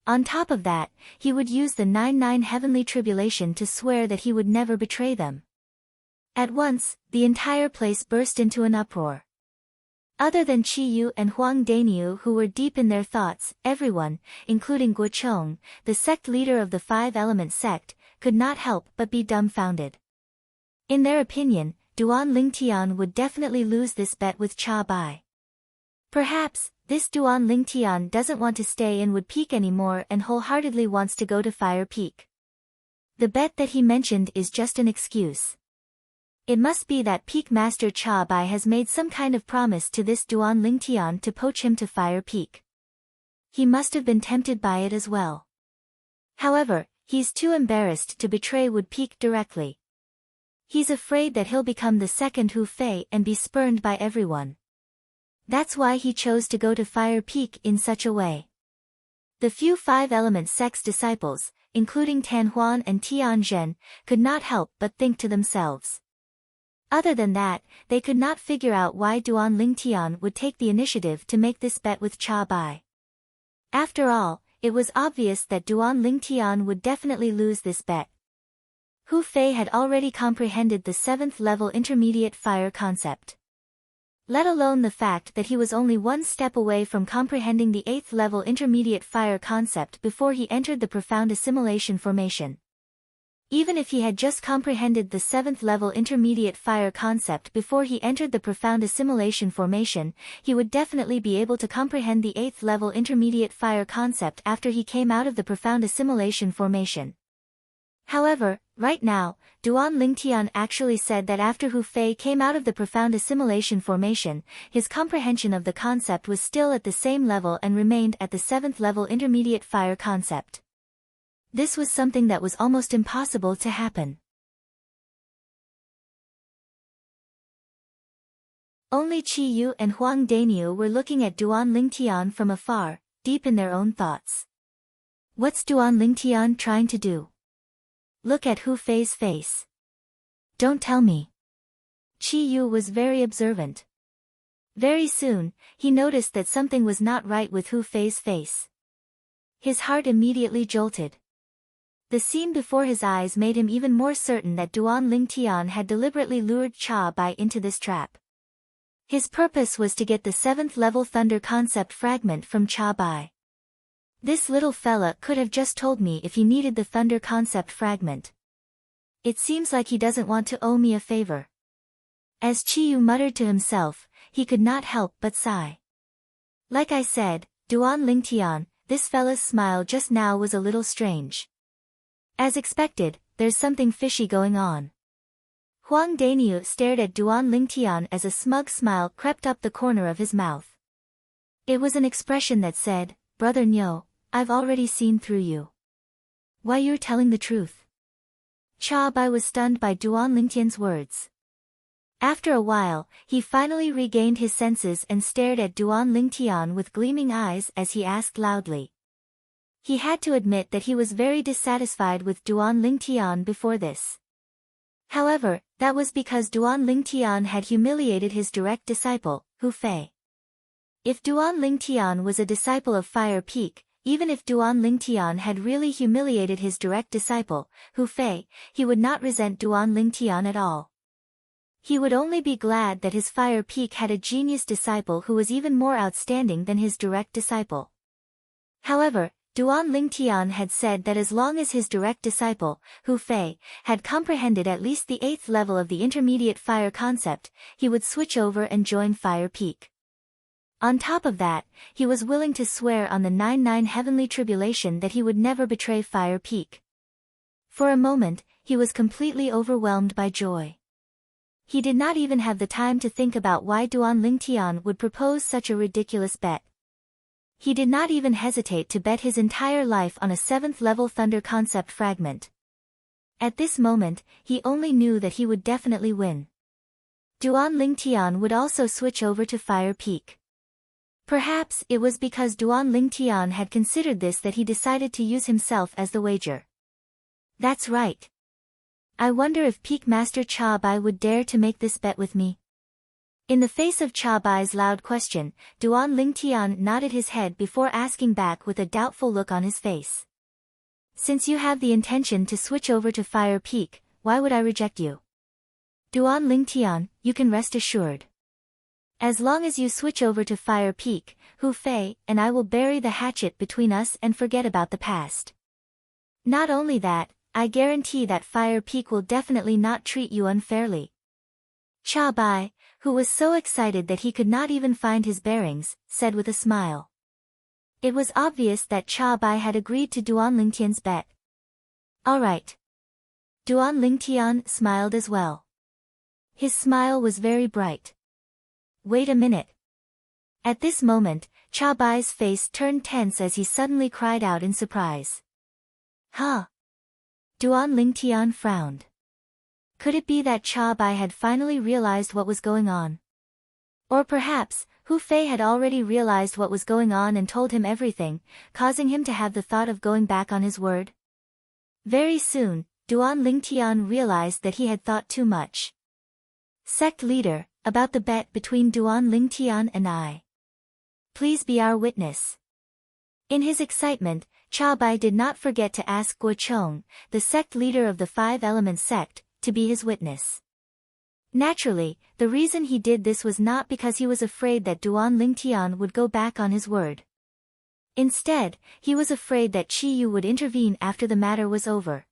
On top of that, he would use the 9-9 heavenly tribulation to swear that he would never betray them. At once, the entire place burst into an uproar. Other than Qi Yu and Huang Daniu who were deep in their thoughts, everyone, including Guo Chong, the sect leader of the 5-element sect, could not help but be dumbfounded. In their opinion, Duan Lingtian would definitely lose this bet with Cha Bai. Perhaps, this Duan Lingtian doesn't want to stay in Wood Peak anymore and wholeheartedly wants to go to Fire Peak. The bet that he mentioned is just an excuse. It must be that Peak Master Cha Bai has made some kind of promise to this Duan Lingtian to poach him to Fire Peak. He must have been tempted by it as well. However, he's too embarrassed to betray Wood Peak directly. He's afraid that he'll become the second Hu Fei and be spurned by everyone. That's why he chose to go to Fire Peak in such a way. The few 5-element sect's disciples, including Tan Huan and Tian Zhen, could not help but think to themselves. Other than that, they could not figure out why Duan Lingtian would take the initiative to make this bet with Cha Bai. After all, it was obvious that Duan Lingtian would definitely lose this bet. Hu Fei had already comprehended the 7th level intermediate fire concept. Let alone the fact that he was only one step away from comprehending the 8th level intermediate fire concept before he entered the profound assimilation formation. Even if he had just comprehended the 7th level intermediate fire concept before he entered the profound assimilation formation, he would definitely be able to comprehend the 8th level intermediate fire concept after he came out of the profound assimilation formation. However, right now, Duan Lingtian actually said that after Hu Fei came out of the profound assimilation formation, his comprehension of the concept was still at the same level and remained at the 7th level intermediate fire concept. This was something that was almost impossible to happen. Only Qi Yu and Huang Daniu were looking at Duan Lingtian from afar, deep in their own thoughts. What's Duan Lingtian trying to do? Look at Hu Fei's face. Don't tell me. Qi Yu was very observant. Very soon, he noticed that something was not right with Hu Fei's face. His heart immediately jolted. The scene before his eyes made him even more certain that Duan Lingtian had deliberately lured Cha Bai into this trap. His purpose was to get the 7th level Thunder concept fragment from Cha Bai. This little fella could have just told me if he needed the Thunder concept fragment. It seems like he doesn't want to owe me a favor. As Chiyu muttered to himself, he could not help but sigh. Like I said, Duan Lingtian, this fella's smile just now was a little strange. As expected, there's something fishy going on. Huang Daniu stared at Duan Lingtian as a smug smile crept up the corner of his mouth. It was an expression that said, "Brother Nyo, I've already seen through you. Why, you're telling the truth." Cha Bai was stunned by Duan Lingtian's words. After a while, he finally regained his senses and stared at Duan Lingtian with gleaming eyes as he asked loudly. He had to admit that he was very dissatisfied with Duan Lingtian before this. However, that was because Duan Lingtian had humiliated his direct disciple, Hu Fei. If Duan Lingtian was a disciple of Fire Peak, even if Duan Lingtian had really humiliated his direct disciple, Hu Fei, he would not resent Duan Lingtian at all. He would only be glad that his Fire Peak had a genius disciple who was even more outstanding than his direct disciple. However, Duan Lingtian had said that as long as his direct disciple, Hu Fei, had comprehended at least the 8th level of the intermediate fire concept, he would switch over and join Fire Peak. On top of that, he was willing to swear on the 99 heavenly tribulation that he would never betray Fire Peak. For a moment, he was completely overwhelmed by joy. He did not even have the time to think about why Duan Lingtian would propose such a ridiculous bet. He did not even hesitate to bet his entire life on a 7th level Thunder concept fragment. At this moment, he only knew that he would definitely win. Duan Lingtian would also switch over to Fire Peak. Perhaps it was because Duan Lingtian had considered this that he decided to use himself as the wager. That's right. I wonder if Peak Master Cha Bai would dare to make this bet with me. In the face of Cha Bai's loud question, Duan Lingtian nodded his head before asking back with a doubtful look on his face. Since you have the intention to switch over to Fire Peak, why would I reject you? Duan Lingtian, you can rest assured. As long as you switch over to Fire Peak, Hu Fei and I will bury the hatchet between us and forget about the past. Not only that, I guarantee that Fire Peak will definitely not treat you unfairly. Cha Bai, who was so excited that he could not even find his bearings, said with a smile. It was obvious that Cha Bai had agreed to Duan Lingtian's bet. All right. Duan Lingtian smiled as well. His smile was very bright. Wait a minute. At this moment, Cha Bai's face turned tense as he suddenly cried out in surprise. Huh? Duan Lingtian frowned. Could it be that Cha Bai had finally realized what was going on? Or perhaps, Hu Fei had already realized what was going on and told him everything, causing him to have the thought of going back on his word? Very soon, Duan Lingtian realized that he had thought too much. Sect leader, about the bet between Duan Lingtian and I. Please be our witness. In his excitement, Cha Bai did not forget to ask Guo Chong, the sect leader of the 5 Elements sect, to be his witness. Naturally, the reason he did this was not because he was afraid that Duan Lingtian would go back on his word. Instead, he was afraid that Chi Yu would intervene after the matter was over.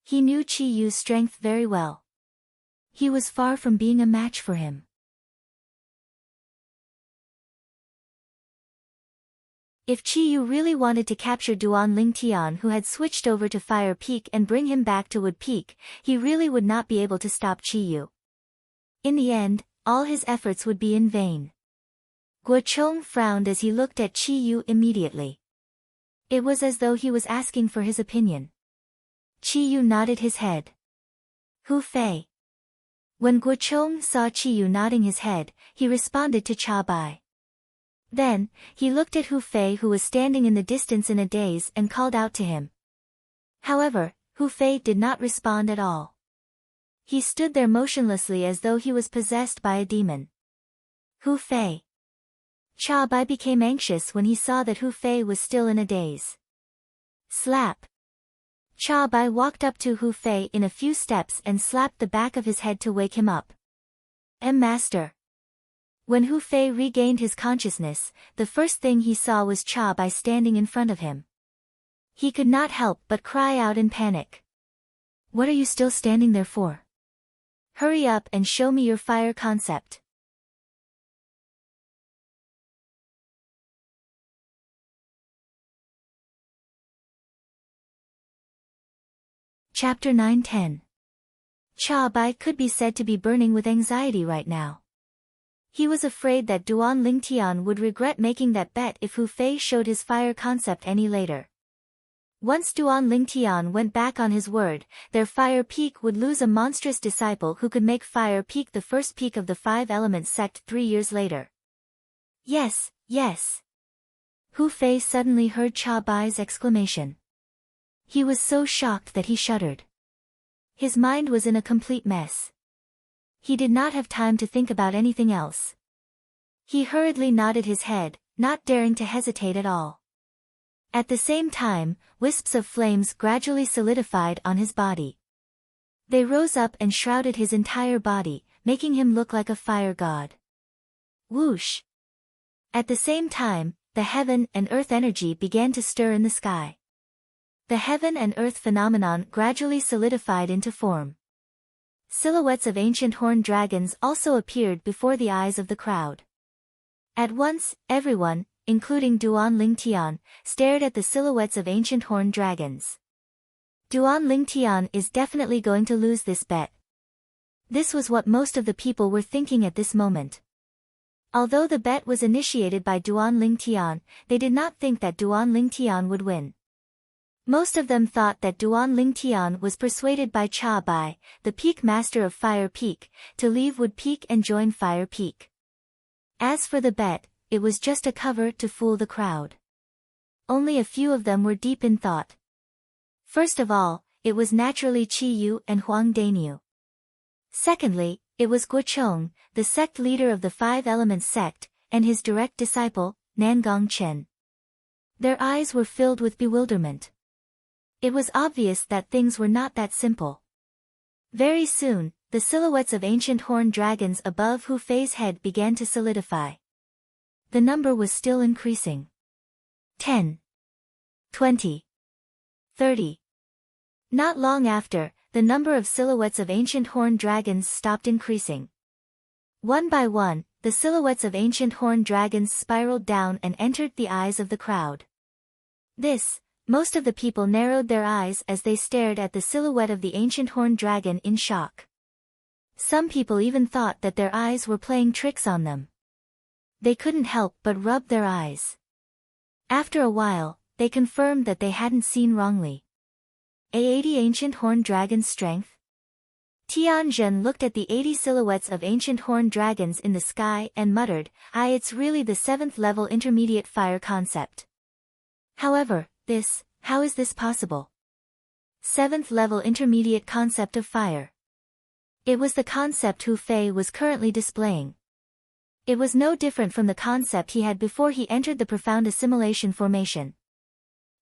He knew Chi Yu's strength very well. He was far from being a match for him. If Chi Yu really wanted to capture Duan Lingtian, who had switched over to Fire Peak, and bring him back to Wood Peak, he really would not be able to stop Chi Yu. In the end, all his efforts would be in vain. Guo Chong frowned as he looked at Chi Yu immediately. It was as though he was asking for his opinion. Chi Yu nodded his head. Hu Fei. When Guo Chong saw Chi Yu nodding his head, he responded to Cha Bai. Then, he looked at Hu Fei, who was standing in the distance in a daze, and called out to him. However, Hu Fei did not respond at all. He stood there motionlessly as though he was possessed by a demon. Hu Fei. Cha Bai became anxious when he saw that Hu Fei was still in a daze. Slap. Cha Bai walked up to Hu Fei in a few steps and slapped the back of his head to wake him up. Master. When Hu Fei regained his consciousness, the first thing he saw was Cha Bai standing in front of him. He could not help but cry out in panic. What are you still standing there for? Hurry up and show me your fire concept. Chapter 9-10. Cha Bai could be said to be burning with anxiety right now. He was afraid that Duan Lingtian would regret making that bet if Hu Fei showed his fire concept any later. Once Duan Lingtian went back on his word, their fire peak would lose a monstrous disciple who could make fire peak the first peak of the five-element sect 3 years later. Yes, yes. Hu Fei suddenly heard Cha Bai's exclamation. He was so shocked that he shuddered. His mind was in a complete mess. He did not have time to think about anything else. He hurriedly nodded his head, not daring to hesitate at all. At the same time, wisps of flames gradually solidified on his body. They rose up and shrouded his entire body, making him look like a fire god. Whoosh! At the same time, the heaven and earth energy began to stir in the sky. The heaven and earth phenomenon gradually solidified into form. Silhouettes of ancient horned dragons also appeared before the eyes of the crowd. At once, everyone, including Duan Lingtian, stared at the silhouettes of ancient horned dragons. Duan Lingtian is definitely going to lose this bet. This was what most of the people were thinking at this moment. Although the bet was initiated by Duan Lingtian, they did not think that Duan Lingtian would win. Most of them thought that Duan Lingtian was persuaded by Cha Bai, the peak master of Fire Peak, to leave Wood Peak and join Fire Peak. As for the bet, it was just a cover to fool the crowd. Only a few of them were deep in thought. First of all, it was naturally Qi Yu and Huang Daniu. Secondly, it was Guo Chong, the sect leader of the Five Elements sect, and his direct disciple, Nangong Chen. Their eyes were filled with bewilderment. It was obvious that things were not that simple. Very soon, the silhouettes of ancient horned dragons above Hu Fei's head began to solidify. The number was still increasing. 10. 20. 30. Not long after, the number of silhouettes of ancient horned dragons stopped increasing. One by one, the silhouettes of ancient horned dragons spiraled down and entered the eyes of the crowd. Most of the people narrowed their eyes as they stared at the silhouette of the ancient horned dragon in shock. Some people even thought that their eyes were playing tricks on them. They couldn't help but rub their eyes. After a while, they confirmed that they hadn't seen wrongly. 80 ancient horned dragons' strength? Tianzhen looked at the 80 silhouettes of ancient horned dragons in the sky and muttered, it's really the 7th level intermediate fire concept. However, how is this possible? 7th level intermediate concept of fire. It was the concept Hu Fei was currently displaying. It was no different from the concept he had before he entered the profound assimilation formation.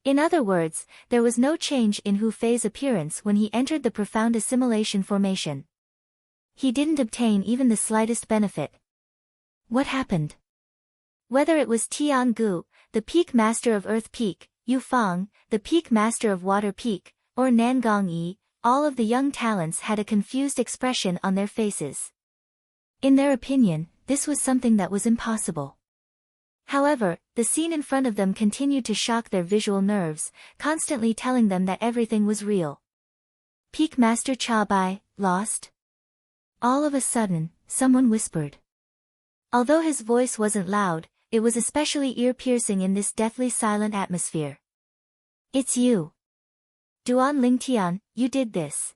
In other words, there was no change in Hu Fei's appearance when he entered the profound assimilation formation. He didn't obtain even the slightest benefit. What happened? Whether it was Tian Gu, the peak master of Earth Peak, Yu Fang, the peak master of Water Peak, or Nangong Yi, all of the young talents had a confused expression on their faces. In their opinion, this was something that was impossible. However, the scene in front of them continued to shock their visual nerves, constantly telling them that everything was real. Peak Master Cha Bai, lost? All of a sudden, someone whispered. Although his voice wasn't loud, it was especially ear-piercing in this deathly silent atmosphere. It's you. Duan Lingtian, you did this.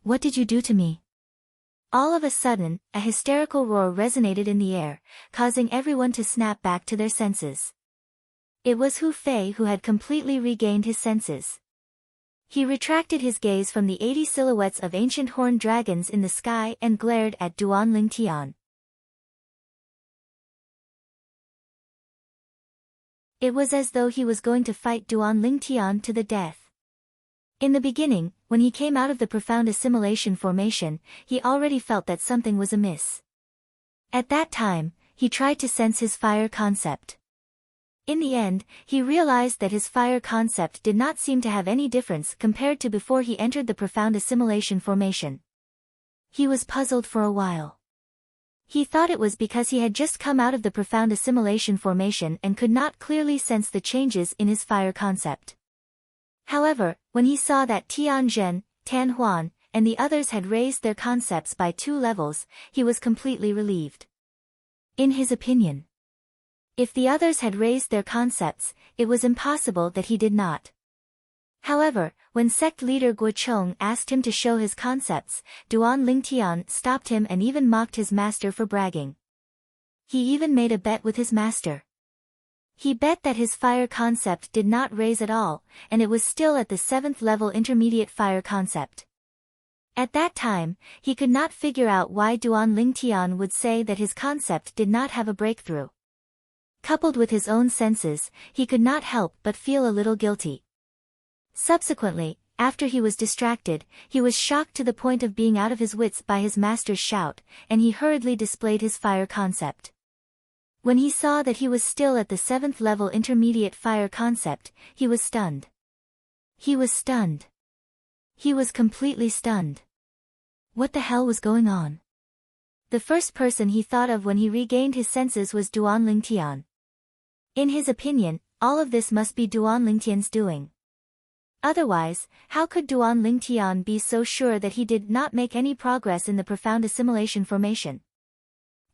What did you do to me? All of a sudden, a hysterical roar resonated in the air, causing everyone to snap back to their senses. It was Hu Fei who had completely regained his senses. He retracted his gaze from the 80 silhouettes of ancient horned dragons in the sky and glared at Duan Lingtian. It was as though he was going to fight Duan Lingtian to the death. In the beginning, when he came out of the profound assimilation formation, he already felt that something was amiss. At that time, he tried to sense his fire concept. In the end, he realized that his fire concept did not seem to have any difference compared to before he entered the profound assimilation formation. He was puzzled for a while. He thought it was because he had just come out of the profound assimilation formation and could not clearly sense the changes in his fire concept. However, when he saw that Tian Zhen, Tan Huan, and the others had raised their concepts by 2 levels, he was completely relieved. In his opinion, if the others had raised their concepts, it was impossible that he did not. However, when sect leader Guochong asked him to show his concepts, Duan Lingtian stopped him and even mocked his master for bragging. He even made a bet with his master. He bet that his fire concept did not raise at all, and it was still at the 7th level intermediate fire concept. At that time, he could not figure out why Duan Lingtian would say that his concept did not have a breakthrough. Coupled with his own senses, he could not help but feel a little guilty. Subsequently, after he was distracted, he was shocked to the point of being out of his wits by his master's shout, and he hurriedly displayed his fire concept. When he saw that he was still at the 7th level intermediate fire concept, he was stunned. He was stunned. He was completely stunned. What the hell was going on? The first person he thought of when he regained his senses was Duan Lingtian. In his opinion, all of this must be Duan Lingtian's doing. Otherwise, how could Duan Lingtian be so sure that he did not make any progress in the profound assimilation formation?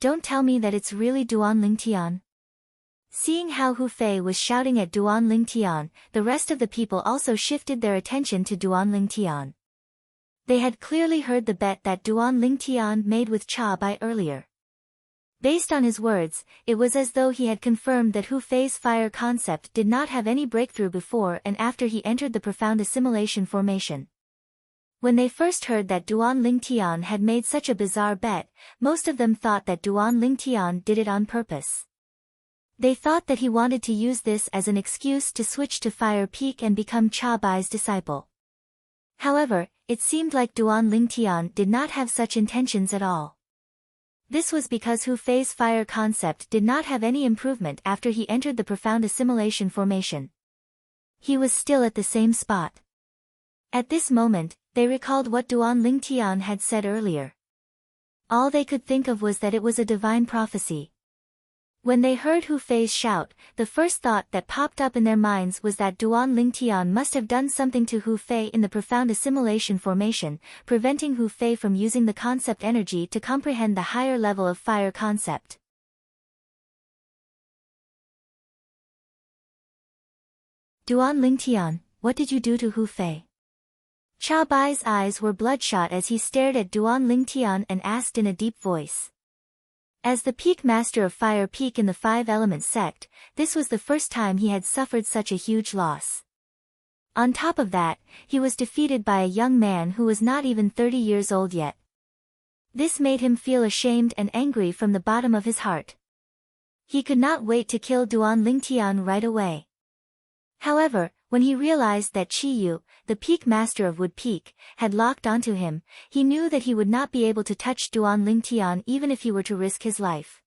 Don't tell me that it's really Duan Lingtian. Seeing how Hu Fei was shouting at Duan Lingtian, the rest of the people also shifted their attention to Duan Lingtian. They had clearly heard the bet that Duan Lingtian made with Cha Bai earlier. Based on his words, it was as though he had confirmed that Hu Fei's fire concept did not have any breakthrough before and after he entered the profound assimilation formation. When they first heard that Duan Lingtian had made such a bizarre bet, most of them thought that Duan Lingtian did it on purpose. They thought that he wanted to use this as an excuse to switch to Fire Peak and become Cha Bai's disciple. However, it seemed like Duan Lingtian did not have such intentions at all. This was because Hu Fei's fire concept did not have any improvement after he entered the profound assimilation formation. He was still at the same spot. At this moment, they recalled what Duan Lingtian had said earlier. All they could think of was that it was a divine prophecy. When they heard Hu Fei's shout, the first thought that popped up in their minds was that Duan Lingtian must have done something to Hu Fei in the profound assimilation formation, preventing Hu Fei from using the concept energy to comprehend the higher level of fire concept. Duan Lingtian, what did you do to Hu Fei? Cha Bai's eyes were bloodshot as he stared at Duan Lingtian and asked in a deep voice. As the peak master of Fire Peak in the 5-element sect, this was the first time he had suffered such a huge loss. On top of that, he was defeated by a young man who was not even 30 years old yet. This made him feel ashamed and angry from the bottom of his heart. He could not wait to kill Duan Lingtian right away. However, when he realized that Chi Yu, the peak master of Wood Peak, had locked onto him, he knew that he would not be able to touch Duan Lingtian even if he were to risk his life.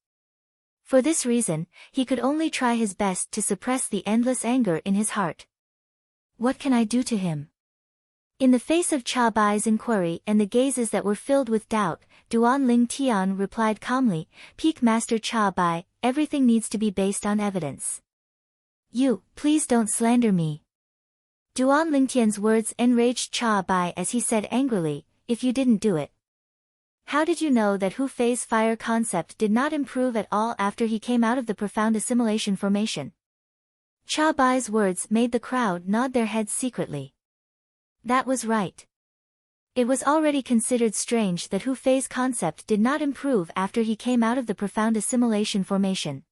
For this reason, he could only try his best to suppress the endless anger in his heart. What can I do to him? In the face of Cha Bai's inquiry and the gazes that were filled with doubt, Duan Lingtian replied calmly, Peak Master Cha Bai, everything needs to be based on evidence. You, please don't slander me. Duan Lingtian's words enraged Cha Bai as he said angrily, if you didn't do it. How did you know that Hu Fei's fire concept did not improve at all after he came out of the profound assimilation formation? Cha Bai's words made the crowd nod their heads secretly. That was right. It was already considered strange that Hu Fei's concept did not improve after he came out of the profound assimilation formation.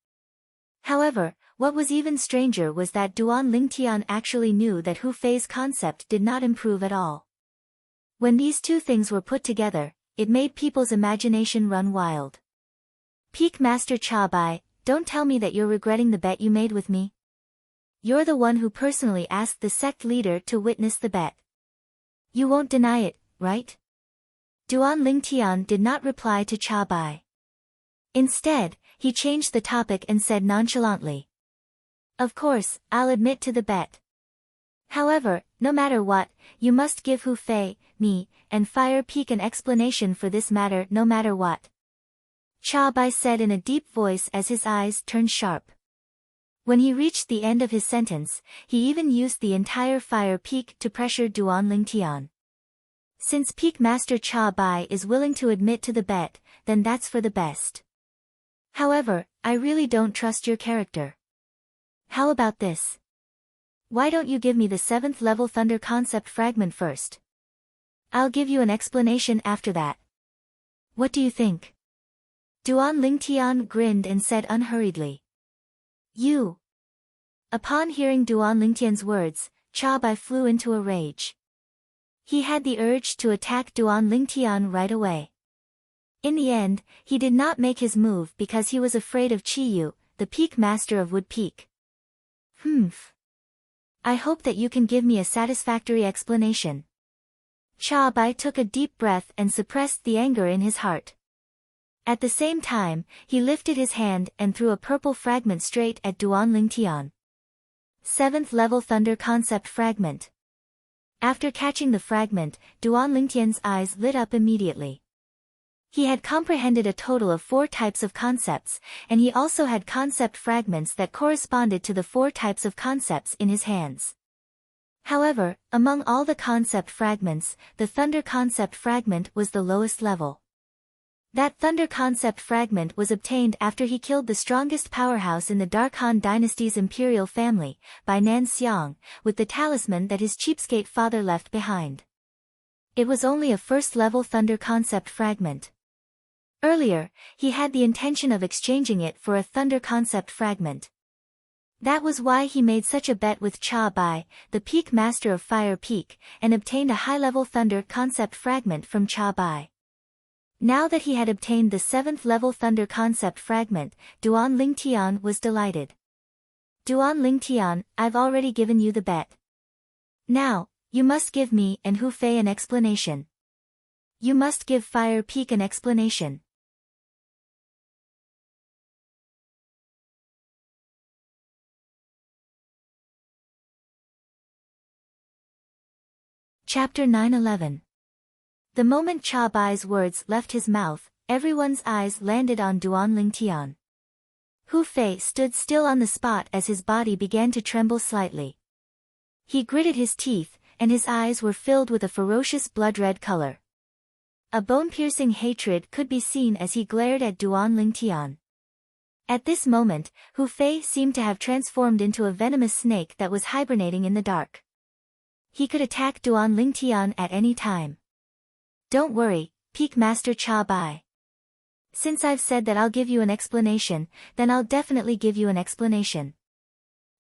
However, what was even stranger was that Duan Lingtian actually knew that Hu Fei's concept did not improve at all. When these two things were put together, it made people's imagination run wild. Peak Master Cha Bai, don't tell me that you're regretting the bet you made with me. you're the one who personally asked the sect leader to witness the bet. You won't deny it, right? Duan Lingtian did not reply to Cha Bai. Instead, he changed the topic and said nonchalantly. Of course, I'll admit to the bet. However, no matter what, you must give Hu Fei, me, and Fire Peak an explanation for this matter no matter what. Cha Bai said in a deep voice as his eyes turned sharp. When he reached the end of his sentence, he even used the entire Fire Peak to pressure Duan Lingtian. Since Peak Master Cha Bai is willing to admit to the bet, then that's for the best. However, I really don't trust your character. How about this? Why don't you give me the 7th level Thunder concept fragment first? I'll give you an explanation after that. What do you think? Duan Lingtian grinned and said unhurriedly. You. Upon hearing Duan Lingtian's words, Cha Bai flew into a rage. He had the urge to attack Duan Lingtian right away. In the end, he did not make his move because he was afraid of Chiyu, the Peak Master of Wood Peak. I hope that you can give me a satisfactory explanation. Cha Bai took a deep breath and suppressed the anger in his heart. At the same time, he lifted his hand and threw a purple fragment straight at Duan Lingtian. 7th level Thunder concept fragment. After catching the fragment, Duan Lingtian's eyes lit up immediately. He had comprehended a total of 4 types of concepts, and he also had concept fragments that corresponded to the 4 types of concepts in his hands. However, among all the concept fragments, the Thunder concept fragment was the lowest level. That Thunder concept fragment was obtained after he killed the strongest powerhouse in the Dark Han dynasty's imperial family, by Nan Xiang, with the talisman that his cheapskate father left behind. It was only a 1st level Thunder concept fragment. Earlier, he had the intention of exchanging it for a Thunder concept fragment. That was why he made such a bet with Cha Bai, the Peak Master of Fire Peak, and obtained a high-level Thunder concept fragment from Cha Bai. Now that he had obtained the 7th level Thunder concept fragment, Duan Lingtian was delighted. Duan Lingtian, I've already given you the bet. Now, you must give me and Hu Fei an explanation. You must give Fire Peak an explanation. Chapter 9-11. The moment Cha Bai's words left his mouth, everyone's eyes landed on Duan Lingtian. Hu Fei stood still on the spot as his body began to tremble slightly. He gritted his teeth, and his eyes were filled with a ferocious blood-red color. A bone-piercing hatred could be seen as he glared at Duan Lingtian. At this moment, Hu Fei seemed to have transformed into a venomous snake that was hibernating in the dark. He could attack Duan Lingtian at any time. Don't worry, Peak Master Cha Bai. Since I've said that I'll give you an explanation, then I'll definitely give you an explanation.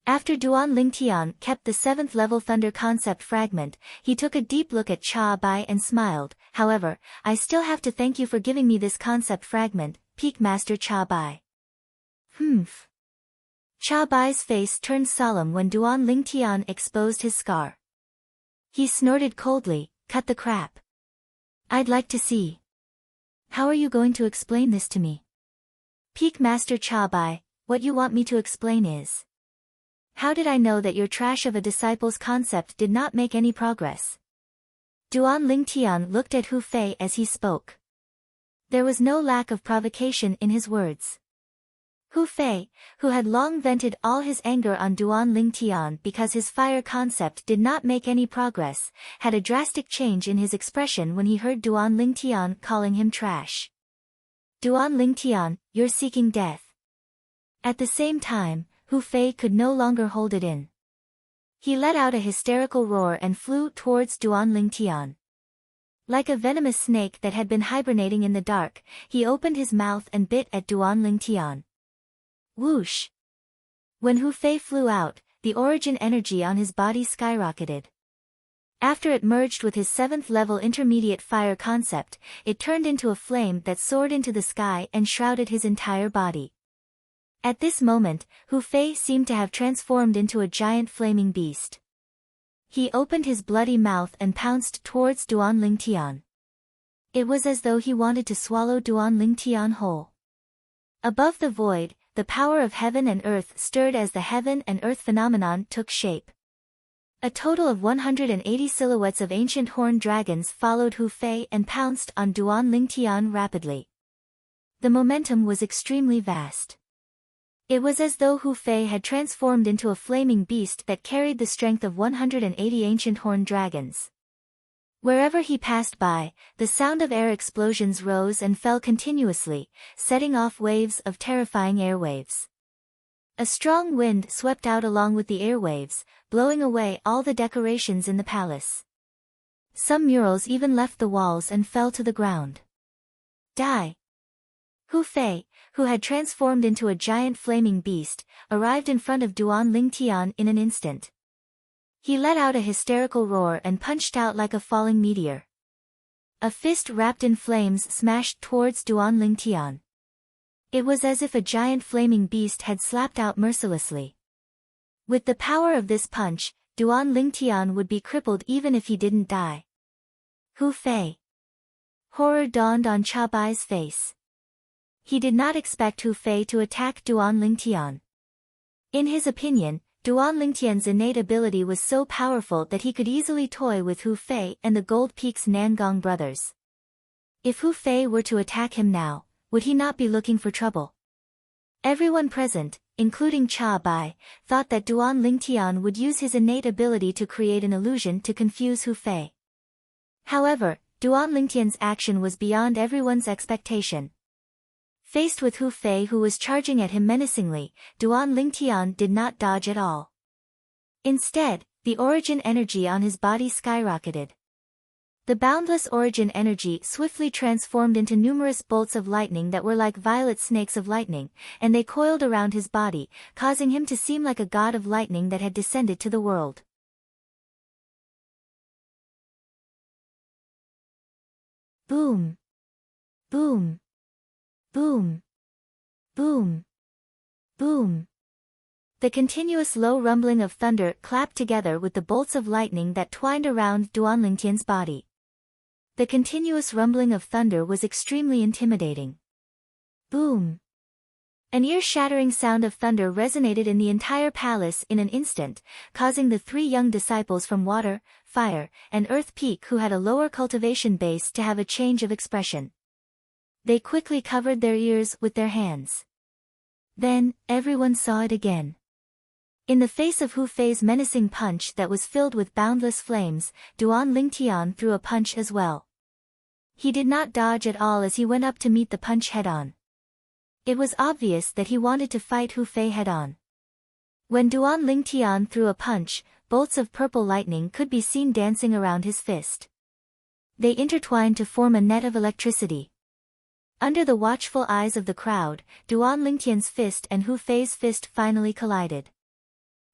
After Duan Lingtian kept the 7th level Thunder concept fragment, he took a deep look at Cha Bai and smiled. However, I still have to thank you for giving me this concept fragment, Peak Master Cha Bai. Cha Bai's face turned solemn when Duan Lingtian exposed his scar. He snorted coldly, cut the crap. I'd like to see. How are you going to explain this to me? Peak Master Cha Bai, what you want me to explain is. How did I know that your trash of a disciple's concept did not make any progress? Duan Lingtian looked at Hu Fei as he spoke. There was no lack of provocation in his words. Hu Fei, who had long vented all his anger on Duan Lingtian because his fire concept did not make any progress, had a drastic change in his expression when he heard Duan Lingtian calling him trash. Duan Lingtian, you're seeking death. At the same time, Hu Fei could no longer hold it in. He let out a hysterical roar and flew towards Duan Lingtian. Like a venomous snake that had been hibernating in the dark, he opened his mouth and bit at Duan Lingtian. Whoosh! When Hu Fei flew out, the origin energy on his body skyrocketed. After it merged with his 7th level intermediate fire concept, it turned into a flame that soared into the sky and shrouded his entire body. At this moment, Hu Fei seemed to have transformed into a giant flaming beast. He opened his bloody mouth and pounced towards Duan Lingtian. It was as though he wanted to swallow Duan Lingtian whole. Above the void, the power of heaven and earth stirred as the heaven and earth phenomenon took shape. A total of 180 silhouettes of ancient horned dragons followed Hu Fei and pounced on Duan Lingtian rapidly. The momentum was extremely vast. It was as though Hu Fei had transformed into a flaming beast that carried the strength of 180 ancient horned dragons. Wherever he passed by, the sound of air explosions rose and fell continuously, setting off waves of terrifying airwaves. A strong wind swept out along with the airwaves, blowing away all the decorations in the palace. Some murals even left the walls and fell to the ground. Die! Hu Fei, who had transformed into a giant flaming beast, arrived in front of Duan Lingtian in an instant. He let out a hysterical roar and punched out like a falling meteor. A fist wrapped in flames smashed towards Duan Lingtian. It was as if a giant flaming beast had slapped out mercilessly. With the power of this punch, Duan Lingtian would be crippled even if he didn't die. Hu Fei. Horror dawned on Chabai's face. He did not expect Hu Fei to attack Duan Lingtian. In his opinion, Duan Lingtian's innate ability was so powerful that he could easily toy with Hu Fei and the Gold Peak's Nangong brothers. If Hu Fei were to attack him now, would he not be looking for trouble? Everyone present, including Chabai, thought that Duan Lingtian would use his innate ability to create an illusion to confuse Hu Fei. However, Duan Lingtian's action was beyond everyone's expectation. Faced with Hu Fei who was charging at him menacingly, Duan Lingtian did not dodge at all. Instead, the origin energy on his body skyrocketed. The boundless origin energy swiftly transformed into numerous bolts of lightning that were like violet snakes of lightning, and they coiled around his body, causing him to seem like a god of lightning that had descended to the world. Boom! Boom! Boom! Boom! Boom! The continuous low rumbling of thunder clapped together with the bolts of lightning that twined around Duan Lingtian's body. The continuous rumbling of thunder was extremely intimidating. Boom! An ear-shattering sound of thunder resonated in the entire palace in an instant, causing the three young disciples from Water, Fire, and Earth Peak who had a lower cultivation base to have a change of expression. They quickly covered their ears with their hands. Then, everyone saw it again. In the face of Hu Fei's menacing punch that was filled with boundless flames, Duan Lingtian threw a punch as well. He did not dodge at all as he went up to meet the punch head-on. It was obvious that he wanted to fight Hu Fei head-on. When Duan Lingtian threw a punch, bolts of purple lightning could be seen dancing around his fist. They intertwined to form a net of electricity. Under the watchful eyes of the crowd, Duan Lingtian's fist and Hu Fei's fist finally collided.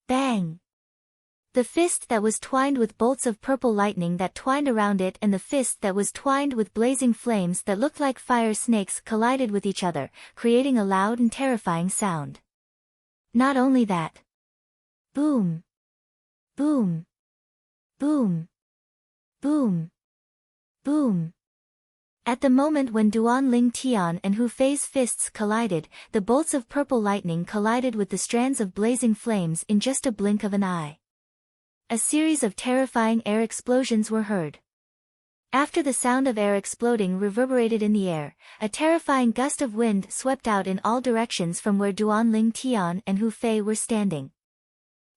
Bang! The fist that was twined with bolts of purple lightning that twined around it and the fist that was twined with blazing flames that looked like fire snakes collided with each other, creating a loud and terrifying sound. Not only that. Boom! Boom! Boom! Boom! Boom! At the moment when Duan Lingtian and Hu Fei's fists collided, the bolts of purple lightning collided with the strands of blazing flames in just a blink of an eye. A series of terrifying air explosions were heard. After the sound of air exploding reverberated in the air, a terrifying gust of wind swept out in all directions from where Duan Lingtian and Hu Fei were standing.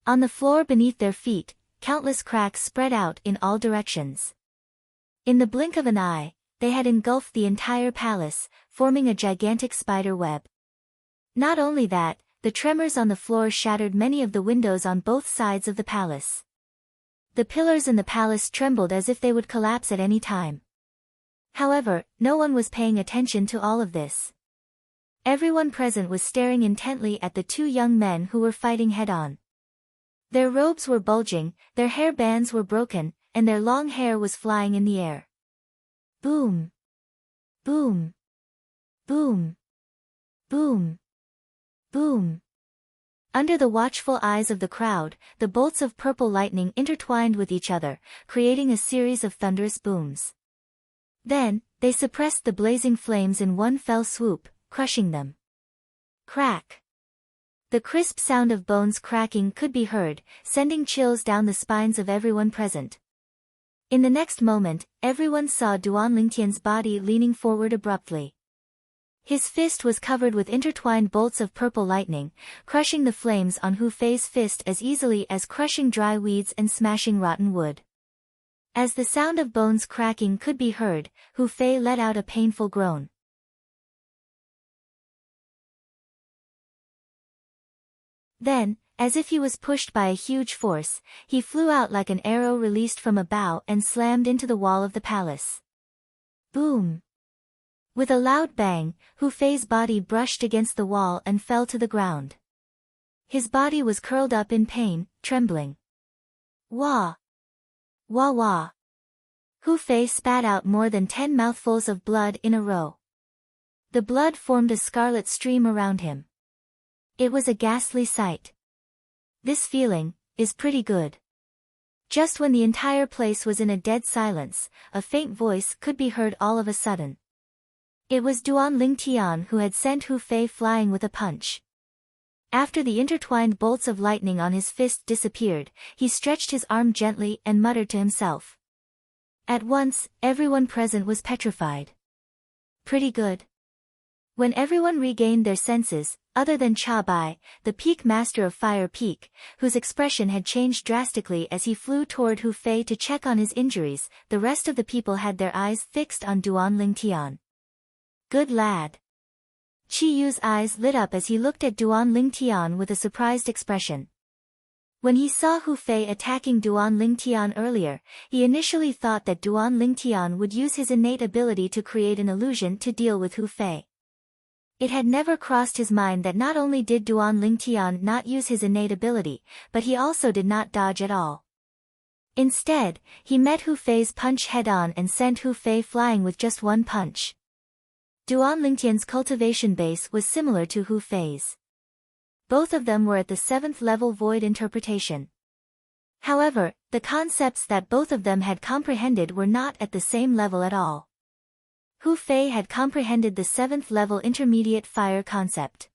On the floor beneath their feet, countless cracks spread out in all directions. In the blink of an eye, they had engulfed the entire palace, forming a gigantic spider web. Not only that, the tremors on the floor shattered many of the windows on both sides of the palace. The pillars in the palace trembled as if they would collapse at any time. However, no one was paying attention to all of this. Everyone present was staring intently at the two young men who were fighting head-on. Their robes were bulging, their hair bands were broken, and their long hair was flying in the air. Boom! Boom! Boom! Boom! Boom! Under the watchful eyes of the crowd, the bolts of purple lightning intertwined with each other, creating a series of thunderous booms. Then, they suppressed the blazing flames in one fell swoop, crushing them. Crack! The crisp sound of bones cracking could be heard, sending chills down the spines of everyone present. In the next moment, everyone saw Duan Lingtian's body leaning forward abruptly. His fist was covered with intertwined bolts of purple lightning, crushing the flames on Hu Fei's fist as easily as crushing dry weeds and smashing rotten wood. As the sound of bones cracking could be heard, Hu Fei let out a painful groan. Then, as if he was pushed by a huge force, he flew out like an arrow released from a bow and slammed into the wall of the palace. Boom! With a loud bang, Hu Fei's body brushed against the wall and fell to the ground. His body was curled up in pain, trembling. Wah! Wah wah! Hu Fei spat out more than 10 mouthfuls of blood in a row. The blood formed a scarlet stream around him. It was a ghastly sight. This feeling is pretty good. Just when the entire place was in a dead silence, a faint voice could be heard all of a sudden. It was Duan Lingtian who had sent Hu Fei flying with a punch. After the intertwined bolts of lightning on his fist disappeared, he stretched his arm gently and muttered to himself. At once, everyone present was petrified. Pretty good. When everyone regained their senses, other than Cha Bai, the peak master of Fire Peak, whose expression had changed drastically as he flew toward Hu Fei to check on his injuries, the rest of the people had their eyes fixed on Duan Lingtian. Good lad. Qi Yu's eyes lit up as he looked at Duan Lingtian with a surprised expression. When he saw Hu Fei attacking Duan Lingtian earlier, he initially thought that Duan Lingtian would use his innate ability to create an illusion to deal with Hu Fei. It had never crossed his mind that not only did Duan Lingtian not use his innate ability, but he also did not dodge at all. Instead, he met Hu Fei's punch head-on and sent Hu Fei flying with just one punch. Duan Lingtian's cultivation base was similar to Hu Fei's. Both of them were at the 7th level void interpretation. However, the concepts that both of them had comprehended were not at the same level at all. Hu Fei had comprehended the 7th level intermediate fire concept.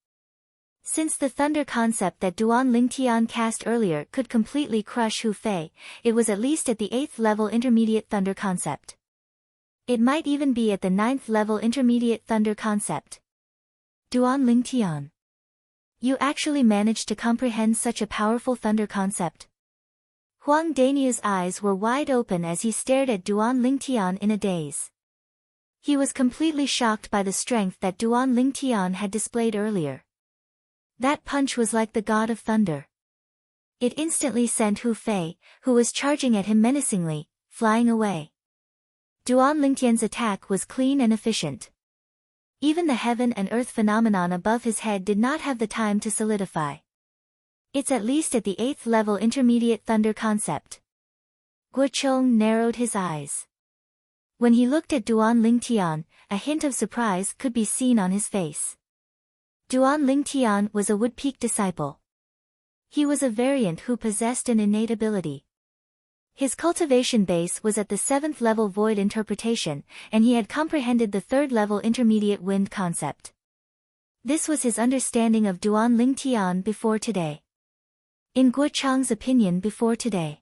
Since the thunder concept that Duan Lingtian cast earlier could completely crush Hu Fei, it was at least at the 8th level intermediate thunder concept. It might even be at the 9th level intermediate thunder concept. Duan Lingtian. You actually managed to comprehend such a powerful thunder concept. Huang Daniu's eyes were wide open as he stared at Duan Lingtian in a daze. He was completely shocked by the strength that Duan Lingtian had displayed earlier. That punch was like the god of thunder. It instantly sent Hu Fei, who was charging at him menacingly, flying away. Duan Lingtian's attack was clean and efficient. Even the heaven and earth phenomenon above his head did not have the time to solidify. It's at least at the 8th level intermediate thunder concept. Guochong narrowed his eyes. When he looked at Duan Lingtian, a hint of surprise could be seen on his face. Duan Lingtian was a Wood Peak disciple. He was a variant who possessed an innate ability. His cultivation base was at the 7th level void interpretation, and he had comprehended the 3rd level intermediate wind concept. This was his understanding of Duan Lingtian before today. In Guochang's opinion before today,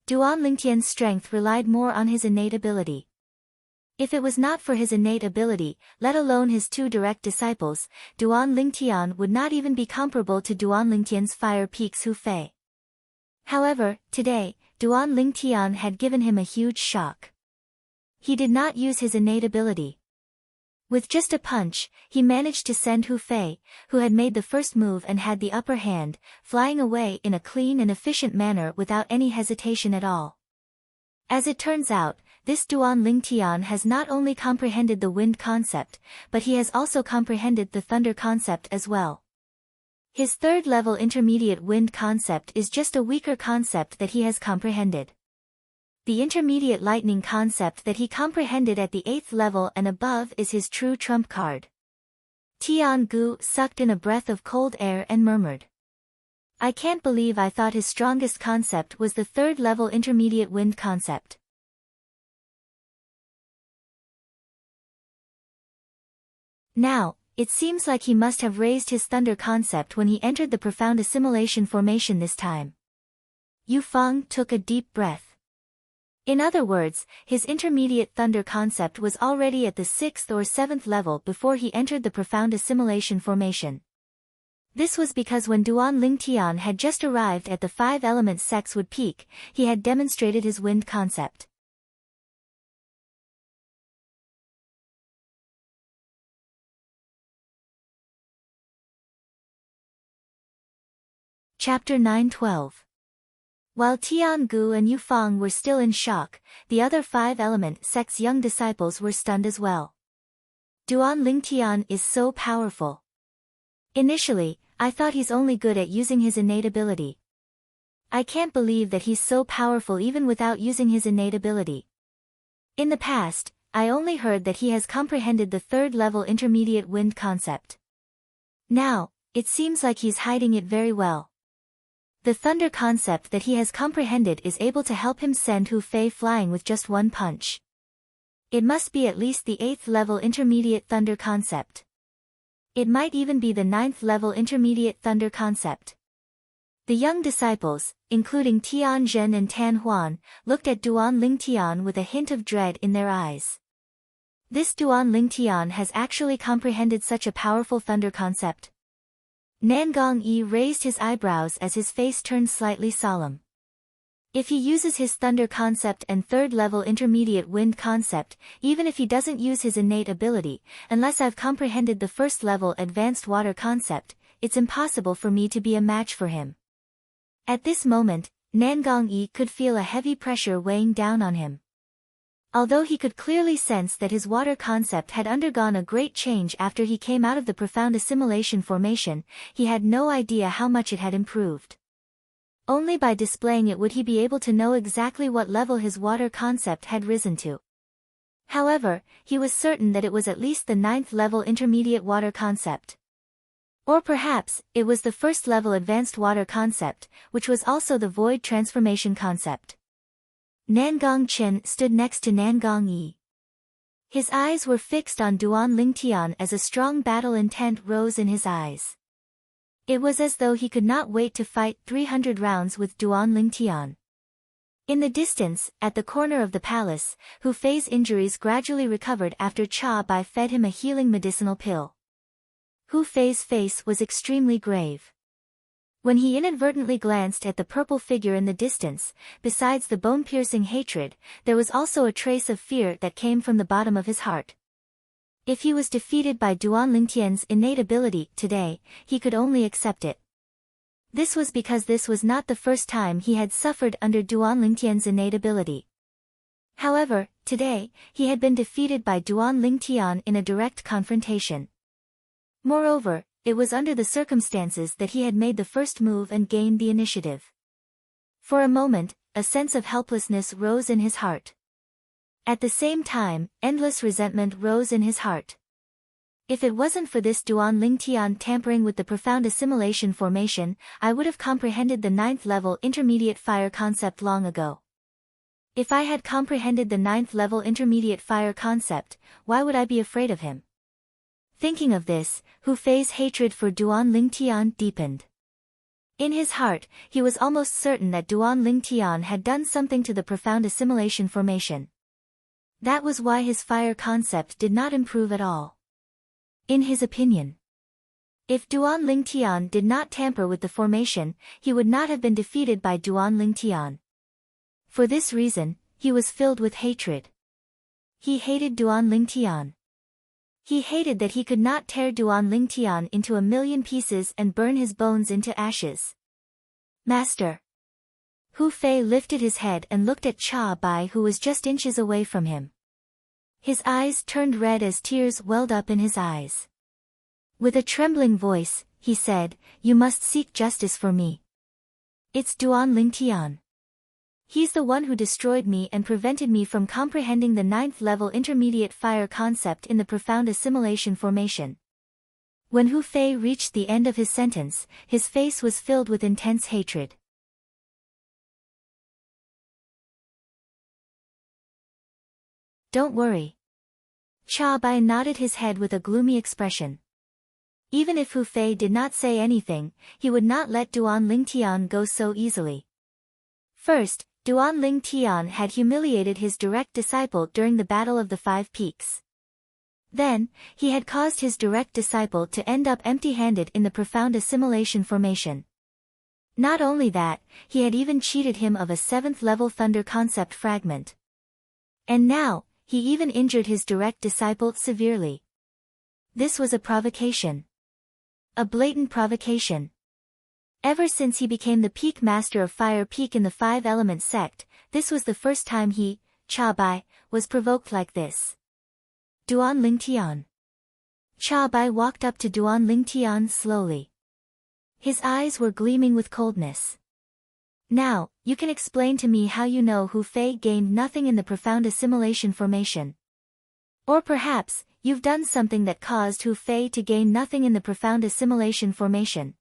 Duan Lingtian's strength relied more on his innate ability. If it was not for his innate ability, let alone his 2 direct disciples, Duan Lingtian would not even be comparable to Duan Lingtian's Fire Peak's Hu Fei. However, today, Duan Lingtian had given him a huge shock. He did not use his innate ability. With just a punch, he managed to send Hu Fei, who had made the first move and had the upper hand, flying away in a clean and efficient manner without any hesitation at all. As it turns out, this Duan Lingtian has not only comprehended the wind concept, but he has also comprehended the thunder concept as well. His 3rd level intermediate wind concept is just a weaker concept that he has comprehended. The intermediate lightning concept that he comprehended at the 8th level and above is his true trump card. Tian-gu sucked in a breath of cold air and murmured. I can't believe I thought his strongest concept was the third-level intermediate wind concept. Now, it seems like he must have raised his thunder concept when he entered the profound assimilation formation this time. Yu Fang took a deep breath. In other words, his intermediate thunder concept was already at the 6th or 7th level before he entered the profound assimilation formation. This was because when Duan Lingtian had just arrived at the 5-element Sexwood Peak, he had demonstrated his wind concept. Chapter 9-12. While Tian-gu and Yu Fang were still in shock, the other 5-element sect's young disciples were stunned as well. Duan Lingtian is so powerful. Initially, I thought he's only good at using his innate ability. I can't believe that he's so powerful even without using his innate ability. In the past, I only heard that he has comprehended the 3rd-level intermediate wind concept. Now, it seems like he's hiding it very well. The thunder concept that he has comprehended is able to help him send Hu Fei flying with just one punch. It must be at least the 8th-level intermediate thunder concept. It might even be the 9th-level intermediate thunder concept. The young disciples, including Tian Zhen and Tan Huan, looked at Duan Lingtian with a hint of dread in their eyes. This Duan Lingtian has actually comprehended such a powerful thunder concept. Nangong Yi raised his eyebrows as his face turned slightly solemn. If he uses his thunder concept and 3rd-level intermediate wind concept, even if he doesn't use his innate ability, unless I've comprehended the 1st-level advanced water concept, it's impossible for me to be a match for him. At this moment, Nangong Yi could feel a heavy pressure weighing down on him. Although he could clearly sense that his water concept had undergone a great change after he came out of the profound assimilation formation, he had no idea how much it had improved. Only by displaying it would he be able to know exactly what level his water concept had risen to. However, he was certain that it was at least the 9th-level intermediate water concept. Or perhaps, it was the 1st-level advanced water concept, which was also the void transformation concept. Nangong Chen stood next to Nangong Yi. His eyes were fixed on Duan Lingtian as a strong battle intent rose in his eyes. It was as though he could not wait to fight 300 rounds with Duan Lingtian. In the distance, at the corner of the palace, Hu Fei's injuries gradually recovered after Cha Bai fed him a healing medicinal pill. Hu Fei's face was extremely grave. When he inadvertently glanced at the purple figure in the distance, besides the bone-piercing hatred, there was also a trace of fear that came from the bottom of his heart. If he was defeated by Duan Lingtian's innate ability today, he could only accept it. This was because this was not the first time he had suffered under Duan Lingtian's innate ability. However, today, he had been defeated by Duan Lingtian in a direct confrontation. Moreover, it was under the circumstances that he had made the first move and gained the initiative. For a moment, a sense of helplessness rose in his heart. At the same time, endless resentment rose in his heart. If it wasn't for this Duan Lingtian tampering with the profound assimilation formation, I would have comprehended the 9th-level intermediate fire concept long ago. If I had comprehended the 9th-level intermediate fire concept, why would I be afraid of him? Thinking of this, Hu Fei's hatred for Duan Lingtian deepened. In his heart, he was almost certain that Duan Lingtian had done something to the profound assimilation formation. That was why his fire concept did not improve at all. In his opinion, if Duan Lingtian did not tamper with the formation, he would not have been defeated by Duan Lingtian. For this reason, he was filled with hatred. He hated Duan Lingtian. He hated that he could not tear Duan Lingtian into 1,000,000 pieces and burn his bones into ashes. Master. Hu Fei lifted his head and looked at Cha Bai, who was just inches away from him. His eyes turned red as tears welled up in his eyes. With a trembling voice, he said, "You must seek justice for me. It's Duan Lingtian. He's the one who destroyed me and prevented me from comprehending the 9th-level intermediate fire concept in the profound assimilation formation. When Hu Fei reached the end of his sentence, his face was filled with intense hatred. Don't worry. Cha Bai nodded his head with a gloomy expression. Even if Hu Fei did not say anything, he would not let Duan Lingtian go so easily. First, Duan Lingtian had humiliated his direct disciple during the Battle of the Five Peaks. Then, he had caused his direct disciple to end up empty-handed in the profound assimilation formation. Not only that, he had even cheated him of a 7th-level thunder concept fragment. And now, he even injured his direct disciple severely. This was a provocation. A blatant provocation. Ever since he became the peak master of Fire Peak in the Five Element sect, this was the first time he, Cha Bai, was provoked like this. Duan Lingtian. Cha Bai walked up to Duan Lingtian slowly. His eyes were gleaming with coldness. Now, you can explain to me how you know Hu Fei gained nothing in the profound assimilation formation. Or perhaps, you've done something that caused Hu Fei to gain nothing in the profound assimilation formation.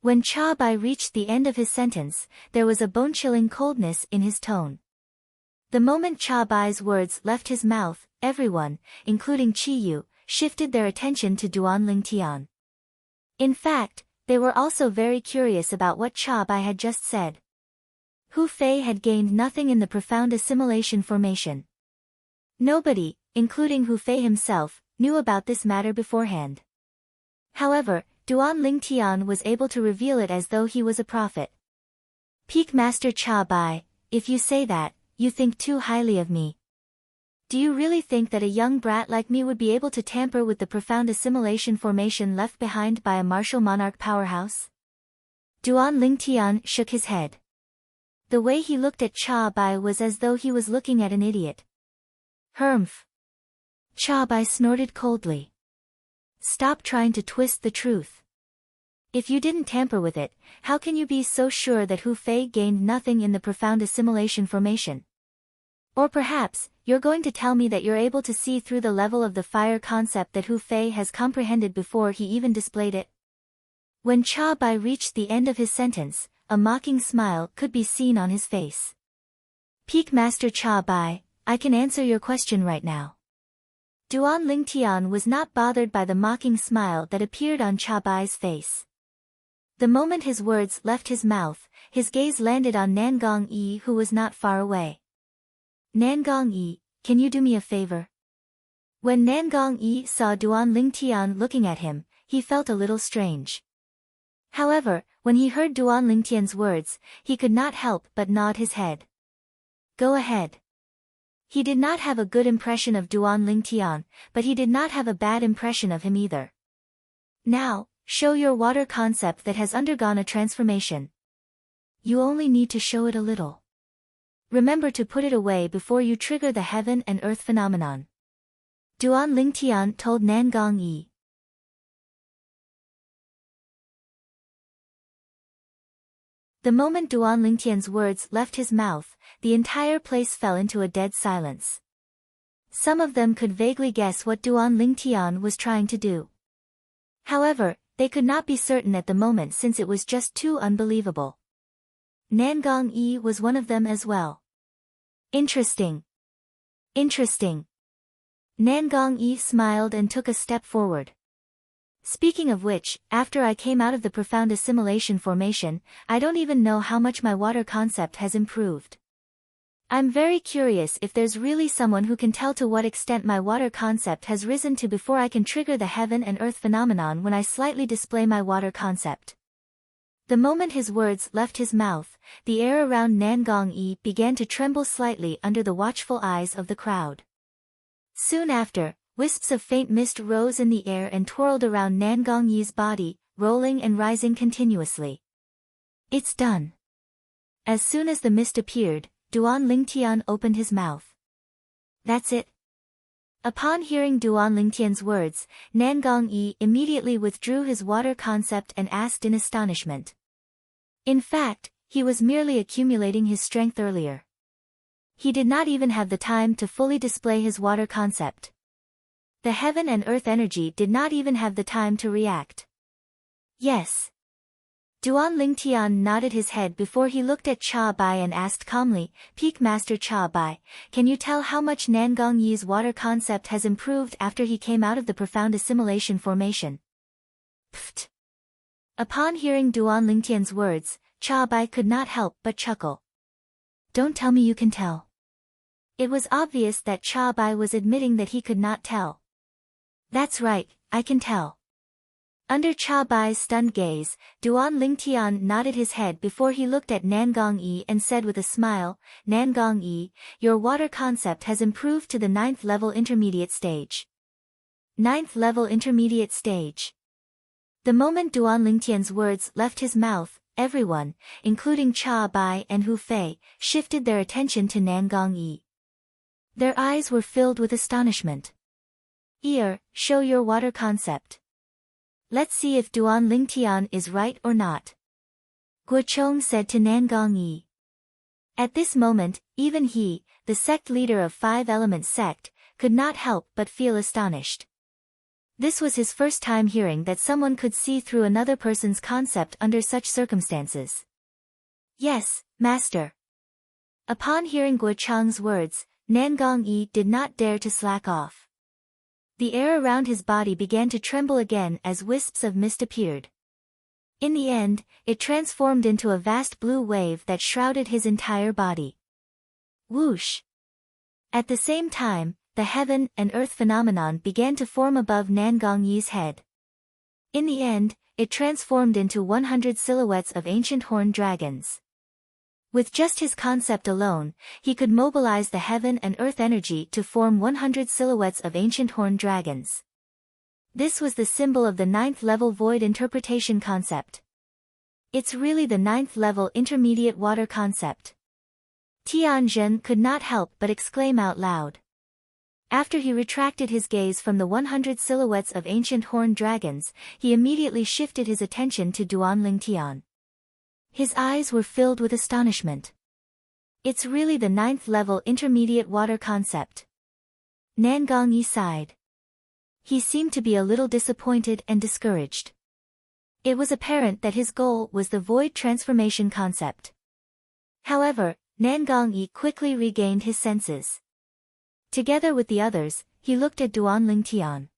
When Cha Bai reached the end of his sentence, there was a bone-chilling coldness in his tone. The moment Cha Bai's words left his mouth, everyone, including Chi Yu, shifted their attention to Duan Lingtian. In fact, they were also very curious about what Cha Bai had just said. Hu Fei had gained nothing in the profound assimilation formation. Nobody, including Hu Fei himself, knew about this matter beforehand. However, Duan Lingtian was able to reveal it as though he was a prophet. Peak Master Cha Bai, if you say that, you think too highly of me. Do you really think that a young brat like me would be able to tamper with the profound assimilation formation left behind by a martial monarch powerhouse? Duan Lingtian shook his head. The way he looked at Cha Bai was as though he was looking at an idiot. Humph. Cha Bai snorted coldly. Stop trying to twist the truth. If you didn't tamper with it, how can you be so sure that Hu Fei gained nothing in the profound assimilation formation? Or perhaps, you're going to tell me that you're able to see through the level of the fire concept that Hu Fei has comprehended before he even displayed it? When Cha Bai reached the end of his sentence, a mocking smile could be seen on his face. Peak Master Cha Bai, I can answer your question right now. Duan Lingtian was not bothered by the mocking smile that appeared on Cha Bai's face. The moment his words left his mouth, his gaze landed on Nangong Yi, who was not far away. Nangong Yi, can you do me a favor? When Nangong Yi saw Duan Lingtian looking at him, he felt a little strange. However, when he heard Duan Lingtian's words, he could not help but nod his head. Go ahead. He did not have a good impression of Duan Lingtian, but he did not have a bad impression of him either. Now, show your water concept that has undergone a transformation. You only need to show it a little. Remember to put it away before you trigger the heaven and earth phenomenon. Duan Lingtian told Nangong Yi. The moment Duan Lingtian's words left his mouth, the entire place fell into a dead silence. Some of them could vaguely guess what Duan Lingtian was trying to do. However, they could not be certain at the moment since it was just too unbelievable. Nangong Yi was one of them as well. Interesting. Interesting. Nangong Yi smiled and took a step forward. Speaking of which, after I came out of the profound assimilation formation, I don't even know how much my water concept has improved. I'm very curious if there's really someone who can tell to what extent my water concept has risen to before I can trigger the heaven and earth phenomenon when I slightly display my water concept. The moment his words left his mouth, the air around Nangong Yi began to tremble slightly under the watchful eyes of the crowd. Soon after, wisps of faint mist rose in the air and twirled around Nangong Yi's body, rolling and rising continuously. It's done. As soon as the mist appeared, Duan Lingtian opened his mouth. That's it. Upon hearing Duan Lingtian's words, Nangong Yi immediately withdrew his water concept and asked in astonishment. In fact, he was merely accumulating his strength earlier. He did not even have the time to fully display his water concept. The heaven and earth energy did not even have the time to react. Yes. Duan Lingtian nodded his head before he looked at Cha Bai and asked calmly, Peak Master Cha Bai, can you tell how much Nangong Yi's water concept has improved after he came out of the profound assimilation formation? Pfft. Upon hearing Duan Lingtian's words, Cha Bai could not help but chuckle. Don't tell me you can tell. It was obvious that Cha Bai was admitting that he could not tell. That's right, I can tell. Under Cha Bai's stunned gaze, Duan Lingtian nodded his head before he looked at Nangong Yi and said with a smile, Nangong Yi, your water concept has improved to the 9th level intermediate stage. 9th level intermediate stage. The moment Duan Lingtian's words left his mouth, everyone, including Cha Bai and Hu Fei, shifted their attention to Nangong Yi. Their eyes were filled with astonishment. Show your water concept. Let's see if Duan Lingtian is right or not. Guo Chong said to Nangong Yi. At this moment, even he, the sect leader of 5 Element sect, could not help but feel astonished. This was his first time hearing that someone could see through another person's concept under such circumstances. Yes, Master. Upon hearing Guo Chong's words, Nangong Yi did not dare to slack off. The air around his body began to tremble again as wisps of mist appeared. In the end, it transformed into a vast blue wave that shrouded his entire body. Whoosh! At the same time, the heaven and earth phenomenon began to form above Nangong Yi's head. In the end, it transformed into 100 silhouettes of ancient horned dragons. With just his concept alone, he could mobilize the heaven and earth energy to form 100 silhouettes of ancient horned dragons. This was the symbol of the 9th level void interpretation concept. It's really the 9th level intermediate water concept. Tianzhen could not help but exclaim out loud. After he retracted his gaze from the 100 silhouettes of ancient horned dragons, he immediately shifted his attention to Duan Lingtian. His eyes were filled with astonishment. It's really the 9th level intermediate water concept. Nangong Yi sighed. He seemed to be a little disappointed and discouraged. It was apparent that his goal was the void transformation concept. However, Nangong Yi quickly regained his senses. Together with the others, he looked at Duan Lingtian.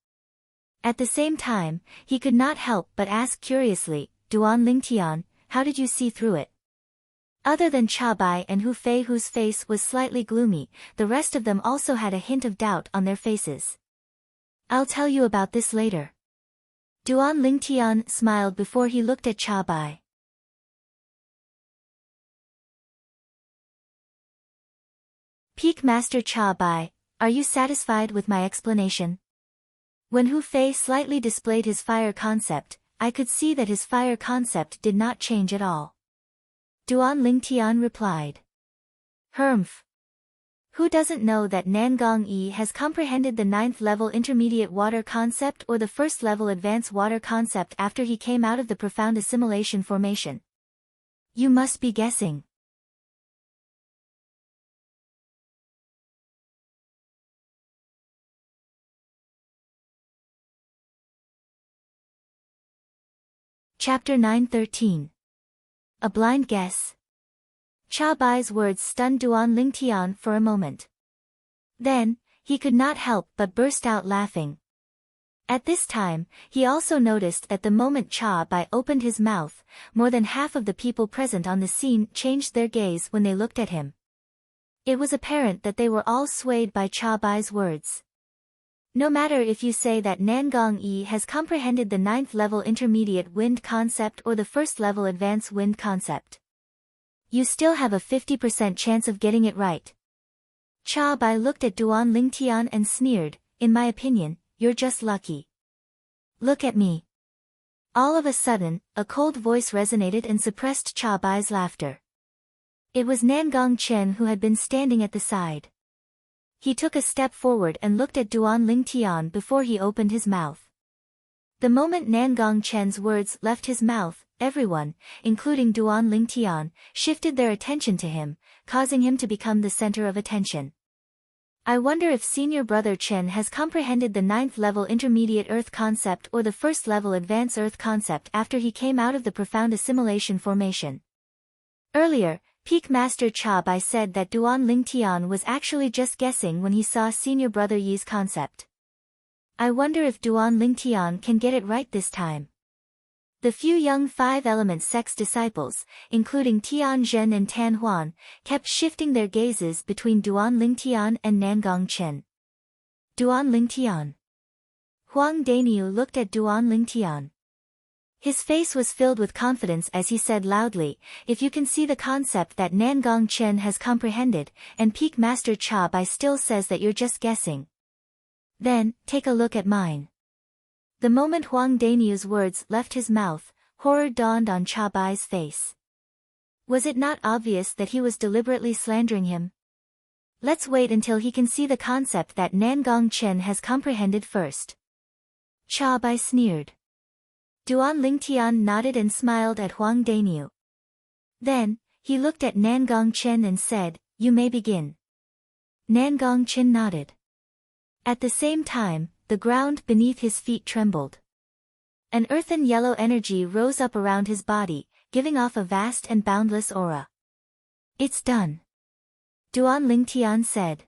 At the same time, he could not help but ask curiously, Duan Lingtian, how did you see through it? Other than Cha Bai and Hu Fei, whose face was slightly gloomy, the rest of them also had a hint of doubt on their faces. I'll tell you about this later. Duan Lingtian smiled before he looked at Cha Bai. Peak Master Cha Bai, are you satisfied with my explanation? When Hu Fei slightly displayed his fire concept, I could see that his fire concept did not change at all. Duan Lingtian replied. Humph. Who doesn't know that Nangong Yi has comprehended the 9th level intermediate water concept or the 1st level advanced water concept after he came out of the profound assimilation formation? You must be guessing. Chapter 9:13. A blind guess. Cha Bai's words stunned Duan Lingtian for a moment. Then, he could not help but burst out laughing. At this time, he also noticed that the moment Cha Bai opened his mouth, more than half of the people present on the scene changed their gaze when they looked at him. It was apparent that they were all swayed by Cha Bai's words. No matter if you say that Nangong Yi has comprehended the 9th level intermediate wind concept or the 1st level advanced wind concept, you still have a 50% chance of getting it right. Cha Bai looked at Duan Lingtian and sneered, in my opinion, you're just lucky. Look at me. All of a sudden, a cold voice resonated and suppressed Cha Bai's laughter. It was Nangong Chen who had been standing at the side. He took a step forward and looked at Duan Lingtian before he opened his mouth. The moment Nangong Chen's words left his mouth, everyone, including Duan Lingtian, shifted their attention to him, causing him to become the center of attention. I wonder if senior brother Chen has comprehended the 9th level intermediate Earth concept or the 1st level advanced Earth concept after he came out of the profound assimilation formation. Earlier, Peak Master Cha Bai said that Duan Lingtian was actually just guessing when he saw senior brother Yi's concept. I wonder if Duan Lingtian can get it right this time. The few young five-element sect's disciples, including Tian Zhen and Tan Huan, kept shifting their gazes between Duan Lingtian and Nangong Chen. Duan Lingtian. Huang Daniu looked at Duan Lingtian. His face was filled with confidence as he said loudly, if you can see the concept that Nangong Chen has comprehended, and Peak Master Cha Bai still says that you're just guessing, then, take a look at mine. The moment Huang Daniu's words left his mouth, horror dawned on Cha Bai's face. Was it not obvious that he was deliberately slandering him? Let's wait until he can see the concept that Nangong Chen has comprehended first. Cha Bai sneered. Duan Lingtian nodded and smiled at Huang Daniu. Then, he looked at Nangong Chen and said, you may begin. Nangong Chen nodded. At the same time, the ground beneath his feet trembled. An earthen yellow energy rose up around his body, giving off a vast and boundless aura. It's done. Duan Lingtian said.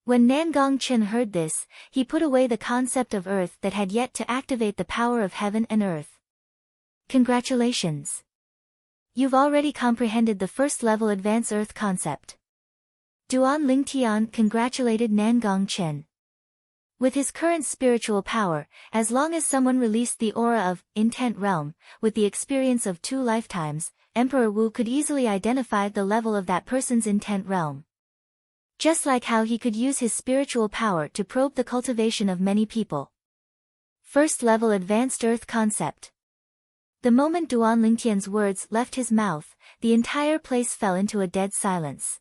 When Nangong Chen heard this, he put away the concept of earth that had yet to activate the power of heaven and earth. Congratulations. You've already comprehended the 1st level advanced earth concept. Duan Lingtian congratulated Nangong Chen. With his current spiritual power, as long as someone released the aura of intent realm, with the experience of 2 lifetimes, Emperor Wu could easily identify the level of that person's intent realm. Just like how he could use his spiritual power to probe the cultivation of many people. 1st level advanced earth concept. The moment Duan Lingtian's words left his mouth, the entire place fell into a dead silence.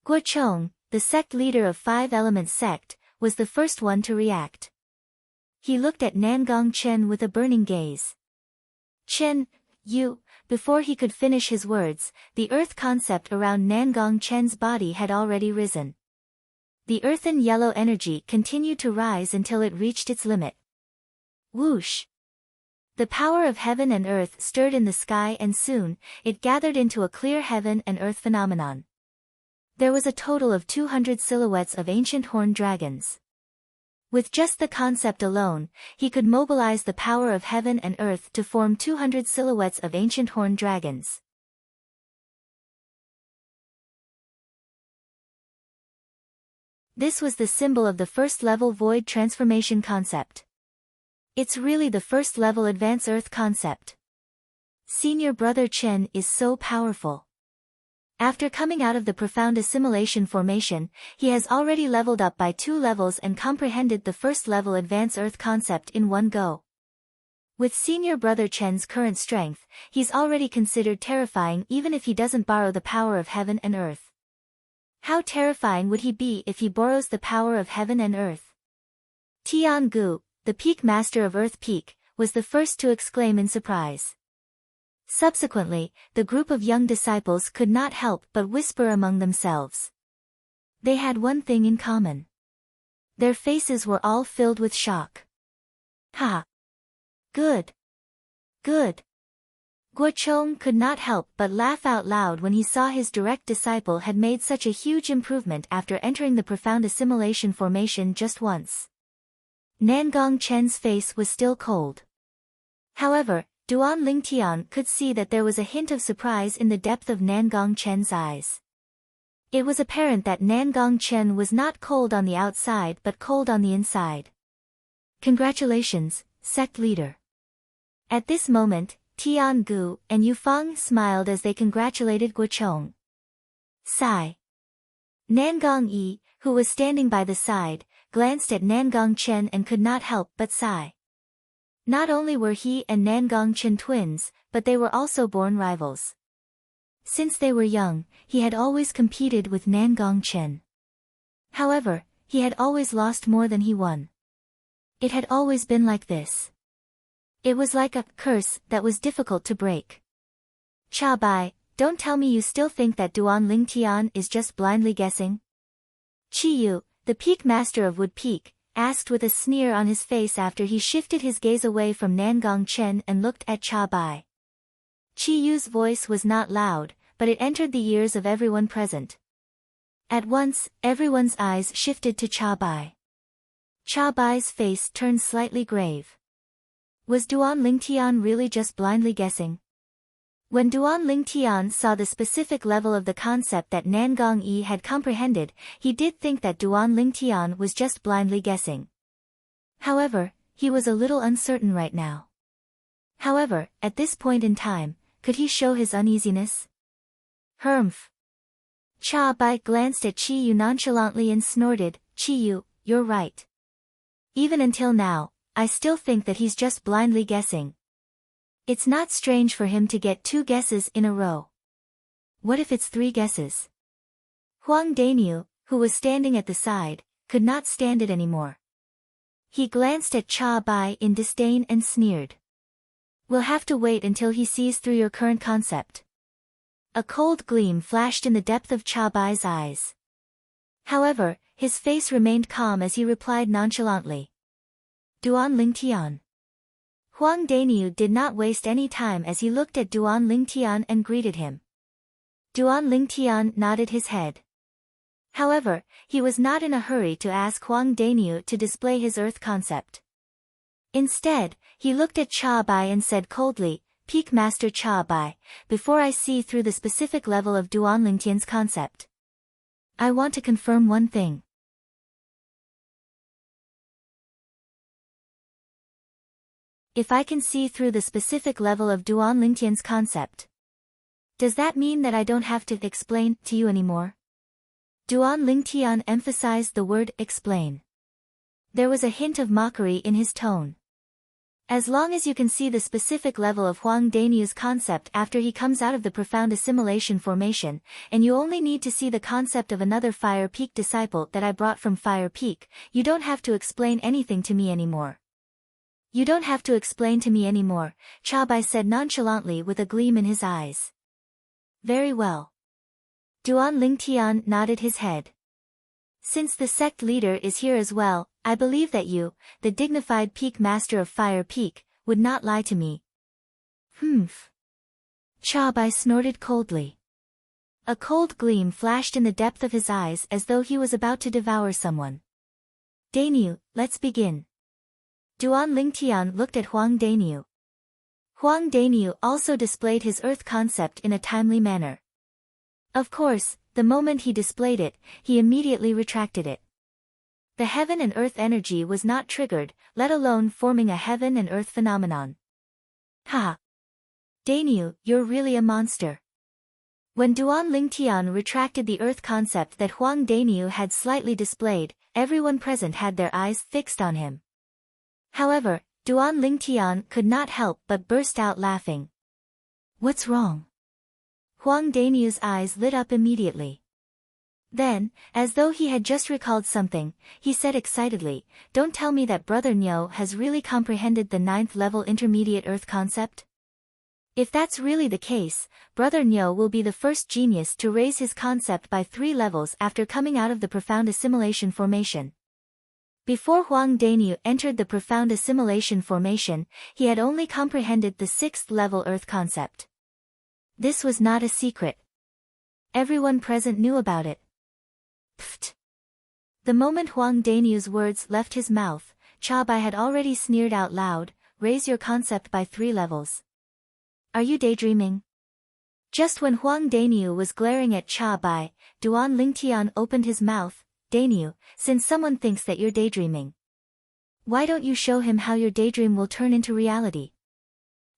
Guo Chong, the sect leader of 5-element sect, was the first one to react. He looked at Nangong Chen with a burning gaze. Chen, you, before he could finish his words, the earth concept around Nangong Chen's body had already risen. The earthen yellow energy continued to rise until it reached its limit. Whoosh! The power of heaven and earth stirred in the sky and soon, it gathered into a clear heaven and earth phenomenon. There was a total of 200 silhouettes of ancient horned dragons. With just the concept alone, he could mobilize the power of heaven and earth to form 200 silhouettes of ancient horned dragons. This was the symbol of the 1st level void transformation concept. It's really the 1st level advanced earth concept. Senior brother Chen is so powerful. After coming out of the profound assimilation formation, he has already leveled up by 2 levels and comprehended the 1st level advanced earth concept in one go. With senior brother Chen's current strength, he's already considered terrifying even if he doesn't borrow the power of heaven and earth. How terrifying would he be if he borrows the power of heaven and earth? Tian Gu, the peak master of Earth Peak, was the first to exclaim in surprise. Subsequently, the group of young disciples could not help but whisper among themselves. They had one thing in common. Their faces were all filled with shock. Ha! Good! Good! Guo Chong could not help but laugh out loud when he saw his direct disciple had made such a huge improvement after entering the profound assimilation formation just once. Nangong Chen's face was still cold. However, Duan Lingtian could see that there was a hint of surprise in the depth of Nangong Chen's eyes. It was apparent that Nangong Chen was not cold on the outside but cold on the inside. Congratulations, sect leader. At this moment, Tian Gu and Yufang smiled as they congratulated Guo Chong. Sigh. Nangong Yi, who was standing by the side, glanced at Nangong Chen and could not help but sigh. Not only were he and Nangong Chen twins, but they were also born rivals. Since they were young, he had always competed with Nangong Chen. However, he had always lost more than he won. It had always been like this. It was like a curse that was difficult to break. Cha Bai, don't tell me you still think that Duan Lingtian is just blindly guessing? Chi-yu, the peak master of Wood Peak, asked with a sneer on his face after he shifted his gaze away from Nangong Chen and looked at Cha Bai. Chi-yu's voice was not loud, but it entered the ears of everyone present. At once, everyone's eyes shifted to Cha Bai. Cha Bai's face turned slightly grave. Was Duan Lingtian really just blindly guessing? When Duan Lingtian saw the specific level of the concept that Nangong Yi had comprehended, he did think that Duan Lingtian was just blindly guessing. However, he was a little uncertain right now. However, at this point in time, could he show his uneasiness? Humph. Cha Bai glanced at Chi-yu nonchalantly and snorted, "Chi-yu, you're right. Even until now, I still think that he's just blindly guessing. It's not strange for him to get 2 guesses in a row. What if it's 3 guesses?" Huang Daniu, who was standing at the side, could not stand it anymore. He glanced at Cha Bai in disdain and sneered. "We'll have to wait until he sees through your current concept." A cold gleam flashed in the depth of Cha Bai's eyes. However, his face remained calm as he replied nonchalantly. "Duan Lingtian." Huang Daniu did not waste any time as he looked at Duan Lingtian and greeted him. Duan Lingtian nodded his head. However, he was not in a hurry to ask Huang Daniu to display his earth concept. Instead, he looked at Cha Bai and said coldly, "Peak Master Cha Bai, before I see through the specific level of Duan Lingtian's concept, I want to confirm one thing. If I can see through the specific level of Duan Lingtian's concept, does that mean that I don't have to explain to you anymore?" Duan Lingtian emphasized the word explain. There was a hint of mockery in his tone. As long as you can see the specific level of Huang Daniu's concept after he comes out of the profound assimilation formation, and you only need to see the concept of another Fire Peak disciple that I brought from Fire Peak, you don't have to explain anything to me anymore. You don't have to explain to me anymore, Cha Bai said nonchalantly with a gleam in his eyes. Very well. Duan Lingtian nodded his head. Since the sect leader is here as well, I believe that you, the dignified Peak Master of Fire Peak, would not lie to me. Humph. Cha Bai snorted coldly. A cold gleam flashed in the depth of his eyes as though he was about to devour someone. Daniu, let's begin. Duan Lingtian looked at Huang Daniu. Huang Daniu also displayed his earth concept in a timely manner. Of course, the moment he displayed it, he immediately retracted it. The heaven and earth energy was not triggered, let alone forming a heaven and earth phenomenon. Ha! Daniu, you're really a monster. When Duan Lingtian retracted the earth concept that Huang Daniu had slightly displayed, everyone present had their eyes fixed on him. However, Duan Lingtian could not help but burst out laughing. What's wrong? Huang Daniu's eyes lit up immediately. Then, as though he had just recalled something, he said excitedly, "Don't tell me that Brother Nyo has really comprehended the 9th level intermediate earth concept? If that's really the case, Brother Nyo will be the first genius to raise his concept by 3 levels after coming out of the profound assimilation formation." Before Huang Daniu entered the profound assimilation formation, he had only comprehended the 6th level earth concept. This was not a secret. Everyone present knew about it. Pfft. The moment Huang Daniu's words left his mouth, Cha Bai had already sneered out loud, "Raise your concept by 3 levels. Are you daydreaming?" Just when Huang Daniu was glaring at Cha Bai, Duan Lingtian opened his mouth. "Daniu, since someone thinks that you're daydreaming, why don't you show him how your daydream will turn into reality?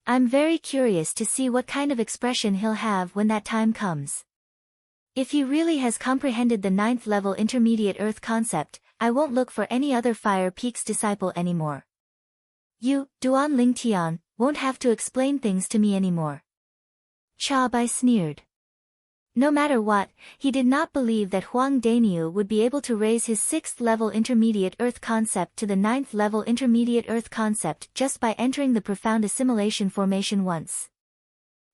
I'm very curious to see what kind of expression he'll have when that time comes. If he really has comprehended the 9th level intermediate earth concept, I won't look for any other Fire Peak's disciple anymore. You, Duan Lingtian, won't have to explain things to me anymore." Cha Bai sneered. No matter what, he did not believe that Huang Daniu would be able to raise his 6th level intermediate earth concept to the 9th level intermediate earth concept just by entering the profound assimilation formation once.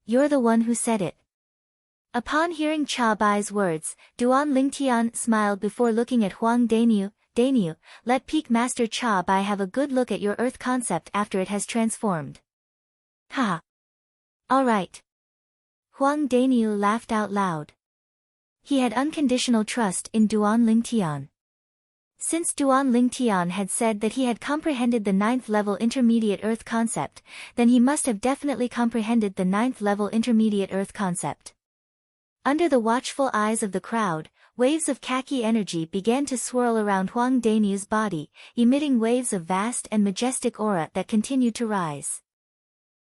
"You're the one who said it." Upon hearing Cha Bai's words, Duan Lingtian smiled before looking at Huang Daniu. Daniu, let Peak Master Cha Bai have a good look at your earth concept after it has transformed. Ha! Alright. Huang Daniu laughed out loud. He had unconditional trust in Duan Lingtian. Since Duan Lingtian had said that he had comprehended the 9th level intermediate earth concept, then he must have definitely comprehended the 9th level intermediate earth concept. Under the watchful eyes of the crowd, waves of khaki energy began to swirl around Huang Daniu's body, emitting waves of vast and majestic aura that continued to rise.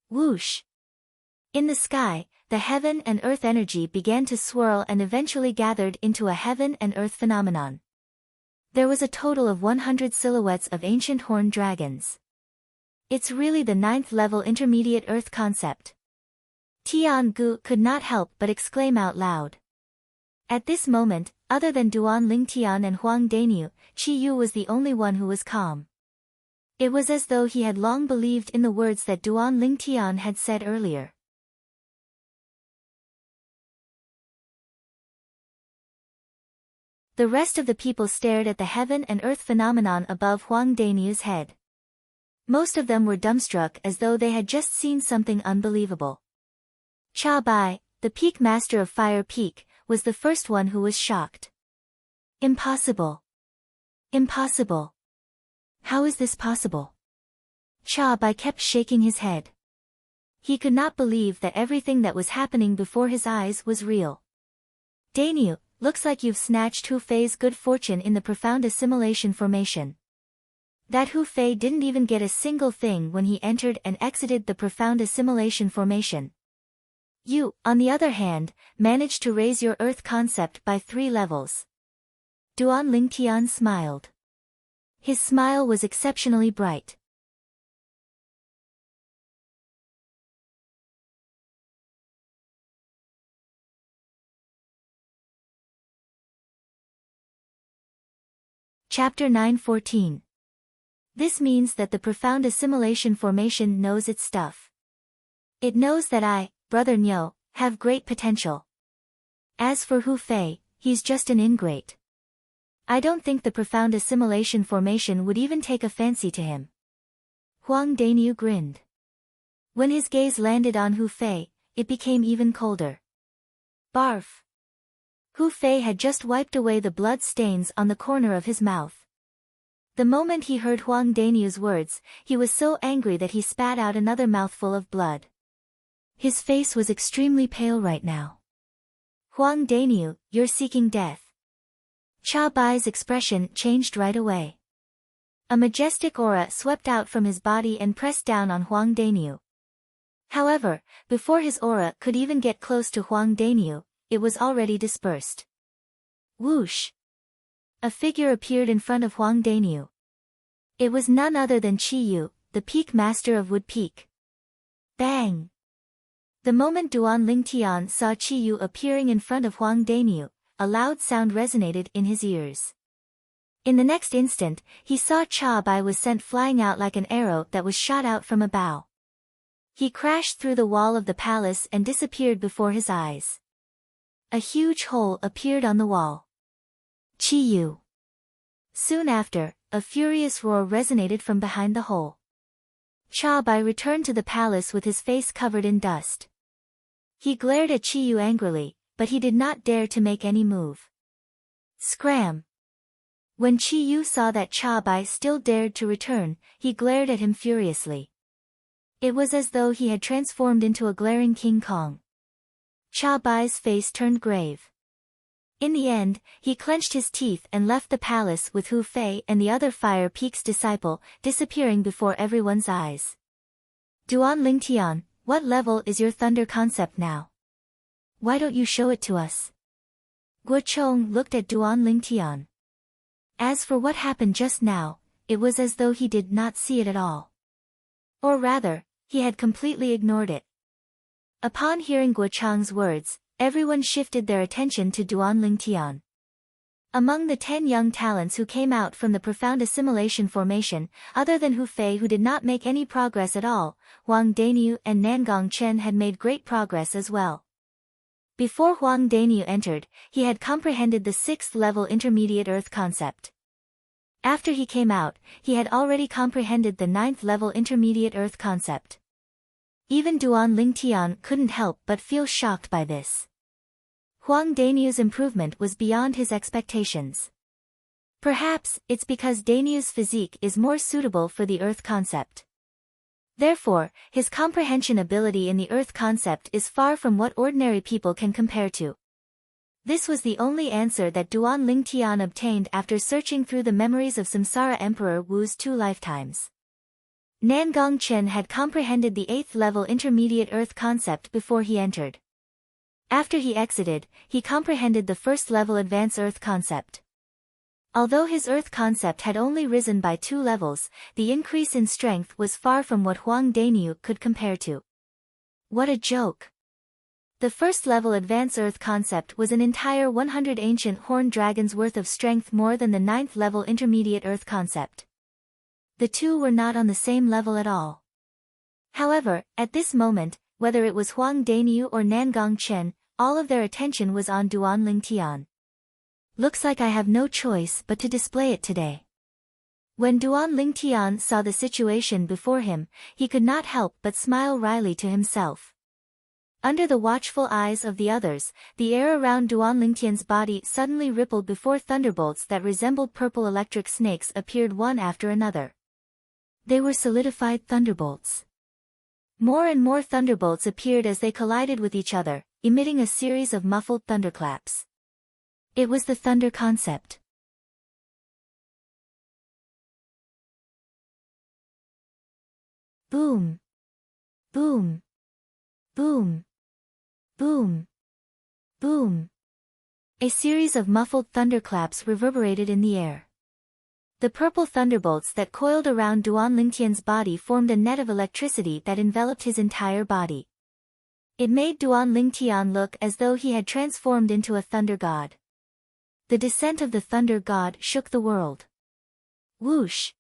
Whoosh! In the sky, the heaven and earth energy began to swirl and eventually gathered into a heaven and earth phenomenon. There was a total of 100 silhouettes of ancient horned dragons. It's really the 9th level intermediate earth concept. Tian Gu could not help but exclaim out loud. At this moment, other than Duan Lingtian and Huang Daniu, Qi Yu was the only one who was calm. It was as though he had long believed in the words that Duan Lingtian had said earlier. The rest of the people stared at the heaven and earth phenomenon above Huang Daniu's head. Most of them were dumbstruck as though they had just seen something unbelievable. Cha Bai, the Peak Master of Fire Peak, was the first one who was shocked. Impossible. Impossible. How is this possible? Cha Bai kept shaking his head. He could not believe that everything that was happening before his eyes was real. Daniu, looks like you've snatched Hu Fei's good fortune in the profound assimilation formation. That Hu Fei didn't even get a single thing when he entered and exited the profound assimilation formation. You, on the other hand, managed to raise your earth concept by 3 levels. Duan Lingtian smiled. His smile was exceptionally bright. Chapter 9:14. This means that the profound assimilation formation knows its stuff. It knows that I, Brother Nyo, have great potential. As for Hu Fei, he's just an ingrate. I don't think the profound assimilation formation would even take a fancy to him. Huang Daniu grinned. When his gaze landed on Hu Fei, it became even colder. Barf! Hu Fei had just wiped away the blood stains on the corner of his mouth. The moment he heard Huang Daniu's words, he was so angry that he spat out another mouthful of blood. His face was extremely pale right now. Huang Daniu, you're seeking death. Cha Bai's expression changed right away. A majestic aura swept out from his body and pressed down on Huang Daniu. However, before his aura could even get close to Huang Daniu, it was already dispersed. Whoosh! A figure appeared in front of Huang Daniu. It was none other than Qi Yu, the Peak Master of Wood Peak. Bang! The moment Duan Lingtian saw Qi Yu appearing in front of Huang Daniu, a loud sound resonated in his ears. In the next instant, he saw Cha Bai was sent flying out like an arrow that was shot out from a bow. He crashed through the wall of the palace and disappeared before his eyes. A huge hole appeared on the wall. Qi Yu. Soon after, a furious roar resonated from behind the hole. Cha Bai returned to the palace with his face covered in dust. He glared at Qi Yu angrily, but he did not dare to make any move. Scram! When Qi Yu saw that Cha Bai still dared to return, he glared at him furiously. It was as though he had transformed into a glaring King Kong. Cha Bai's face turned grave. In the end, he clenched his teeth and left the palace with Hu Fei and the other Fire Peak's disciple, disappearing before everyone's eyes. Duan Lingtian, what level is your thunder concept now? Why don't you show it to us? Guo Chong looked at Duan Lingtian. As for what happened just now, it was as though he did not see it at all. Or rather, he had completely ignored it. Upon hearing Guo Chang's words, everyone shifted their attention to Duan Lingtian. Among the 10 young talents who came out from the profound assimilation formation, other than Hu Fei who did not make any progress at all, Huang Daniu and Nangong Chen had made great progress as well. Before Huang Daniu entered, he had comprehended the 6th-level intermediate earth concept. After he came out, he had already comprehended the 9th-level intermediate earth concept. Even Duan Lingtian couldn't help but feel shocked by this. Huang Daniu's improvement was beyond his expectations. Perhaps, it's because Daniu's physique is more suitable for the earth concept. Therefore, his comprehension ability in the earth concept is far from what ordinary people can compare to. This was the only answer that Duan Lingtian obtained after searching through the memories of Samsara Emperor Wu's 2 lifetimes. Nangong Chen had comprehended the 8th-level intermediate earth concept before he entered. After he exited, he comprehended the 1st-level advanced earth concept. Although his earth concept had only risen by 2 levels, the increase in strength was far from what Huang Daniu could compare to. What a joke! The 1st-level advanced earth concept was an entire 100 ancient horned dragons worth of strength more than the 9th-level intermediate earth concept. The two were not on the same level at all. However, at this moment, whether it was Huang Daniu or Nangong Chen, all of their attention was on Duan Lingtian. Looks like I have no choice but to display it today. When Duan Lingtian saw the situation before him, he could not help but smile wryly to himself. Under the watchful eyes of the others, the air around Duan Lingtian's body suddenly rippled before thunderbolts that resembled purple electric snakes appeared one after another. They were solidified thunderbolts. More and more thunderbolts appeared as they collided with each other, emitting a series of muffled thunderclaps. It was the thunder concept. Boom! Boom! Boom! Boom! Boom! A series of muffled thunderclaps reverberated in the air. The purple thunderbolts that coiled around Duan Lingtian's body formed a net of electricity that enveloped his entire body. It made Duan Lingtian look as though he had transformed into a thunder god. The descent of the thunder god shook the world. Whoosh!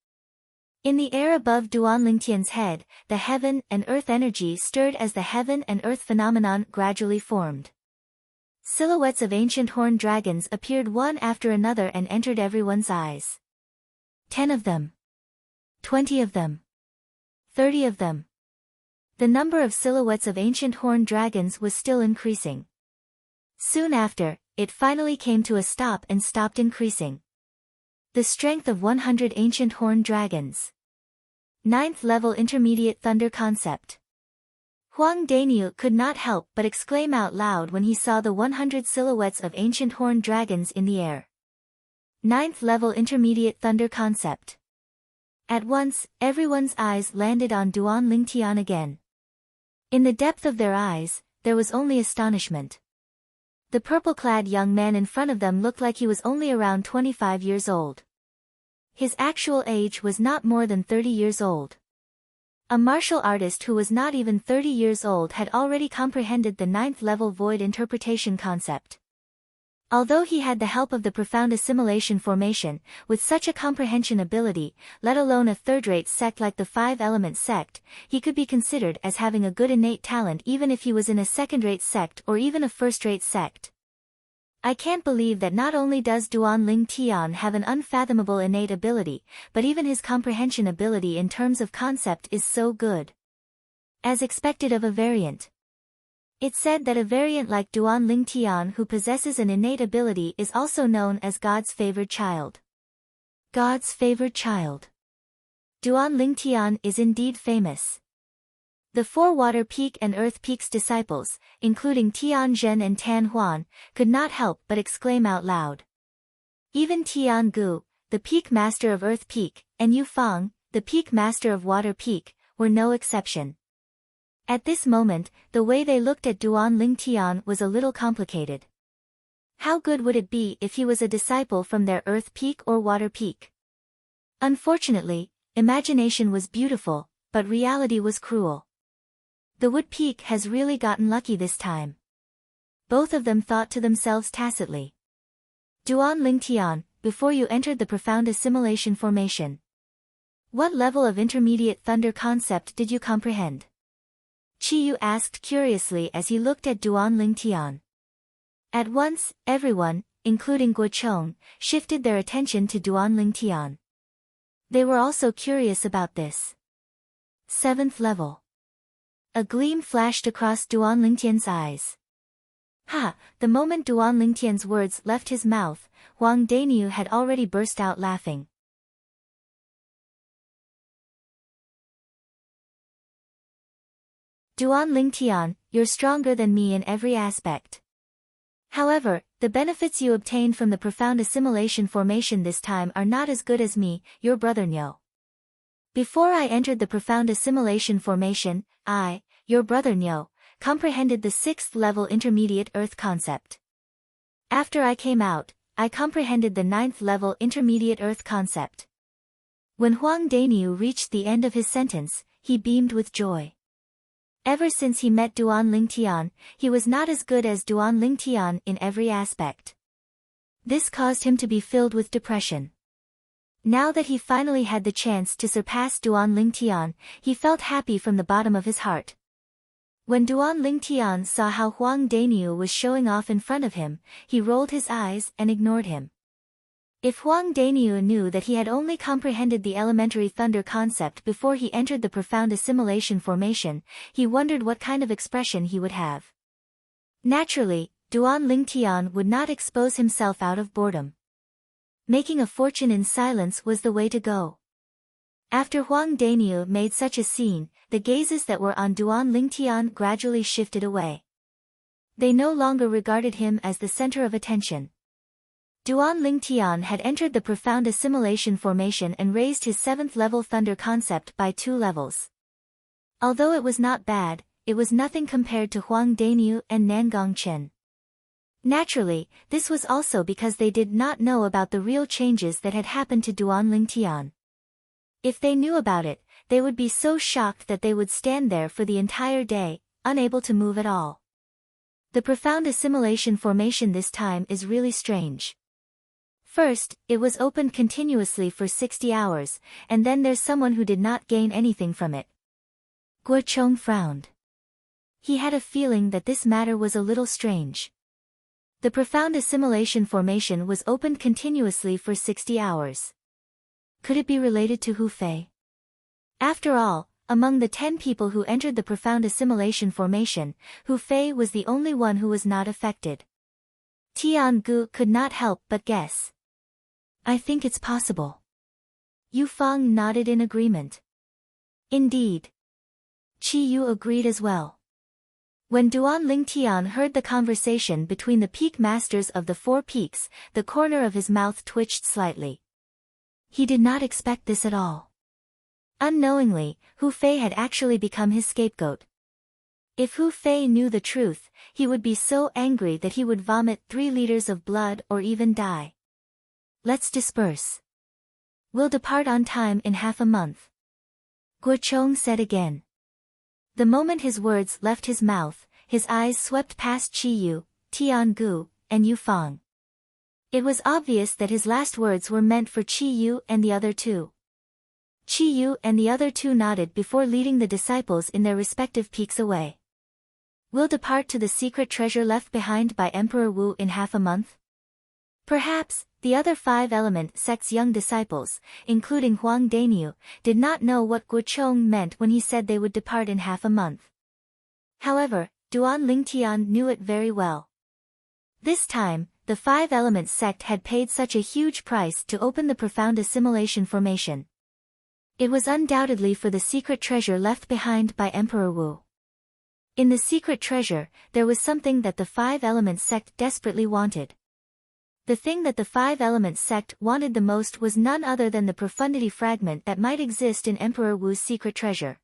In the air above Duan Lingtian's head, the heaven and earth energy stirred as the heaven and earth phenomenon gradually formed. Silhouettes of ancient horned dragons appeared one after another and entered everyone's eyes. 10 of them. 20 of them. 30 of them. The number of silhouettes of ancient horned dragons was still increasing. Soon after, it finally came to a stop and stopped increasing. The strength of 100 ancient horned dragons. 9th-level intermediate thunder concept. Huang Daniu could not help but exclaim out loud when he saw the 100 silhouettes of ancient horned dragons in the air. 9th-level intermediate thunder concept. At once, everyone's eyes landed on Duan Lingtian again. In the depth of their eyes, there was only astonishment. The purple-clad young man in front of them looked like he was only around 25 years old. His actual age was not more than 30 years old. A martial artist who was not even 30 years old had already comprehended the 9th-level void interpretation concept. Although he had the help of the profound assimilation formation, with such a comprehension ability, let alone a third-rate sect like the 5-element sect, he could be considered as having a good innate talent even if he was in a second-rate sect or even a first-rate sect. I can't believe that not only does Duan Lingtian have an unfathomable innate ability, but even his comprehension ability in terms of concept is so good. As expected of a variant. It's said that a variant like Duan Lingtian who possesses an innate ability is also known as God's favored child. God's favored child. Duan Lingtian is indeed famous. The 4 Water Peak and Earth Peak's disciples, including Tian Zhen and Tan Huan, could not help but exclaim out loud. Even Tian Gu, the Peak Master of Earth Peak, and Yu Fang, the Peak Master of Water Peak, were no exception. At this moment, the way they looked at Duan Lingtian was a little complicated. How good would it be if he was a disciple from their Earth Peak or Water Peak? Unfortunately, imagination was beautiful, but reality was cruel. The Wood Peak has really gotten lucky this time. Both of them thought to themselves tacitly. Duan Lingtian, before you entered the profound assimilation formation, what level of intermediate thunder concept did you comprehend? Chi Yu asked curiously as he looked at Duan Lingtian. At once, everyone, including Guo Chong, shifted their attention to Duanling Tian. They were also curious about this. 7th level. A gleam flashed across Duanling Tian's eyes. Ha! The moment Duanling Tian's words left his mouth, Huang Daniu had already burst out laughing. Duanling Tian, you're stronger than me in every aspect. However, the benefits you obtained from the profound assimilation formation this time are not as good as me, your brother Niu. Before I entered the profound assimilation formation, I, your brother Niu, comprehended the 6th level intermediate earth concept. After I came out, I comprehended the 9th level intermediate earth concept. When Huang Daniu reached the end of his sentence, he beamed with joy. Ever since he met Duanling Tian, he was not as good as Duanling Tian in every aspect. This caused him to be filled with depression. Now that he finally had the chance to surpass Duanling Tian, he felt happy from the bottom of his heart. When Duanling Tian saw how Huang Daniu was showing off in front of him, he rolled his eyes and ignored him. If Huang Daniu knew that he had only comprehended the elementary thunder concept before he entered the profound assimilation formation, he wondered what kind of expression he would have. Naturally, Duanling Tian would not expose himself out of boredom. Making a fortune in silence was the way to go. After Huang Daniu made such a scene, the gazes that were on Duanling Tian gradually shifted away. They no longer regarded him as the center of attention. Duanling Tian had entered the profound assimilation formation and raised his 7th level thunder concept by 2 levels. Although it was not bad, it was nothing compared to Huang Daniu and Nangong Chen. Naturally, this was also because they did not know about the real changes that had happened to Duanling Tian. If they knew about it, they would be so shocked that they would stand there for the entire day, unable to move at all. The profound assimilation formation this time is really strange. First, it was opened continuously for 60 hours, and then there's someone who did not gain anything from it. Guo Chong frowned. He had a feeling that this matter was a little strange. The profound assimilation formation was opened continuously for 60 hours. Could it be related to Hu Fei? After all, among the 10 people who entered the profound assimilation formation, Hu Fei was the only one who was not affected. Tian Gu could not help but guess. I think it's possible. Yu Fang nodded in agreement. Indeed. Qi Yu agreed as well. When Duanling Tian heard the conversation between the peak masters of the 4 peaks, the corner of his mouth twitched slightly. He did not expect this at all. Unknowingly, Hu Fei had actually become his scapegoat. If Hu Fei knew the truth, he would be so angry that he would vomit 3 liters of blood or even die. Let's disperse. We'll depart on time in half a month. Guo Chong said again. The moment his words left his mouth, his eyes swept past Qi Yu, Tian Gu, and Yu Fang. It was obvious that his last words were meant for Qi Yu and the other 2. Qi Yu and the other 2 nodded before leading the disciples in their respective peaks away. We'll depart to the secret treasure left behind by Emperor Wu in half a month? Perhaps, the other 5 element sect's young disciples, including Huang Daniu, did not know what Guo Chong meant when he said they would depart in half a month. However, Duanling Tian knew it very well. This time, the 5 element sect had paid such a huge price to open the profound assimilation formation. It was undoubtedly for the secret treasure left behind by Emperor Wu. In the secret treasure, there was something that the 5 element sect desperately wanted. The thing that the 5 element sect wanted the most was none other than the profundity fragment that might exist in Emperor Wu's secret treasure.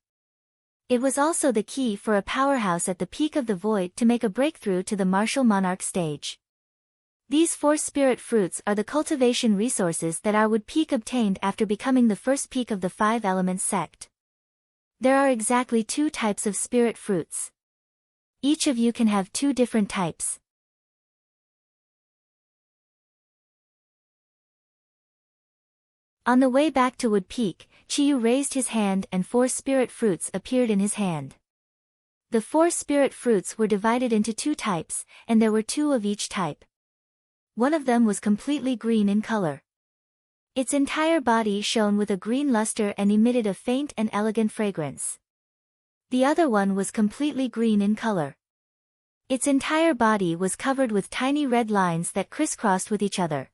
It was also the key for a powerhouse at the peak of the void to make a breakthrough to the martial monarch stage. These 4 spirit fruits are the cultivation resources that our Wood Peak obtained after becoming the first peak of the 5 element sect. There are exactly 2 types of spirit fruits. Each of you can have 2 different types. On the way back to Wood Peak, Qi Yu raised his hand and 4 spirit fruits appeared in his hand. The 4 spirit fruits were divided into 2 types, and there were 2 of each type. One of them was completely green in color. Its entire body shone with a green luster and emitted a faint and elegant fragrance. The other one was completely green in color. Its entire body was covered with tiny red lines that crisscrossed with each other.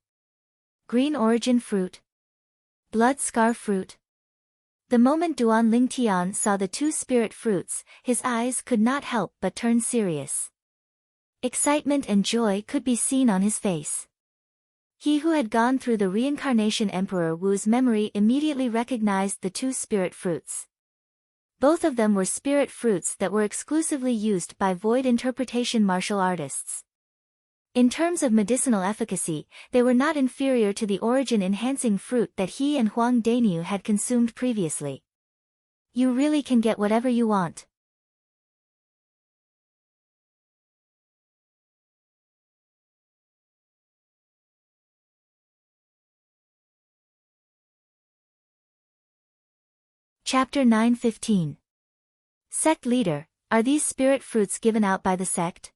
Green origin fruit. Blood scar fruit. The moment Duan Lingtian saw the 2 spirit fruits, his eyes could not help but turn serious. Excitement and joy could be seen on his face. He who had gone through the reincarnation Emperor Wu's memory immediately recognized the 2 spirit fruits. Both of them were spirit fruits that were exclusively used by void interpretation martial artists. In terms of medicinal efficacy, they were not inferior to the origin-enhancing fruit that he and Huang Dainyu had consumed previously. You really can get whatever you want. Chapter 9:15. Sect Leader, are these spirit fruits given out by the sect?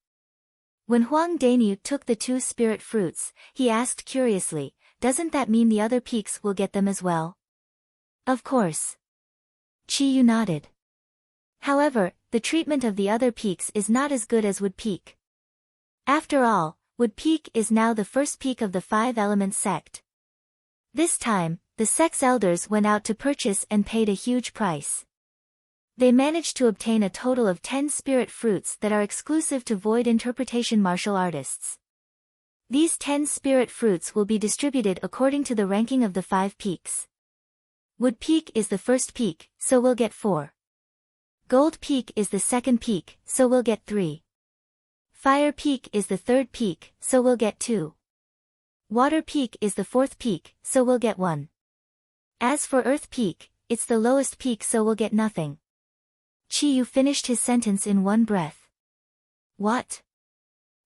When Huang Dainyu took the 2 spirit fruits, he asked curiously, doesn't that mean the other peaks will get them as well? Of course. Chi Yu nodded. However, the treatment of the other peaks is not as good as Wood Peak. After all, Wood Peak is now the first peak of the 5-element sect. This time, the sect's elders went out to purchase and paid a huge price. They managed to obtain a total of 10 spirit fruits that are exclusive to void interpretation martial artists. These 10 spirit fruits will be distributed according to the ranking of the 5 peaks. Wood Peak is the first peak, so we'll get 4. Gold Peak is the second peak, so we'll get 3. Fire Peak is the third peak, so we'll get 2. Water Peak is the fourth peak, so we'll get 1. As for Earth Peak, it's the lowest peak, so we'll get nothing. Chi Yu finished his sentence in one breath. What?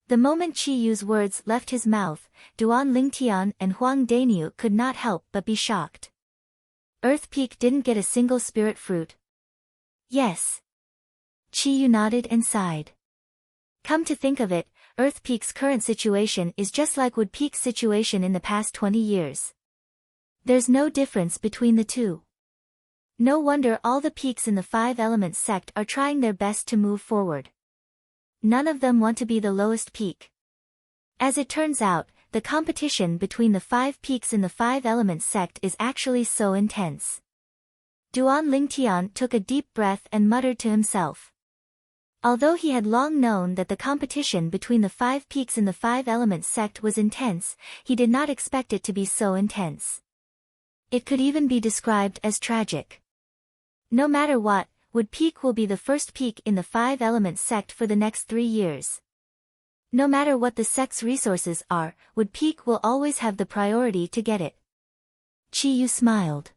The moment Chi Yu's words left his mouth, Duan Lingtian and Huang Dainyu could not help but be shocked. Earth Peak didn't get a single spirit fruit. Yes. Chi Yu nodded and sighed. Come to think of it, Earth Peak's current situation is just like Wood Peak's situation in the past 20 years. There's no difference between the 2. No wonder all the peaks in the 5-element sect are trying their best to move forward. None of them want to be the lowest peak. As it turns out, the competition between the 5 peaks in the 5-element sect is actually so intense. Duan Lingtian took a deep breath and muttered to himself. Although he had long known that the competition between the 5 peaks in the 5-element sect was intense, he did not expect it to be so intense. It could even be described as tragic. No matter what, Wood Peak will be the first peak in the 5-element sect for the next 3 years. No matter what the sect's resources are, Wood Peak will always have the priority to get it. Chi Yu smiled.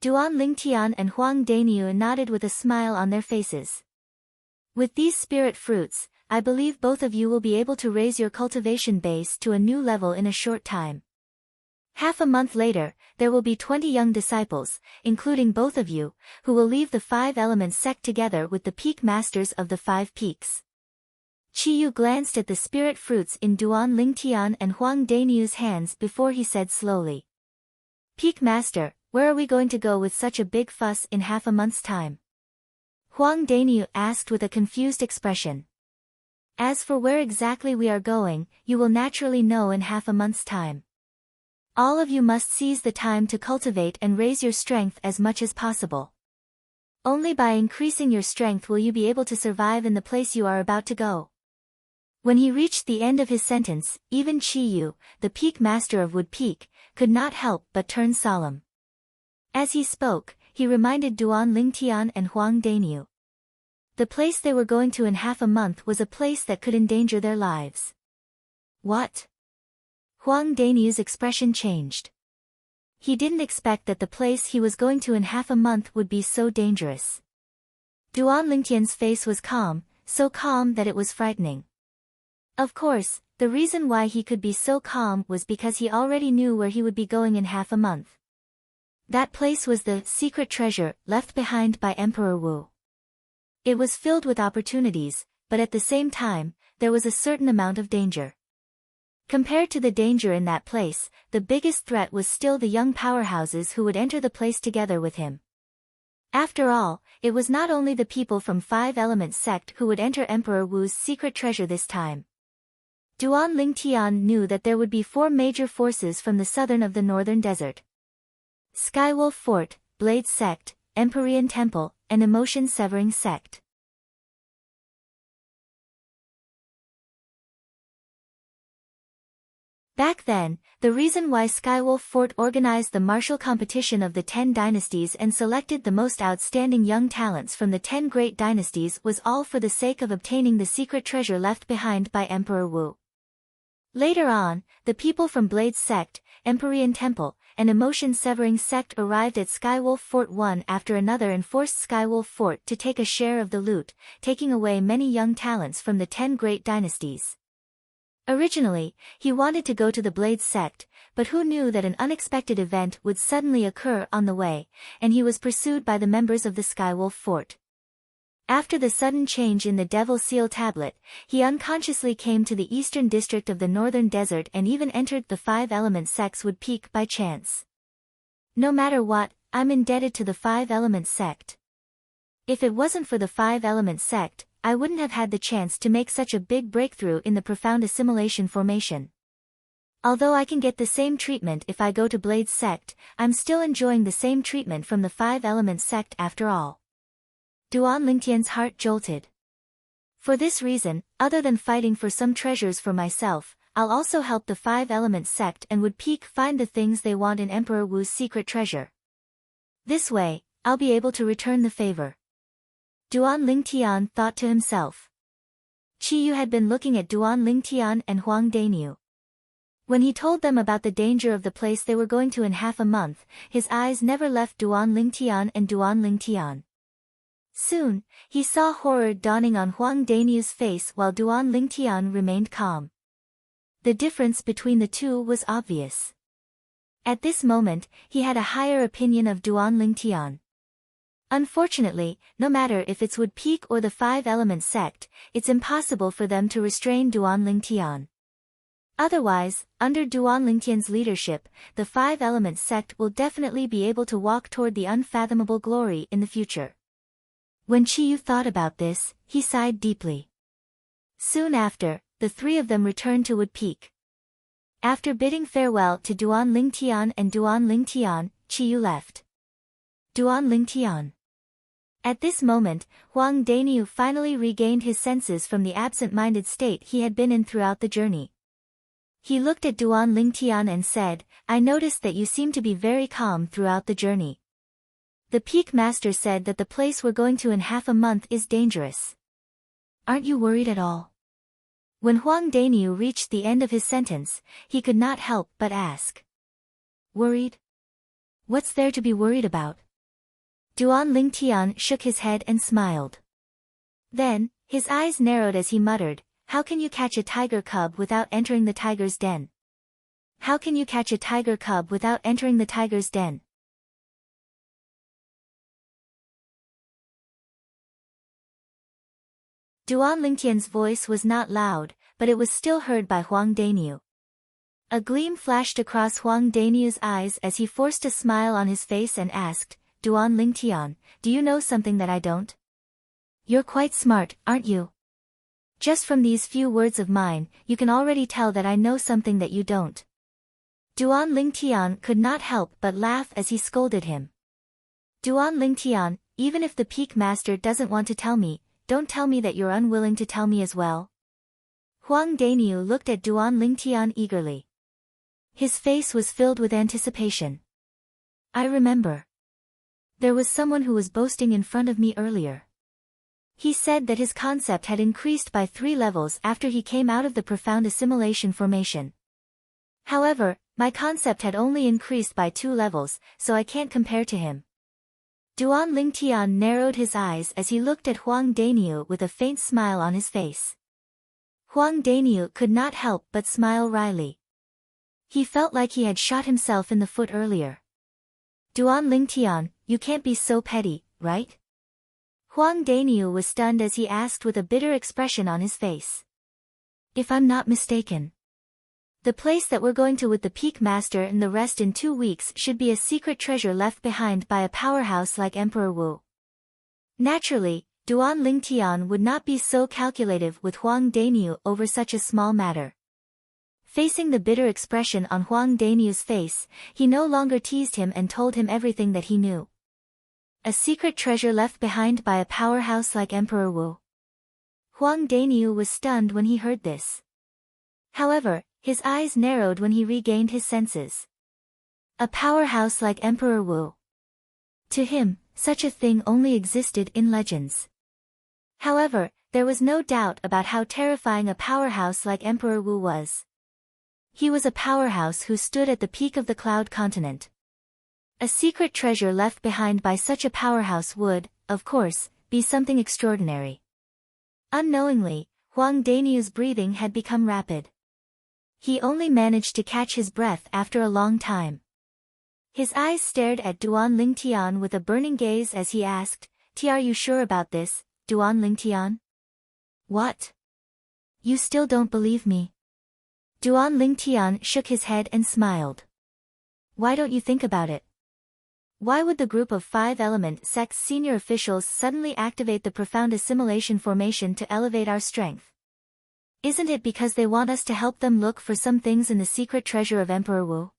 Duan Lingtian and Huang Dainyu nodded with a smile on their faces. With these spirit fruits, I believe both of you will be able to raise your cultivation base to a new level in a short time. Half a month later, there will be 20 young disciples, including both of you, who will leave the 5-element sect together with the peak masters of the 5 peaks. Chi Yu glanced at the spirit fruits in Duan Lingtian and Huang Dainyu's hands before he said slowly. Peak master, where are we going to go with such a big fuss in half a month's time? Huang Dainyu asked with a confused expression. As for where exactly we are going, you will naturally know in half a month's time. All of you must seize the time to cultivate and raise your strength as much as possible. Only by increasing your strength will you be able to survive in the place you are about to go. When he reached the end of his sentence, even Chi Yu, the peak master of Wood Peak, could not help but turn solemn. As he spoke, he reminded Duan Lingtian and Huang Dainyu. The place they were going to in half a month was a place that could endanger their lives. What? Huang Dainyu's expression changed. He didn't expect that the place he was going to in half a month would be so dangerous. Duan Lingtian's face was calm, so calm that it was frightening. Of course, the reason why he could be so calm was because he already knew where he would be going in half a month. That place was the secret treasure left behind by Emperor Wu. It was filled with opportunities, but at the same time, there was a certain amount of danger. Compared to the danger in that place, the biggest threat was still the young powerhouses who would enter the place together with him. After all, it was not only the people from Five Elements sect who would enter Emperor Wu's secret treasure this time. Duan Lingtian knew that there would be 4 major forces from the southern of the northern desert. Skywolf Fort, Blade Sect, Empyrean Temple, and Emotion Severing Sect. Back then, the reason why Skywolf Fort organized the martial competition of the 10 dynasties and selected the most outstanding young talents from the 10 great dynasties was all for the sake of obtaining the secret treasure left behind by Emperor Wu. Later on, the people from Blade Sect, Empyrean Temple, and Emotion Severing Sect arrived at Skywolf Fort one after another and forced Skywolf Fort to take a share of the loot, taking away many young talents from the 10 great dynasties. Originally, he wanted to go to the Blade Sect, but who knew that an unexpected event would suddenly occur on the way, and he was pursued by the members of the Skywolf Fort. After the sudden change in the Devil Seal tablet, he unconsciously came to the eastern district of the northern desert and even entered the Five Elements sects would peak by chance. No matter what, I'm indebted to the Five Elements sect. If it wasn't for the Five Elements sect, I wouldn't have had the chance to make such a big breakthrough in the profound assimilation formation. Although I can get the same treatment if I go to Blade Sect, I'm still enjoying the same treatment from the Five Elements sect after all. Duan Lingtian's heart jolted. For this reason, other than fighting for some treasures for myself, I'll also help the Five Elements sect and would peak find the things they want in Emperor Wu's secret treasure. This way, I'll be able to return the favor. Duan Lingtian thought to himself. Qiyu had been looking at Duan Lingtian and Huang Daniu. When he told them about the danger of the place they were going to in half a month, his eyes never left Duan Lingtian and Duan Lingtian. Soon, he saw horror dawning on Huang Daniu's face while Duan Lingtian remained calm. The difference between the two was obvious. At this moment, he had a higher opinion of Duan Lingtian. Unfortunately, no matter if it's Wood Peak or the Five Elements sect, it's impossible for them to restrain Duan Lingtian. Otherwise, under Duan Lingtian's leadership, the Five Elements sect will definitely be able to walk toward the unfathomable glory in the future. When Qiyu thought about this, he sighed deeply. Soon after, the 3 of them returned to Wood Peak. After bidding farewell to Duan Lingtian and Duan Lingtian, Qiyu left. Duan Lingtian. At this moment, Huang Daniu finally regained his senses from the absent-minded state he had been in throughout the journey. He looked at Duan Lingtian and said, "I noticed that you seem to be very calm throughout the journey. The Peak Master said that the place we're going to in half a month is dangerous. Aren't you worried at all?" When Huang Daniu reached the end of his sentence, he could not help but ask. "Worried? What's there to be worried about?" Duan Lingtian shook his head and smiled. Then, his eyes narrowed as he muttered, "How can you catch a tiger cub without entering the tiger's den? How can you catch a tiger cub without entering the tiger's den?" Duan Lingtian's voice was not loud, but it was still heard by Huang Daniu. A gleam flashed across Huang Daniu's eyes as he forced a smile on his face and asked, "Duan Lingtian, do you know something that I don't? You're quite smart, aren't you? Just from these few words of mine, you can already tell that I know something that you don't." Duan Lingtian could not help but laugh as he scolded him. "Duan Lingtian, even if the Peak Master doesn't want to tell me, don't tell me that you're unwilling to tell me as well." Huang Daniu looked at Duan Lingtian eagerly. His face was filled with anticipation. "I remember. There was someone who was boasting in front of me earlier. He said that his concept had increased by 3 levels after he came out of the profound assimilation formation. However, my concept had only increased by 2 levels, so I can't compare to him." Duan Lingtian narrowed his eyes as he looked at Huang Daniu with a faint smile on his face. Huang Daniu could not help but smile wryly. He felt like he had shot himself in the foot earlier. "Duan Lingtian, you can't be so petty, right?" Huang Daniu was stunned as he asked with a bitter expression on his face. If I'm not mistaken, the place that we're going to with the Peak Master and the rest in 2 weeks should be a secret treasure left behind by a powerhouse like Emperor Wu. Naturally, Duan Lingtian would not be so calculative with Huang Daniu over such a small matter. Facing the bitter expression on Huang Daniu's face, he no longer teased him and told him everything that he knew. A secret treasure left behind by a powerhouse like Emperor Wu. Huang Daniu was stunned when he heard this. However, his eyes narrowed when he regained his senses. A powerhouse like Emperor Wu. To him, such a thing only existed in legends. However, there was no doubt about how terrifying a powerhouse like Emperor Wu was. He was a powerhouse who stood at the peak of the Cloud Continent. A secret treasure left behind by such a powerhouse would, of course, be something extraordinary. Unknowingly, Huang Daniu's breathing had become rapid. He only managed to catch his breath after a long time. His eyes stared at Duan Lingtian with a burning gaze as he asked, "Are you sure about this, Duan Lingtian?" "What? You still don't believe me?" Duan Lingtian shook his head and smiled. "Why don't you think about it? Why would the group of 5-element sect's senior officials suddenly activate the profound assimilation formation to elevate our strength? Isn't it because they want us to help them look for some things in the secret treasure of Emperor Wu?"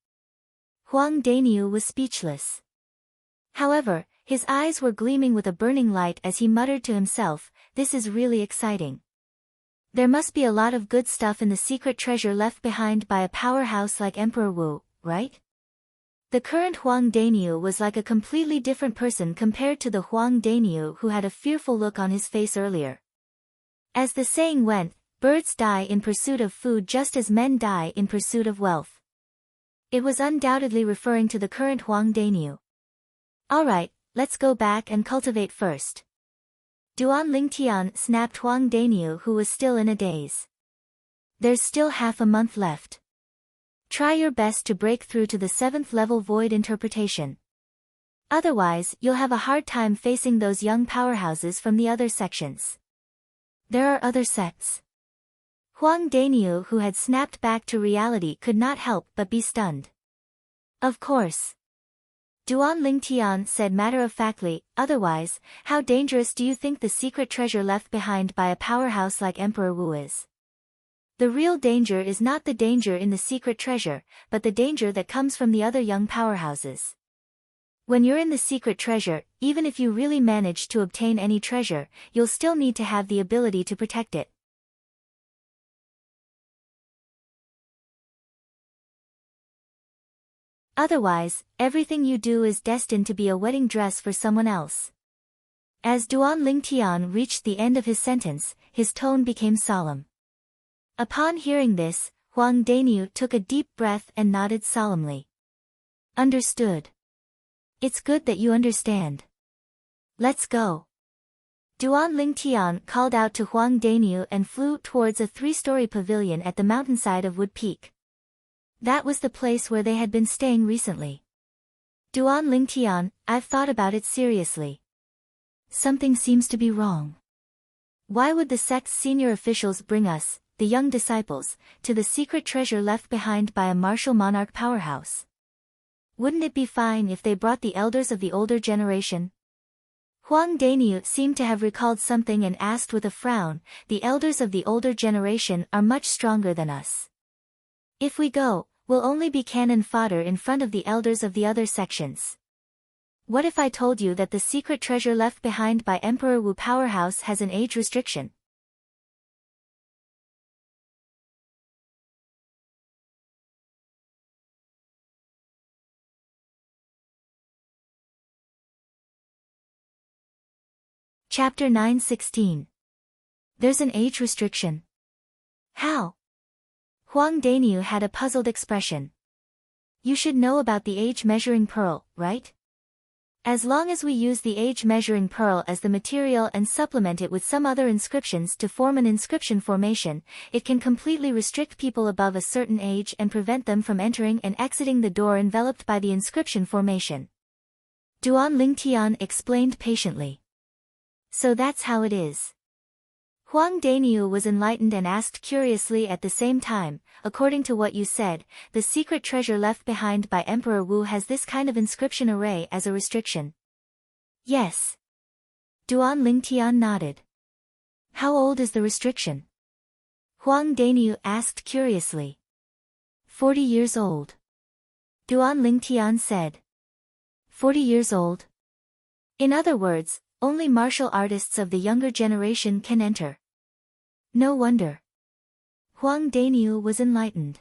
Huang Daniu was speechless. However, his eyes were gleaming with a burning light as he muttered to himself, "This is really exciting. There must be a lot of good stuff in the secret treasure left behind by a powerhouse like Emperor Wu, right?" The current Huang Daniu was like a completely different person compared to the Huang Daniu who had a fearful look on his face earlier. As the saying went, birds die in pursuit of food just as men die in pursuit of wealth. It was undoubtedly referring to the current Huang Daniu. "Alright, let's go back and cultivate first." Duan Lingtian snapped Huang Daniu who was still in a daze. "There's still half a month left. Try your best to break through to the 7th level void interpretation. Otherwise, you'll have a hard time facing those young powerhouses from the other sections." "There are other sects." Huang Daniu who had snapped back to reality could not help but be stunned. "Of course." Duan Lingtian said matter-of-factly, "Otherwise, how dangerous do you think the secret treasure left behind by a powerhouse like Emperor Wu is? The real danger is not the danger in the secret treasure, but the danger that comes from the other young powerhouses. When you're in the secret treasure, even if you really manage to obtain any treasure, you'll still need to have the ability to protect it. Otherwise, everything you do is destined to be a wedding dress for someone else." As Duan Lingtian reached the end of his sentence, his tone became solemn. Upon hearing this, Huang Daniu took a deep breath and nodded solemnly. "Understood. It's good that you understand. Let's go." Duan Lingtian called out to Huang Daniu and flew towards a 3-story pavilion at the mountainside of Wood Peak. That was the place where they had been staying recently. "Duan Lingtian, I've thought about it seriously. Something seems to be wrong. Why would the sect's senior officials bring us, the young disciples, to the secret treasure left behind by a martial monarch powerhouse? Wouldn't it be fine if they brought the elders of the older generation?" Huang Daniu seemed to have recalled something and asked with a frown, "The elders of the older generation are much stronger than us. If we go, we'll only be cannon fodder in front of the elders of the other sections. What if I told you that the secret treasure left behind by Emperor Wu powerhouse has an age restriction?" Chapter 9:16. There's an age restriction. How? Huang Daniu had a puzzled expression. "You should know about the age measuring pearl, right? As long as we use the age measuring pearl as the material and supplement it with some other inscriptions to form an inscription formation, it can completely restrict people above a certain age and prevent them from entering and exiting the door enveloped by the inscription formation." Duan Lingtian explained patiently. So that's how it is. Huang Daniu was enlightened and asked curiously at the same time, according to what you said, the secret treasure left behind by Emperor Wu has this kind of inscription array as a restriction. Yes. Duan Lingtian nodded. How old is the restriction? Huang Daniu asked curiously. 40 years old. Duan Lingtian said. 40 years old? In other words, only martial artists of the younger generation can enter. No wonder. Huang Daniu was enlightened.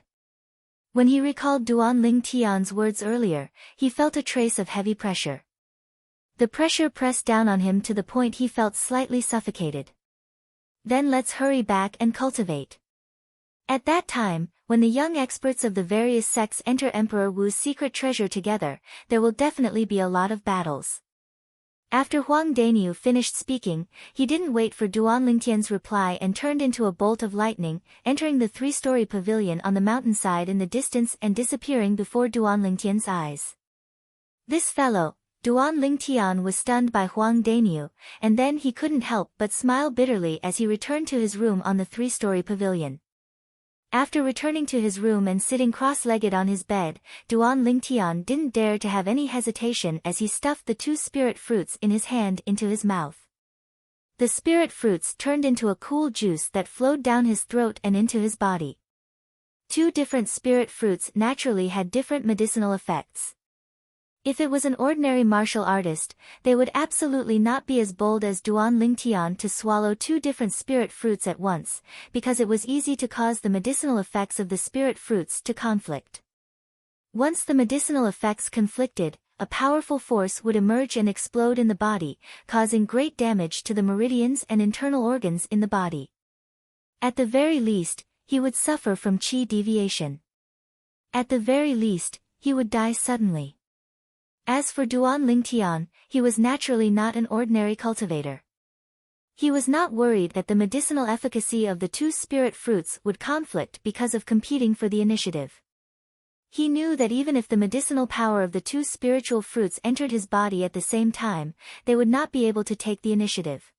When he recalled Duan Lingtian's words earlier, he felt a trace of heavy pressure. The pressure pressed down on him to the point he felt slightly suffocated. Then let's hurry back and cultivate. At that time, when the young experts of the various sects enter Emperor Wu's secret treasure together, there will definitely be a lot of battles. After Huang Daniu finished speaking, he didn't wait for Duan Lingtian's reply and turned into a bolt of lightning, entering the three-story pavilion on the mountainside in the distance and disappearing before Duan Lingtian's eyes. This fellow, Duan Lingtian, was stunned by Huang Daniu, and then he couldn't help but smile bitterly as he returned to his room on the three-story pavilion. After returning to his room and sitting cross-legged on his bed, Duan Lingtian didn't dare to have any hesitation as he stuffed the 2 spirit fruits in his hand into his mouth. The spirit fruits turned into a cool juice that flowed down his throat and into his body. 2 different spirit fruits naturally had different medicinal effects. If it was an ordinary martial artist, they would absolutely not be as bold as Duan Lingtian to swallow 2 different spirit fruits at once, because it was easy to cause the medicinal effects of the spirit fruits to conflict. Once the medicinal effects conflicted, a powerful force would emerge and explode in the body, causing great damage to the meridians and internal organs in the body. At the very least, he would suffer from qi deviation. At the very least, he would die suddenly. As for Duan Lingtian, he was naturally not an ordinary cultivator. He was not worried that the medicinal efficacy of the 2 spirit fruits would conflict because of competing for the initiative. He knew that even if the medicinal power of the 2 spiritual fruits entered his body at the same time, they would not be able to take the initiative.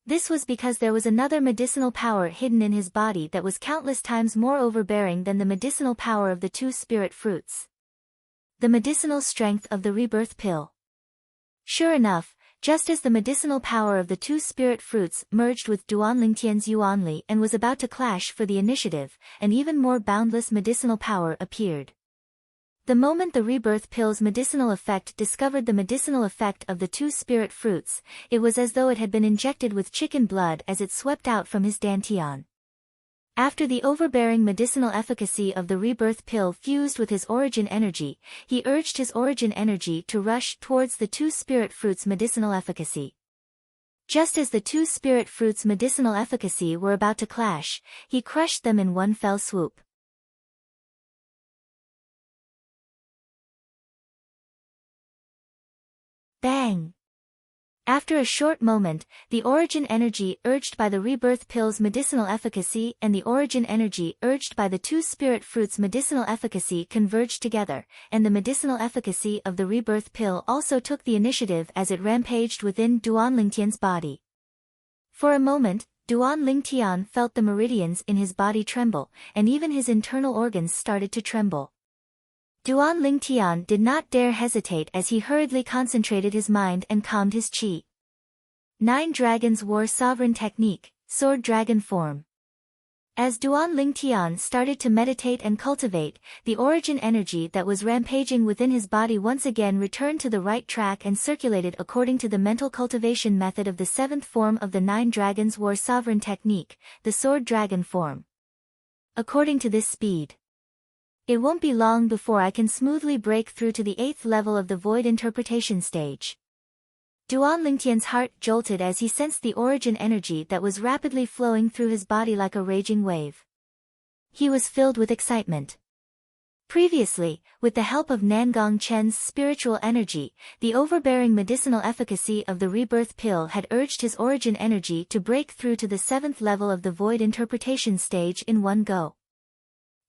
This was because there was another medicinal power hidden in his body that was countless times more overbearing than the medicinal power of the 2 spirit fruits. The medicinal strength of the rebirth pill. Sure enough, just as the medicinal power of the 2 spirit fruits merged with Duan Lingtian's Yuanli and was about to clash for the initiative, an even more boundless medicinal power appeared. The moment the rebirth pill's medicinal effect discovered the medicinal effect of the 2 spirit fruits, it was as though it had been injected with chicken blood as it swept out from his dantian. After the overbearing medicinal efficacy of the rebirth pill fused with his origin energy, he urged his origin energy to rush towards the 2 spirit fruits' medicinal efficacy. Just as the 2 spirit fruits' medicinal efficacy were about to clash, he crushed them in one fell swoop. Bang! After a short moment, the origin energy urged by the rebirth pill's medicinal efficacy and the origin energy urged by the 2 spirit fruits' medicinal efficacy converged together, and the medicinal efficacy of the rebirth pill also took the initiative as it rampaged within Duan Lingtian's body. For a moment, Duan Lingtian felt the meridians in his body tremble, and even his internal organs started to tremble. Duan Lingtian did not dare hesitate as he hurriedly concentrated his mind and calmed his qi. 9 Dragons War Sovereign Technique, Sword Dragon Form. As Duan Lingtian started to meditate and cultivate, the origin energy that was rampaging within his body once again returned to the right track and circulated according to the mental cultivation method of the 7th form of the 9 Dragons War Sovereign Technique, the Sword Dragon Form. According to this speed, it won't be long before I can smoothly break through to the 8th level of the void interpretation stage. Duan Lingtian's heart jolted as he sensed the origin energy that was rapidly flowing through his body like a raging wave. He was filled with excitement. Previously, with the help of Nangong Chen's spiritual energy, the overbearing medicinal efficacy of the rebirth pill had urged his origin energy to break through to the 7th level of the void interpretation stage in one go.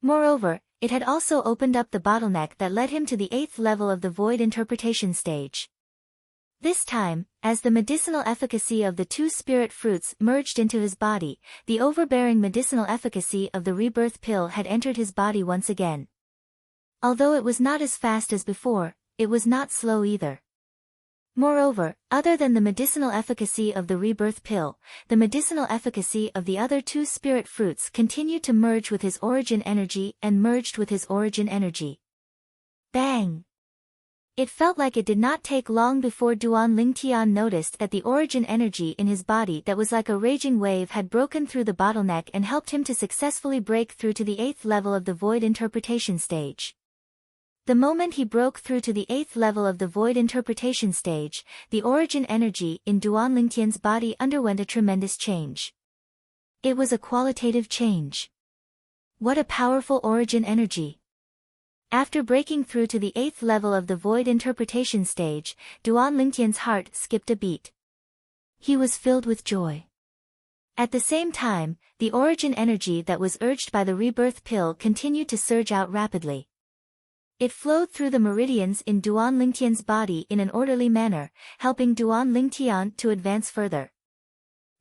Moreover, it had also opened up the bottleneck that led him to the 8th level of the void interpretation stage. This time, as the medicinal efficacy of the two spirit fruits merged into his body, the overbearing medicinal efficacy of the rebirth pill had entered his body once again. Although it was not as fast as before, it was not slow either. Moreover, other than the medicinal efficacy of the rebirth pill, the medicinal efficacy of the other two spirit fruits continued to merge with his origin energy and merged with his origin energy. Bang! It felt like it did not take long before Duan Lingtian noticed that the origin energy in his body that was like a raging wave had broken through the bottleneck and helped him to successfully break through to the 8th level of the void interpretation stage. The moment he broke through to the 8th level of the void interpretation stage, the origin energy in Duan Lingtian's body underwent a tremendous change. It was a qualitative change. What a powerful origin energy! After breaking through to the 8th level of the void interpretation stage, Duan Lingtian's heart skipped a beat. He was filled with joy. At the same time, the origin energy that was urged by the rebirth pill continued to surge out rapidly. It flowed through the meridians in Duan Lingtian's body in an orderly manner, helping Duan Lingtian to advance further.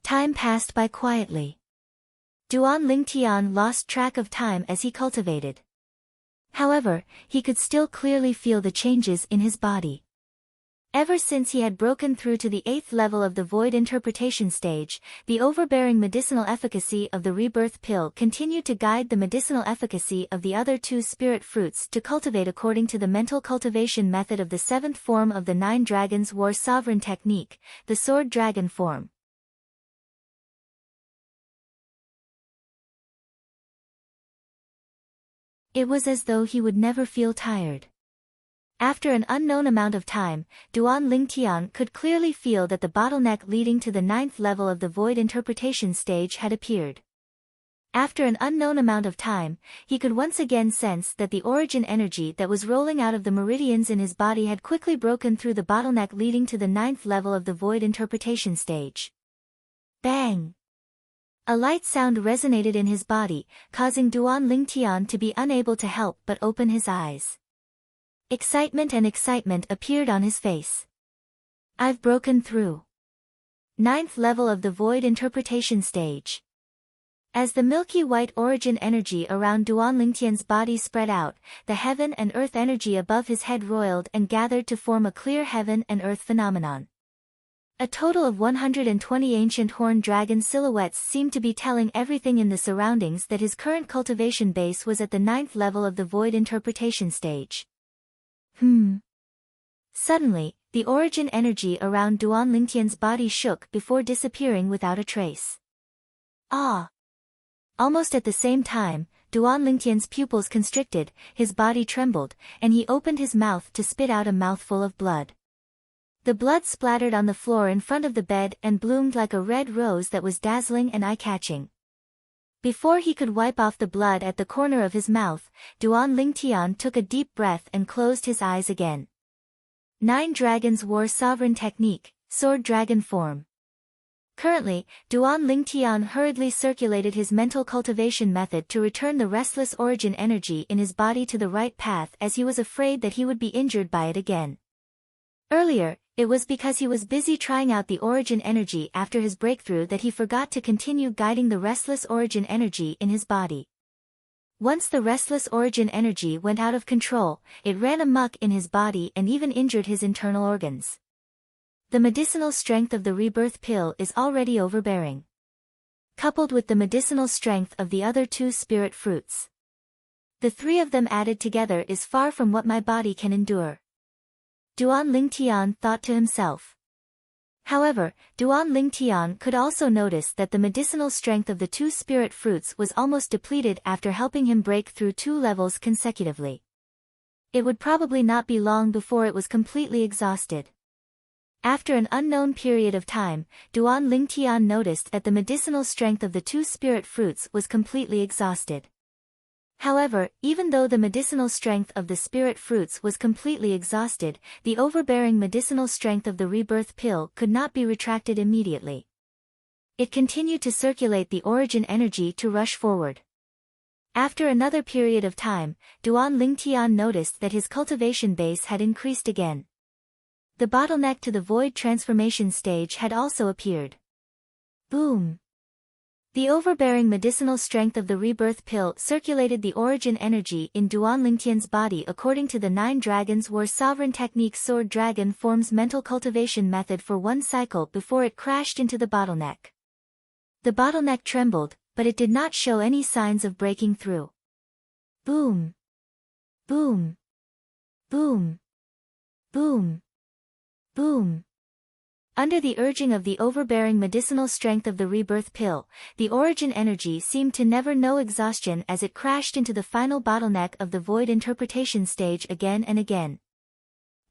Time passed by quietly. Duan Lingtian lost track of time as he cultivated. However, he could still clearly feel the changes in his body. Ever since he had broken through to the 8th level of the void interpretation stage, the overbearing medicinal efficacy of the rebirth pill continued to guide the medicinal efficacy of the other two spirit fruits to cultivate according to the mental cultivation method of the 7th form of the 9 Dragons War Sovereign technique, the Sword Dragon form. It was as though he would never feel tired. After an unknown amount of time, Duan Lingtian could clearly feel that the bottleneck leading to the 9th level of the void interpretation stage had appeared. After an unknown amount of time, he could once again sense that the origin energy that was rolling out of the meridians in his body had quickly broken through the bottleneck leading to the 9th level of the void interpretation stage. Bang! A light sound resonated in his body, causing Duan Lingtian to be unable to help but open his eyes. Excitement appeared on his face. I've broken through. 9th level of the void interpretation stage. As the milky white origin energy around Duan Lingtian's body spread out, the heaven and earth energy above his head roiled and gathered to form a clear heaven and earth phenomenon. A total of 120 ancient horned dragon silhouettes seemed to be telling everything in the surroundings that his current cultivation base was at the 9th level of the void interpretation stage. Suddenly, the origin energy around Duan Lingtian's body shook before disappearing without a trace. Ah! Almost at the same time, Duan Lingtian's pupils constricted, his body trembled, and he opened his mouth to spit out a mouthful of blood. The blood splattered on the floor in front of the bed and bloomed like a red rose that was dazzling and eye-catching. Before he could wipe off the blood at the corner of his mouth, Duan Lingtian took a deep breath and closed his eyes again. 9 Dragons War Sovereign Technique, Sword Dragon Form. Currently, Duan Lingtian hurriedly circulated his mental cultivation method to return the restless origin energy in his body to the right path as he was afraid that he would be injured by it again. Earlier, it was because he was busy trying out the origin energy after his breakthrough that he forgot to continue guiding the restless origin energy in his body. Once the restless origin energy went out of control, it ran amok in his body and even injured his internal organs. The medicinal strength of the rebirth pill is already overbearing. Coupled with the medicinal strength of the other two spirit fruits, the 3 of them added together is far from what my body can endure. Duan Lingtian thought to himself. However, Duan Lingtian could also notice that the medicinal strength of the 2 spirit fruits was almost depleted after helping him break through 2 levels consecutively. It would probably not be long before it was completely exhausted. After an unknown period of time, Duan Lingtian noticed that the medicinal strength of the 2 spirit fruits was completely exhausted. However, even though the medicinal strength of the spirit fruits was completely exhausted, the overbearing medicinal strength of the rebirth pill could not be retracted immediately. It continued to circulate the origin energy to rush forward. After another period of time, Duan Lingtian noticed that his cultivation base had increased again. The bottleneck to the void transformation stage had also appeared. Boom! The overbearing medicinal strength of the rebirth pill circulated the origin energy in Duan Lingtian's body according to the 9 Dragons War Sovereign Technique. Sword Dragon Form's mental cultivation method for 1 cycle before it crashed into the bottleneck. The bottleneck trembled, but it did not show any signs of breaking through. Boom! Boom! Boom! Boom! Boom! Under the urging of the overbearing medicinal strength of the rebirth pill, the origin energy seemed to never know exhaustion as it crashed into the final bottleneck of the void interpretation stage again and again.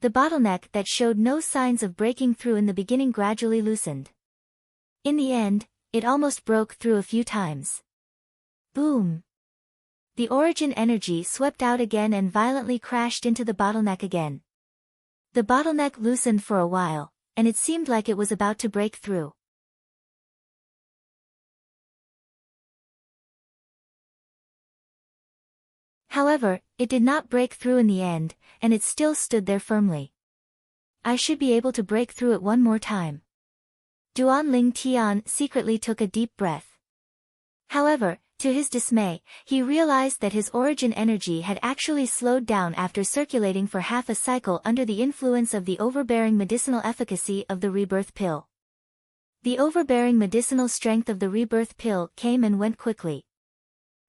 The bottleneck that showed no signs of breaking through in the beginning gradually loosened. In the end, it almost broke through a few times. Boom! The origin energy swept out again and violently crashed into the bottleneck again. The bottleneck loosened for a while, and it seemed like it was about to break through. However, it did not break through in the end, and it still stood there firmly. I should be able to break through it one more time. Duan Ling Tian secretly took a deep breath. However, to his dismay, he realized that his origin energy had actually slowed down after circulating for half a cycle under the influence of the overbearing medicinal efficacy of the rebirth pill. The overbearing medicinal strength of the rebirth pill came and went quickly.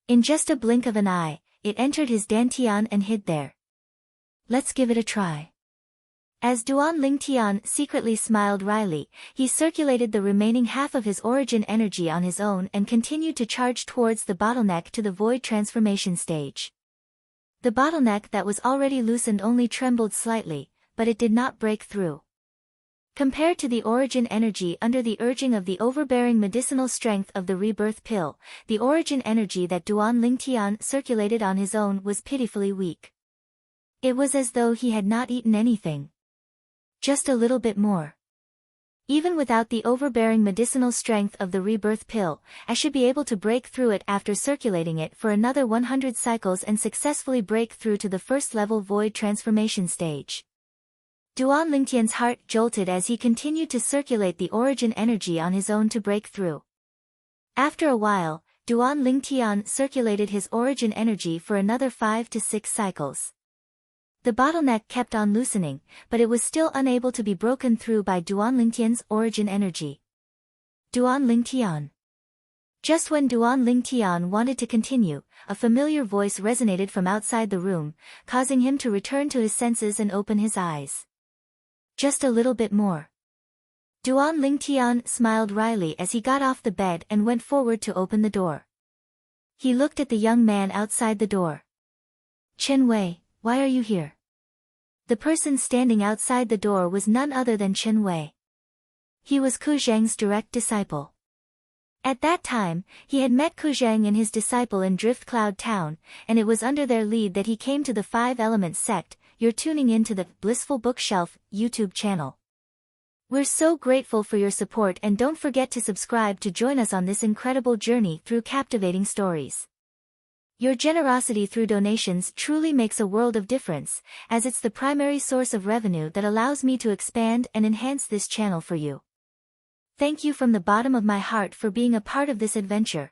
In just a blink of an eye, it entered his dantian and hid there. Let's give it a try. As Duan Lingtian secretly smiled wryly, he circulated the remaining half of his origin energy on his own and continued to charge towards the bottleneck to the void transformation stage. The bottleneck that was already loosened only trembled slightly, but it did not break through. Compared to the origin energy under the urging of the overbearing medicinal strength of the rebirth pill, the origin energy that Duan Lingtian circulated on his own was pitifully weak. It was as though he had not eaten anything. Just a little bit more. Even without the overbearing medicinal strength of the rebirth pill, I should be able to break through it after circulating it for another 100 cycles and successfully break through to the first level void transformation stage. Duan Lingtian's heart jolted as he continued to circulate the origin energy on his own to break through. After a while, Duan Lingtian circulated his origin energy for another 5 to 6 cycles. The bottleneck kept on loosening, but it was still unable to be broken through by Duan Lingtian's origin energy. Duan Lingtian. Just when Duan Lingtian wanted to continue, a familiar voice resonated from outside the room, causing him to return to his senses and open his eyes. Just a little bit more. Duan Lingtian smiled wryly as he got off the bed and went forward to open the door. He looked at the young man outside the door. Chen Wei, why are you here? The person standing outside the door was none other than Chen Wei. He was Ku Zheng's direct disciple. At that time, he had met Ku Zheng and his disciple in Drift Cloud Town, and it was under their lead that he came to the Five Elements sect. You're tuning in to the Blissful Bookshelf YouTube channel. We're so grateful for your support, and don't forget to subscribe to join us on this incredible journey through captivating stories. Your generosity through donations truly makes a world of difference, as it's the primary source of revenue that allows me to expand and enhance this channel for you. Thank you from the bottom of my heart for being a part of this adventure.